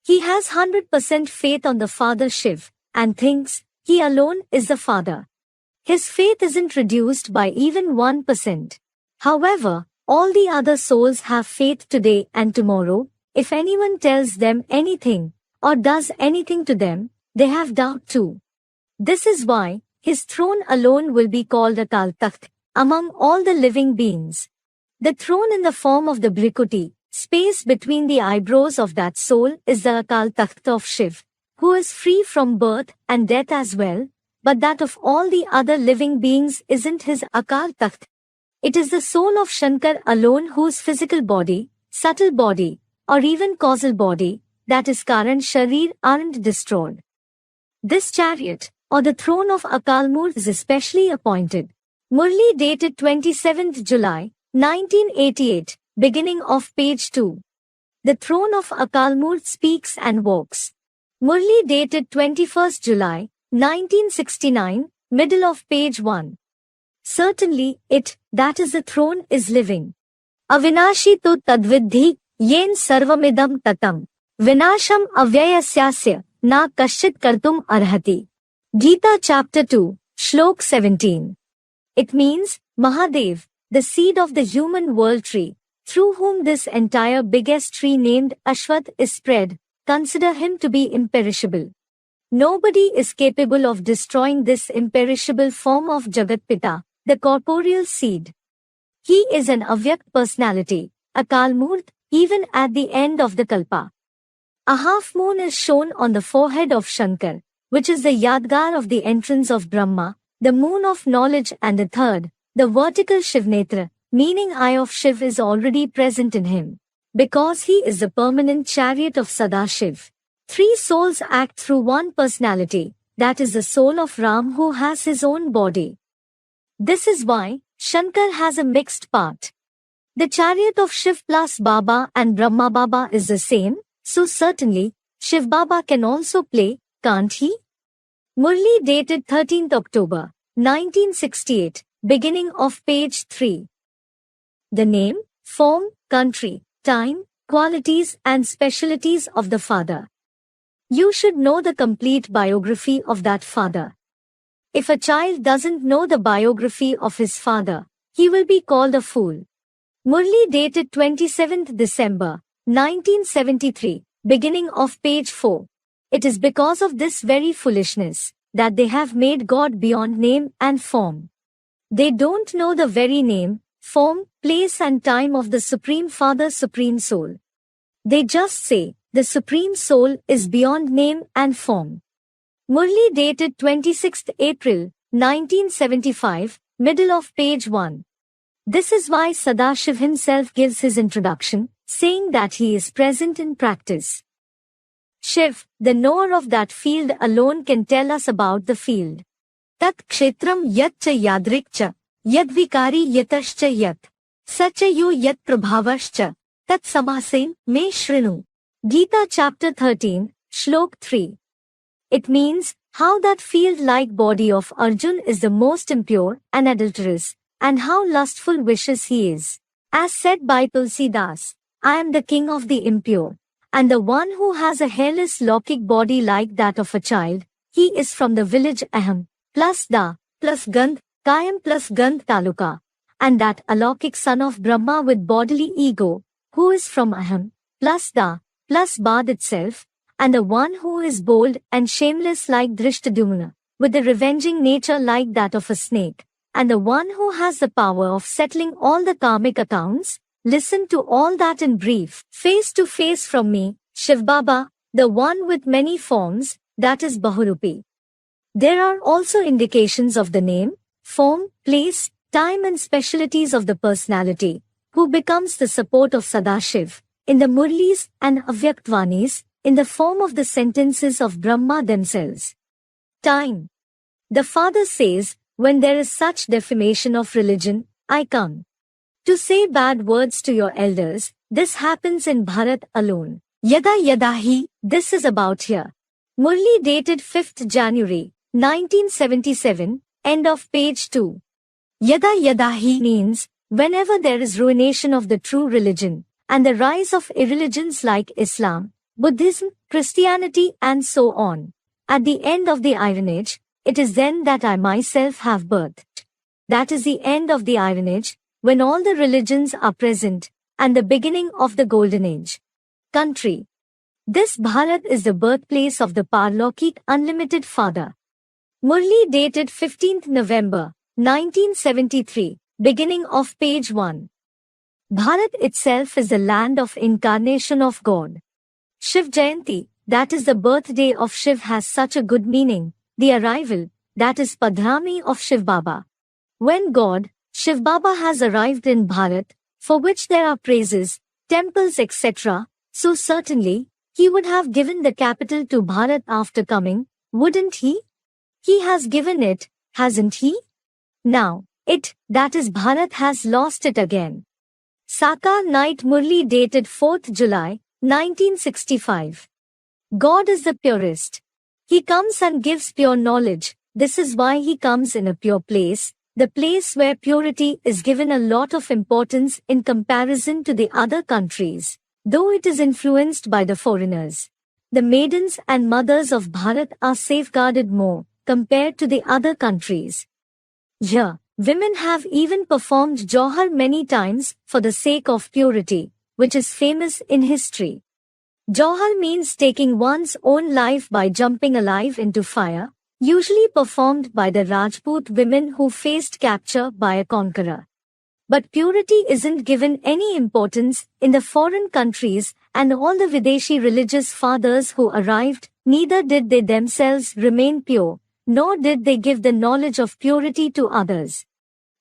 He has 100% faith on the Father Shiv, and thinks he alone is the Father. His faith isn't reduced by even 1%. However, all the other souls have faith today and tomorrow. If anyone tells them anything, or does anything to them, they have doubt too. This is why his throne alone will be called Akal Takht among all the living beings. The throne in the form of the Brikuti, Space between the eyebrows of that soul is the Akal Takht of Shiv, who is free from birth and death as well, but that of all the other living beings isn't his Akal Takht. It is the soul of Shankar alone whose physical body, subtle body, or even causal body, that is Karan Sharir, aren't destroyed. This chariot, or the throne of Akal Murth, is especially appointed. Murli dated 27th July, 1988, beginning of page 2. The throne of Akal Murth speaks and walks. Murli dated 21st July, 1969, middle of page 1. Certainly, it, that is the throne, is living. Avinashi tu tadvidhi, yen sarvamidam tatam. Vinasham avyayasya, na kashchit kartum arhati. Gita chapter 2, Shlok 17. It means, Mahadev, the seed of the human world tree, through whom this entire biggest tree named Ashwath is spread, consider him to be imperishable. Nobody is capable of destroying this imperishable form of Jagat Pita, the corporeal seed. He is an avyakt personality, Akal Murth, even at the end of the Kalpa. A half moon is shown on the forehead of Shankar, which is the Yadgar of the entrance of Brahma, the moon of knowledge, and the third, the vertical Shivnetra, meaning eye of Shiv, is already present in him. Because he is the permanent chariot of Sadashiv. Three souls act through one personality, that is the soul of Ram who has his own body. This is why Shankar has a mixed part. The chariot of Shiv plus Baba and Brahma Baba is the same, so certainly, Shiv Baba can also play, can't he? Murli dated 13th October, 1968, beginning of page 3. The name, form, country, time, qualities and specialities of the father. You should know the complete biography of that father. If a child doesn't know the biography of his father, he will be called a fool. Murli dated 27th December, 1973, beginning of page 4. It is because of this very foolishness that they have made God beyond name and form. They don't know the very name, form, place and time of the Supreme Father, Supreme Soul. They just say, the Supreme Soul is beyond name and form. Murli dated 26th April, 1975, middle of page 1. This is why Sadashiv himself gives his introduction, saying that he is present in practice. Shiv, the knower of that field alone, can tell us about the field. Tat kshetram yat cha yadrik cha, yad vikari yatascha yat, sachayo yat prabhavascha, tat samasen me shrinu. Gita chapter 13, Shlok 3. It means, how that field-like body of Arjun is the most impure and adulterous, and how lustful wishes he is. As said by Tulsidas, I am the king of the impure, and the one who has a hairless Lokik body like that of a child. He is from the village Aham, plus Da, plus Gandh, Kayam plus Gandh Taluka, and that Alokik son of Brahma with bodily ego, who is from Aham, plus Da, plus Bad itself, and the one who is bold and shameless like Drishtadumna, with a revenging nature like that of a snake, and the one who has the power of settling all the karmic accounts. Listen to all that in brief, face to face from me, Shiv Baba, the one with many forms, that is Bahurupi. There are also indications of the name, form, place, time and specialities of the personality, who becomes the support of Sadashiv, in the Murlis and Avyakvanis, in the form of the sentences of Brahma themselves. Time. The father says, when there is such defamation of religion, I come to say bad words to your elders. This happens in Bharat alone. Yada yada hi, this is about here. Murli dated 5th January, 1977, end of page 2. Yada yada hi means, whenever there is ruination of the true religion, and the rise of irreligions like Islam, Buddhism, Christianity and so on. At the end of the Iron Age, it is then that I myself have birthed. That is the end of the Iron Age, when all the religions are present, and the beginning of the Golden Age. Country. This Bharat is the birthplace of the Parlokik Unlimited Father. Murli dated 15th November, 1973, beginning of page 1. Bharat itself is the land of incarnation of God. Shiv Jayanti, that is the birthday of Shiv, has such a good meaning. The arrival, that is Padhrami of Shiv Baba. When God, Shiv Baba has arrived in Bharat, for which there are praises, temples etc., so certainly, he would have given the capital to Bharat after coming, wouldn't he? He has given it, hasn't he? Now, it, that is Bharat, has lost it again. Sakar Night Murli dated 4th July, 1965. God is the purest. He comes and gives pure knowledge. This is why he comes in a pure place, the place where purity is given a lot of importance in comparison to the other countries, though it is influenced by the foreigners. The maidens and mothers of Bharat are safeguarded more, compared to the other countries. Here, women have even performed Johar many times for the sake of purity, which is famous in history. Johar means taking one's own life by jumping alive into fire, usually performed by the Rajput women who faced capture by a conqueror. But purity isn't given any importance in the foreign countries, and all the Videshi religious fathers who arrived, neither did they themselves remain pure, nor did they give the knowledge of purity to others.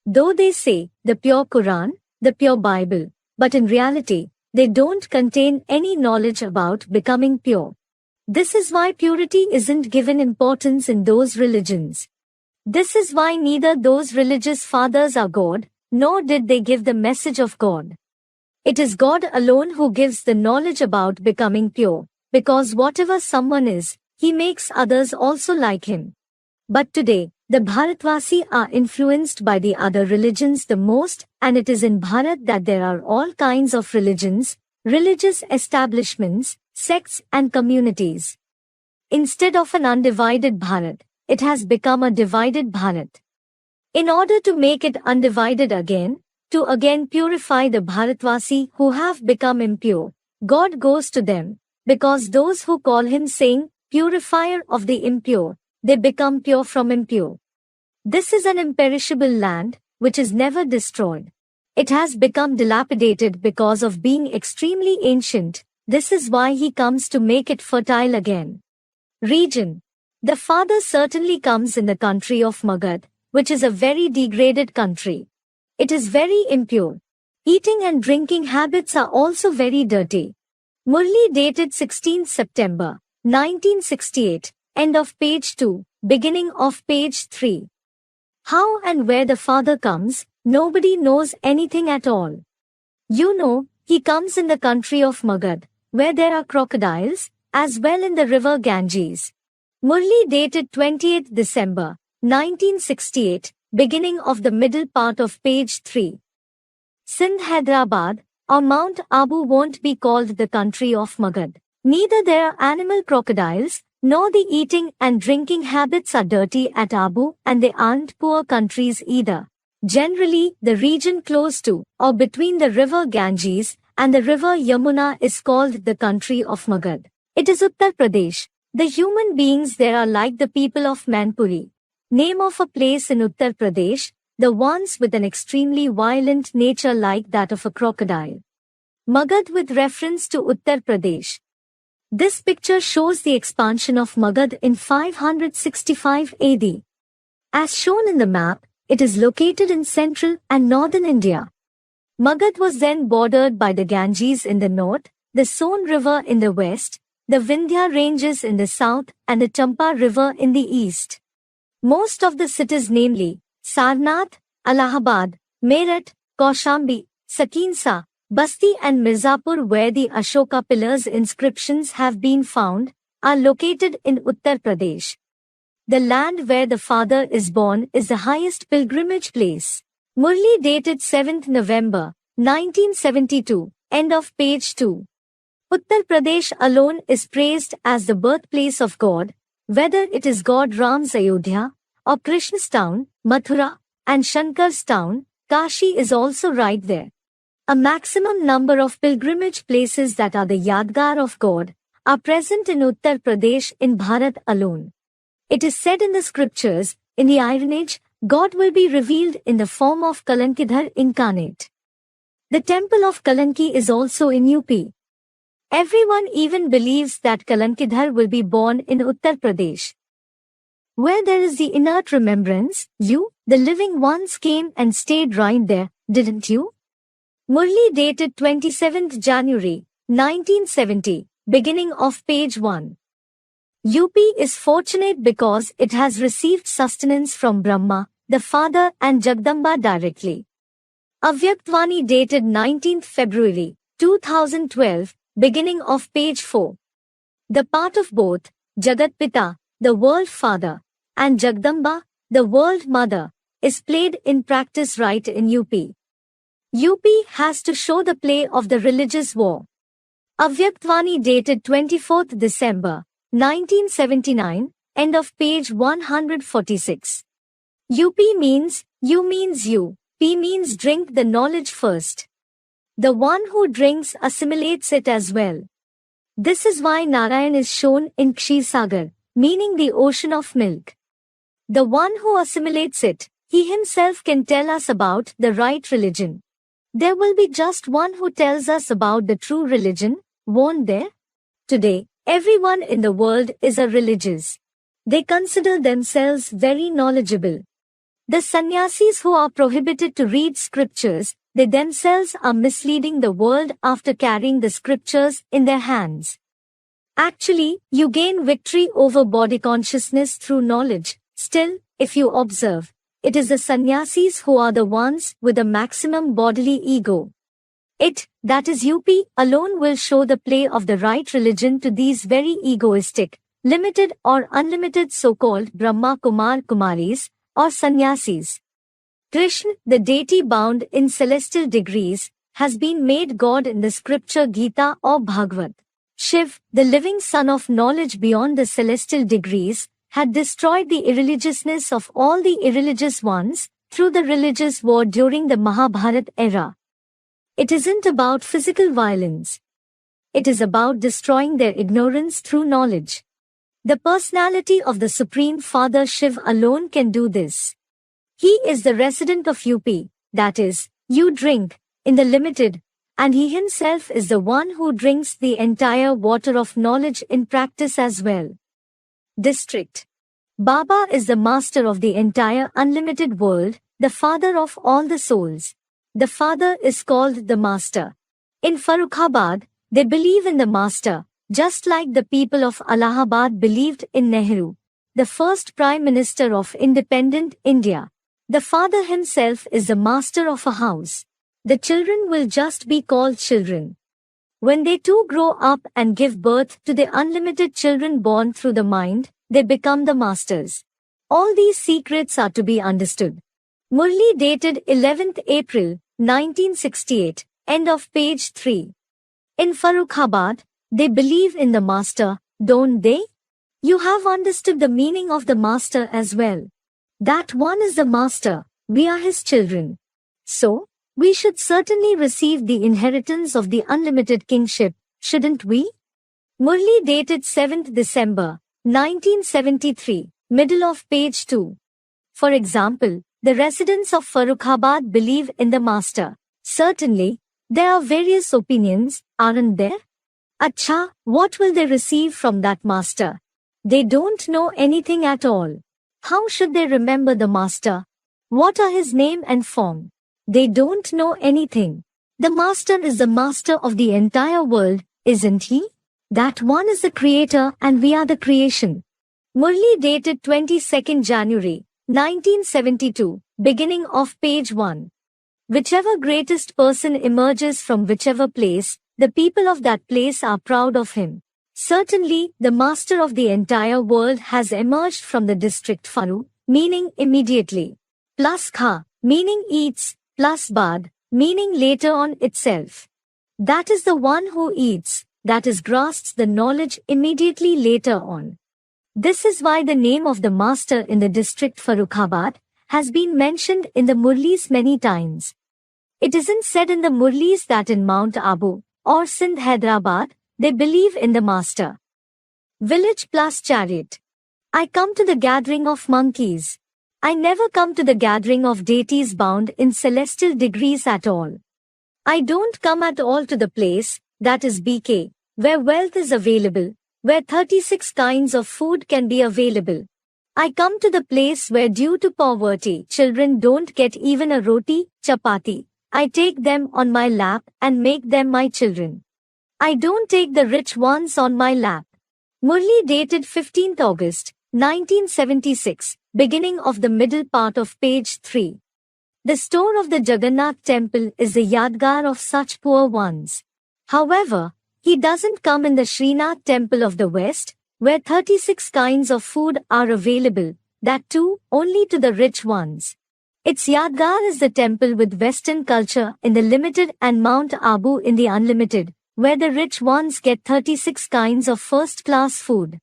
Though they say, the pure Quran, the pure Bible, but in reality, they don't contain any knowledge about becoming pure. This is why purity isn't given importance in those religions. This is why neither those religious fathers are God, nor did they give the message of God. It is God alone who gives the knowledge about becoming pure, because whatever someone is, he makes others also like him. But today, the Bharatvasi are influenced by the other religions the most, and it is in Bharat that there are all kinds of religions, religious establishments, sects and communities. Instead of an undivided Bharat, it has become a divided Bharat. In order to make it undivided again, to again purify the Bharatvasi who have become impure, God goes to them, because those who call him saying, purifier of the impure, they become pure from impure. This is an imperishable land, which is never destroyed. It has become dilapidated because of being extremely ancient. This is why he comes to make it fertile again. Region. The Father certainly comes in the country of Magad, which is a very degraded country. It is very impure. Eating and drinking habits are also very dirty. Murli dated 16th September, 1968, end of page 2, beginning of page 3. How and where the Father comes, nobody knows anything at all. You know, he comes in the country of Magad, where there are crocodiles, as well in the river Ganges. Murli dated 28th December, 1968, beginning of the middle part of page 3. Sindh Hyderabad, or Mount Abu won't be called the country of Magad. Neither there are animal crocodiles, nor the eating and drinking habits are dirty at Abu, and they aren't poor countries either. Generally, the region close to, or between the river Ganges and the river Yamuna is called the country of Magad. It is Uttar Pradesh. The human beings there are like the people of Manpuri. Name of a place in Uttar Pradesh, the ones with an extremely violent nature like that of a crocodile. Magad with reference to Uttar Pradesh. This picture shows the expansion of Magad in 565 AD. As shown in the map, it is located in central and northern India. Magad was then bordered by the Ganges in the north, the Son River in the west, the Vindhya ranges in the south, and the Champa River in the east. Most of the cities, namely Sarnath, Allahabad, Meerut, Kaushambi, Sakinsa, Basti and Mirzapur, where the Ashoka pillars inscriptions have been found, are located in Uttar Pradesh. The land where the Father is born is the highest pilgrimage place. Murli dated 7th November, 1972, end of page 2. Uttar Pradesh alone is praised as the birthplace of God, whether it is God Ram's Ayodhya, or Krishna's town, Mathura, and Shankar's town, Kashi is also right there. A maximum number of pilgrimage places that are the Yadgar of God are present in Uttar Pradesh in Bharat alone. It is said in the scriptures, in the Iron Age, God will be revealed in the form of Kalankidhar incarnate. The temple of Kalanki is also in UP. Everyone even believes that Kalankidhar will be born in Uttar Pradesh, where there is the inert remembrance. You, the living ones, came and stayed right there, didn't you? Murli dated 27th January, 1970, beginning of page 1. UP is fortunate because it has received sustenance from Brahma, the Father, and Jagdamba directly. Avyaktvani dated 19th February, 2012, beginning of page 4. The part of both, Jagat Pita, the World Father, and Jagdamba, the World Mother, is played in practice right in UP. UP has to show the play of the religious war. Avyaktvani dated 24th December, 1979, end of page 146. UP means, U means you, P means drink the knowledge first. The one who drinks assimilates it as well. This is why Narayan is shown in Kshir Sagar, meaning the ocean of milk. The one who assimilates it, he himself can tell us about the right religion. There will be just one who tells us about the true religion, won't there? Today, everyone in the world is a religious. They consider themselves very knowledgeable. The sannyasis who are prohibited to read scriptures, they themselves are misleading the world after carrying the scriptures in their hands. Actually, you gain victory over body consciousness through knowledge. Still, if you observe, it is the sannyasis who are the ones with the maximum bodily ego. It, that is UP, alone will show the play of the right religion to these very egoistic, limited or unlimited so-called Brahma Kumar Kumaris, or sannyasis. Krishna, the deity bound in celestial degrees, has been made God in the scripture Gita or Bhagavad. Shiv, the living son of knowledge beyond the celestial degrees, had destroyed the irreligiousness of all the irreligious ones through the religious war during the Mahabharata era. It isn't about physical violence. It is about destroying their ignorance through knowledge. The personality of the Supreme Father Shiv alone can do this. He is the resident of UP, that is, you drink, in the limited, and he himself is the one who drinks the entire water of knowledge in practice as well. District. Baba is the master of the entire unlimited world, the father of all the souls. The father is called the master. In Farrukhabad, they believe in the master, just like the people of Allahabad believed in Nehru, the first Prime Minister of independent India. The father himself is the master of a house. The children will just be called children. When they too grow up and give birth to the unlimited children born through the mind, they become the masters. All these secrets are to be understood. Murli dated 11th April, 1968, end of page 3. In Farrukhabad, they believe in the master, don't they? You have understood the meaning of the master as well. That one is the master, we are his children. So, we should certainly receive the inheritance of the unlimited kingship, shouldn't we? Murli dated 7th December, 1973, middle of page 2. For example, the residents of Farrukhabad believe in the master. Certainly, there are various opinions, aren't there? Acha, what will they receive from that master? They don't know anything at all. How should they remember the master? What are his name and form? They don't know anything. The master is the master of the entire world, isn't he? That one is the creator and we are the creation. Murli dated 22nd January, 1972, beginning of page 1. Whichever greatest person emerges from whichever place, the people of that place are proud of him. Certainly, the master of the entire world has emerged from the district Faru, meaning immediately, plus Kha, meaning eats, plus Bad, meaning later on itself. That is the one who eats, that is grasps the knowledge immediately later on. This is why the name of the master in the district Farrukhabad has been mentioned in the Murlis many times. It isn't said in the Murlis that in Mount Abu, or Sindh Hyderabad, they believe in the master. Village plus chariot. I come to the gathering of monkeys. I never come to the gathering of deities bound in celestial degrees at all. I don't come at all to the place, that is BK, where wealth is available, where 36 kinds of food can be available. I come to the place where due to poverty, children don't get even a roti, chapati. I take them on my lap and make them my children. I don't take the rich ones on my lap. Murli dated 15th August, 1976, beginning of the middle part of page 3. The store of the Jagannath temple is the yadgar of such poor ones. However, he doesn't come in the Srinath temple of the West, where 36 kinds of food are available, that too, only to the rich ones. Its yadgar is the temple with Western culture in the limited and Mount Abu in the unlimited, where the rich ones get 36 kinds of first-class food.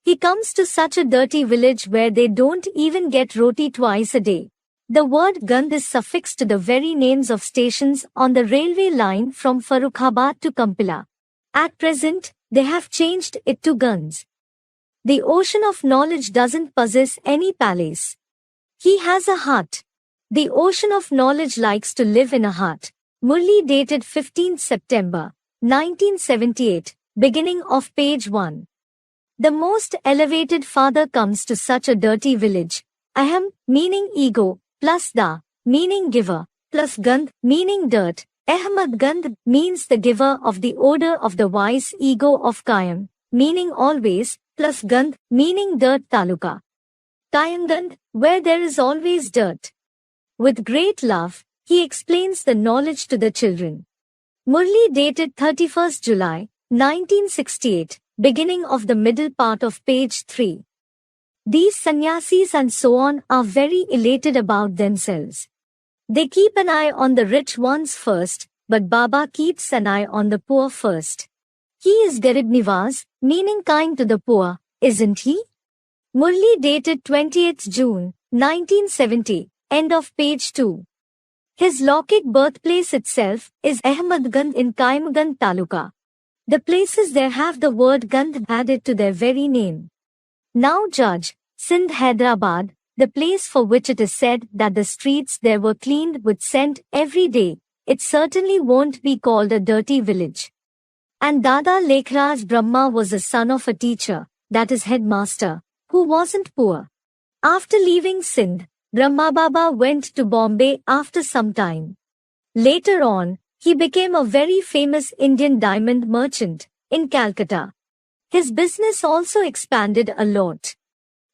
He comes to such a dirty village where they don't even get roti twice a day. The word Gandh is suffixed to the very names of stations on the railway line from Farrukhabad to Kampila. At present, they have changed it to Gandhs. The ocean of knowledge doesn't possess any palace. He has a hut. The ocean of knowledge likes to live in a hut. Murli dated 15th September, 1978, beginning of page 1. The most elevated father comes to such a dirty village. Aham, meaning ego, plus da, meaning giver, plus Gandh, meaning dirt. Ahmad Gandh means the giver of the odor of the wise ego of Kayam, meaning always, plus Gandh, meaning dirt taluka. Kayam Gandh, where there is always dirt. With great love, he explains the knowledge to the children. Murli dated 31st July, 1968, beginning of the middle part of page 3. These sannyasis and so on are very elated about themselves. They keep an eye on the rich ones first, but Baba keeps an eye on the poor first. He is Garib Nivaz, meaning kind to the poor, isn't he? Murli dated 20th June, 1970, end of page 2. His Lokik birthplace itself is Ahmadganj in Kaimganj Taluka. The places there have the word Gandh added to their very name. Now judge, Sindh Hyderabad, the place for which it is said that the streets there were cleaned with scent every day, it certainly won't be called a dirty village. And Dada Lekhraj Brahma was the son of a teacher, that is headmaster, who wasn't poor. After leaving Sindh, Brahma Baba went to Bombay after some time. Later on, he became a very famous Indian diamond merchant in Calcutta. His business also expanded a lot.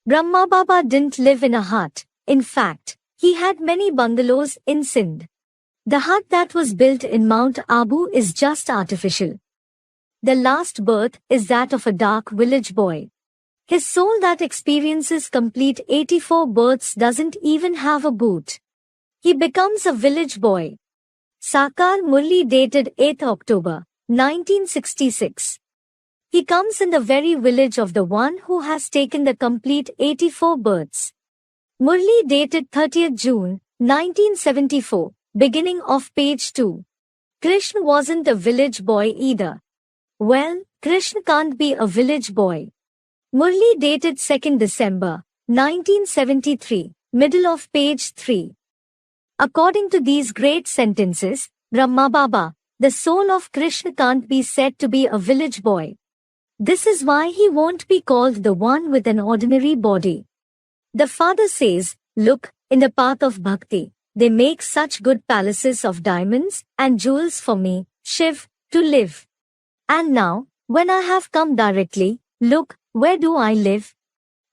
Brahma Baba didn't live in a hut. In fact, he had many bungalows in Sindh. The hut that was built in Mount Abu is just artificial. The last birth is that of a dark village boy. His soul that experiences complete 84 births doesn't even have a boot. He becomes a village boy. Sakar Murli dated 8th October, 1966. He comes in the very village of the one who has taken the complete 84 births. Murli dated 30th June, 1974, beginning of page 2. Krishna wasn't a village boy either. Well, Krishna can't be a village boy. Murli dated 2nd December, 1973, middle of page 3. According to these great sentences, Brahma Baba, the soul of Krishna can't be said to be a village boy. This is why he won't be called the one with an ordinary body. The father says, look, in the path of bhakti, they make such good palaces of diamonds and jewels for me, Shiv, to live. And now, when I have come directly, look, where do I live?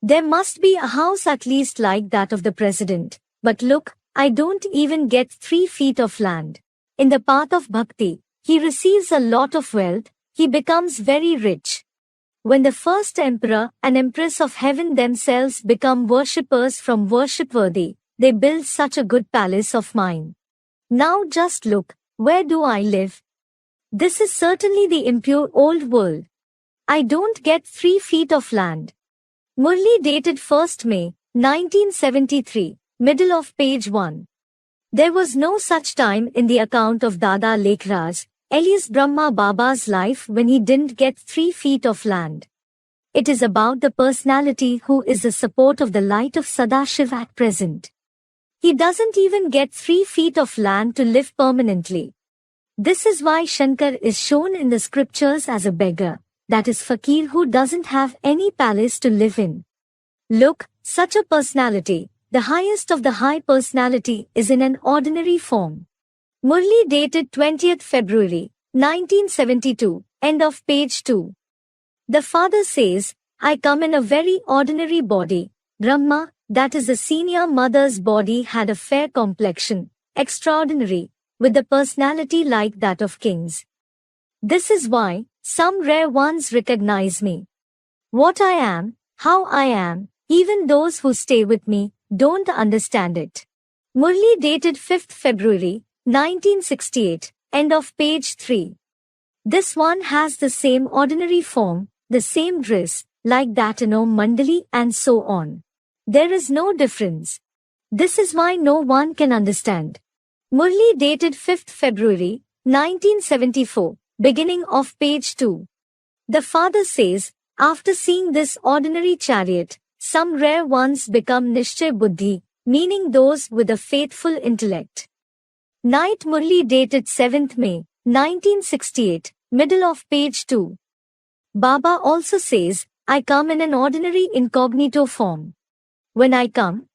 There must be a house at least like that of the president. But look, I don't even get 3 feet of land. In the path of bhakti, he receives a lot of wealth, he becomes very rich. When the first emperor and empress of heaven themselves become worshippers from worshipworthy, they build such a good palace of mine. Now just look, where do I live? This is certainly the impure old world. I don't get 3 feet of land. Murli dated 1st May, 1973, middle of page 1. There was no such time in the account of Dada Lekhraj, alias Brahma Baba's life when he didn't get 3 feet of land. It is about the personality who is the support of the light of Sadashiv at present. He doesn't even get 3 feet of land to live permanently. This is why Shankar is shown in the scriptures as a beggar, that is fakir who doesn't have any palace to live in. Look, such a personality, the highest of the high personality, is in an ordinary form. Murli dated 20th February, 1972, end of page 2. The father says, I come in a very ordinary body. Brahma, that is the senior mother's body, had a fair complexion, extraordinary, with a personality like that of kings. This is why some rare ones recognize me. What I am, how I am, even those who stay with me, don't understand it. Murli dated 5th February, 1968, end of page 3. This one has the same ordinary form, the same dress, like that in Om Mandali and so on. There is no difference. This is why no one can understand. Murli dated 5th February, 1974, beginning of page 2. The father says, after seeing this ordinary chariot, some rare ones become Nishchay Buddhi, meaning those with a faithful intellect. Night Murli dated 7th May, 1968, middle of page 2. Baba also says, I come in an ordinary incognito form. When I come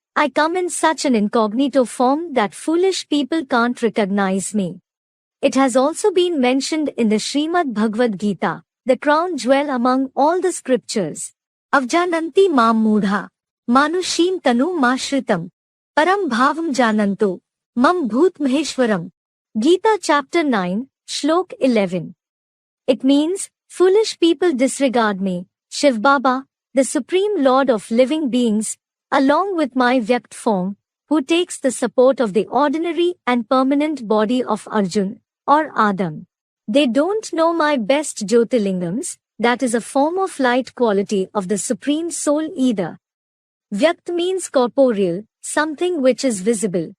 in such an incognito form that foolish people can't recognize me. It has also been mentioned in the Srimad Bhagavad Gita, the crown jewel among all the scriptures. Avjananti mam mudha, manushim tanu mashritam, param bhavam jananto, mam bhut maheshwaram. Gita chapter 9, Shlok 11. It means, foolish people disregard me, Shiv Baba, the Supreme Lord of living beings, along with my Vyakt form, who takes the support of the ordinary and permanent body of Arjun, or Adam. They don't know my best Jyotirlingams, that is a form of light quality of the Supreme Soul either. Vyakt means corporeal, something which is visible.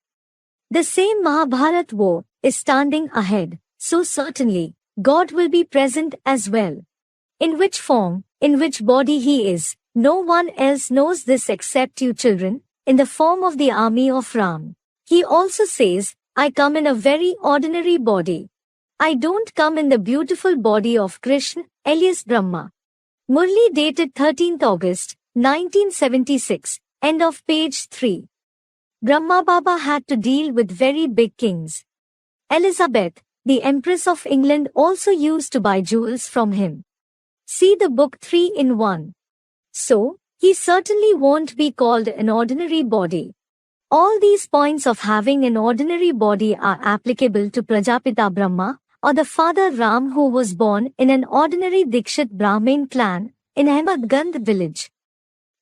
The same Mahabharat war is standing ahead, so certainly, God will be present as well. In which form, in which body he is, no one else knows this except you children, in the form of the army of Ram. He also says, I come in a very ordinary body. I don't come in the beautiful body of Krishna, alias Brahma. Murli dated 13th August, 1976, end of page 3. Brahma Baba had to deal with very big kings. Elizabeth, the Empress of England, also used to buy jewels from him. See the book 3 in 1. So, he certainly won't be called an ordinary body. All these points of having an ordinary body are applicable to Prajapita Brahma, or the father Ram, who was born in an ordinary Dikshit Brahmin clan, in Ahmedganj village.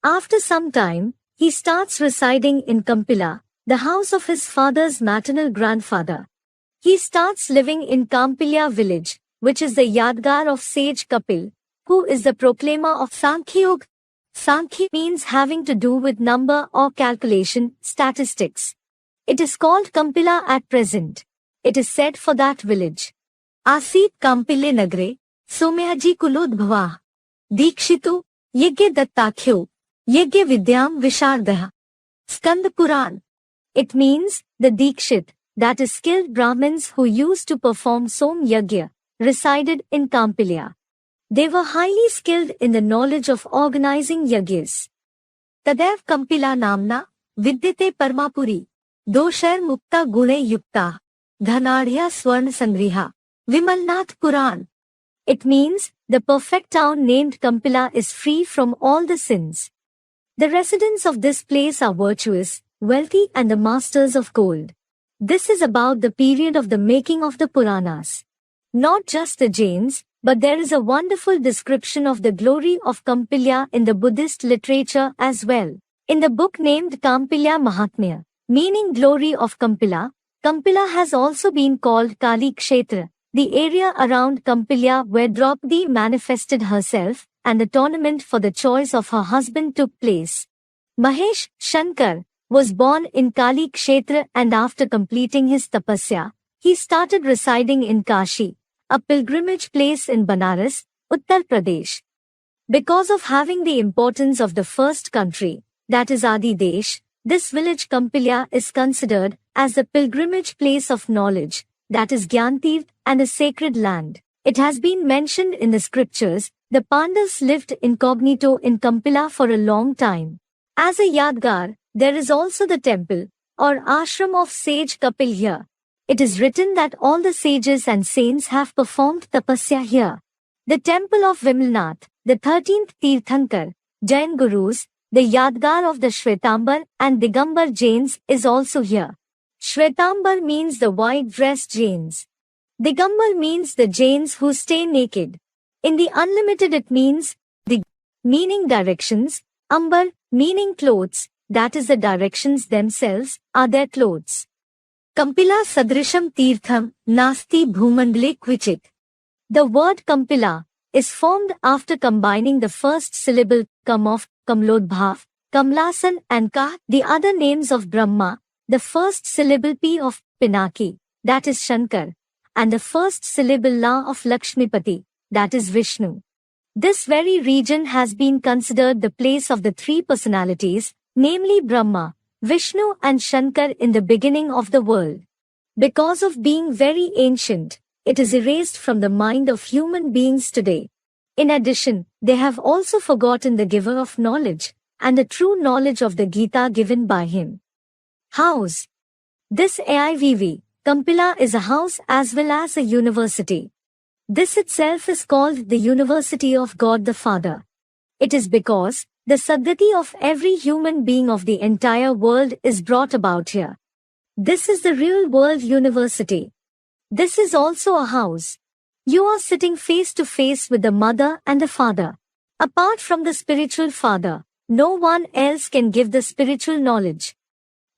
After some time, he starts residing in Kampila, the house of his father's maternal grandfather. He starts living in Kampilya village, which is the Yadgar of sage Kapil, who is the proclaimer of Sankhya. Sankhya means having to do with number or calculation, statistics. It is called Kampila at present. It is said for that village. Asit Kampile Nagre, Somyaji Kulodbhava, Dikshitu, Yagya Dattakhyo, Yagya Vidyam Vishardaha. Skand Puran. It means, the Dikshit, that is skilled Brahmins who used to perform Som Yagya, resided in Kampilya. They were highly skilled in the knowledge of organizing yagyas. Tadev Kampila Namna, Vidyate Parmapuri, Doshar Mukta Gune Yukta, Dhanadhya Swarn Sangriha, Vimalnath Puran. It means, the perfect town named Kampila is free from all the sins. The residents of this place are virtuous, wealthy and the masters of gold. This is about the period of the making of the Puranas. Not just the Jains, but there is a wonderful description of the glory of Kampilya in the Buddhist literature as well. In the book named Kampilya Mahatmya, meaning glory of Kampila, Kampila has also been called Kali Kshetra, the area around Kampilya where Draupadi manifested herself, and the tournament for the choice of her husband took place. Mahesh Shankar was born in Kali Kshetra, and after completing his tapasya, he started residing in Kashi, a pilgrimage place in Banaras, Uttar Pradesh. Because of having the importance of the first country, that is Adi Desh, this village Kampilya is considered as the pilgrimage place of knowledge, that is Gyantirth, and a sacred land. It has been mentioned in the scriptures, the Pandavas lived incognito in Kampila for a long time. As a Yadgar, there is also the temple, or ashram of sage Kapil here. It is written that all the sages and saints have performed tapasya here. The temple of Vimalnath, the 13th Tirthankar, Jain Gurus, the Yadgar of the Shwetambar and Digambar Jains is also here. Shwetambar means the white-dressed Jains. Digambar means the Jains who stay naked. In the unlimited it means Dig, meaning directions, Ambar, meaning clothes, that is the directions themselves, are their clothes. Kampila Sadrisham Tirtham, Nasti Bhumandale Kvichit. The word Kampila is formed after combining the first syllable Kam of Kamlodbhav, Kamlasan and Ka, the other names of Brahma, the first syllable P of Pinaki, that is Shankar, and the first syllable La of Lakshmipati, that is Vishnu. This very region has been considered the place of the three personalities, namely Brahma, Vishnu and Shankar in the beginning of the world. Because of being very ancient, it is erased from the mind of human beings today. In addition, they have also forgotten the giver of knowledge, and the true knowledge of the Gita given by him. House. This AIVV, Kampila is a house as well as a university. This itself is called the University of God the Father. It is because the Sadgati of every human being of the entire world is brought about here. This is the real world university. This is also a house. You are sitting face to face with the mother and the father. Apart from the spiritual father, no one else can give the spiritual knowledge.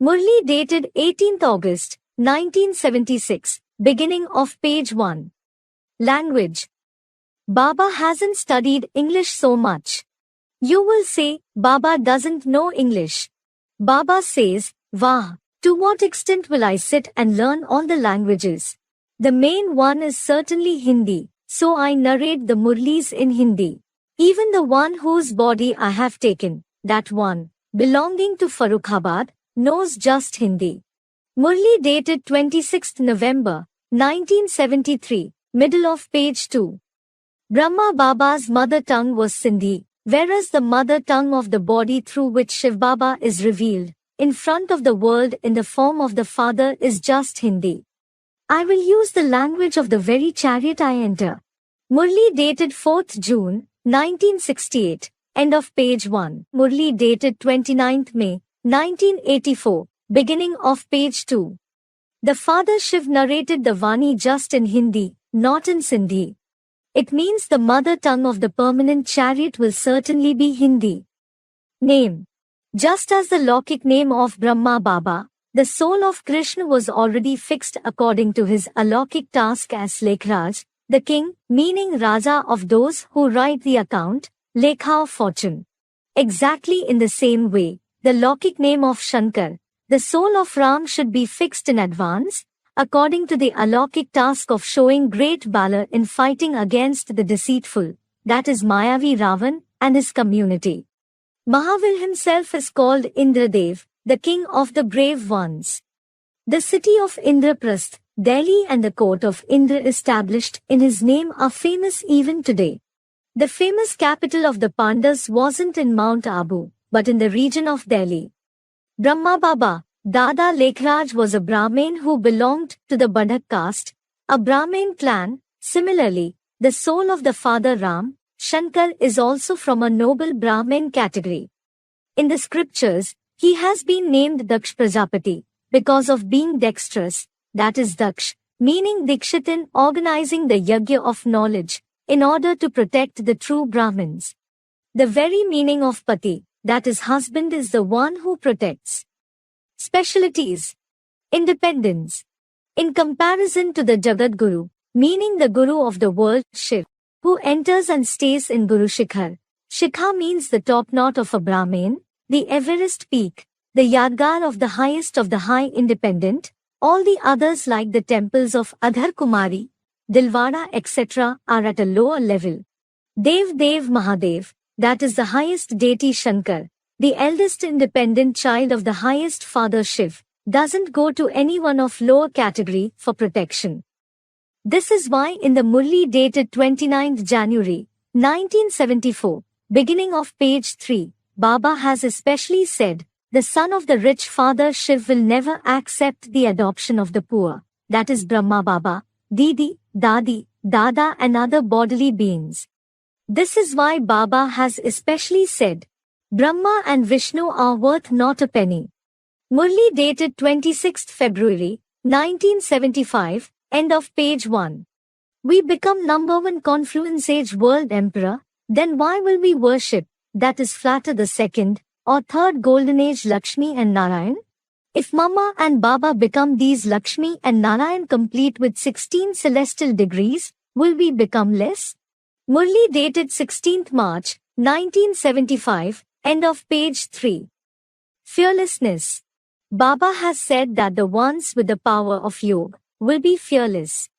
Murli dated 18th August, 1976, beginning of page 1. Language. Baba hasn't studied English so much. You will say, Baba doesn't know English. Baba says, Wah, to what extent will I sit and learn all the languages? The main one is certainly Hindi, so I narrate the Murlis in Hindi. Even the one whose body I have taken, that one, belonging to Farrukhabad, knows just Hindi. Murli dated 26th November, 1973, middle of page 2. Brahma Baba's mother tongue was Sindhi, whereas the mother tongue of the body through which Shiv Baba is revealed, in front of the world in the form of the Father is just Hindi. I will use the language of the very chariot I enter. Murli dated 4th June, 1968, end of page 1. Murli dated 29th May, 1984, beginning of page 2. The Father Shiv narrated the Vani just in Hindi, not in Sindhi. It means the mother tongue of the permanent chariot will certainly be Hindi. Name. Just as the Lokik name of Brahma Baba, the soul of Krishna was already fixed according to his alokik task as Lekhraj, the king, meaning Raja of those who write the account, Lekha of fortune. Exactly in the same way, the Lokik name of Shankar, the soul of Ram should be fixed in advance, according to the alokik task of showing great valor in fighting against the deceitful, that is Mayavi Ravan, and his community. Mahavir himself is called Indradev, the king of the brave ones. The city of Indraprasth, Delhi and the court of Indra established in his name are famous even today. The famous capital of the Pandavas wasn't in Mount Abu, but in the region of Delhi. Brahma Baba, Dada Lekhraj was a Brahmin who belonged to the Badhak caste, a Brahmin clan. Similarly, the soul of the father Ram, Shankar, is also from a noble Brahmin category. In the scriptures, he has been named Daksh Prajapati, because of being dexterous, that is Daksh, meaning Dikshit in organizing the Yajna of knowledge, in order to protect the true Brahmins. The very meaning of Pati, that is husband, is the one who protects. Specialties. Independence. In comparison to the Jagat Guru, meaning the Guru of the world, Shiv, who enters and stays in Guru Shikhar. Shikha means the top knot of a Brahmin, the Everest peak, the Yadgar of the highest of the high independent. All the others like the temples of Adhar Kumari, Dilwara etc. are at a lower level. Dev Dev Mahadev, that is the highest deity Shankar, the eldest independent child of the highest father Shiv, doesn't go to anyone of lower category for protection. This is why in the Murli dated 29th January, 1974, beginning of page 3, Baba has especially said, the son of the rich father Shiv will never accept the adoption of the poor, that is Brahma Baba, Didi, Dadi, Dada and other bodily beings. This is why Baba has especially said, Brahma and Vishnu are worth not a penny. Murli dated 26th February, 1975, end of page 1. We become number one confluence age world emperor, then why will we worship, that is flatter the second, or third golden age Lakshmi and Narayan? If Mama and Baba become these Lakshmi and Narayan complete with 16 celestial degrees, will we become less? Murli dated 16th March, 1975, end of page 3. Fearlessness. Baba has said that the ones with the power of yoga will be fearless.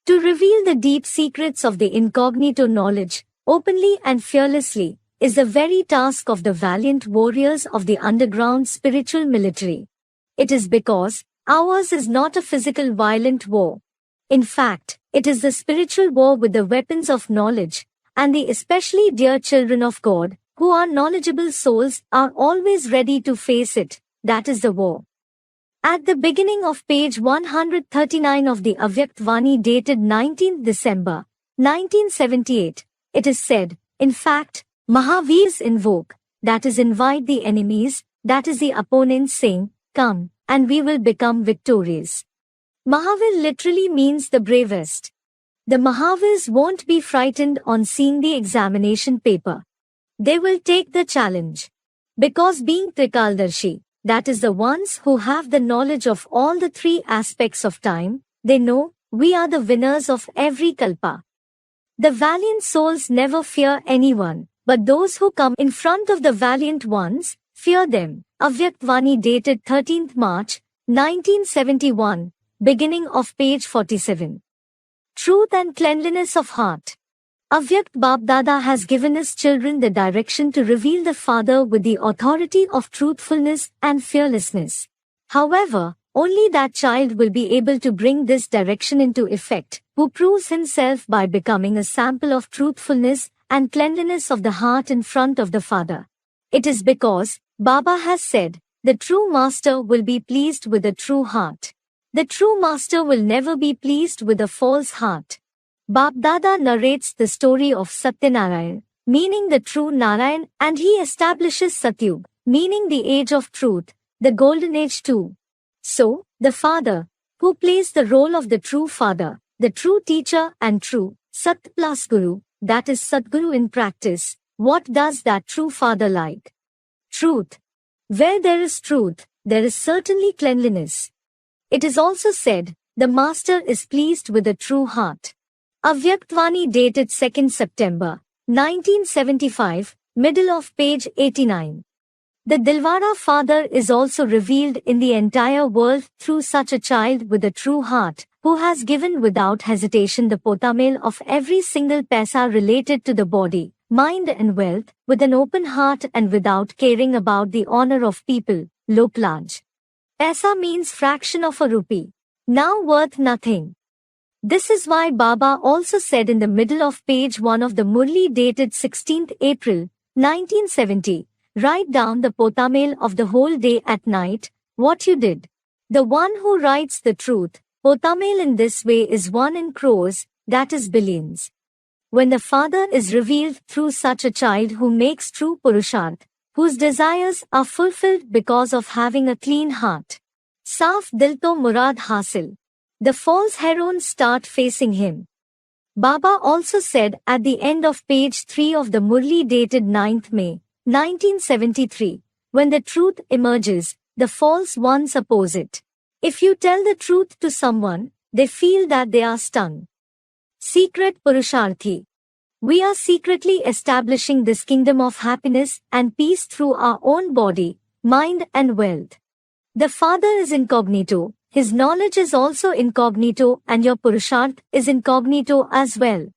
To reveal the deep secrets of the incognito knowledge, openly and fearlessly, is the very task of the valiant warriors of the underground spiritual military. It is because ours is not a physical violent war. In fact, it is the spiritual war with the weapons of knowledge, and the especially dear children of God, who are knowledgeable souls, are always ready to face it, that is the war. At the beginning of page 139 of the Avyakt Vani dated 19th December, 1978, it is said, in fact, Mahavir's invoke, that is invite the enemies, that is the opponents saying, come, and we will become victorious. Mahavir literally means the bravest. The Mahavirs won't be frightened on seeing the examination paper. They will take the challenge. Because being Trikaldarshi, that is the ones who have the knowledge of all the three aspects of time, they know, we are the winners of every kalpa. The valiant souls never fear anyone, but those who come in front of the valiant ones, fear them. Avyakt Vani dated 13th March, 1971, beginning of page 47. Truth and cleanliness of heart. Avyakt Babdada has given his children the direction to reveal the Father with the authority of truthfulness and fearlessness. However, only that child will be able to bring this direction into effect, who proves himself by becoming a sample of truthfulness and cleanliness of the heart in front of the Father. It is because Baba has said, the true master will be pleased with a true heart. The true master will never be pleased with a false heart. Babdada narrates the story of Satyanarayan, meaning the true Narayan, and he establishes Satyug, meaning the age of truth, the golden age too. So, the Father, who plays the role of the true Father, the true teacher and true Sat plus Guru, that is Sadguru in practice, what does that true Father like? Truth. Where there is truth, there is certainly cleanliness. It is also said, the Master is pleased with a true heart. Avyakt Vani dated 2nd September, 1975, middle of page 89. The Dilwara Father is also revealed in the entire world through such a child with a true heart, who has given without hesitation the potamail of every single paisa related to the body, mind and wealth, with an open heart and without caring about the honor of people, loklaj. Paisa means fraction of a rupee, now worth nothing. This is why Baba also said in the middle of page 1 of the Murli dated 16th April, 1970, write down the potamail of the whole day at night, what you did. The one who writes the truth, potamail in this way is 1 in crores, that is billions. When the Father is revealed through such a child who makes true Purusharth, whose desires are fulfilled because of having a clean heart. Saaf dil to murad hasil. The false heroines start facing him. Baba also said at the end of page 3 of the Murli dated 9th May, 1973, when the truth emerges, the false ones oppose it. If you tell the truth to someone, they feel that they are stung. Secret Purusharthi. We are secretly establishing this kingdom of happiness and peace through our own body, mind and wealth. The Father is incognito, his knowledge is also incognito and your Purusharth is incognito as well.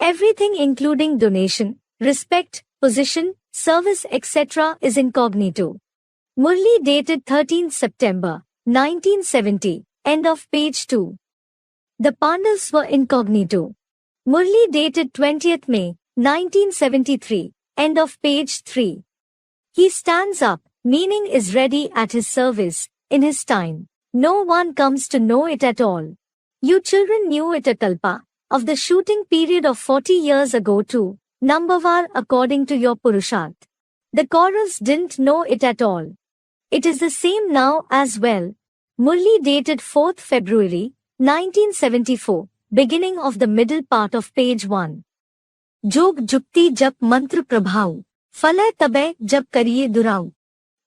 Everything including donation, respect, position, service etc. is incognito. Murli dated 13th September, 1970, end of page 2. The Pandavas were incognito. Murli dated 20th May, 1973, end of page 3. He stands up, meaning is ready at his service, in his time. No one comes to know it at all. You children knew it a kalpa, of the shooting period of 40 years ago too, Numberwar according to your Purusharth. The Kauravas didn't know it at all. It is the same now as well. Murli dated 4th February, 1974, beginning of the middle part of page 1. Jog jukti jap mantra prabhav, falay tabe jab kariye durav.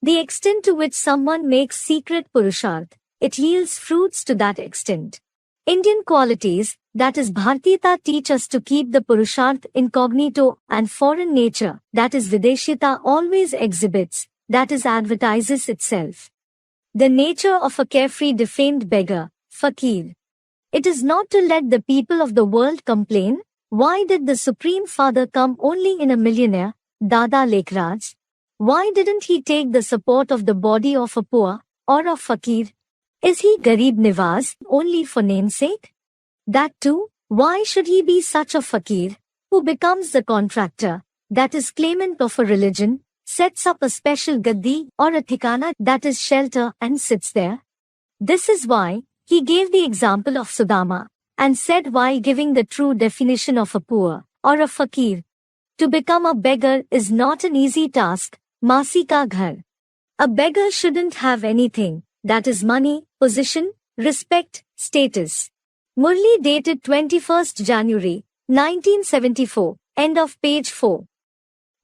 The extent to which someone makes secret Purusharth, it yields fruits to that extent. Indian qualities, that is Bhartiyata, teach us to keep the Purusharth incognito, and foreign nature, that is Videshiyata, always exhibits, that is advertises itself. The nature of a carefree defamed beggar, fakir. It is not to let the people of the world complain. Why did the Supreme Father come only in a millionaire, Dada Lekhraj? Why didn't he take the support of the body of a poor, or a fakir? Is he Garib Nivaz only for namesake? That too, why should he be such a fakir, who becomes the contractor, that is claimant of a religion, sets up a special gaddi or a thikana, that is shelter, and sits there? This is why he gave the example of Sudama, and said while giving the true definition of a poor, or a fakir, to become a beggar is not an easy task, Masi ka ghar. A beggar shouldn't have anything, that is money, position, respect, status. Murli dated 21st January, 1974, end of page 4.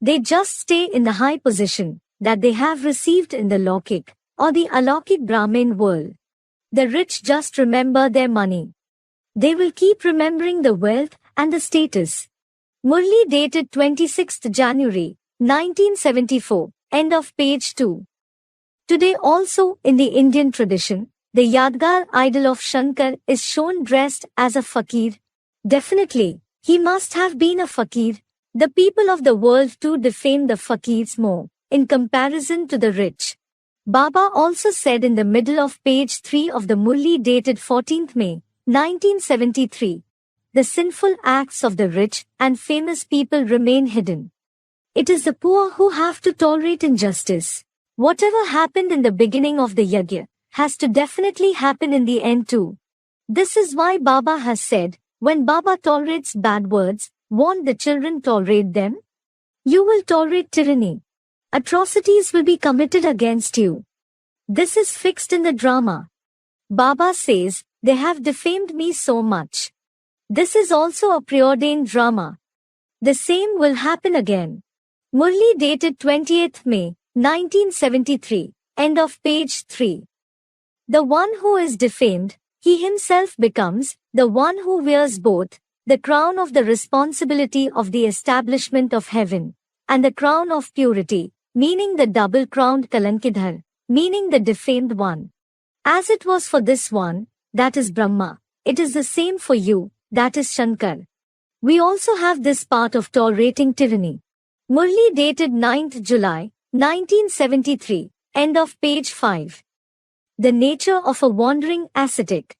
They just stay in the high position that they have received in the Laukik, or the Alaukik Brahmin world. The rich just remember their money. They will keep remembering the wealth and the status. Murli dated 26th January, 1974, end of page 2. Today also in the Indian tradition, the Yadgar idol of Shankar is shown dressed as a fakir. Definitely, he must have been a fakir. The people of the world too defame the fakirs more, in comparison to the rich. Baba also said in the middle of page 3 of the Murli dated 14th May, 1973, the sinful acts of the rich and famous people remain hidden. It is the poor who have to tolerate injustice. Whatever happened in the beginning of the yajna has to definitely happen in the end too. This is why Baba has said, when Baba tolerates bad words, won't the children tolerate them? You will tolerate tyranny. Atrocities will be committed against you. This is fixed in the drama. Baba says, they have defamed me so much. This is also a preordained drama. The same will happen again. Murli dated 20th May, 1973, end of page 3. The one who is defamed, he himself becomes the one who wears both the crown of the responsibility of the establishment of heaven, and the crown of purity, meaning the double-crowned Kalankidhar, meaning the defamed one. As it was for this one, that is Brahma, it is the same for you, that is Shankar. We also have this part of tolerating tyranny. Murli dated 9th July, 1973, end of page 5. The nature of a wandering ascetic.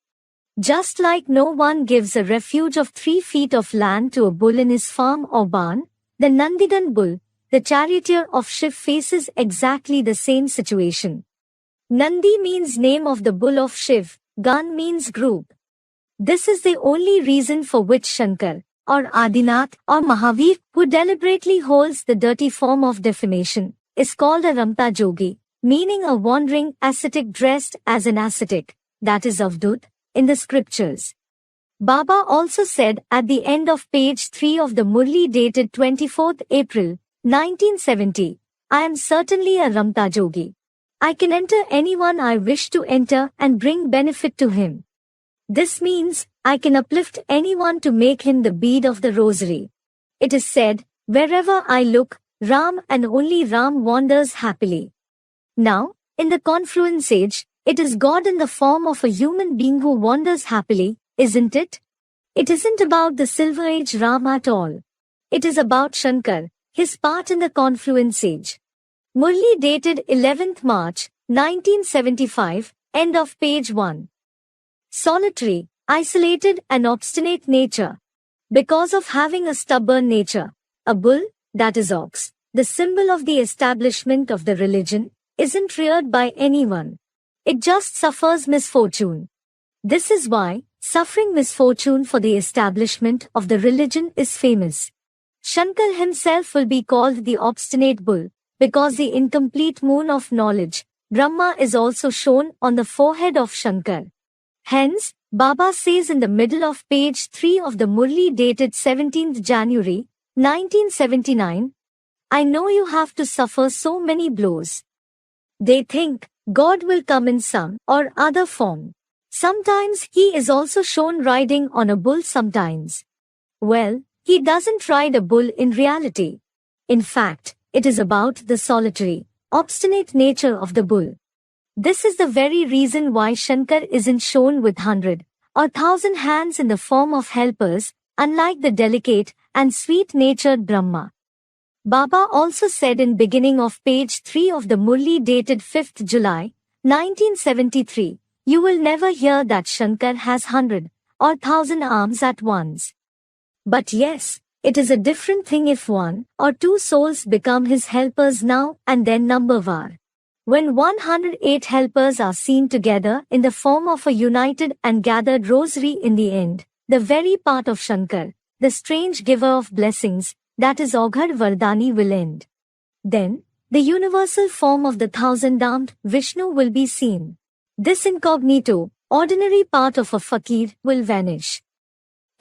Just like no one gives a refuge of 3 feet of land to a bull in his farm or barn, the Nandidan bull, the charioteer of Shiv, faces exactly the same situation. Nandi means name of the bull of Shiv, Gan means group. This is the only reason for which Shankar, or Adinath, or Mahavir, who deliberately holds the dirty form of defamation, is called a Ramta Jogi, meaning a wandering ascetic dressed as an ascetic, that is Avdut, in the scriptures. Baba also said at the end of page 3 of the Murli dated 24th April, 1970, I am certainly a Ramta Jogi. I can enter anyone I wish to enter and bring benefit to him. This means, I can uplift anyone to make him the bead of the rosary. It is said, wherever I look, Ram and only Ram wanders happily. Now, in the confluence age, it is God in the form of a human being who wanders happily, isn't it? It isn't about the Silver Age Ram at all. It is about Shankar, his part in the confluence age. Murli dated 11th March, 1975, end of page 1. Solitary, Isolated and obstinate nature. Because of having a stubborn nature, a bull, that is ox, the symbol of the establishment of the religion, isn't reared by anyone. It just suffers misfortune. This is why suffering misfortune for the establishment of the religion is famous. Shankar himself will be called the obstinate bull, because the incomplete moon of knowledge, Brahma, is also shown on the forehead of Shankar. Hence, Baba says in the middle of page 3 of the Murli dated 17th January, 1979, I know you have to suffer so many blows. They think God will come in some or other form. Sometimes he is also shown riding on a bull sometimes. Well, he doesn't ride a bull in reality. In fact, it is about the solitary, obstinate nature of the bull. This is the very reason why Shankar isn't shown with 100 or 1,000 hands in the form of helpers, unlike the delicate and sweet-natured Brahma. Baba also said in beginning of page 3 of the Murli dated 5th July, 1973, you will never hear that Shankar has 100 or 1,000 arms at once. But yes, it is a different thing if 1 or 2 souls become his helpers now and then number var. When 108 helpers are seen together in the form of a united and gathered rosary in the end, the very part of Shankar, the strange giver of blessings, that is Aughar Vardani, will end. Then, the universal form of the 1,000-armed Vishnu will be seen. This incognito, ordinary part of a fakir, will vanish.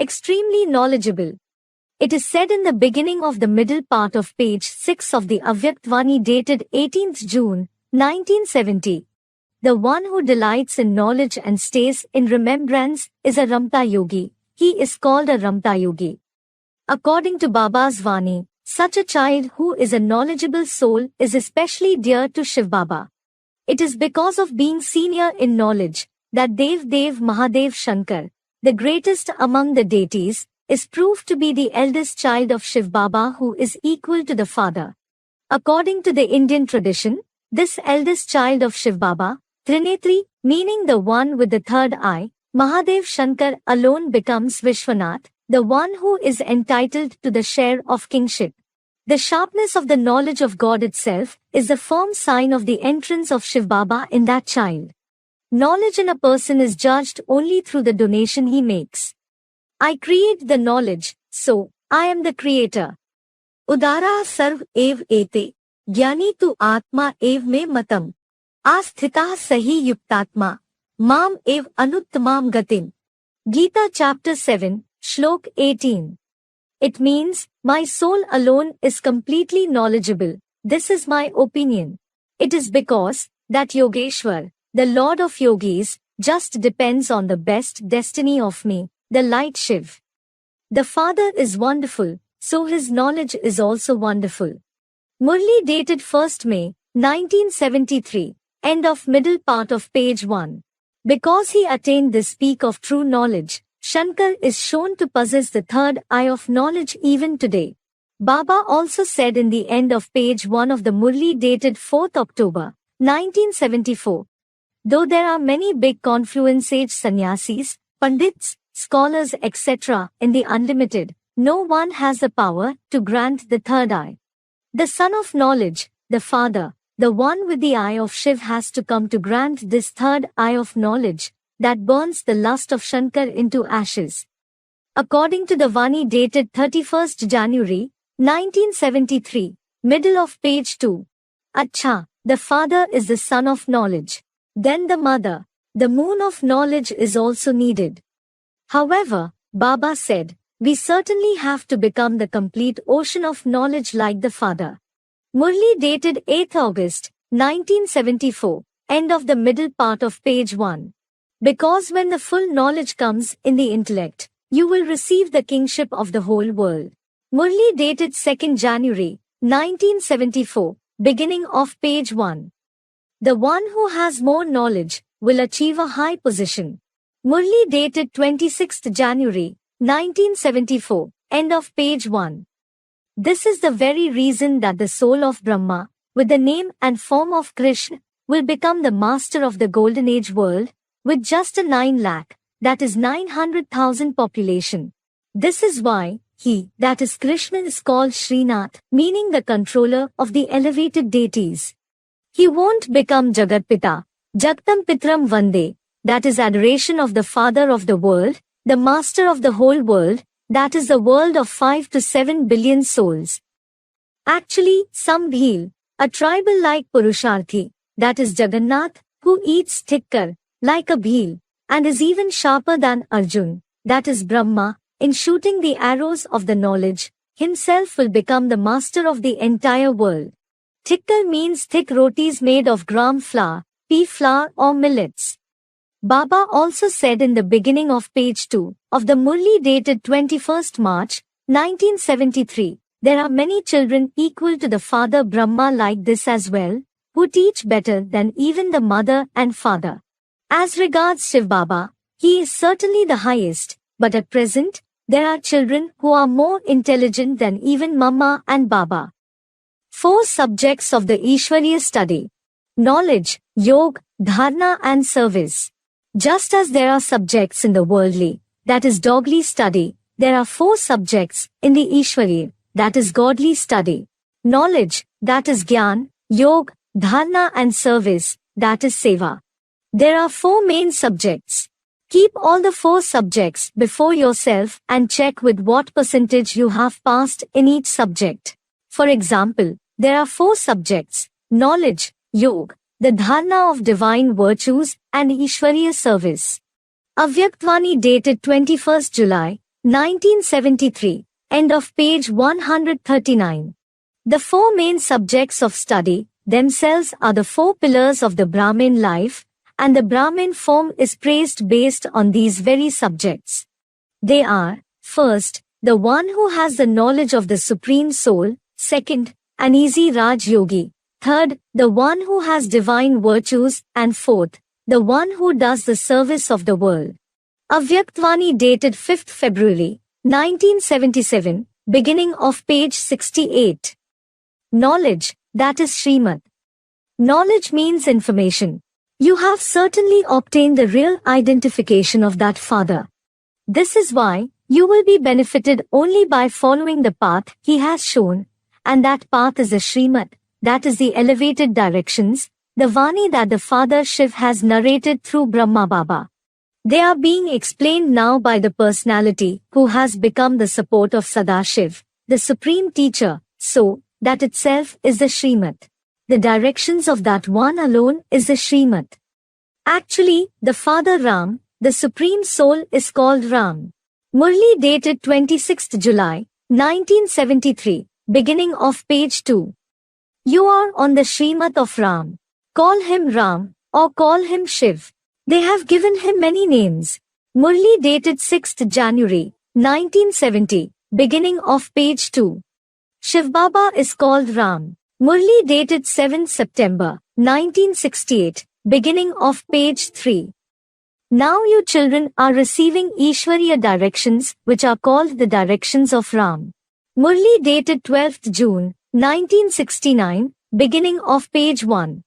Extremely knowledgeable. It is said in the beginning of the middle part of page 6 of the Avyaktvani dated 18th June, 1970. The one who delights in knowledge and stays in remembrance is a Ramta Yogi. He is called a Ramta Yogi. According to Baba's Vani, such a child who is a knowledgeable soul is especially dear to Shiv Baba. It is because of being senior in knowledge that Dev Mahadev Shankar, the greatest among the deities, is proved to be the eldest child of Shiv Baba who is equal to the father. According to the Indian tradition, this eldest child of Shiv Baba, Trinetri, meaning the one with the third eye, Mahadev Shankar alone becomes Vishwanath, the one who is entitled to the share of kingship. The sharpness of the knowledge of God itself is the firm sign of the entrance of Shiv Baba in that child. Knowledge in a person is judged only through the donation he makes. I create the knowledge, so I am the creator. Udara sarv ev ete, jnani tu atma ev me matam, asthita sahi yuktatma, mam ev anuttamam gatim. Gita chapter 7, Shlok 18. It means, my soul alone is completely knowledgeable. This is my opinion. It is because that Yogeshwar, the Lord of Yogis, just depends on the best destiny of me, the light Shiv. The Father is wonderful, so his knowledge is also wonderful. Murli dated 1st May, 1973, end of middle part of page 1. Because he attained this peak of true knowledge, Shankar is shown to possess the third eye of knowledge even today. Baba also said in the end of page 1 of the Murli dated 4th October, 1974, though there are many big confluence sage sannyasis, pandits, scholars etc. in the unlimited, no one has the power to grant the third eye. The Son of Knowledge, the Father, the one with the eye of Shiv has to come to grant this third eye of knowledge, that burns the lust of Shankar into ashes. According to the Vani dated 31st January, 1973, middle of page 2. Acha, the father is the son of knowledge. Then the mother, the moon of knowledge is also needed. However, Baba said, we certainly have to become the complete ocean of knowledge like the father. Murli dated 8th August, 1974, end of the middle part of page 1. Because when the full knowledge comes in the intellect, you will receive the kingship of the whole world. Murli dated 2nd January, 1974, beginning of page 1. The one who has more knowledge will achieve a high position. Murli dated 26th January, 1974, end of page 1. This is the very reason that the soul of Brahma, with the name and form of Krishna, will become the master of the golden age world, with just a 9 lakh, that is 900,000 population. This is why he, that is Krishna, is called Srinath, meaning the controller of the elevated deities. He won't become Jagatpita, Jagtam Pitram Vande, that is adoration of the Father of the world, the Master of the whole world, that is the world of 5 to 7 billion souls. Actually, some Bhil, a tribal-like Purusharthi, that is Jagannath, who eats thicker, like a Bhil, and is even sharper than Arjun, that is Brahma, in shooting the arrows of the knowledge, himself will become the master of the entire world. Thicker means thick rotis made of gram flour, pea flour or millets. Baba also said in the beginning of page 2 of the Murli dated 21st March, 1973, there are many children equal to the Father Brahma like this as well, who teach better than even the mother and father. As regards Shiv Baba, he is certainly the highest, but at present, there are children who are more intelligent than even Mama and Baba. 4 subjects of the Ishwariya study: knowledge, yoga, dharna and service. Just as there are subjects in the worldly, that is dogly study, there are 4 subjects in the Ishwariya, that is godly study: knowledge, that is Gyan, yoga, dharna and service, that is seva. There are 4 main subjects. Keep all the 4 subjects before yourself and check with what percentage you have passed in each subject. For example, there are 4 subjects: knowledge, yoga, the dharna of divine virtues and Ishwariya service. Avyaktvani dated 21st July, 1973, end of page 139. The 4 main subjects of study themselves are the 4 pillars of the Brahmin life, and the Brahmin form is praised based on these very subjects. They are, first, the one who has the knowledge of the Supreme Soul; second, an easy Raj Yogi; third, the one who has divine virtues; and fourth, the one who does the service of the world. Avyaktvani dated 5th February, 1977, beginning of page 68. Knowledge, that is Srimad. Knowledge means information. You have certainly obtained the real identification of that Father. This is why you will be benefited only by following the path he has shown, and that path is the Srimad, that is the elevated directions, the Vani that the Father Shiv has narrated through Brahma Baba. They are being explained now by the personality who has become the support of Sadashiv, the supreme teacher, so that itself is the Srimad. The directions of that one alone is the Srimad. Actually, the Father Ram, the Supreme Soul, is called Ram. Murli dated 26th July, 1973, beginning of page 2. You are on the Srimad of Ram. Call him Ram, or call him Shiv. They have given him many names. Murli dated 6th January, 1970, beginning of page 2. Shiv Baba is called Ram. Murli dated 7th September, 1968, beginning of page 3. Now you children are receiving Ishwariya directions, which are called the directions of Ram. Murli dated 12th June, 1969, beginning of page 1.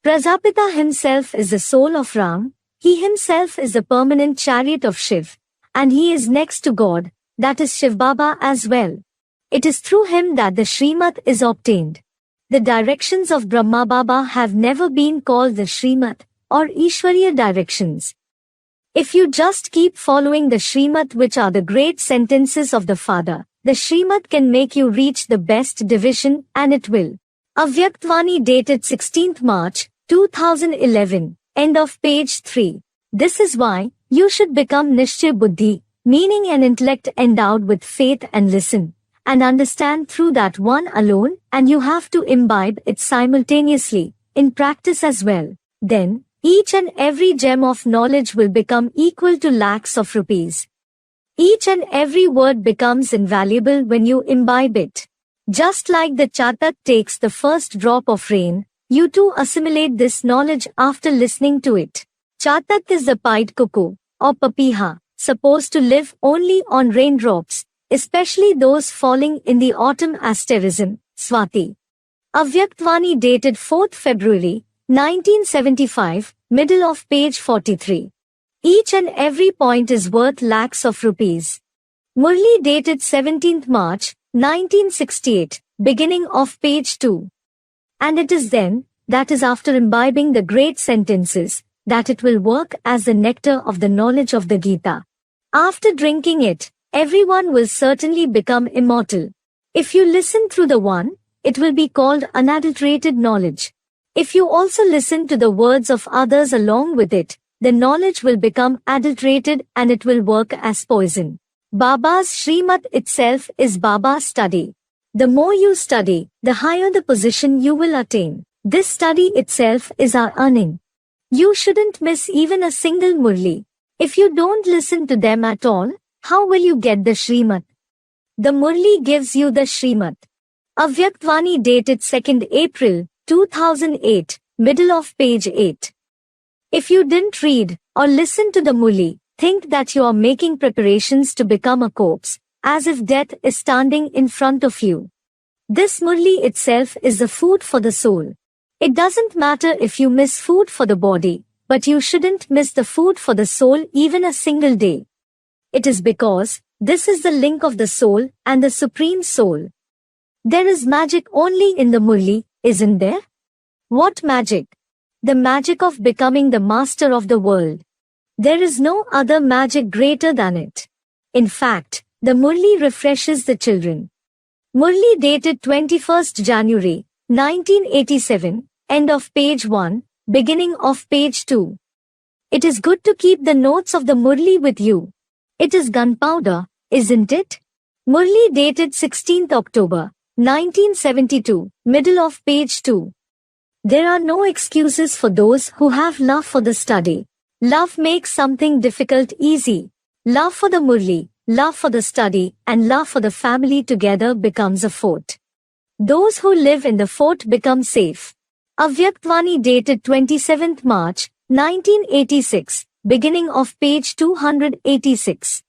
Prajapita himself is the soul of Ram, he himself is the permanent chariot of Shiv, and he is next to God, that is Shiv Baba as well. It is through him that the Srimad is obtained. The directions of Brahma Baba have never been called the Srimad or Ishwariya directions. If you just keep following the Srimad, which are the great sentences of the Father, the Srimad can make you reach the best division, and it will. Avyaktvani dated 16th March, 2011, end of page 3. This is why you should become Nishchay Buddhi, meaning an intellect endowed with faith, and listen and understand through that one alone, and you have to imbibe it simultaneously, in practice as well. Then, each and every gem of knowledge will become equal to lakhs of rupees. Each and every word becomes invaluable when you imbibe it. Just like the chatak takes the first drop of rain, you too assimilate this knowledge after listening to it. Chatak is the pied cuckoo, or papiha, supposed to live only on raindrops, especially those falling in the autumn asterism, Swati. Avyaktvani dated 4th February, 1975, middle of page 43. Each and every point is worth lakhs of rupees. Murli dated 17th March, 1968, beginning of page 2. And it is then, that is after imbibing the great sentences, that it will work as the nectar of the knowledge of the Gita. After drinking it, everyone will certainly become immortal. If you listen through the one, it will be called unadulterated knowledge. If you also listen to the words of others along with it, the knowledge will become adulterated and it will work as poison. Baba's Srimat itself is Baba's study. The more you study, the higher the position you will attain. This study itself is our earning. You shouldn't miss even a single Murli. If you don't listen to them at all, how will you get the Srimat? The Murli gives you the Srimat. Avyaktvani dated 2nd April, 2008, middle of page 8. If you didn't read or listen to the Murli, think that you are making preparations to become a corpse, as if death is standing in front of you. This Murli itself is the food for the soul. It doesn't matter if you miss food for the body, but you shouldn't miss the food for the soul even a single day. It is because this is the link of the soul and the Supreme Soul. There is magic only in the Murli, isn't there? What magic? The magic of becoming the master of the world. There is no other magic greater than it. In fact, the Murli refreshes the children. Murli dated 21st January, 1987, end of page 1, beginning of page 2. It is good to keep the notes of the Murli with you. It is gunpowder, isn't it? Murli dated 16th October, 1972, middle of page 2. There are no excuses for those who have love for the study. Love makes something difficult easy. Love for the Murli, love for the study, and love for the family together becomes a fort. Those who live in the fort become safe. Avyaktvani dated 27th March, 1986, beginning of page 286.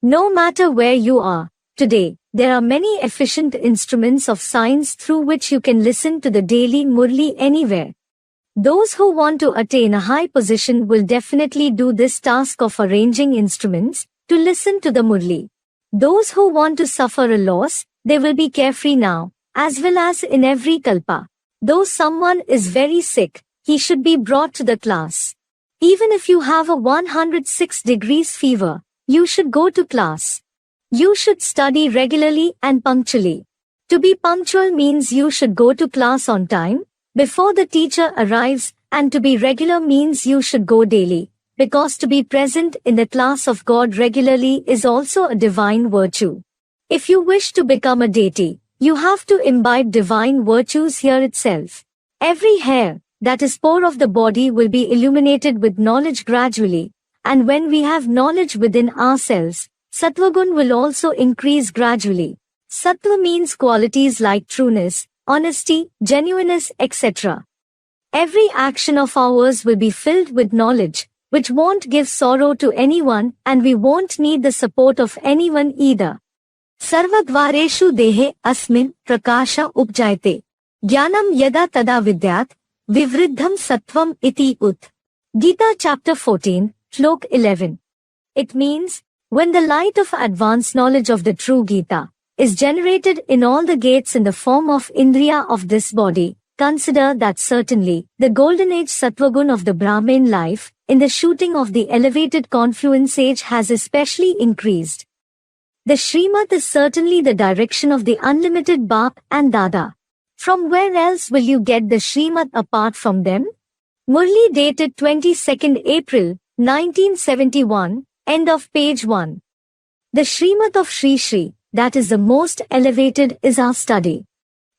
No matter where you are, today, there are many efficient instruments of science through which you can listen to the daily Murli anywhere. Those who want to attain a high position will definitely do this task of arranging instruments to listen to the Murli. Those who want to suffer a loss, they will be carefree now, as well as in every kalpa. Though someone is very sick, he should be brought to the class. Even if you have a 106 degrees fever, you should go to class. You should study regularly and punctually. To be punctual means you should go to class on time, before the teacher arrives, and to be regular means you should go daily, because to be present in the class of God regularly is also a divine virtue. If you wish to become a deity, you have to imbibe divine virtues here itself. Every hair, that is pore of the body will be illuminated with knowledge gradually, and when we have knowledge within ourselves, Sattvagun will also increase gradually. Sattva means qualities like trueness, honesty, genuineness, etc. Every action of ours will be filled with knowledge, which won't give sorrow to anyone, and we won't need the support of anyone either. Sarvadvareshu dehe asmin prakasha upjayate. Jnanam yada tada vidyat, vivriddham sattvam iti ut. Gita chapter 14, Shlok 11. It means, when the light of advanced knowledge of the true Gita is generated in all the gates in the form of Indriya of this body, consider that certainly, the golden age Sattvagun of the Brahmin life, in the shooting of the elevated confluence age has especially increased. The Srimat is certainly the direction of the unlimited Bap and Dada. From where else will you get the Srimat apart from them? Murli dated 22nd April, 1971, end of page 1. The Srimat of Sri Sri, that is the most elevated, is our study.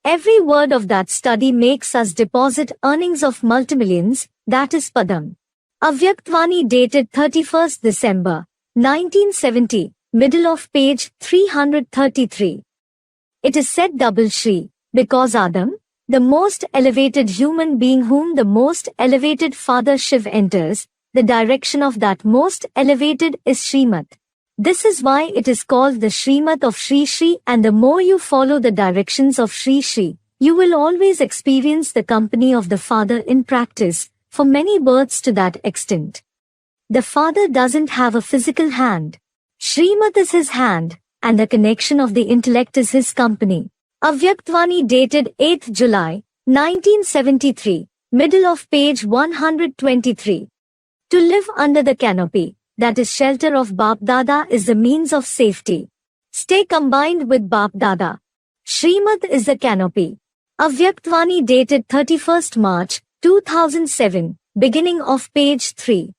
Every word of that study makes us deposit earnings of multimillions, that is Padam. Avyaktvani dated 31st December, 1970, middle of page 333. It is said double Shri, because Adam, the most elevated human being whom the most elevated Father Shiv enters, the direction of that most elevated is Srimat. This is why it is called the Srimat of Sri Sri, and the more you follow the directions of Sri Sri, you will always experience the company of the Father in practice, for many births to that extent. The father doesn't have a physical hand. Srimad is his hand, and the connection of the intellect is his company. Avyaktvani dated 8th July, 1973, middle of page 123. To live under the canopy, that is shelter of Bap Dada, is the means of safety. Stay combined with Bap Dada. Srimad is the canopy. Avyaktvani dated 31st March, 2007, beginning of page 3.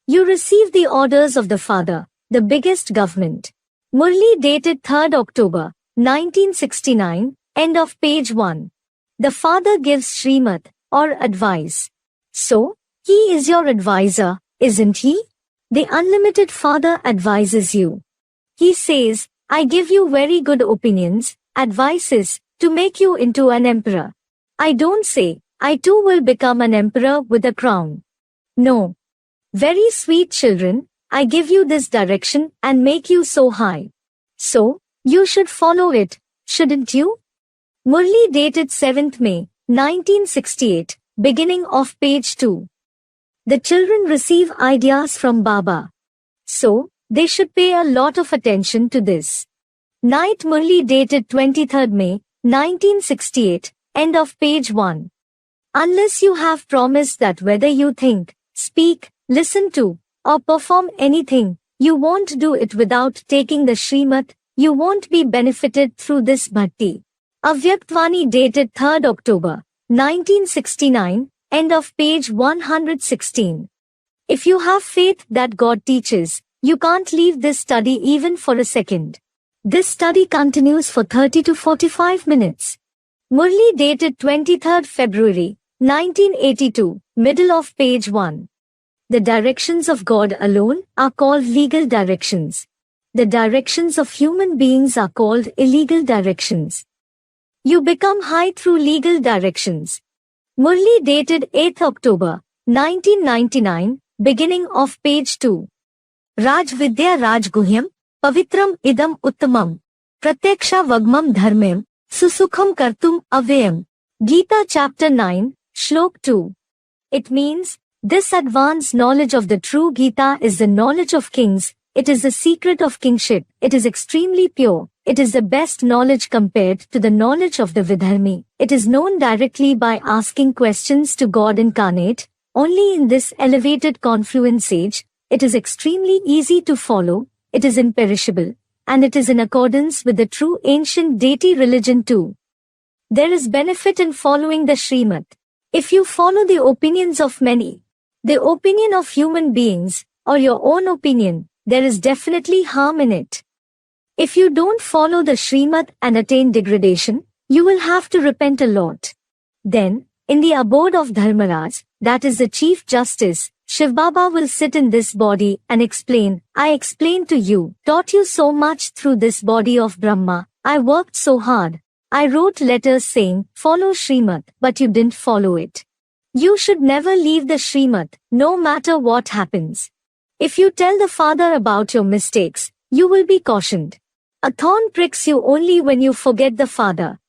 You receive the orders of the Father, the biggest government. Murli dated 3rd October, 1969, end of page 1. The Father gives Srimad, or advice. So, he is your advisor, isn't he? The unlimited Father advises you. He says, I give you very good opinions, advices, to make you into an emperor. I don't say, I too will become an emperor with a crown. No. Very sweet children, I give you this direction and make you so high. So, you should follow it, shouldn't you? Murli dated 7th May, 1968, beginning of page 2. The children receive ideas from Baba. So, they should pay a lot of attention to this. Night Murli dated 23rd May, 1968, end of page 1. Unless you have promised that whether you think, speak, listen to, or perform anything, you won't do it without taking the Srimad, you won't be benefited through this bhakti. Avyaktvani dated 3rd October, 1969, end of page 116. If you have faith that God teaches, you can't leave this study even for a second. This study continues for 30 to 45 minutes. Murli dated 23rd February, 1982, middle of page 1. The directions of God alone are called legal directions. The directions of human beings are called illegal directions. You become high through legal directions. Murli dated 8th October, 1999, beginning of page 2. Raj Vidya Raj Guhyam, Pavitram Idam Uttamam, Pratyaksha Vagmam Dharmem, Susukham Kartum Avyam. Gita chapter 9, Shlok 2. It means, this advanced knowledge of the true Gita is the knowledge of kings, it is the secret of kingship, it is extremely pure, it is the best knowledge compared to the knowledge of the Vidharmi, it is known directly by asking questions to God incarnate, only in this elevated confluent sage, it is extremely easy to follow, it is imperishable, and it is in accordance with the true ancient deity religion too. There is benefit in following the Srimad. If you follow the opinions of many, the opinion of human beings, or your own opinion, there is definitely harm in it. If you don't follow the Srimad and attain degradation, you will have to repent a lot. Then, in the abode of Dharmaraj, that is the Chief Justice, Shiv Baba will sit in this body and explain, I explained to you, taught you so much through this body of Brahma, I worked so hard. I wrote letters saying, follow Srimad, but you didn't follow it. You should never leave the Srimad, no matter what happens. If you tell the Father about your mistakes, you will be cautioned. A thorn pricks you only when you forget the Father.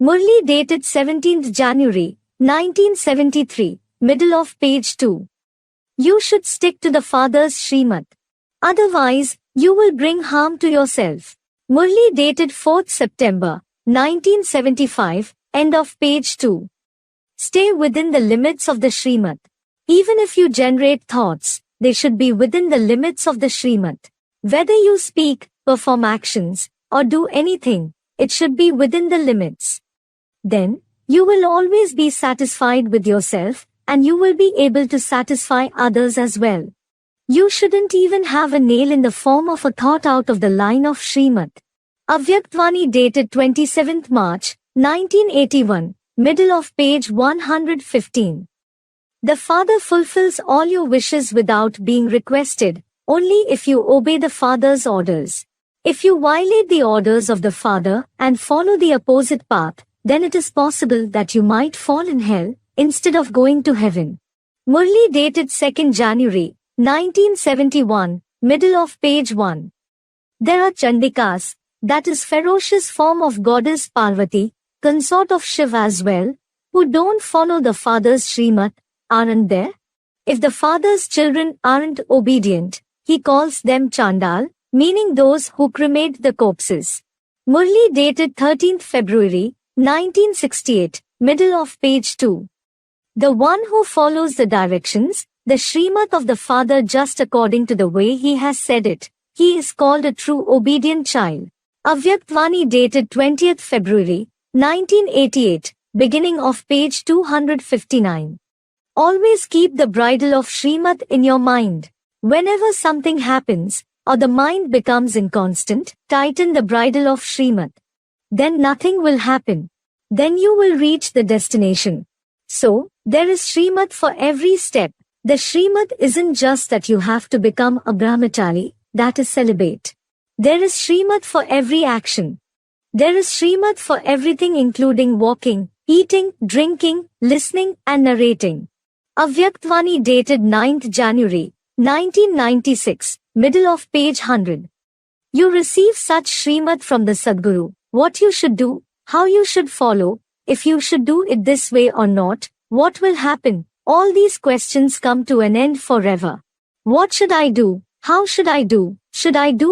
Murli dated 17th January, 1973, middle of page 2. You should stick to the Father's Srimad. Otherwise, you will bring harm to yourself. Murli dated 4th September, 1975, end of page 2. Stay within the limits of the Srimad. Even if you generate thoughts, they should be within the limits of the Srimad. Whether you speak, perform actions, or do anything, it should be within the limits. Then, you will always be satisfied with yourself, and you will be able to satisfy others as well. You shouldn't even have a nail in the form of a thought out of the line of Srimad. Avyaktvani dated 27th March, 1981, middle of page 115. The Father fulfills all your wishes without being requested, only if you obey the Father's orders. If you violate the orders of the Father and follow the opposite path, then it is possible that you might fall in hell, instead of going to heaven. Murli dated 2nd January, 1971, middle of page 1. There are Chandikas, that is ferocious form of goddess Parvati, consort of Shiva as well, who don't follow the Father's Srimad, aren't there? If the father's children aren't obedient, he calls them Chandal, meaning those who cremate the corpses. Murli dated 13th February, 1968, middle of page 2. The one who follows the directions, the Srimad of the father just according to the way he has said it, he is called a true obedient child. Avyaktvani dated 20th February, 1988, beginning of page 259. Always keep the bridle of Srimad in your mind. Whenever something happens, or the mind becomes inconstant, tighten the bridle of Srimad. Then nothing will happen. Then you will reach the destination. So, there is Srimad for every step. The Srimad isn't just that you have to become a brahmachari, that is celibate. There is Srimad for every action. There is Srimad for everything including walking, eating, drinking, listening and narrating. Avyaktvani dated 9th January, 1996, middle of page 100. You receive such Srimad from the Sadguru, what you should do, how you should follow, if you should do it this way or not, what will happen, all these questions come to an end forever. What should I do, how should I do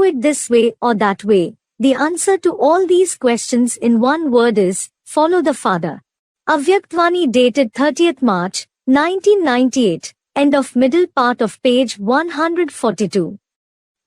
it this way or that way? The answer to all these questions in one word is, follow the Father. Avyaktvani dated 30th March, 1998, end of middle part of page 142.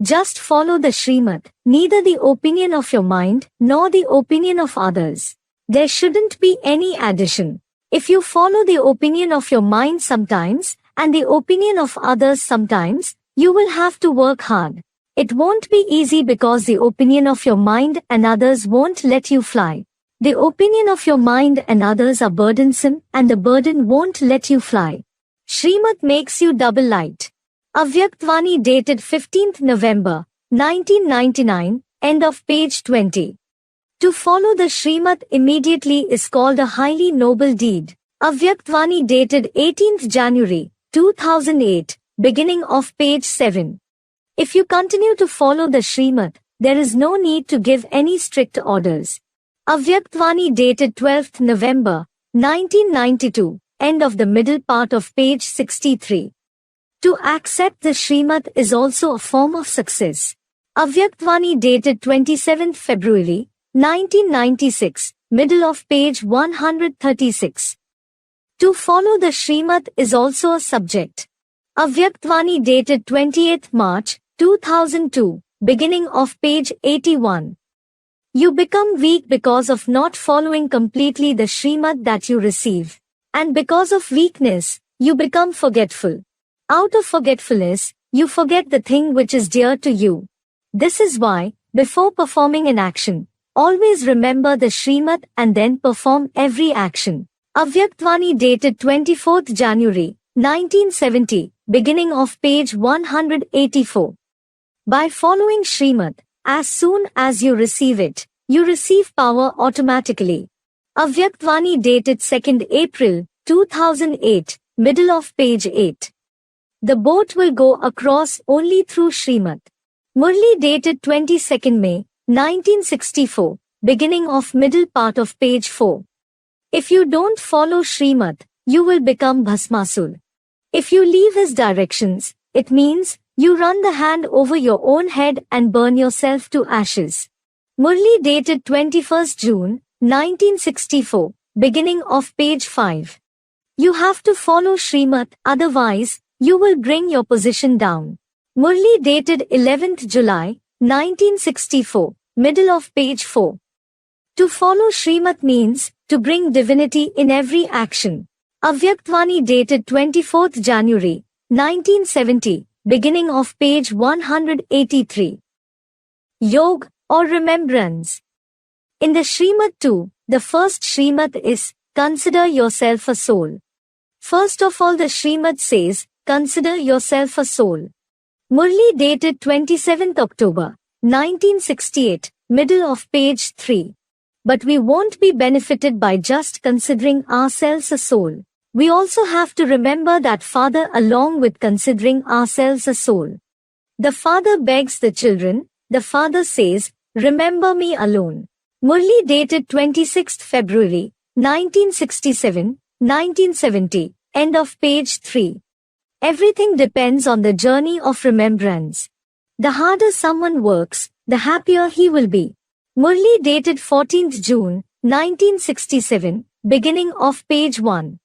Just follow the Srimad, neither the opinion of your mind, nor the opinion of others. There shouldn't be any addition. If you follow the opinion of your mind sometimes, and the opinion of others sometimes, you will have to work hard. It won't be easy because the opinion of your mind and others won't let you fly. The opinion of your mind and others are burdensome and the burden won't let you fly. Srimad makes you double light. Avyaktvani dated 15th November, 1999, end of page 20. To follow the Srimad immediately is called a highly noble deed. Avyaktvani dated 18th January, 2008, beginning of page 7. If you continue to follow the Srimad, there is no need to give any strict orders. Avyaktvani dated 12th November, 1992, end of the middle part of page 63. To accept the Srimad is also a form of success. Avyaktvani dated 27th February, 1996, middle of page 136. To follow the Srimad is also a subject. Avyaktvani dated 28th March, 2002, beginning of page 81. You become weak because of not following completely the Srimad that you receive. And because of weakness, you become forgetful. Out of forgetfulness, you forget the thing which is dear to you. This is why, before performing an action, always remember the Srimad and then perform every action. Avyaktvani dated 24th January, 1970, beginning of page 184. By following Srimad, as soon as you receive it, you receive power automatically. Avyaktvani dated 2nd April, 2008, middle of page 8. The boat will go across only through Srimad. Murli dated 22nd May, 1964, beginning of middle part of page 4. If you don't follow Srimad, you will become Bhasmasur. If you leave his directions, it means you run the hand over your own head and burn yourself to ashes. Murli dated 21st June, 1964, beginning of page 5. You have to follow Srimad, otherwise, you will bring your position down. Murli dated 11th July, 1964, middle of page 4. To follow Srimad means to bring divinity in every action. Avyaktvani dated 24th January, 1970, beginning of page 183. Yog, or remembrance. In the Srimad 2, the first Srimad is, consider yourself a soul. First of all the Srimad says, consider yourself a soul. Murli dated 27th October, 1968, middle of page 3. But we won't be benefited by just considering ourselves a soul. We also have to remember that Father along with considering ourselves a soul. The Father begs the children, the Father says, remember me alone. Murli dated 26th February, 1967, 1970, end of page 3. Everything depends on the journey of remembrance. The harder someone works, the happier he will be. Murli dated 14th June, 1967, beginning of page 1.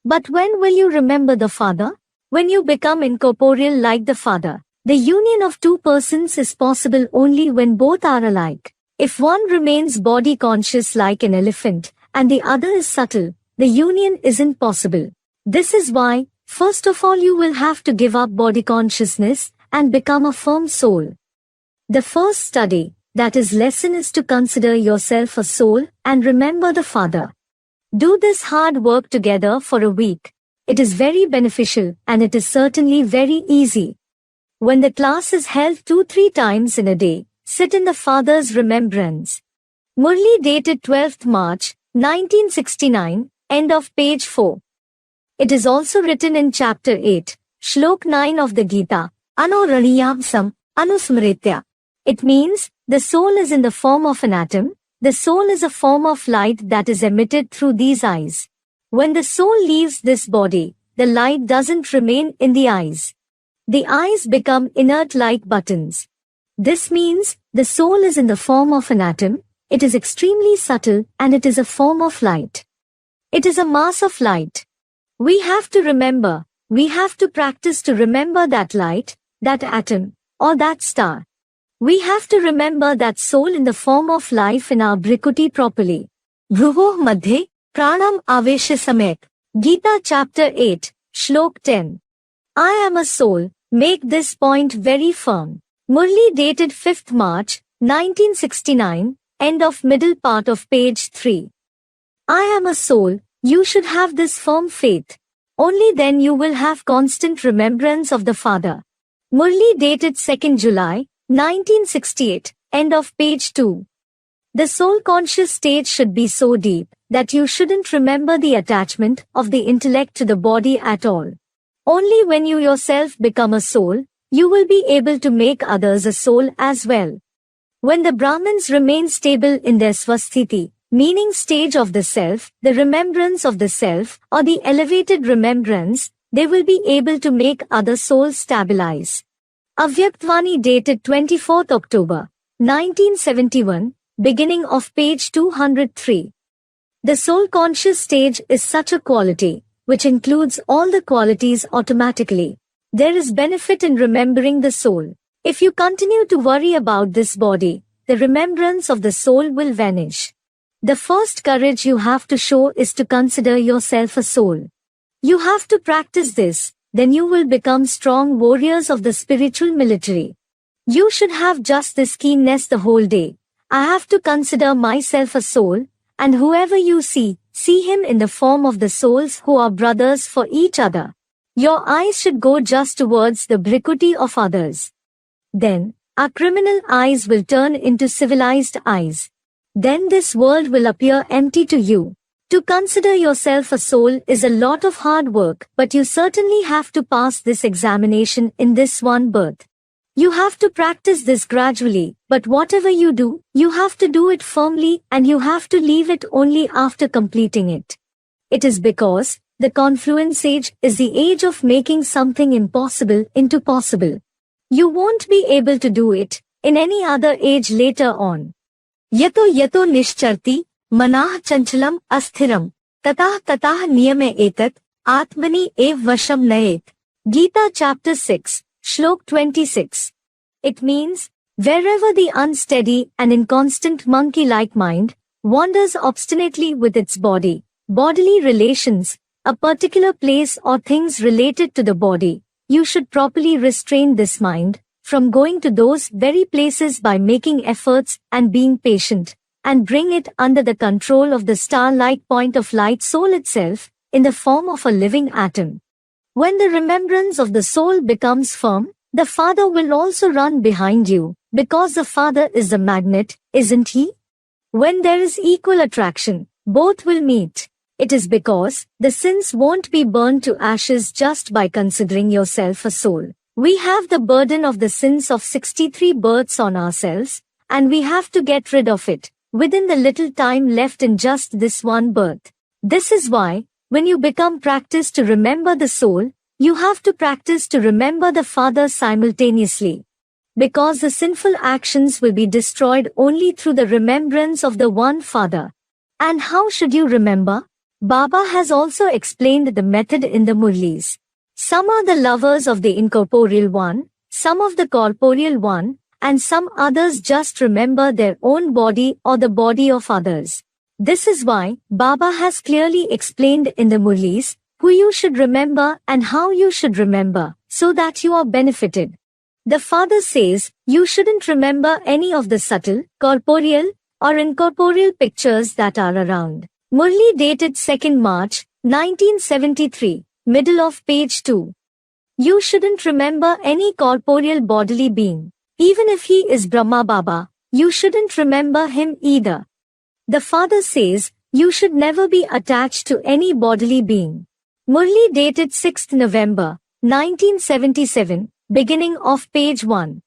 But when will you remember the Father? When you become incorporeal like the Father. The union of two persons is possible only when both are alike. If one remains body conscious like an elephant, and the other is subtle, the union isn't possible. This is why, first of all you will have to give up body consciousness, and become a firm soul. The first study, that is lesson, is to consider yourself a soul, and remember the Father. Do this hard work together for a week. It is very beneficial, and it is certainly very easy. When the class is held 2-3 times in a day, sit in the Father's remembrance. Murli dated 12th March, 1969, end of page 4. It is also written in chapter 8, Shlok 9 of the Gita, Ano Raniyamsam, Anusmritya. It means, the soul is in the form of an atom, the soul is a form of light that is emitted through these eyes. When the soul leaves this body, the light doesn't remain in the eyes. The eyes become inert like buttons. This means, the soul is in the form of an atom, it is extremely subtle, and it is a form of light. It is a mass of light. We have to remember, we have to practice to remember that light, that atom, or that star. We have to remember that soul in the form of life in our brikuti properly. Bhruvoh Madhye, Pranam Avesha Samek. Gita chapter 8, Shlok 10. I am a soul, make this point very firm. Murli dated 5th March, 1969, end of middle part of page 3. I am a soul, you should have this firm faith. Only then you will have constant remembrance of the Father. Murli dated 2nd July, 1968, end of page 2. The soul-conscious state should be so deep that you shouldn't remember the attachment of the intellect to the body at all. Only when you yourself become a soul, you will be able to make others a soul as well. When the Brahmins remain stable in their swasthiti, meaning stage of the self, the remembrance of the self, or the elevated remembrance, they will be able to make other souls stabilize. Avyaktvani dated 24th October, 1971, beginning of page 203. The soul-conscious stage is such a quality, which includes all the qualities automatically. There is benefit in remembering the soul. If you continue to worry about this body, the remembrance of the soul will vanish. The first courage you have to show is to consider yourself a soul. You have to practice this, then you will become strong warriors of the spiritual military. You should have just this keenness the whole day. I have to consider myself a soul, and whoever you see him in the form of the souls who are brothers for each other. Your eyes should go just towards the brikuti of others. Then, our criminal eyes will turn into civilized eyes. Then this world will appear empty to you. To consider yourself a soul is a lot of hard work, but you certainly have to pass this examination in this one birth. You have to practice this gradually, but whatever you do, you have to do it firmly and you have to leave it only after completing it. It is because the confluence age is the age of making something impossible into possible. You won't be able to do it in any other age later on. Yato yato nishcharti, manah chanchalam asthiram, tatah tatah niyame etat, atmani ev vasham nayet. Gita chapter 6, Shlok 26. It means, wherever the unsteady and inconstant monkey-like mind wanders obstinately with its body, bodily relations, a particular place or things related to the body, you should properly restrain this mind from going to those very places by making efforts and being patient, and bring it under the control of the star-like point of light soul itself, in the form of a living atom. When the remembrance of the soul becomes firm, the Father will also run behind you, because the Father is the magnet, isn't he? When there is equal attraction, both will meet. It is because the sins won't be burned to ashes just by considering yourself a soul. We have the burden of the sins of 63 births on ourselves, and we have to get rid of it, within the little time left in just this one birth. This is why, when you become practiced to remember the soul, You have to practice to remember the Father simultaneously, because the sinful actions will be destroyed only through the remembrance of the one Father. And how should you remember? Baba has also explained the method in the Murlis. Some are the lovers of the incorporeal one, some of the corporeal one, and some others just remember their own body or the body of others. This is why Baba has clearly explained in the Murlis who you should remember and how you should remember, so that you are benefited. The Father says, you shouldn't remember any of the subtle, corporeal, or incorporeal pictures that are around. Murli dated 2nd March, 1973, middle of page 2. You shouldn't remember any corporeal bodily being. Even if he is Brahma Baba, you shouldn't remember him either. The Father says, you should never be attached to any bodily being. Murli dated 6th November, 1977, beginning of page 1.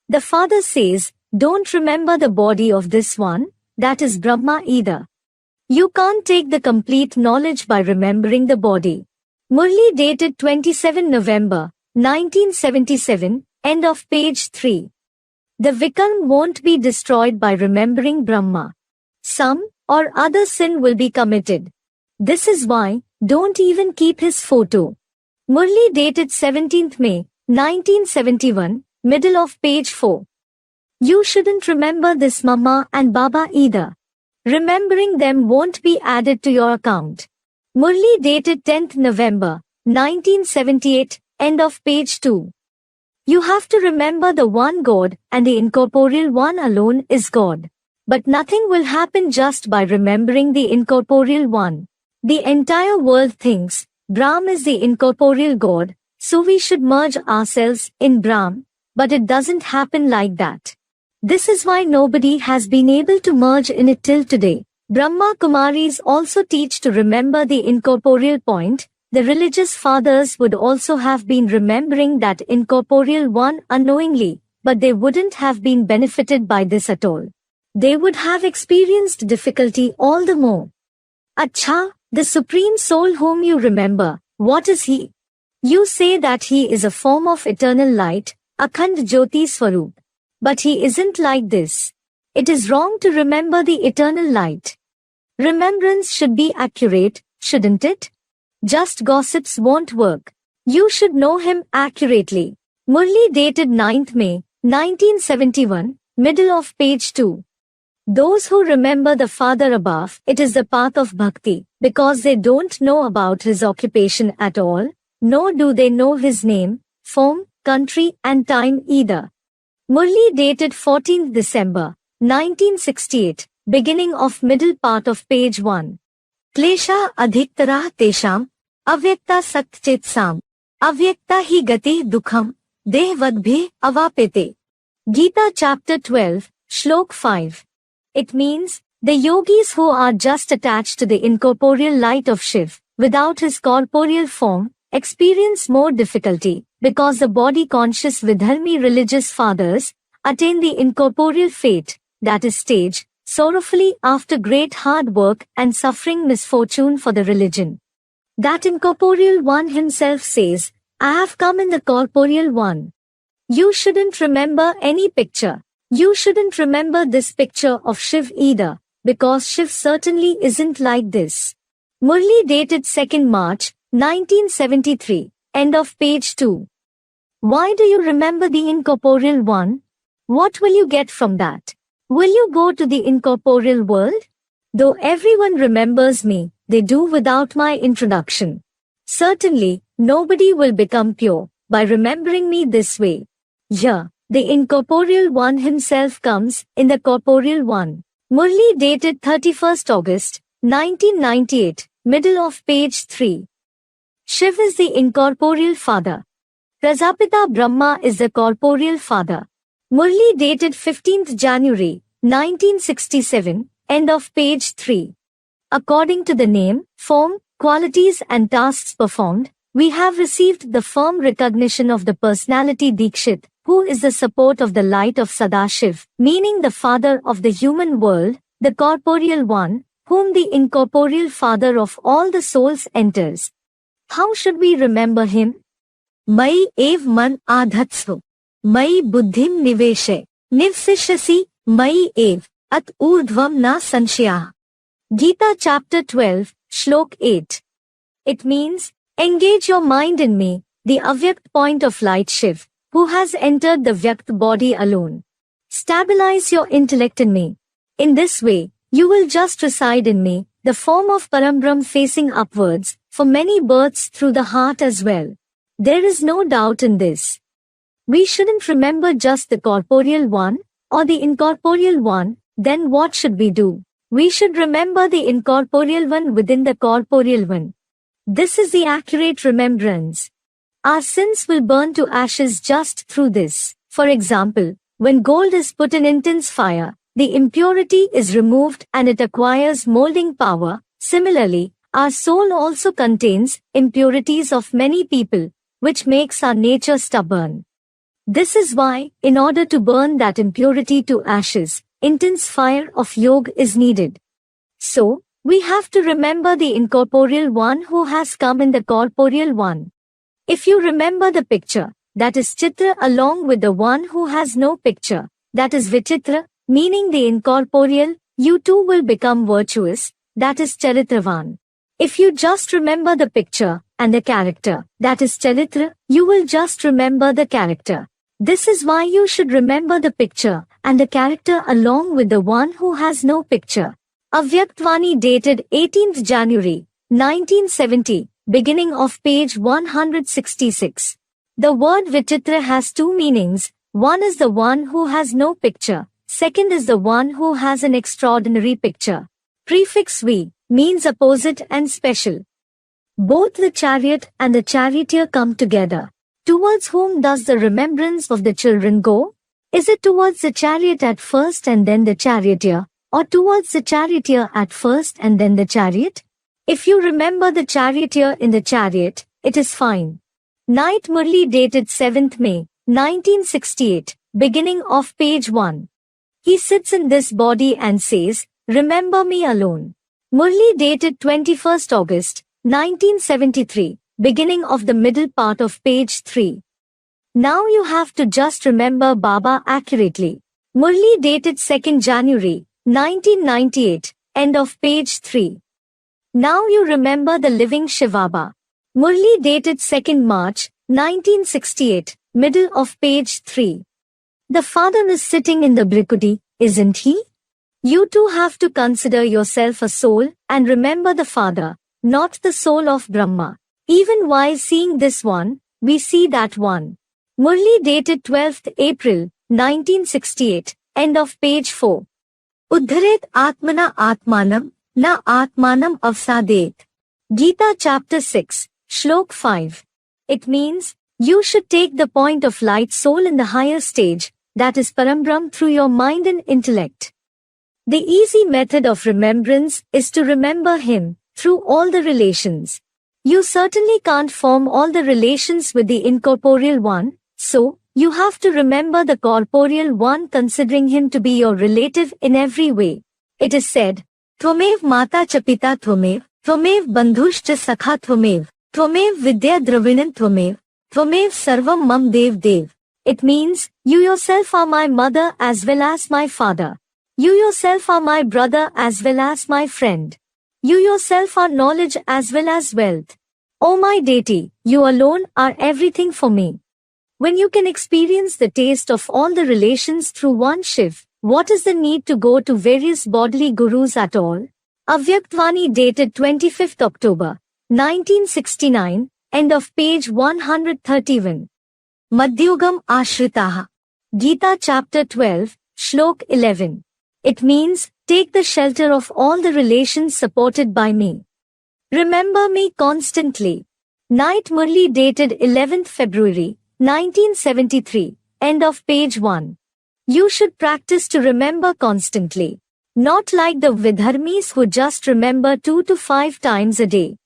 The Father says, don't remember the body of this one, that is Brahma either. You can't take the complete knowledge by remembering the body. Murli dated 27 November, 1977, end of page 3. The Vikram won't be destroyed by remembering Brahma. Some or other sin will be committed. This is why, don't even keep his photo. Murli dated 17th May, 1971, middle of page 4. You shouldn't remember this Mama and Baba either. Remembering them won't be added to your account. Murli dated 10th November, 1978, end of page 2. You have to remember the one God and the incorporeal one alone is God. But nothing will happen just by remembering the incorporeal one. The entire world thinks Brahm is the incorporeal God, so we should merge ourselves in Brahm, but it doesn't happen like that. This is why nobody has been able to merge in it till today. Brahma Kumaris also teach to remember the incorporeal point. The religious fathers would also have been remembering that incorporeal one unknowingly, but they wouldn't have been benefited by this at all. They would have experienced difficulty all the more. Acha, the Supreme Soul whom you remember, what is he? You say that he is a form of eternal light, Akhand Jyoti Swarup. But he isn't like this. It is wrong to remember the eternal light. Remembrance should be accurate, shouldn't it? Just gossips won't work. You should know him accurately. Murli dated 9th May, 1971, middle of page 2. Those who remember the Father above, it is the path of bhakti, because they don't know about his occupation at all, nor do they know his name, form, country and time either. Murli dated 14th December, 1968, beginning of middle part of page 1. Klesha adhiktarah tesham, avyakta satchitsam, avyakta hi gati dukham, dehvadbhe avapete. Gita chapter 12, Shlok 5. It means, the yogis who are just attached to the incorporeal light of Shiv, without his corporeal form, experience more difficulty, because the body-conscious Vidharmi religious fathers attain the incorporeal fate, that is stage, sorrowfully after great hard work and suffering misfortune for the religion. That incorporeal one himself says, I have come in the corporeal one. You shouldn't remember any picture. You shouldn't remember this picture of Shiv either, because Shiv certainly isn't like this. Murli dated 2nd March, 1973, end of page 2. Why do you remember the incorporeal one? What will you get from that? Will you go to the incorporeal world? Though everyone remembers me, they do without my introduction. Certainly, nobody will become pure by remembering me this way. Yeah, the incorporeal one himself comes in the corporeal one. Murli dated 31st August, 1998, middle of page 3. Shiv is the incorporeal father. Prajapita Brahma is the corporeal father. Murli dated 15th January, 1967, end of page 3. According to the name, form, qualities and tasks performed, we have received the firm recognition of the personality Dikshit, who is the support of the light of Sadashiv, meaning the father of the human world, the corporeal one, whom the incorporeal father of all the souls enters. How should we remember him? मयि एव मन आधत्स्व मयि बुद्धिम निवेशय निवसिष्यसि मयि एव अत ऊर्ध्वम न संशयः. Gita chapter 12, Shlok 8. It means, engage your mind in me, the Avyakt point of light Shiv, who has entered the Vyakt body alone. Stabilize your intellect in me. In this way, you will just reside in me, the form of Parambrahm facing upwards, for many births through the heart as well. There is no doubt in this. We shouldn't remember just the corporeal one, or the incorporeal one. Then what should we do? We should remember the incorporeal one within the corporeal one. This is the accurate remembrance. Our sins will burn to ashes just through this. For example, when gold is put in intense fire, the impurity is removed and it acquires molding power. Similarly, our soul also contains impurities of many people, which makes our nature stubborn. This is why, in order to burn that impurity to ashes, intense fire of yoga is needed. So, we have to remember the incorporeal one who has come in the corporeal one. If you remember the picture, that is Chitra, along with the one who has no picture, that is Vichitra, meaning the incorporeal, you too will become virtuous, that is Charitravan. If you just remember the picture and the character, that is Charitra, you will just remember the character. This is why you should remember the picture and the character along with the one who has no picture. Avyaktvani dated 18th January, 1970, beginning of page 166. The word Vichitra has two meanings. One is the one who has no picture. Second is the one who has an extraordinary picture. Prefix V means opposite and special. Both the chariot and the charioteer come together. Towards whom does the remembrance of the children go? Is it towards the chariot at first and then the charioteer, or towards the charioteer at first and then the chariot? If you remember the charioteer in the chariot, it is fine. Night Murli dated 7th May, 1968, beginning of page 1. He sits in this body and says, "Remember me alone." Murli dated 21st August, 1973, beginning of the middle part of page 3. Now you have to just remember Baba accurately. Murli dated 2nd January, 1998, end of page 3. Now you remember the living Shivaba. Murli dated 2nd March, 1968, middle of page 3. The father is sitting in the Brikudi, isn't he? You too have to consider yourself a soul and remember the father, not the soul of Brahma. Even while seeing this one, we see that one. Murli dated 12th April, 1968, end of page 4. Uddharet Atmana Atmanam, Na Atmanam Avsadet. Gita chapter 6, Shlok 5. It means, you should take the point of light soul in the higher stage, that is Parambrahm, through your mind and intellect. The easy method of remembrance is to remember him through all the relations. You certainly can't form all the relations with the incorporeal one, so you have to remember the corporeal one considering him to be your relative in every way. It is said, Tvamev Mata Chapita Tvamev, Tvamev Bandhushcha Sakha Tvamev, Tvamev Vidya Dravinan Tvamev, Tvamev Sarvam Mam Dev Dev. It means, you yourself are my mother as well as my father. You yourself are my brother as well as my friend. You yourself are knowledge as well as wealth. O my deity, you alone are everything for me. When you can experience the taste of all the relations through one Shiv, what is the need to go to various bodily gurus at all? Avyaktvani dated 25th October, 1969, end of page 131. Madhyugam Ashritaha. Gita chapter 12, Shlok 11. It means, take the shelter of all the relations supported by me. Remember me constantly. Night Murli dated 11th February, 1973, end of page 1. You should practice to remember constantly. Not like the Vidharmis who just remember 2 to 5 times a day.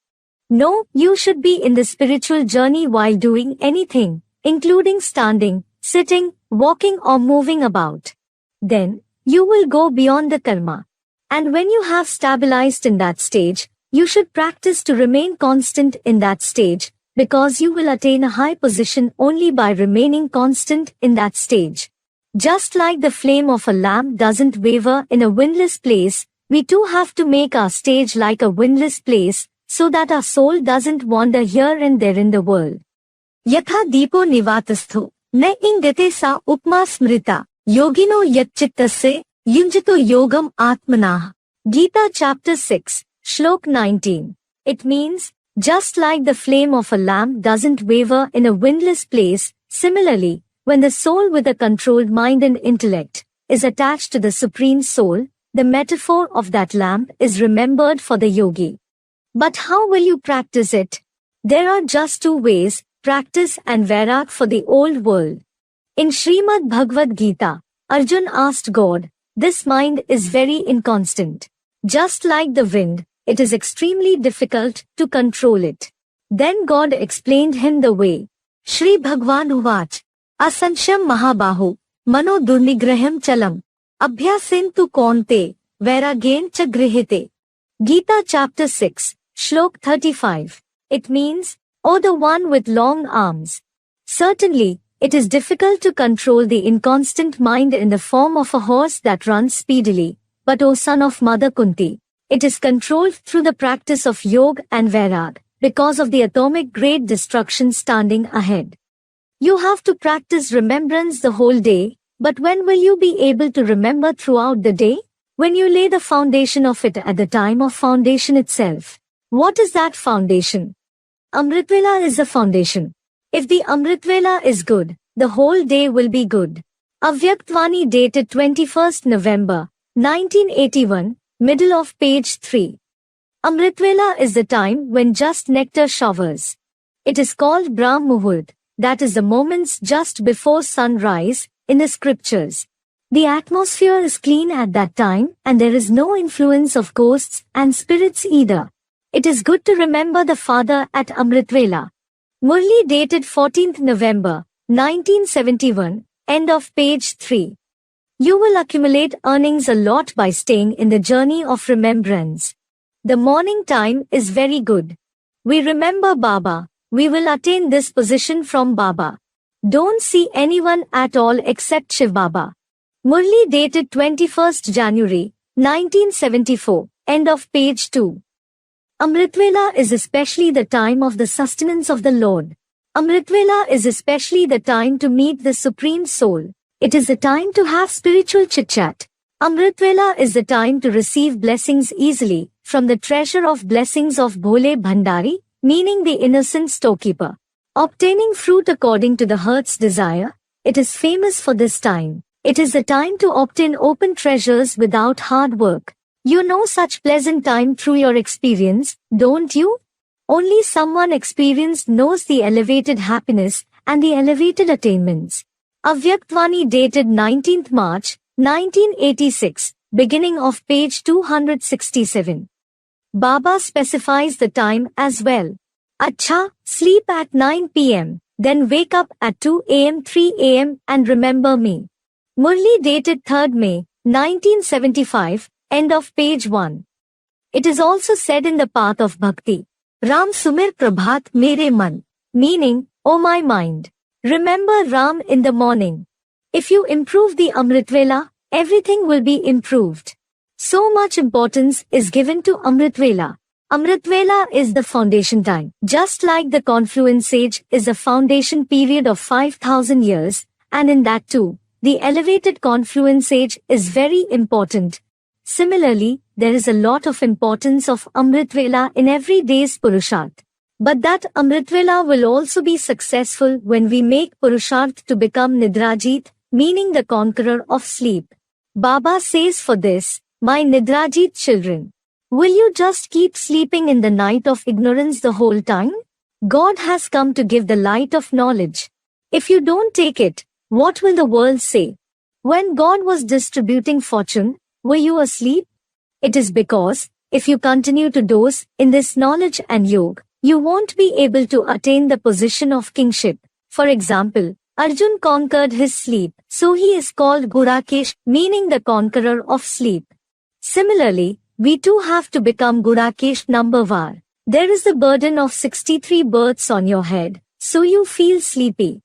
No, you should be in the spiritual journey while doing anything, including standing, sitting, walking or moving about. Then, you will go beyond the karma. And when you have stabilized in that stage, you should practice to remain constant in that stage, because you will attain a high position only by remaining constant in that stage. Just like the flame of a lamp doesn't waver in a windless place, we too have to make our stage like a windless place, so that our soul doesn't wander here and there in the world. Yatha deepo nivatastho, ne ingate sa upma smrita, yogino yatchittase, yunjito yogam atmanah. Gita chapter 6, Shlok 19. It means, just like the flame of a lamp doesn't waver in a windless place, similarly, when the soul with a controlled mind and intellect is attached to the Supreme Soul, the metaphor of that lamp is remembered for the yogi. But how will you practice it? There are just two ways, practice and vairag for the old world. In Srimad Bhagavad Gita, Arjun asked God, "This mind is very inconstant. Just like the wind, it is extremely difficult to control it." Then God explained him the way. Shri Bhagwan Uvach, Asansham Mahabahu, Mano Durnigraham Chalam, Abhyasentu Konte, Vairagain cha Grihite. Gita chapter 6, Shlok 35. It means, O the one with long arms. Certainly, it is difficult to control the inconstant mind in the form of a horse that runs speedily, but O son of Mother Kunti, it is controlled through the practice of yoga and vairag, because of the atomic grade destruction standing ahead. You have to practice remembrance the whole day, but when will you be able to remember throughout the day? When you lay the foundation of it at the time of foundation itself. What is that foundation? Amritvela is the foundation. If the Amritvela is good, the whole day will be good. Avyaktvani dated 21st November, 1981, middle of page 3. Amritvela is the time when just nectar showers. It is called Brahm Muhurt, that is the moments just before sunrise, in the scriptures. The atmosphere is clean at that time and there is no influence of ghosts and spirits either. It is good to remember the Father at Amritvela. Murli dated 14th November, 1971, end of page 3. You will accumulate earnings a lot by staying in the journey of remembrance. The morning time is very good. We remember Baba, we will attain this position from Baba. Don't see anyone at all except Shiv Baba. Murli dated 21st January, 1974, end of page 2. Amritvela is especially the time of the sustenance of the Lord. Amritvela is especially the time to meet the Supreme Soul. It is the time to have spiritual chit-chat. Amritvela is the time to receive blessings easily from the treasure of blessings of Bhole Bhandari, meaning the innocent storekeeper. Obtaining fruit according to the heart's desire, it is famous for this time. It is the time to obtain open treasures without hard work. You know such pleasant time through your experience, don't you? Only someone experienced knows the elevated happiness and the elevated attainments. Avyaktvani dated 19th March, 1986, beginning of page 267. Baba specifies the time as well. Acha, sleep at 9 p.m., then wake up at 2 a.m. 3 a.m. and remember me. Murli dated 3rd May, 1975, end of page 1. It is also said in the path of bhakti, Ram Sumir Prabhat Mere Man, meaning, O my mind, remember Ram in the morning. If you improve the Amritvela, everything will be improved. So much importance is given to Amritvela. Amritvela is the foundation time. Just like the confluence age is a foundation period of 5,000 years, and in that too, the elevated confluence age is very important. Similarly, there is a lot of importance of Amritvela in every day's Purusharth. But that Amritvela will also be successful when we make Purusharth to become Nidrajit, meaning the conqueror of sleep. Baba says for this, my Nidrajit children, will you just keep sleeping in the night of ignorance the whole time? God has come to give the light of knowledge. If you don't take it, what will the world say? When God was distributing fortune, were you asleep? It is because, if you continue to doze in this knowledge and yoga, you won't be able to attain the position of kingship. For example, Arjun conquered his sleep, so he is called Gurakesh, meaning the conqueror of sleep. Similarly, we too have to become Gurakesh number var. There is the burden of 63 births on your head, so you feel sleepy.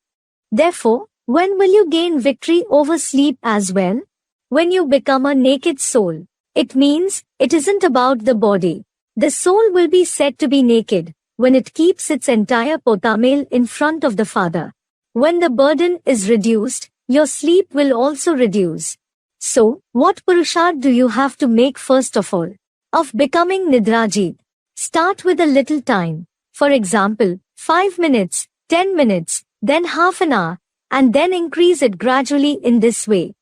Therefore, when will you gain victory over sleep as well? When you become a naked soul. It means, it isn't about the body. The soul will be said to be naked, when it keeps its entire potamail in front of the Father. When the burden is reduced, your sleep will also reduce. So, what Purusharth do you have to make first of all? Of becoming Nidrajit. Start with a little time. For example, 5 minutes, 10 minutes, then half an hour, and then increase it gradually in this way.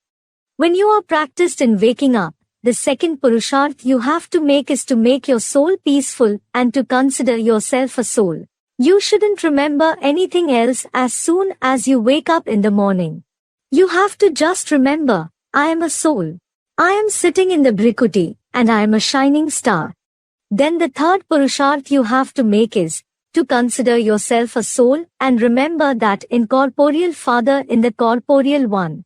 When you are practiced in waking up, the second Purusharth you have to make is to make your soul peaceful and to consider yourself a soul. You shouldn't remember anything else as soon as you wake up in the morning. You have to just remember, I am a soul. I am sitting in the Brikuti, and I am a shining star. Then the third Purusharth you have to make is, to consider yourself a soul and remember that incorporeal Father in the corporeal one.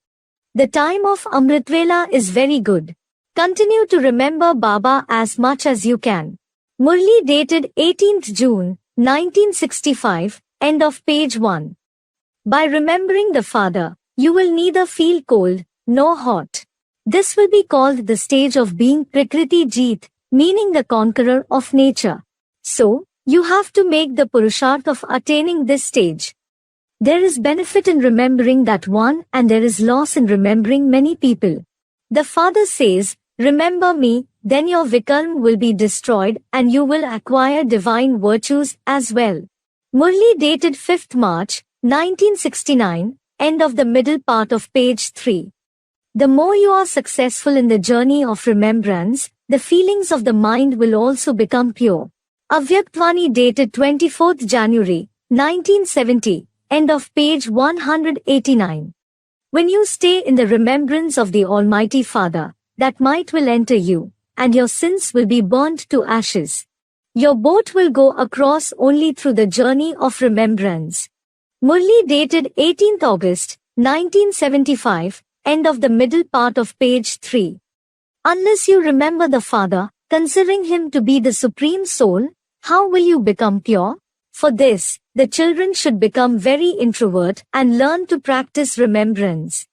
The time of Amritvela is very good. Continue to remember Baba as much as you can. Murli dated 18th June, 1965, end of page 1. By remembering the Father, you will neither feel cold, nor hot. This will be called the stage of being Prakriti Jeet, meaning the conqueror of nature. So, you have to make the Purusharth of attaining this stage. There is benefit in remembering that one and there is loss in remembering many people. The Father says, remember me, then your Vikarm will be destroyed and you will acquire divine virtues as well. Murli dated 5th March, 1969, end of the middle part of page 3. The more you are successful in the journey of remembrance, the feelings of the mind will also become pure. Avyaktvani dated 24th January, 1970, end of page 189. When you stay in the remembrance of the Almighty Father, that might will enter you, and your sins will be burnt to ashes. Your boat will go across only through the journey of remembrance. Murli dated 18th August, 1975, end of the middle part of page 3. Unless you remember the Father, considering Him to be the Supreme Soul, how will you become pure? For this, the children should become very introvert and learn to practice remembrance.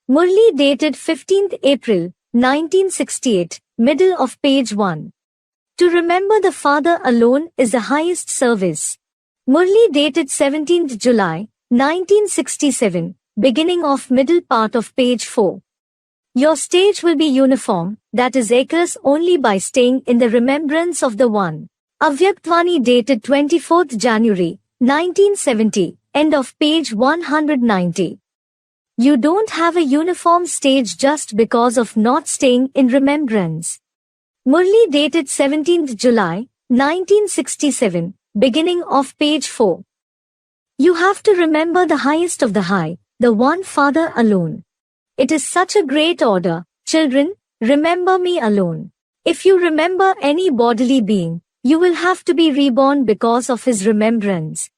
Murli dated 15th April, 1968, middle of page 1. To remember the Father alone is the highest service. Murli dated 17th July, 1967, beginning of middle part of page 4. Your stage will be uniform, that is occurs only by staying in the remembrance of the One. Avyaktvani dated 24th January, 1970, end of page 190. You don't have a uniform stage just because of not staying in remembrance. Murli dated 17th July, 1967, beginning of page 4. You have to remember the highest of the high, the one Father alone. It is such a great order, children, remember me alone. If you remember any bodily being, you will have to be reborn because of his remembrance.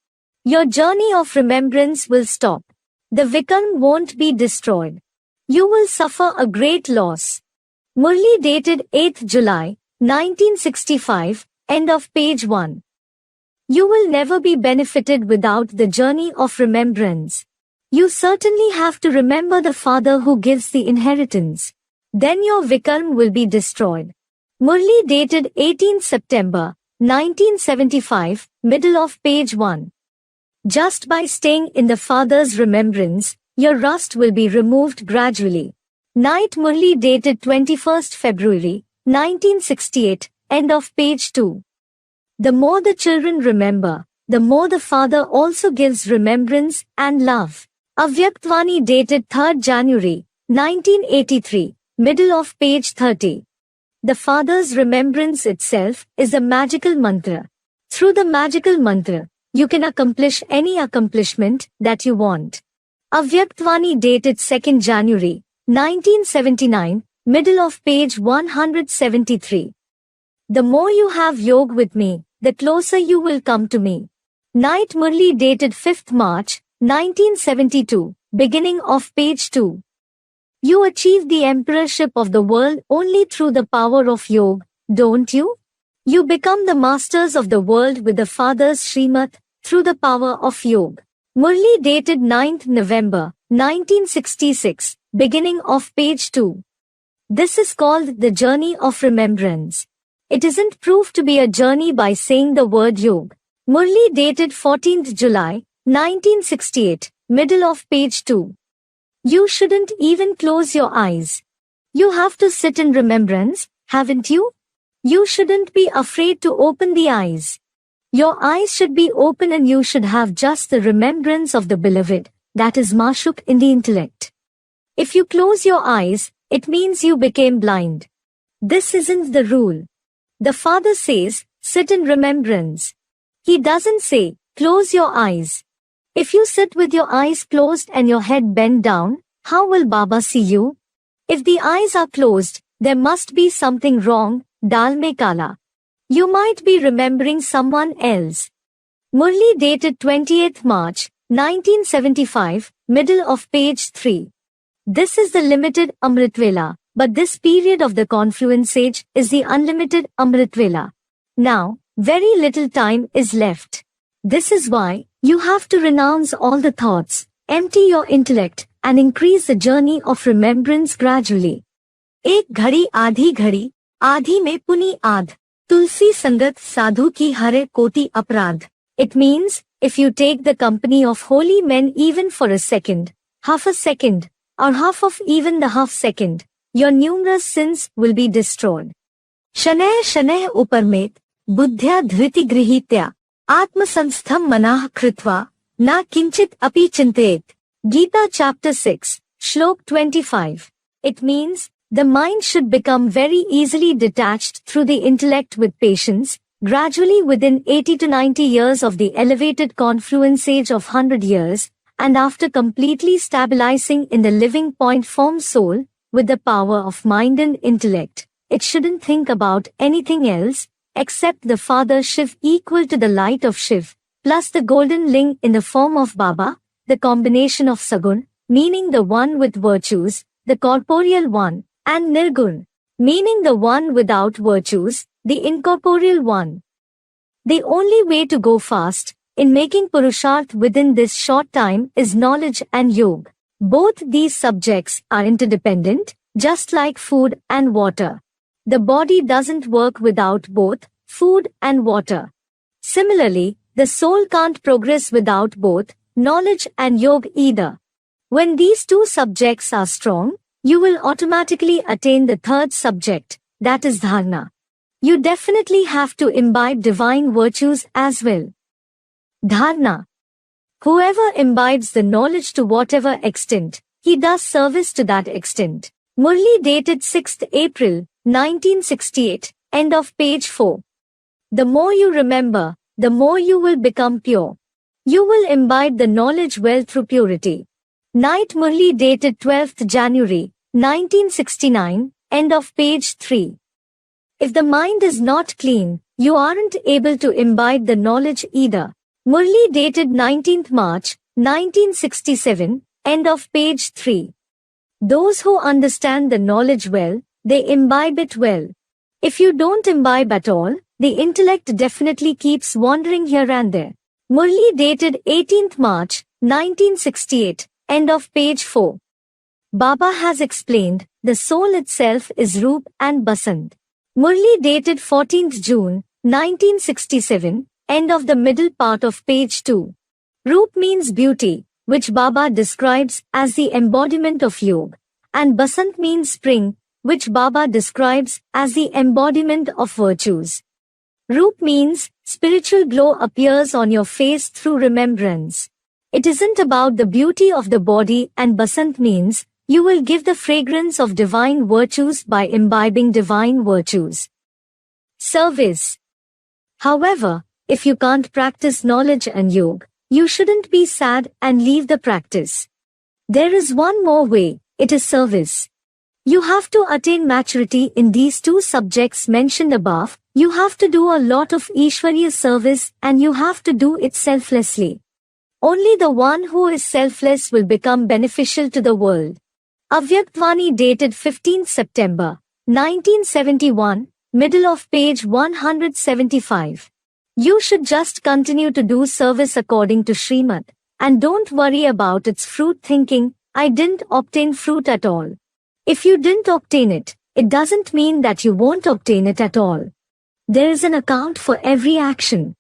Your journey of remembrance will stop. The Vikarm won't be destroyed. You will suffer a great loss. Murli dated 8th July, 1965, end of page 1. You will never be benefited without the journey of remembrance. You certainly have to remember the Father who gives the inheritance. Then your Vikarm will be destroyed. Murli dated 18th September, 1975, middle of page 1. Just by staying in the Father's remembrance, your rust will be removed gradually. Night Murli dated 21st February, 1968, end of page 2. The more the children remember, the more the Father also gives remembrance and love. Avyaktvani dated 3rd January, 1983, middle of page 30. The Father's remembrance itself is a magical mantra. Through the magical mantra, you can accomplish any accomplishment that you want. Avyaktvani dated 2nd January, 1979, middle of page 173. The more you have yoga with me, the closer you will come to me. Night Murli dated 5th March, 1972, beginning of page 2. You achieve the emperorship of the world only through the power of yoga, don't you? You become the masters of the world with the Father's Srimat through the power of Yoga. Murli dated 9th November, 1966, beginning of page 2. This is called the journey of remembrance. It isn't proved to be a journey by saying the word Yoga. Murli dated 14th July, 1968, middle of page 2. You shouldn't even close your eyes. You have to sit in remembrance, haven't you? You shouldn't be afraid to open the eyes. Your eyes should be open and you should have just the remembrance of the beloved, that is Mashuk in the intellect. If you close your eyes, it means you became blind. This isn't the rule. The Father says, sit in remembrance. He doesn't say, close your eyes. If you sit with your eyes closed and your head bent down, how will Baba see you? If the eyes are closed, there must be something wrong, dal mein kala. You might be remembering someone else. Murli dated 28th March, 1975, middle of page 3. This is the limited Amritvela, but this period of the confluence age is the unlimited Amritvela. Now, very little time is left. This is why you have to renounce all the thoughts, empty your intellect, and increase the journey of remembrance gradually. एक घड़ी आधी में पुनी आध, तुलसी संगत साधु की हरे कोटि अपराध. It means, if you take the company of holy men even for a second, half a second, or half of even the half second, your numerous sins will be destroyed. शनैः शनैः उपरमेत, बुद्ध्या धृति गृहीत्या, आत्मसंस्थं मनाः कृत्वा, न किंचित अपि चिन्तयेत्. Gita chapter 6, Shlok 25. It means, the mind should become very easily detached through the intellect with patience, gradually within 80 to 90 years of the elevated confluence age of 100 years, and after completely stabilizing in the living point form soul, with the power of mind and intellect, it shouldn't think about anything else, except the Father Shiv equal to the light of Shiv, plus the golden ling in the form of Baba, the combination of Sagun, meaning the one with virtues, the corporeal one, and Nirgun, meaning the one without virtues, the incorporeal one. The only way to go fast, in making Purusharth within this short time is knowledge and yoga. Both these subjects are interdependent, just like food and water. The body doesn't work without both food and water. Similarly, the soul can't progress without both knowledge and yoga either. When these two subjects are strong, you will automatically attain the third subject, that is dharana. You definitely have to imbibe divine virtues as well. Dharana. Whoever imbibes the knowledge to whatever extent, he does service to that extent. Murli dated 6th April, 1968, end of page 4. The more you remember, the more you will become pure. You will imbibe the knowledge well through purity. Night Murli dated 12th January, 1969, end of page 3. If the mind is not clean, you aren't able to imbibe the knowledge either. Murli dated 19th March, 1967, end of page 3. Those who understand the knowledge well, they imbibe it well. If you don't imbibe at all, the intellect definitely keeps wandering here and there. Murli dated 18th March, 1968, end of page 4. Baba has explained, the soul itself is Roop and Basant. Murli dated 14th June, 1967, end of the middle part of page 2. Roop means beauty, which Baba describes as the embodiment of yoga, and Basant means spring, which Baba describes as the embodiment of virtues. Roop means, spiritual glow appears on your face through remembrance. It isn't about the beauty of the body, and Basant means, you will give the fragrance of divine virtues by imbibing divine virtues. Service. However, if you can't practice knowledge and yoga, you shouldn't be sad and leave the practice. There is one more way, it is service. You have to attain maturity in these two subjects mentioned above. You have to do a lot of Ishwariya service and you have to do it selflessly. Only the one who is selfless will become beneficial to the world. Avyaktvani dated 15th September, 1971, middle of page 175. You should just continue to do service according to Srimad, and don't worry about its fruit thinking, I didn't obtain fruit at all. If you didn't obtain it, it doesn't mean that you won't obtain it at all. There is an account for every action.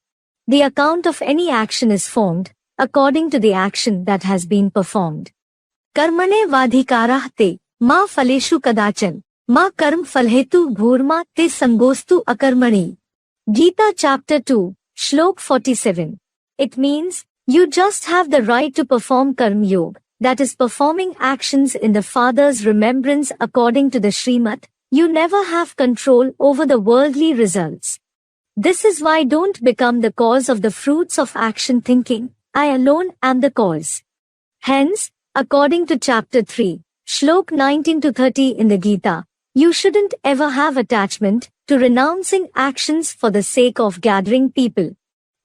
The account of any action is formed according to the action that has been performed. Karmane vadhikarah te, ma phaleshu kadachan, ma karm phalhetu bhurma te sangostu akarmani. Gita chapter 2, Shlok 47. It means, you just have the right to perform karma yoga, that is performing actions in the Father's remembrance according to the Srimad. You never have control over the worldly results. This is why don't become the cause of the fruits of action thinking, I alone am the cause. Hence, according to chapter 3, Shlok 19-30 in the Gita, you shouldn't ever have attachment to renouncing actions for the sake of gathering people.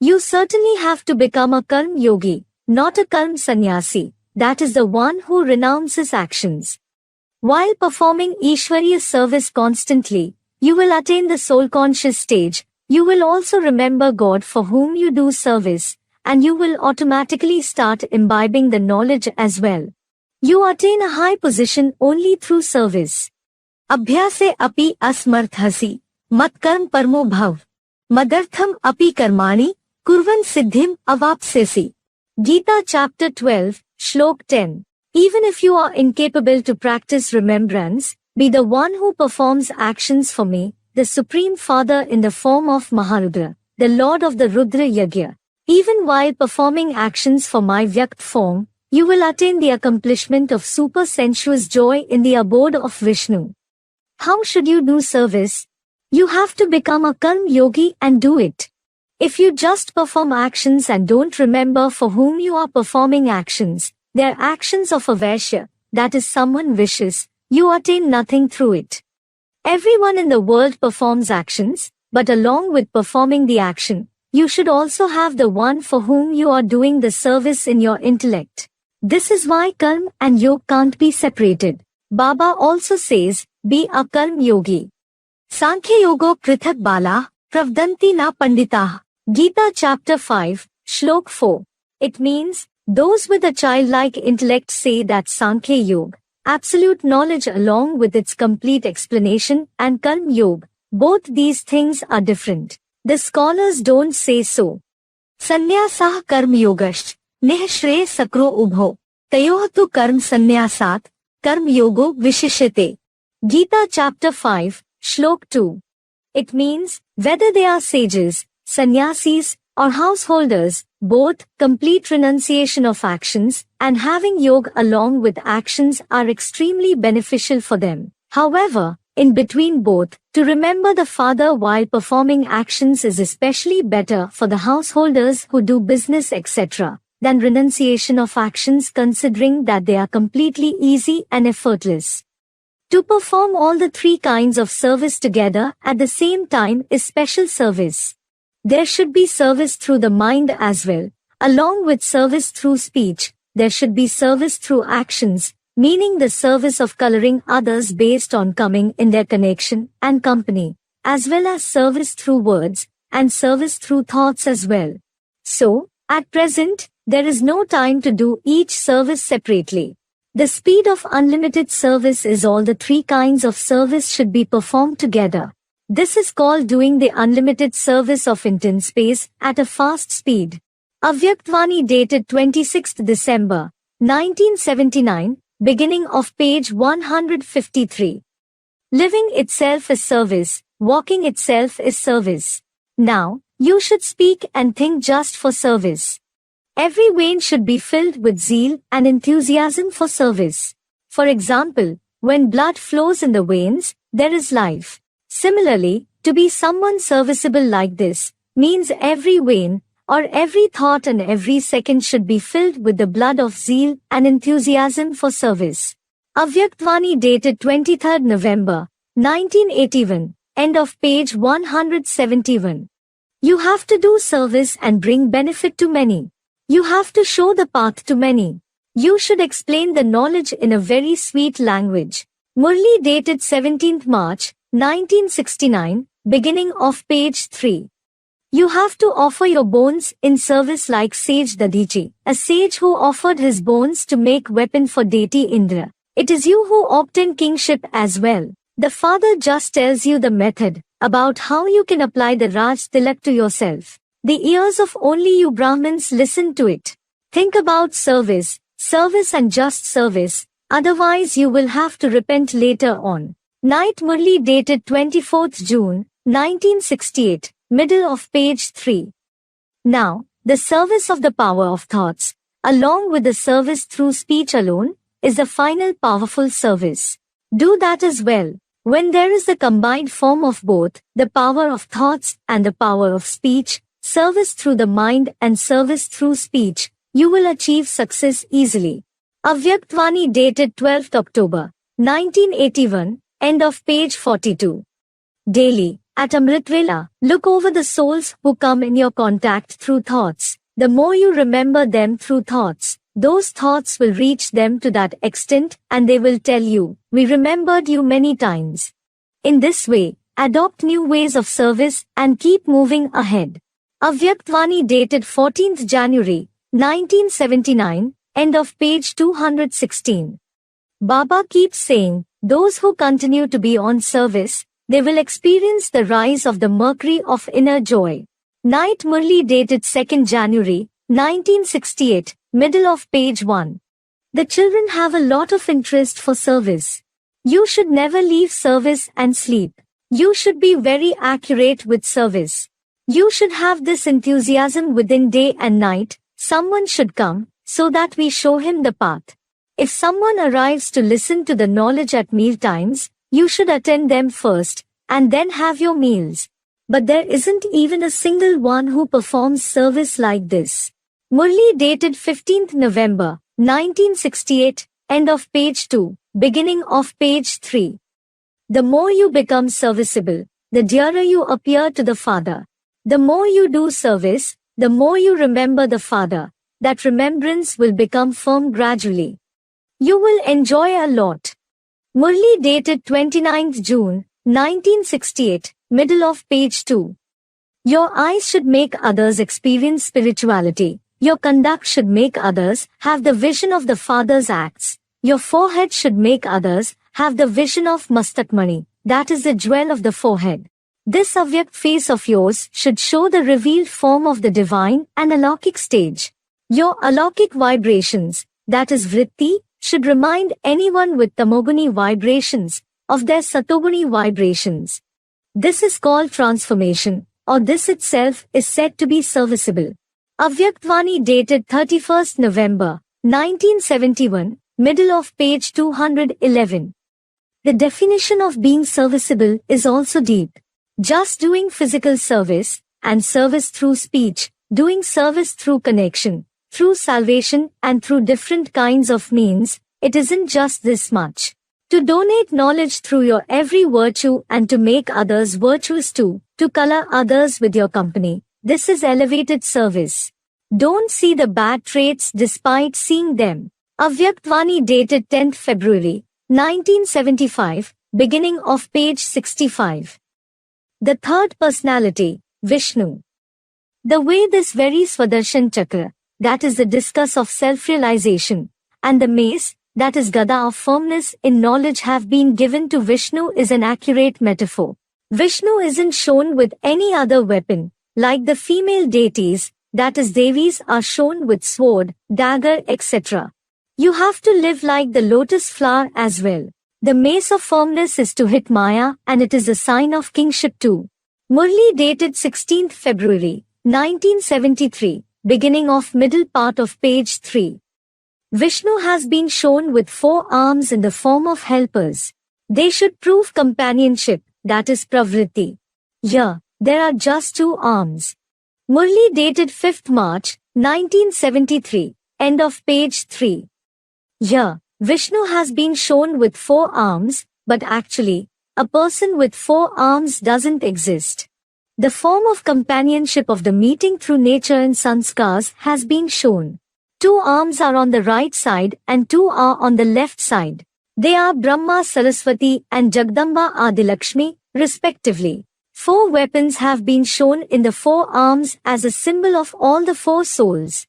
You certainly have to become a karma yogi, not a karma sannyasi, that is the one who renounces actions. While performing Ishwariya service constantly, you will attain the soul-conscious stage. You will also remember God for whom you do service, and you will automatically start imbibing the knowledge as well. You attain a high position only through service. Abhyase api asmarthasi, matkarm parmo bhav, madartham api karmani, kurvan siddhim avapsesi. Gita chapter 12, Shlok 10. Even if you are incapable to practice remembrance, be the one who performs actions for me, the Supreme Father in the form of Maharudra, the Lord of the Rudra Yagya. Even while performing actions for my Vyakt form, you will attain the accomplishment of super-sensuous joy in the abode of Vishnu. How should you do service? You have to become a karma yogi and do it. If you just perform actions and don't remember for whom you are performing actions, they're actions of a Vaishya, that is someone vicious, you attain nothing through it. Everyone in the world performs actions, but along with performing the action, you should also have the one for whom you are doing the service in your intellect. This is why karma and yoga can't be separated. Baba also says, be a karma yogi. Sankhya yogo prithak bala, pravdanti na panditah. Gita chapter 5, Shlok 4. It means, those with a childlike intellect say that Sankhya yoga, absolute knowledge along with its complete explanation, and karma yoga, both these things are different. The scholars don't say so. Sannyasah karma yogash, nihshre sakro ubho, tayoh tu karma sannyasat, karma yogo vishishyate. Gita chapter 5, Shlok 2. It means, whether they are sages, sannyasis, or householders, both complete renunciation of actions and having yoga along with actions are extremely beneficial for them. However, in between both, to remember the Father while performing actions is especially better for the householders who do business etc. than renunciation of actions considering that they are completely easy and effortless. To perform all the three kinds of service together at the same time is special service. There should be service through the mind as well. Along with service through speech, there should be service through actions, meaning the service of coloring others based on coming in their connection and company, as well as service through words, and service through thoughts as well. So, at present, there is no time to do each service separately. The speed of unlimited service is all the three kinds of service should be performed together. This is called doing the unlimited service of intense space at a fast speed. Avyaktvani dated 26th December, 1979, beginning of page 153. Living itself is service, walking itself is service. Now, you should speak and think just for service. Every vein should be filled with zeal and enthusiasm for service. For example, when blood flows in the veins, there is life. Similarly, to be someone serviceable like this, means every vein, or every thought and every second should be filled with the blood of zeal and enthusiasm for service. Avyaktvani dated 23rd November, 1981, end of page 171. You have to do service and bring benefit to many. You have to show the path to many. You should explain the knowledge in a very sweet language. Murli dated 17th March, 1969, beginning of page 3. You have to offer your bones in service like sage Dadichi, a sage who offered his bones to make weapon for deity Indra. It is you who obtain kingship as well. The father just tells you the method, about how you can apply the Raj Tilak to yourself. The ears of only you Brahmins listen to it. Think about service and just service, otherwise you will have to repent later on. Night Murli dated 24th June, 1968, middle of page 3. Now, the service of the power of thoughts, along with the service through speech alone, is the final powerful service. Do that as well. When there is the combined form of both, the power of thoughts and the power of speech, service through the mind and service through speech, you will achieve success easily. Avyaktvani dated 12th October, 1981, end of page 42. Daily, at Amritvela, look over the souls who come in your contact through thoughts. The more you remember them through thoughts, those thoughts will reach them to that extent and they will tell you, we remembered you many times. In this way, adopt new ways of service and keep moving ahead. Avyaktvani dated 14th January, 1979, end of page 216. Baba keeps saying, those who continue to be on service, they will experience the rise of the mercury of inner joy. Night Murli dated 2nd January, 1968, middle of page 1. The children have a lot of interest for service. You should never leave service and sleep. You should be very accurate with service. You should have this enthusiasm within day and night. Someone should come, so that we show him the path. If someone arrives to listen to the knowledge at meal times, you should attend them first, and then have your meals. But there isn't even a single one who performs service like this. Murli dated 15th November, 1968, end of page 2, beginning of page 3. The more you become serviceable, the dearer you appear to the Father. The more you do service, the more you remember the Father. That remembrance will become firm gradually. You will enjoy a lot. Murli dated 29th June, 1968, middle of page 2. Your eyes should make others experience spirituality. Your conduct should make others have the vision of the Father's acts. Your forehead should make others have the vision of Mastakmani, that is the jewel of the forehead. This avyakt face of yours should show the revealed form of the divine and alaukic stage. Your alaukic vibrations, that is vritti, should remind anyone with tamoguni vibrations of their satoguni vibrations. This is called transformation, or this itself is said to be serviceable. Avyaktvani dated 31st November, 1971, middle of page 211. The definition of being serviceable is also deep. Just doing physical service, and service through speech, doing service through connection, through salvation and through different kinds of means, it isn't just this much. To donate knowledge through your every virtue and to make others virtuous too, to color others with your company, this is elevated service. Don't see the bad traits despite seeing them. Avyaktvani dated 10th February, 1975, beginning of page 65. The third personality, Vishnu. The way this very Swadershan Chakra, that is the discus of self-realization, and the mace, that is Gada of firmness in knowledge have been given to Vishnu is an accurate metaphor. Vishnu isn't shown with any other weapon, like the female deities, that is Devis are shown with sword, dagger, etc. You have to live like the lotus flower as well. The mace of firmness is to hit Maya and it is a sign of kingship too. Murli dated 16th February, 1973, beginning of middle part of page 3. Vishnu has been shown with 4 arms in the form of helpers. They should prove companionship, that is pravritti. Here, there are just 2 arms. Murli dated 5th March, 1973, end of page 3. Here, Vishnu has been shown with 4 arms, but actually, a person with 4 arms doesn't exist. The form of companionship of the meeting through nature and sanskars has been shown. 2 arms are on the right side and 2 are on the left side. They are Brahma Saraswati and Jagdamba Adilakshmi, respectively. Four weapons have been shown in the four arms as a symbol of all the four souls.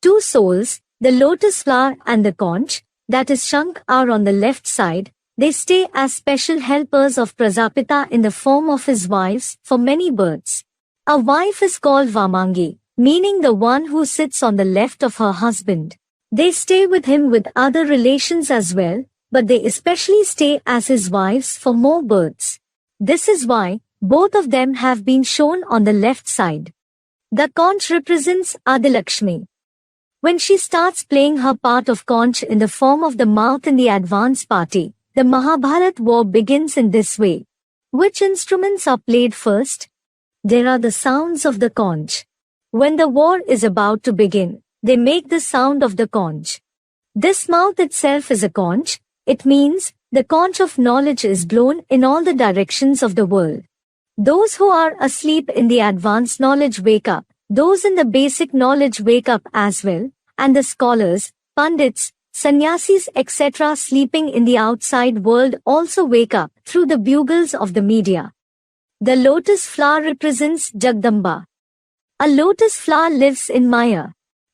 Two souls, the lotus flower and the conch, that is Shankh, are on the left side. They stay as special helpers of Prajapita in the form of his wives for many births. A wife is called Vamangi, meaning the one who sits on the left of her husband. They stay with him with other relations as well, but they especially stay as his wives for more births. This is why both of them have been shown on the left side. The conch represents Adilakshmi. When she starts playing her part of conch in the form of the mouth in the advance party, the Mahabharat war begins in this way. Which instruments are played first? There are the sounds of the conch. When the war is about to begin, they make the sound of the conch. This mouth itself is a conch. It means the conch of knowledge is blown in all the directions of the world. Those who are asleep in the advanced knowledge wake up. Those in the basic knowledge wake up as well, and the scholars, pandits, sannyasis etc. sleeping in the outside world also wake up through the bugles of the media. The lotus flower represents Jagdamba. A lotus flower lives in Maya.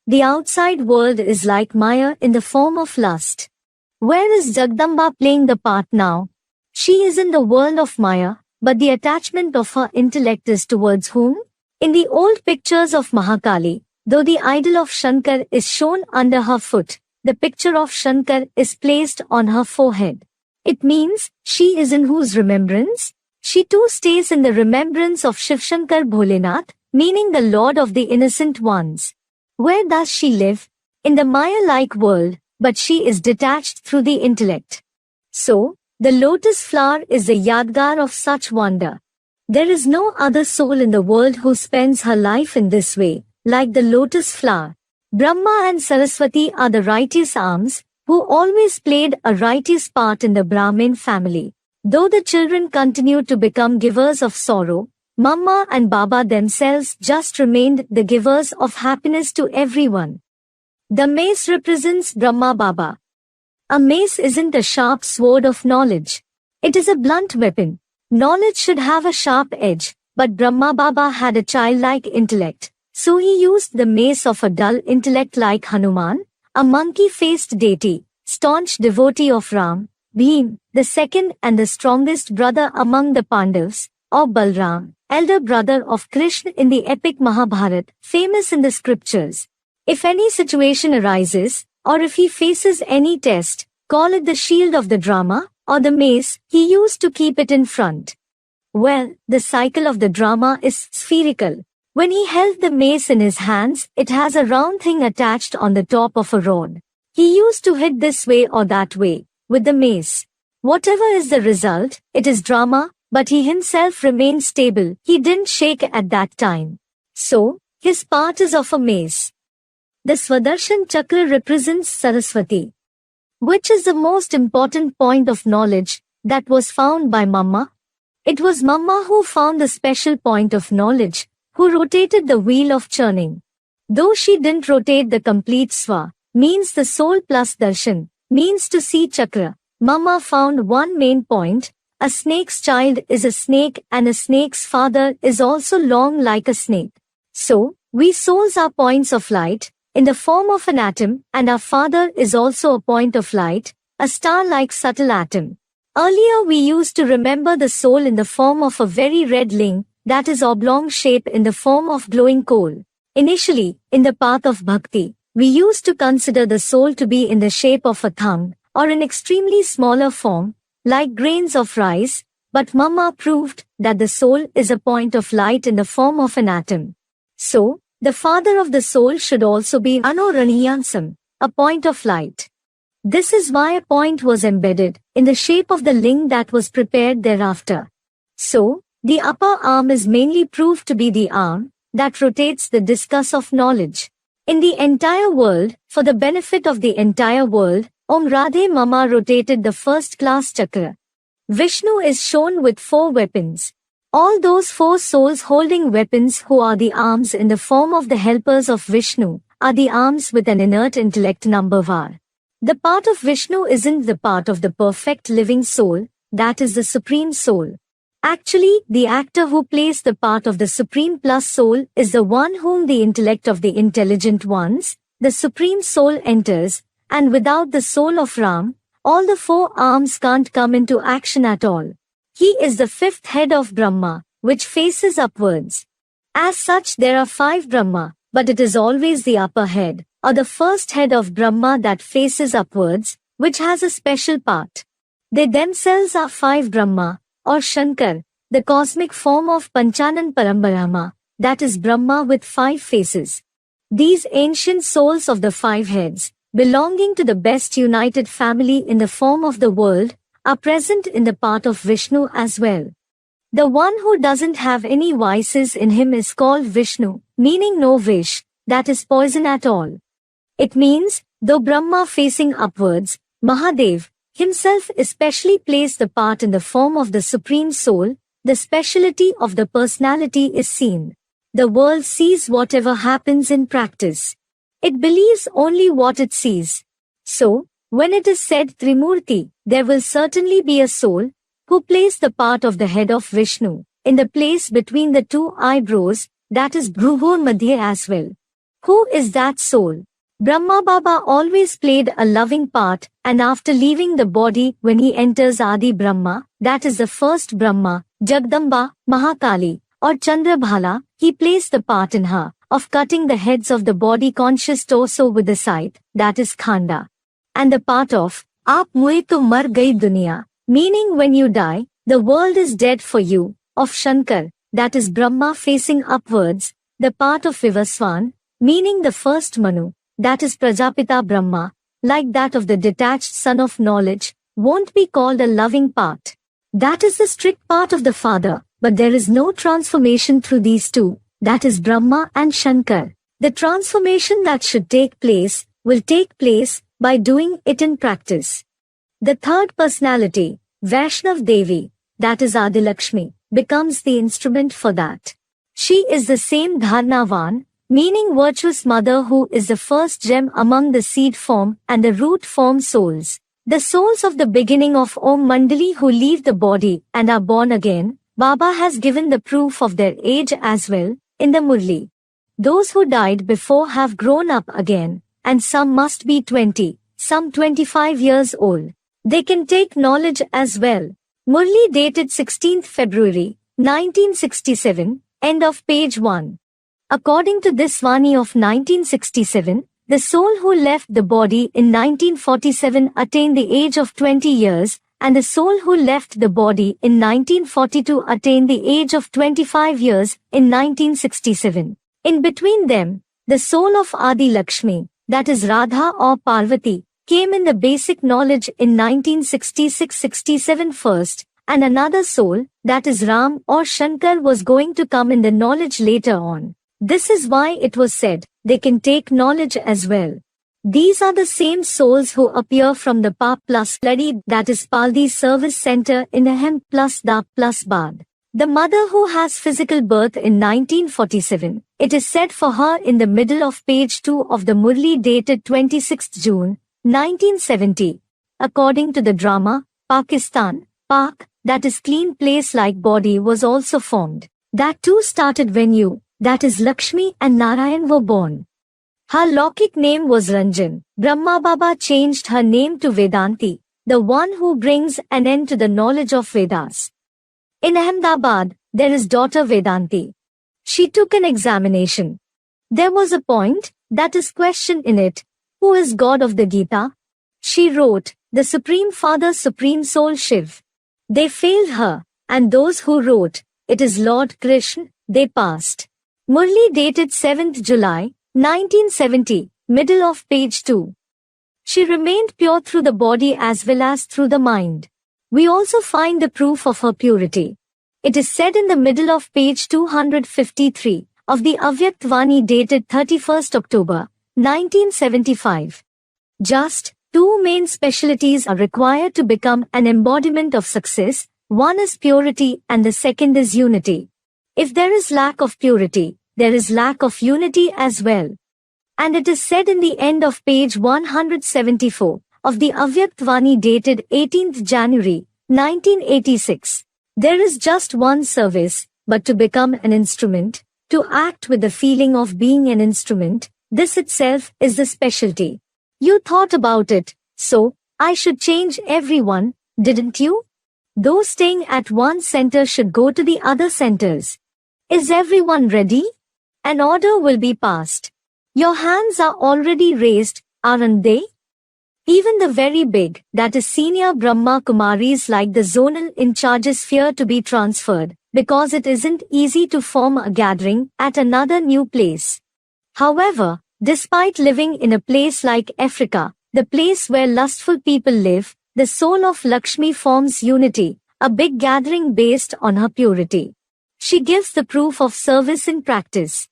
The outside world is like Maya in the form of lust. Where is Jagdamba playing the part now? She is in the world of Maya, but the attachment of her intellect is towards whom? In the old pictures of Mahakali, though the idol of Shankar is shown under her foot, the picture of Shankar is placed on her forehead. It means she is in whose remembrance? She too stays in the remembrance of Shivshankar Bholenath, meaning the Lord of the innocent ones. Where does she live? In the Maya-like world, but she is detached through the intellect. So, the lotus flower is the yadgar of such wonder. There is no other soul in the world who spends her life in this way, like the lotus flower. Brahma and Saraswati are the righteous arms, who always played a righteous part in the Brahmin family. Though the children continued to become givers of sorrow, Mama and Baba themselves just remained the givers of happiness to everyone. The mace represents Brahma Baba. A mace isn't a sharp sword of knowledge. It is a blunt weapon. Knowledge should have a sharp edge, but Brahma Baba had a childlike intellect, so he used the mace of a dull intellect like Hanuman, a monkey-faced deity, staunch devotee of Ram, Bhim, the second and the strongest brother among the Pandavas, or Balram, elder brother of Krishna in the epic Mahabharata, famous in the scriptures. If any situation arises, or if he faces any test, call it the shield of the drama, or the mace he used to keep it in front. Well, the cycle of the drama is spherical. When he held the mace in his hands, it has a round thing attached on the top of a rod. He used to hit this way or that way, with the mace. Whatever is the result, it is drama, but he himself remained stable. He didn't shake at that time. So, his part is of a mace. The Swadershan Chakra represents Saraswati. Which is the most important point of knowledge that was found by Mama? It was Mama who found the special point of knowledge, who rotated the wheel of churning. Though she didn't rotate the complete Swa, means the soul plus Darshan, means to see Chakra, Mama found one main point. A snake's child is a snake and a snake's father is also long like a snake. So, we souls are points of light, in the form of an atom, and our father is also a point of light, a star-like subtle atom. Earlier we used to remember the soul in the form of a very red ling, that is oblong shape in the form of glowing coal. Initially, in the path of bhakti, we used to consider the soul to be in the shape of a thumb, or in extremely smaller form, like grains of rice, but Mama proved that the soul is a point of light in the form of an atom. So, the father of the soul should also be Anoraniyansam, a point of light. This is why a point was embedded in the shape of the ling that was prepared thereafter. So, the upper arm is mainly proved to be the arm that rotates the discus of knowledge. In the entire world, for the benefit of the entire world, Om Radhe Mama rotated the first-class chakra. Vishnu is shown with 4 weapons. All those 4 souls holding weapons who are the arms in the form of the helpers of Vishnu, are the arms with an inert intellect number var. The part of Vishnu isn't the part of the perfect living soul, that is the supreme soul. Actually, the actor who plays the part of the Supreme Plus Soul is the one whom the intellect of the intelligent ones, the Supreme Soul enters, and without the soul of Ram, all the four arms can't come into action at all. He is the fifth head of Brahma, which faces upwards. As such, there are five Brahma, but it is always the upper head, or the first head of Brahma that faces upwards, which has a special part. They themselves are five Brahma, or Shankar, the cosmic form of Panchanan Parambrahma, that is Brahma with five faces. These ancient souls of the five heads, belonging to the best united family in the form of the world, are present in the part of Vishnu as well. The one who doesn't have any vices in him is called Vishnu, meaning no vish, that is poison at all. It means, though Brahma facing upwards, Mahadev himself especially plays the part in the form of the Supreme Soul, the speciality of the personality is seen. The world sees whatever happens in practice. It believes only what it sees. So, when it is said Trimurti, there will certainly be a soul, who plays the part of the head of Vishnu, in the place between the two eyebrows, that is Bhruvur Madhya as well. Who is that soul? Brahma Baba always played a loving part, and after leaving the body when he enters Adi Brahma, that is the first Brahma, Jagdamba, Mahakali, or Chandrabhala, he plays the part in her, of cutting the heads of the body conscious torso with the scythe, that is Khanda. And the part of, Aap mue to mar gayi duniya, meaning when you die, the world is dead for you, of Shankar, that is Brahma facing upwards, the part of Vivaswan, meaning the first Manu, that is Prajapita Brahma, like that of the detached son of knowledge, won't be called a loving part. That is the strict part of the father, but there is no transformation through these two, that is Brahma and Shankar. The transformation that should take place, will take place, by doing it in practice. The third personality, Vaishnav Devi, that is Adilakshmi, becomes the instrument for that. She is the same Dharnavan, meaning virtuous mother who is the first gem among the seed form and the root form souls. The souls of the beginning of Om Mandali who leave the body and are born again, Baba has given the proof of their age as well, in the Murli. Those who died before have grown up again, and some must be 20, some 25 years old. They can take knowledge as well. Murli dated 16th February, 1967, end of page 1. According to this Vani of 1967, the soul who left the body in 1947 attained the age of 20 years, and the soul who left the body in 1942 attained the age of 25 years in 1967. In between them, the soul of Adi Lakshmi, that is Radha or Parvati, came in the basic knowledge in 1966-67 first, and another soul, that is Ram or Shankar was going to come in the knowledge later on. This is why it was said, they can take knowledge as well. These are the same souls who appear from the Pa plus Ladi, that is Paldi service center in Ahem plus Da plus Bad. The mother who has physical birth in 1947, it is said for her in the middle of page 2 of the Murli dated 26th June, 1970. According to the drama, Pakistan, Pak, that is clean place like body was also formed. That too started when you, that is Lakshmi and Narayan were born. Her Lokik name was Ranjan. Brahma Baba changed her name to Vedanti, the one who brings an end to the knowledge of Vedas. In Ahmedabad, there is daughter Vedanti. She took an examination. There was a point, that is question in it, who is God of the Gita? She wrote, the Supreme Father Supreme Soul Shiv. They failed her, and those who wrote, it is Lord Krishna, they passed. Murli dated 7th July, 1970, middle of page 2. She remained pure through the body as well as through the mind. We also find the proof of her purity. It is said in the middle of page 253 of the Avyakt Vani dated 31st October, 1975. Just, two main specialties are required to become an embodiment of success, one is purity and the second is unity. If there is lack of purity, there is lack of unity as well. And it is said in the end of page 174 of the Avyakt Vani dated 18th January, 1986. There is just one service, but to become an instrument, to act with the feeling of being an instrument, this itself is the specialty. You thought about it, so, I should change everyone, didn't you? Those staying at one center should go to the other centers. Is everyone ready? An order will be passed. Your hands are already raised, aren't they? Even the very big, that is senior Brahma Kumaris like the zonal in charges fear to be transferred, because it isn't easy to form a gathering at another new place. However, despite living in a place like Africa, the place where lustful people live, the soul of Lakshmi forms unity, a big gathering based on her purity. She gives the proof of service in practice.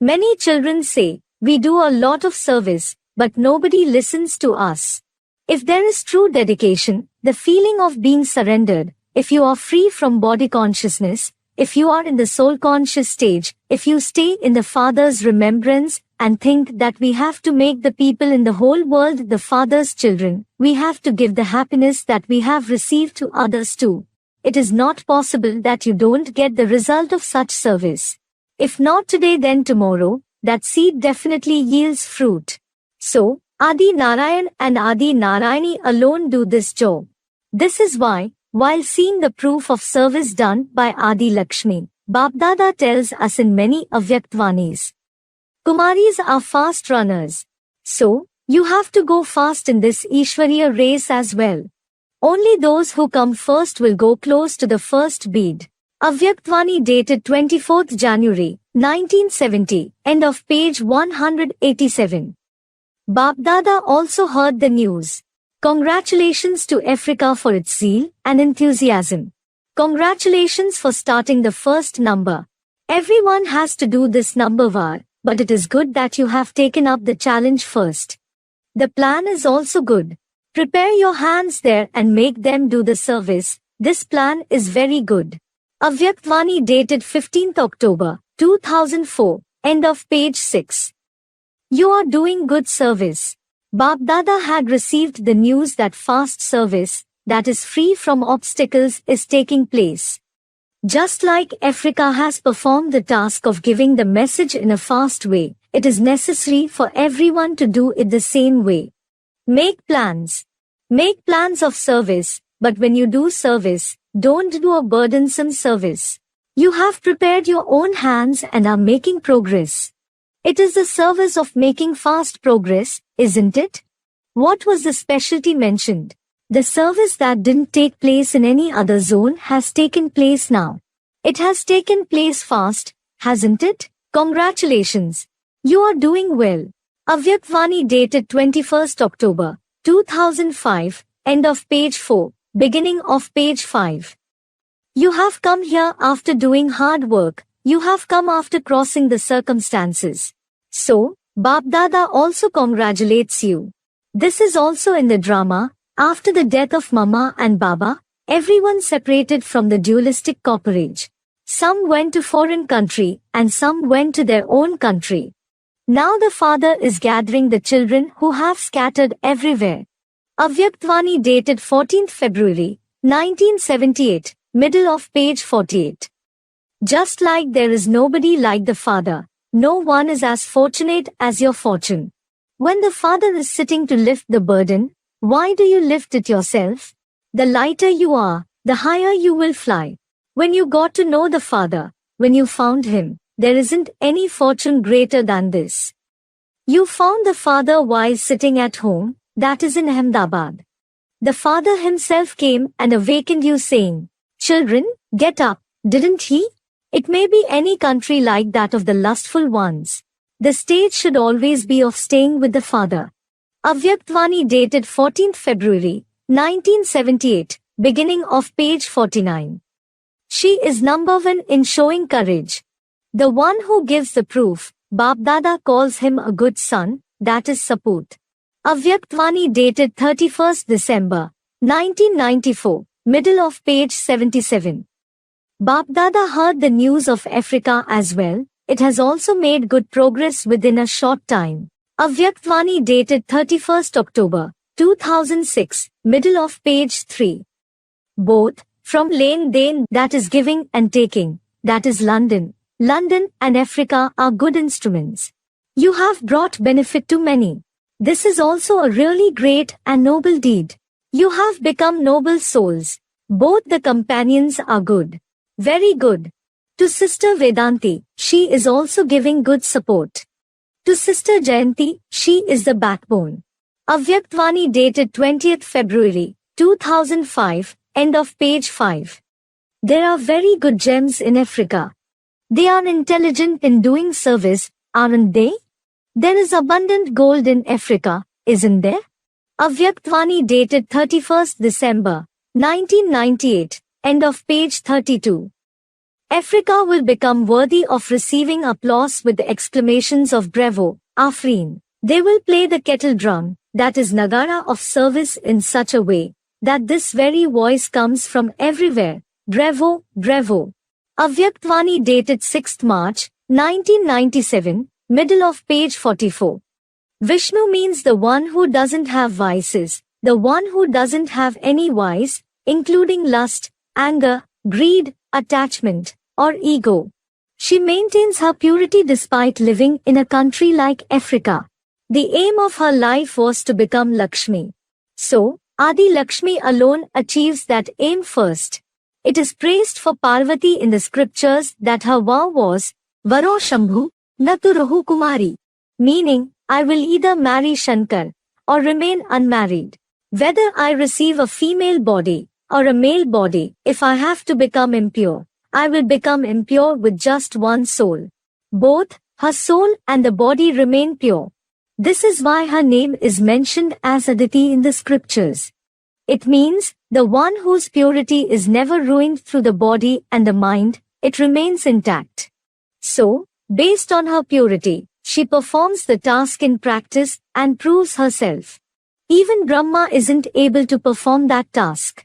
Many children say, we do a lot of service, but nobody listens to us. If there is true dedication, the feeling of being surrendered, if you are free from body consciousness, if you are in the soul conscious stage, if you stay in the Father's remembrance and think that we have to make the people in the whole world the Father's children, we have to give the happiness that we have received to others too. It is not possible that you don't get the result of such service. If not today then tomorrow, that seed definitely yields fruit. So, Adi Narayan and Adi Narayani alone do this job. This is why, while seeing the proof of service done by Adi Lakshmi, Bapdada tells us in many Avyaktvanis. Kumaris are fast runners. So, you have to go fast in this Ishwariya race as well. Only those who come first will go close to the first bead. Avyaktvani dated 24th January, 1970, end of page 187. Bapdada also heard the news. Congratulations to Africa for its zeal and enthusiasm. Congratulations for starting the first number. Everyone has to do this number var, but it is good that you have taken up the challenge first. The plan is also good. Prepare your hands there and make them do the service. This plan is very good. Avyaktvani dated 15th October, 2004, end of page 6. You are doing good service. Bapdada had received the news that fast service, that is free from obstacles, is taking place. Just like Africa has performed the task of giving the message in a fast way, it is necessary for everyone to do it the same way. Make plans. Make plans of service, but when you do service, don't do a burdensome service. You have prepared your own hands and are making progress. It is the service of making fast progress, isn't it? What was the specialty mentioned? The service that didn't take place in any other zone has taken place now. It has taken place fast, hasn't it? Congratulations. You are doing well. Avyaktvani dated 21st October, 2005, end of page 4, beginning of page 5. You have come here after doing hard work. You have come after crossing the circumstances. So, Bapdada also congratulates you. This is also in the drama. After the death of Mama and Baba, everyone separated from the dualistic cooperage. Some went to foreign country and some went to their own country. Now the father is gathering the children who have scattered everywhere. Avyaktvani dated 14th February, 1978, middle of page 48. Just like there is nobody like the father, no one is as fortunate as your fortune. When the father is sitting to lift the burden, why do you lift it yourself? The lighter you are, the higher you will fly. When you got to know the father, when you found him, there isn't any fortune greater than this. You found the father while sitting at home, that is in Ahmedabad. The father himself came and awakened you saying, "Children, get up," didn't he? It may be any country like that of the lustful ones. The stage should always be of staying with the father. Avyaktvani dated 14th February, 1978, beginning of page 49. She is number one in showing courage. The one who gives the proof, Bapdada calls him a good son, that is Saput. Avyaktvani dated 31st December, 1994, middle of page 77. Bapdada heard the news of Africa as well. It has also made good progress within a short time. Avyaktvani dated 31st October, 2006, middle of page 3. Both, From Lane Dane, that is giving and taking, that is London. London and Africa are good instruments. You have brought benefit to many. This is also a really great and noble deed. You have become noble souls. Both the companions are good. Very good. To Sister Vedanti, she is also giving good support. To Sister Jayanti, she is the backbone. Avyaktvani dated 20th February, 2005, end of page 5. There are very good gems in Africa. They are intelligent in doing service, aren't they? There is abundant gold in Africa, isn't there? Avyaktvani dated 31st December, 1998, end of page 32. Africa will become worthy of receiving applause with the exclamations of bravo, Afreen. They will play the kettle drum, that is Nagara of service in such a way, that this very voice comes from everywhere, bravo, bravo. Avyaktvani dated 6th March, 1997, middle of page 44. Vishnu means the one who doesn't have vices, the one who doesn't have any vice, including lust, anger, greed, attachment, or ego. She maintains her purity despite living in a country like Africa. The aim of her life was to become Lakshmi. So, Adi Lakshmi alone achieves that aim first. It is praised for Parvati in the scriptures that her vow was, Varo Shambhu, Natu Rahu Kumari, meaning, I will either marry Shankar, or remain unmarried. Whether I receive a female body, or a male body, if I have to become impure, I will become impure with just one soul. Both, her soul and the body remain pure. This is why her name is mentioned as Aditi in the scriptures. It means, the one whose purity is never ruined through the body and the mind, it remains intact. So, based on her purity, she performs the task in practice and proves herself. Even Brahma isn't able to perform that task.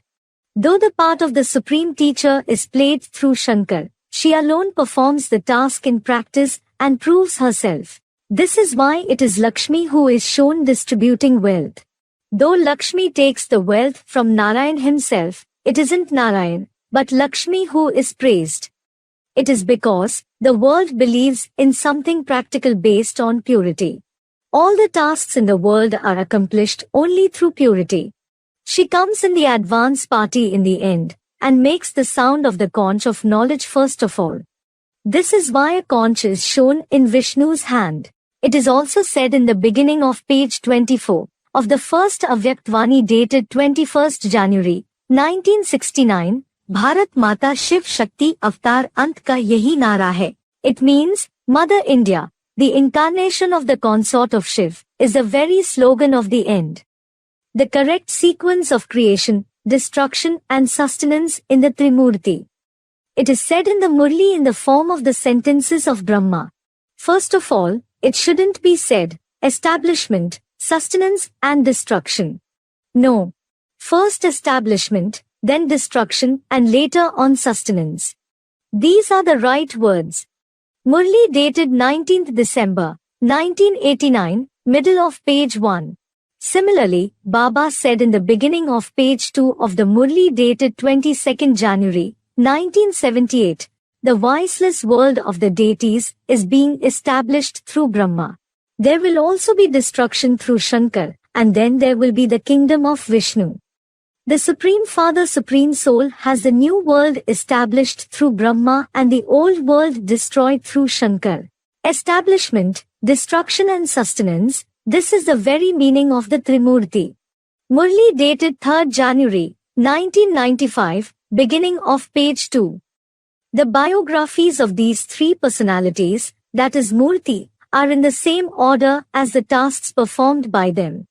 Though the part of the Supreme Teacher is played through Shankar, she alone performs the task in practice and proves herself. This is why it is Lakshmi who is shown distributing wealth. Though Lakshmi takes the wealth from Narayan himself, it isn't Narayan, but Lakshmi who is praised. It is because the world believes in something practical based on purity. All the tasks in the world are accomplished only through purity. She comes in the advance party in the end, and makes the sound of the conch of knowledge first of all. This is why a conch is shown in Vishnu's hand. It is also said in the beginning of page 24, of the first Avyaktvani dated 21st January, 1969, Bharat Mata Shiv Shakti Avatar Ant Ka Yahi Nara Hai. It means, Mother India, the incarnation of the consort of Shiv, is the very slogan of the end. The correct sequence of creation, destruction and sustenance in the Trimurti. It is said in the Murli in the form of the sentences of Brahma. First of all, it shouldn't be said, establishment, sustenance and destruction. No. First establishment, then destruction and later on sustenance. These are the right words. Murli dated 19th December, 1989, middle of page 1. Similarly, Baba said in the beginning of page 2 of the Murli dated 22nd January, 1978, the voiceless world of the deities is being established through Brahma. There will also be destruction through Shankar, and then there will be the kingdom of Vishnu. The Supreme Father Supreme Soul has the new world established through Brahma and the old world destroyed through Shankar. Establishment, destruction and sustenance, this is the very meaning of the Trimurti. Murli dated 3rd January, 1995, beginning of page 2. The biographies of these three personalities, that is Murti, are in the same order as the tasks performed by them.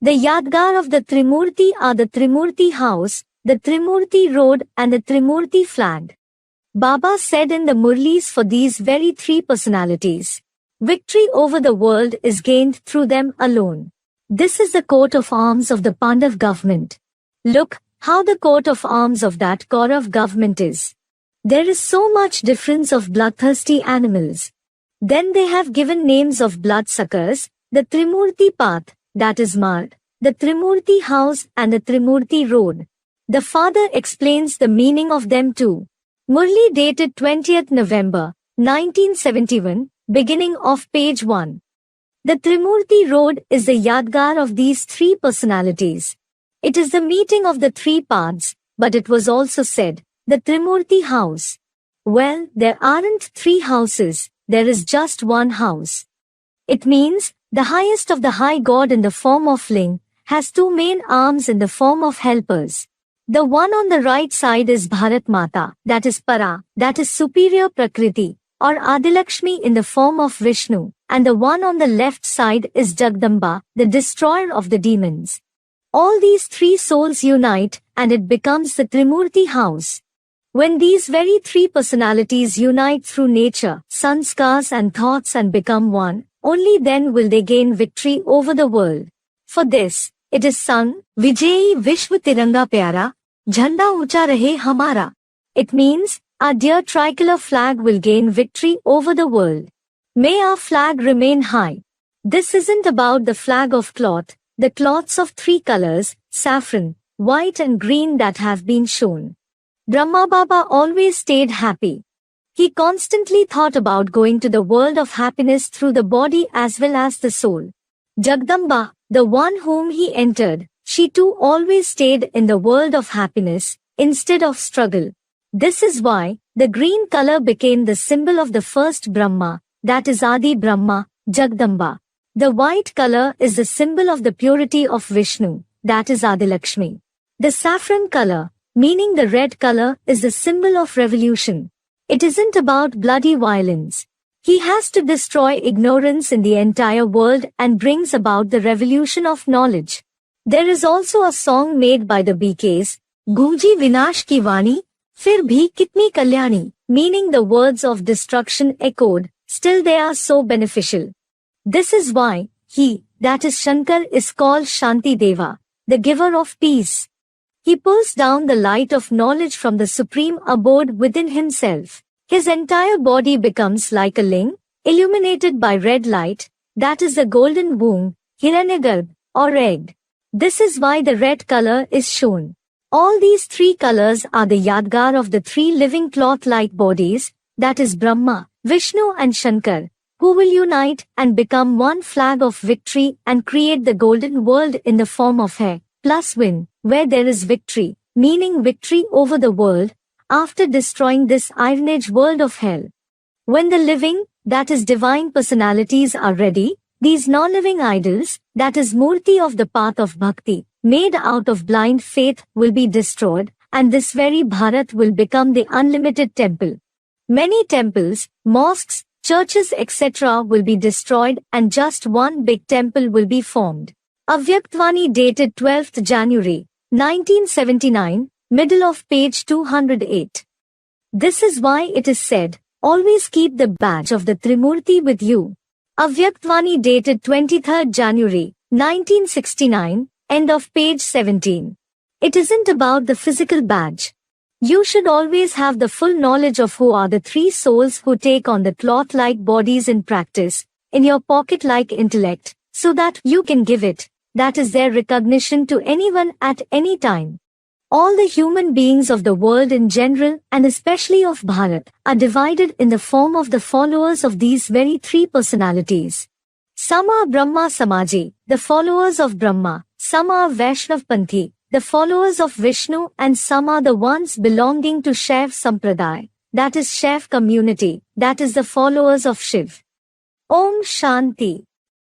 The Yadgar of the Trimurti are the Trimurti house, the Trimurti road and the Trimurti flag. Baba said in the Murlis for these very three personalities, victory over the world is gained through them alone. This is the coat of arms of the Pandav government. Look how the coat of arms of that Kaurav government is. There is so much difference of bloodthirsty animals. Then they have given names of bloodsuckers, the Trimurti path, that is Mard, the Trimurti house and the Trimurti road. The father explains the meaning of them too. Murli dated 20th November, 1971, beginning of page 1. The Trimurti road is the yadgar of these three personalities. It is the meeting of the three paths, but it was also said, the Trimurti house. Well, there aren't three houses, there is just one house. It means, the highest of the high god in the form of Ling, has two main arms in the form of helpers. The one on the right side is Bharat Mata, that is Para, that is superior Prakriti, or Adilakshmi in the form of Vishnu, and the one on the left side is Jagdamba, the destroyer of the demons. All these three souls unite, and it becomes the Trimurti house. When these very three personalities unite through nature, sanskars and thoughts and become one, only then will they gain victory over the world. For this, it is sung, Vijayi Vishwa Tiranga Pyara, Jhanda Ucha Rahe Hamara. It means, our dear tricolor flag will gain victory over the world. May our flag remain high. This isn't about the flag of cloth, the cloths of three colors, saffron, white and green that have been shown. Brahma Baba always stayed happy. He constantly thought about going to the world of happiness through the body as well as the soul. Jagdamba, the one whom he entered, she too always stayed in the world of happiness, instead of struggle. This is why, the green color became the symbol of the first Brahma, that is Adi Brahma, Jagdamba. The white color is the symbol of the purity of Vishnu, that is Adilakshmi. The saffron color, meaning the red color, is the symbol of revolution. It isn't about bloody violence. He has to destroy ignorance in the entire world and brings about the revolution of knowledge. There is also a song made by the BKs, Gunji Vinash ki Vani, Fir bhi kitni kalyani, meaning the words of destruction echoed, still they are so beneficial. This is why, he, that is Shankar, is called Shanti Deva, the giver of peace. He pulls down the light of knowledge from the supreme abode within himself. His entire body becomes like a ling, illuminated by red light, that is the golden womb, Hiranyagarbh, or egg. This is why the red color is shown. All these three colors are the yadgar of the three living cloth-like bodies, that is Brahma, Vishnu and Shankar, who will unite and become one flag of victory and create the golden world in the form of Hai, plus win, where there is victory, meaning victory over the world, after destroying this iron age world of hell. When the living, that is divine personalities are ready, these non-living idols, that is Murti of the path of bhakti, made out of blind faith, will be destroyed, and this very Bharat will become the unlimited temple. Many temples, mosques, churches etc. will be destroyed and just one big temple will be formed. Avyaktvani dated 12th January, 1979, middle of page 208. This is why it is said, always keep the badge of the Trimurti with you. Avyaktvani dated 23rd January, 1969, end of page 17. It isn't about the physical badge. You should always have the full knowledge of who are the three souls who take on the cloth-like bodies in practice, in your pocket-like intellect, so that you can give it, that is their recognition to anyone at any time. All the human beings of the world in general and especially of Bharat are divided in the form of the followers of these very three personalities. Some are Brahma Samaji, the followers of Brahma, some are Vaishnav Panthi, the followers of Vishnu, and some are the ones belonging to Shaiv Sampradaya, that is Shaiv community, that is the followers of Shiv. Om Shanti.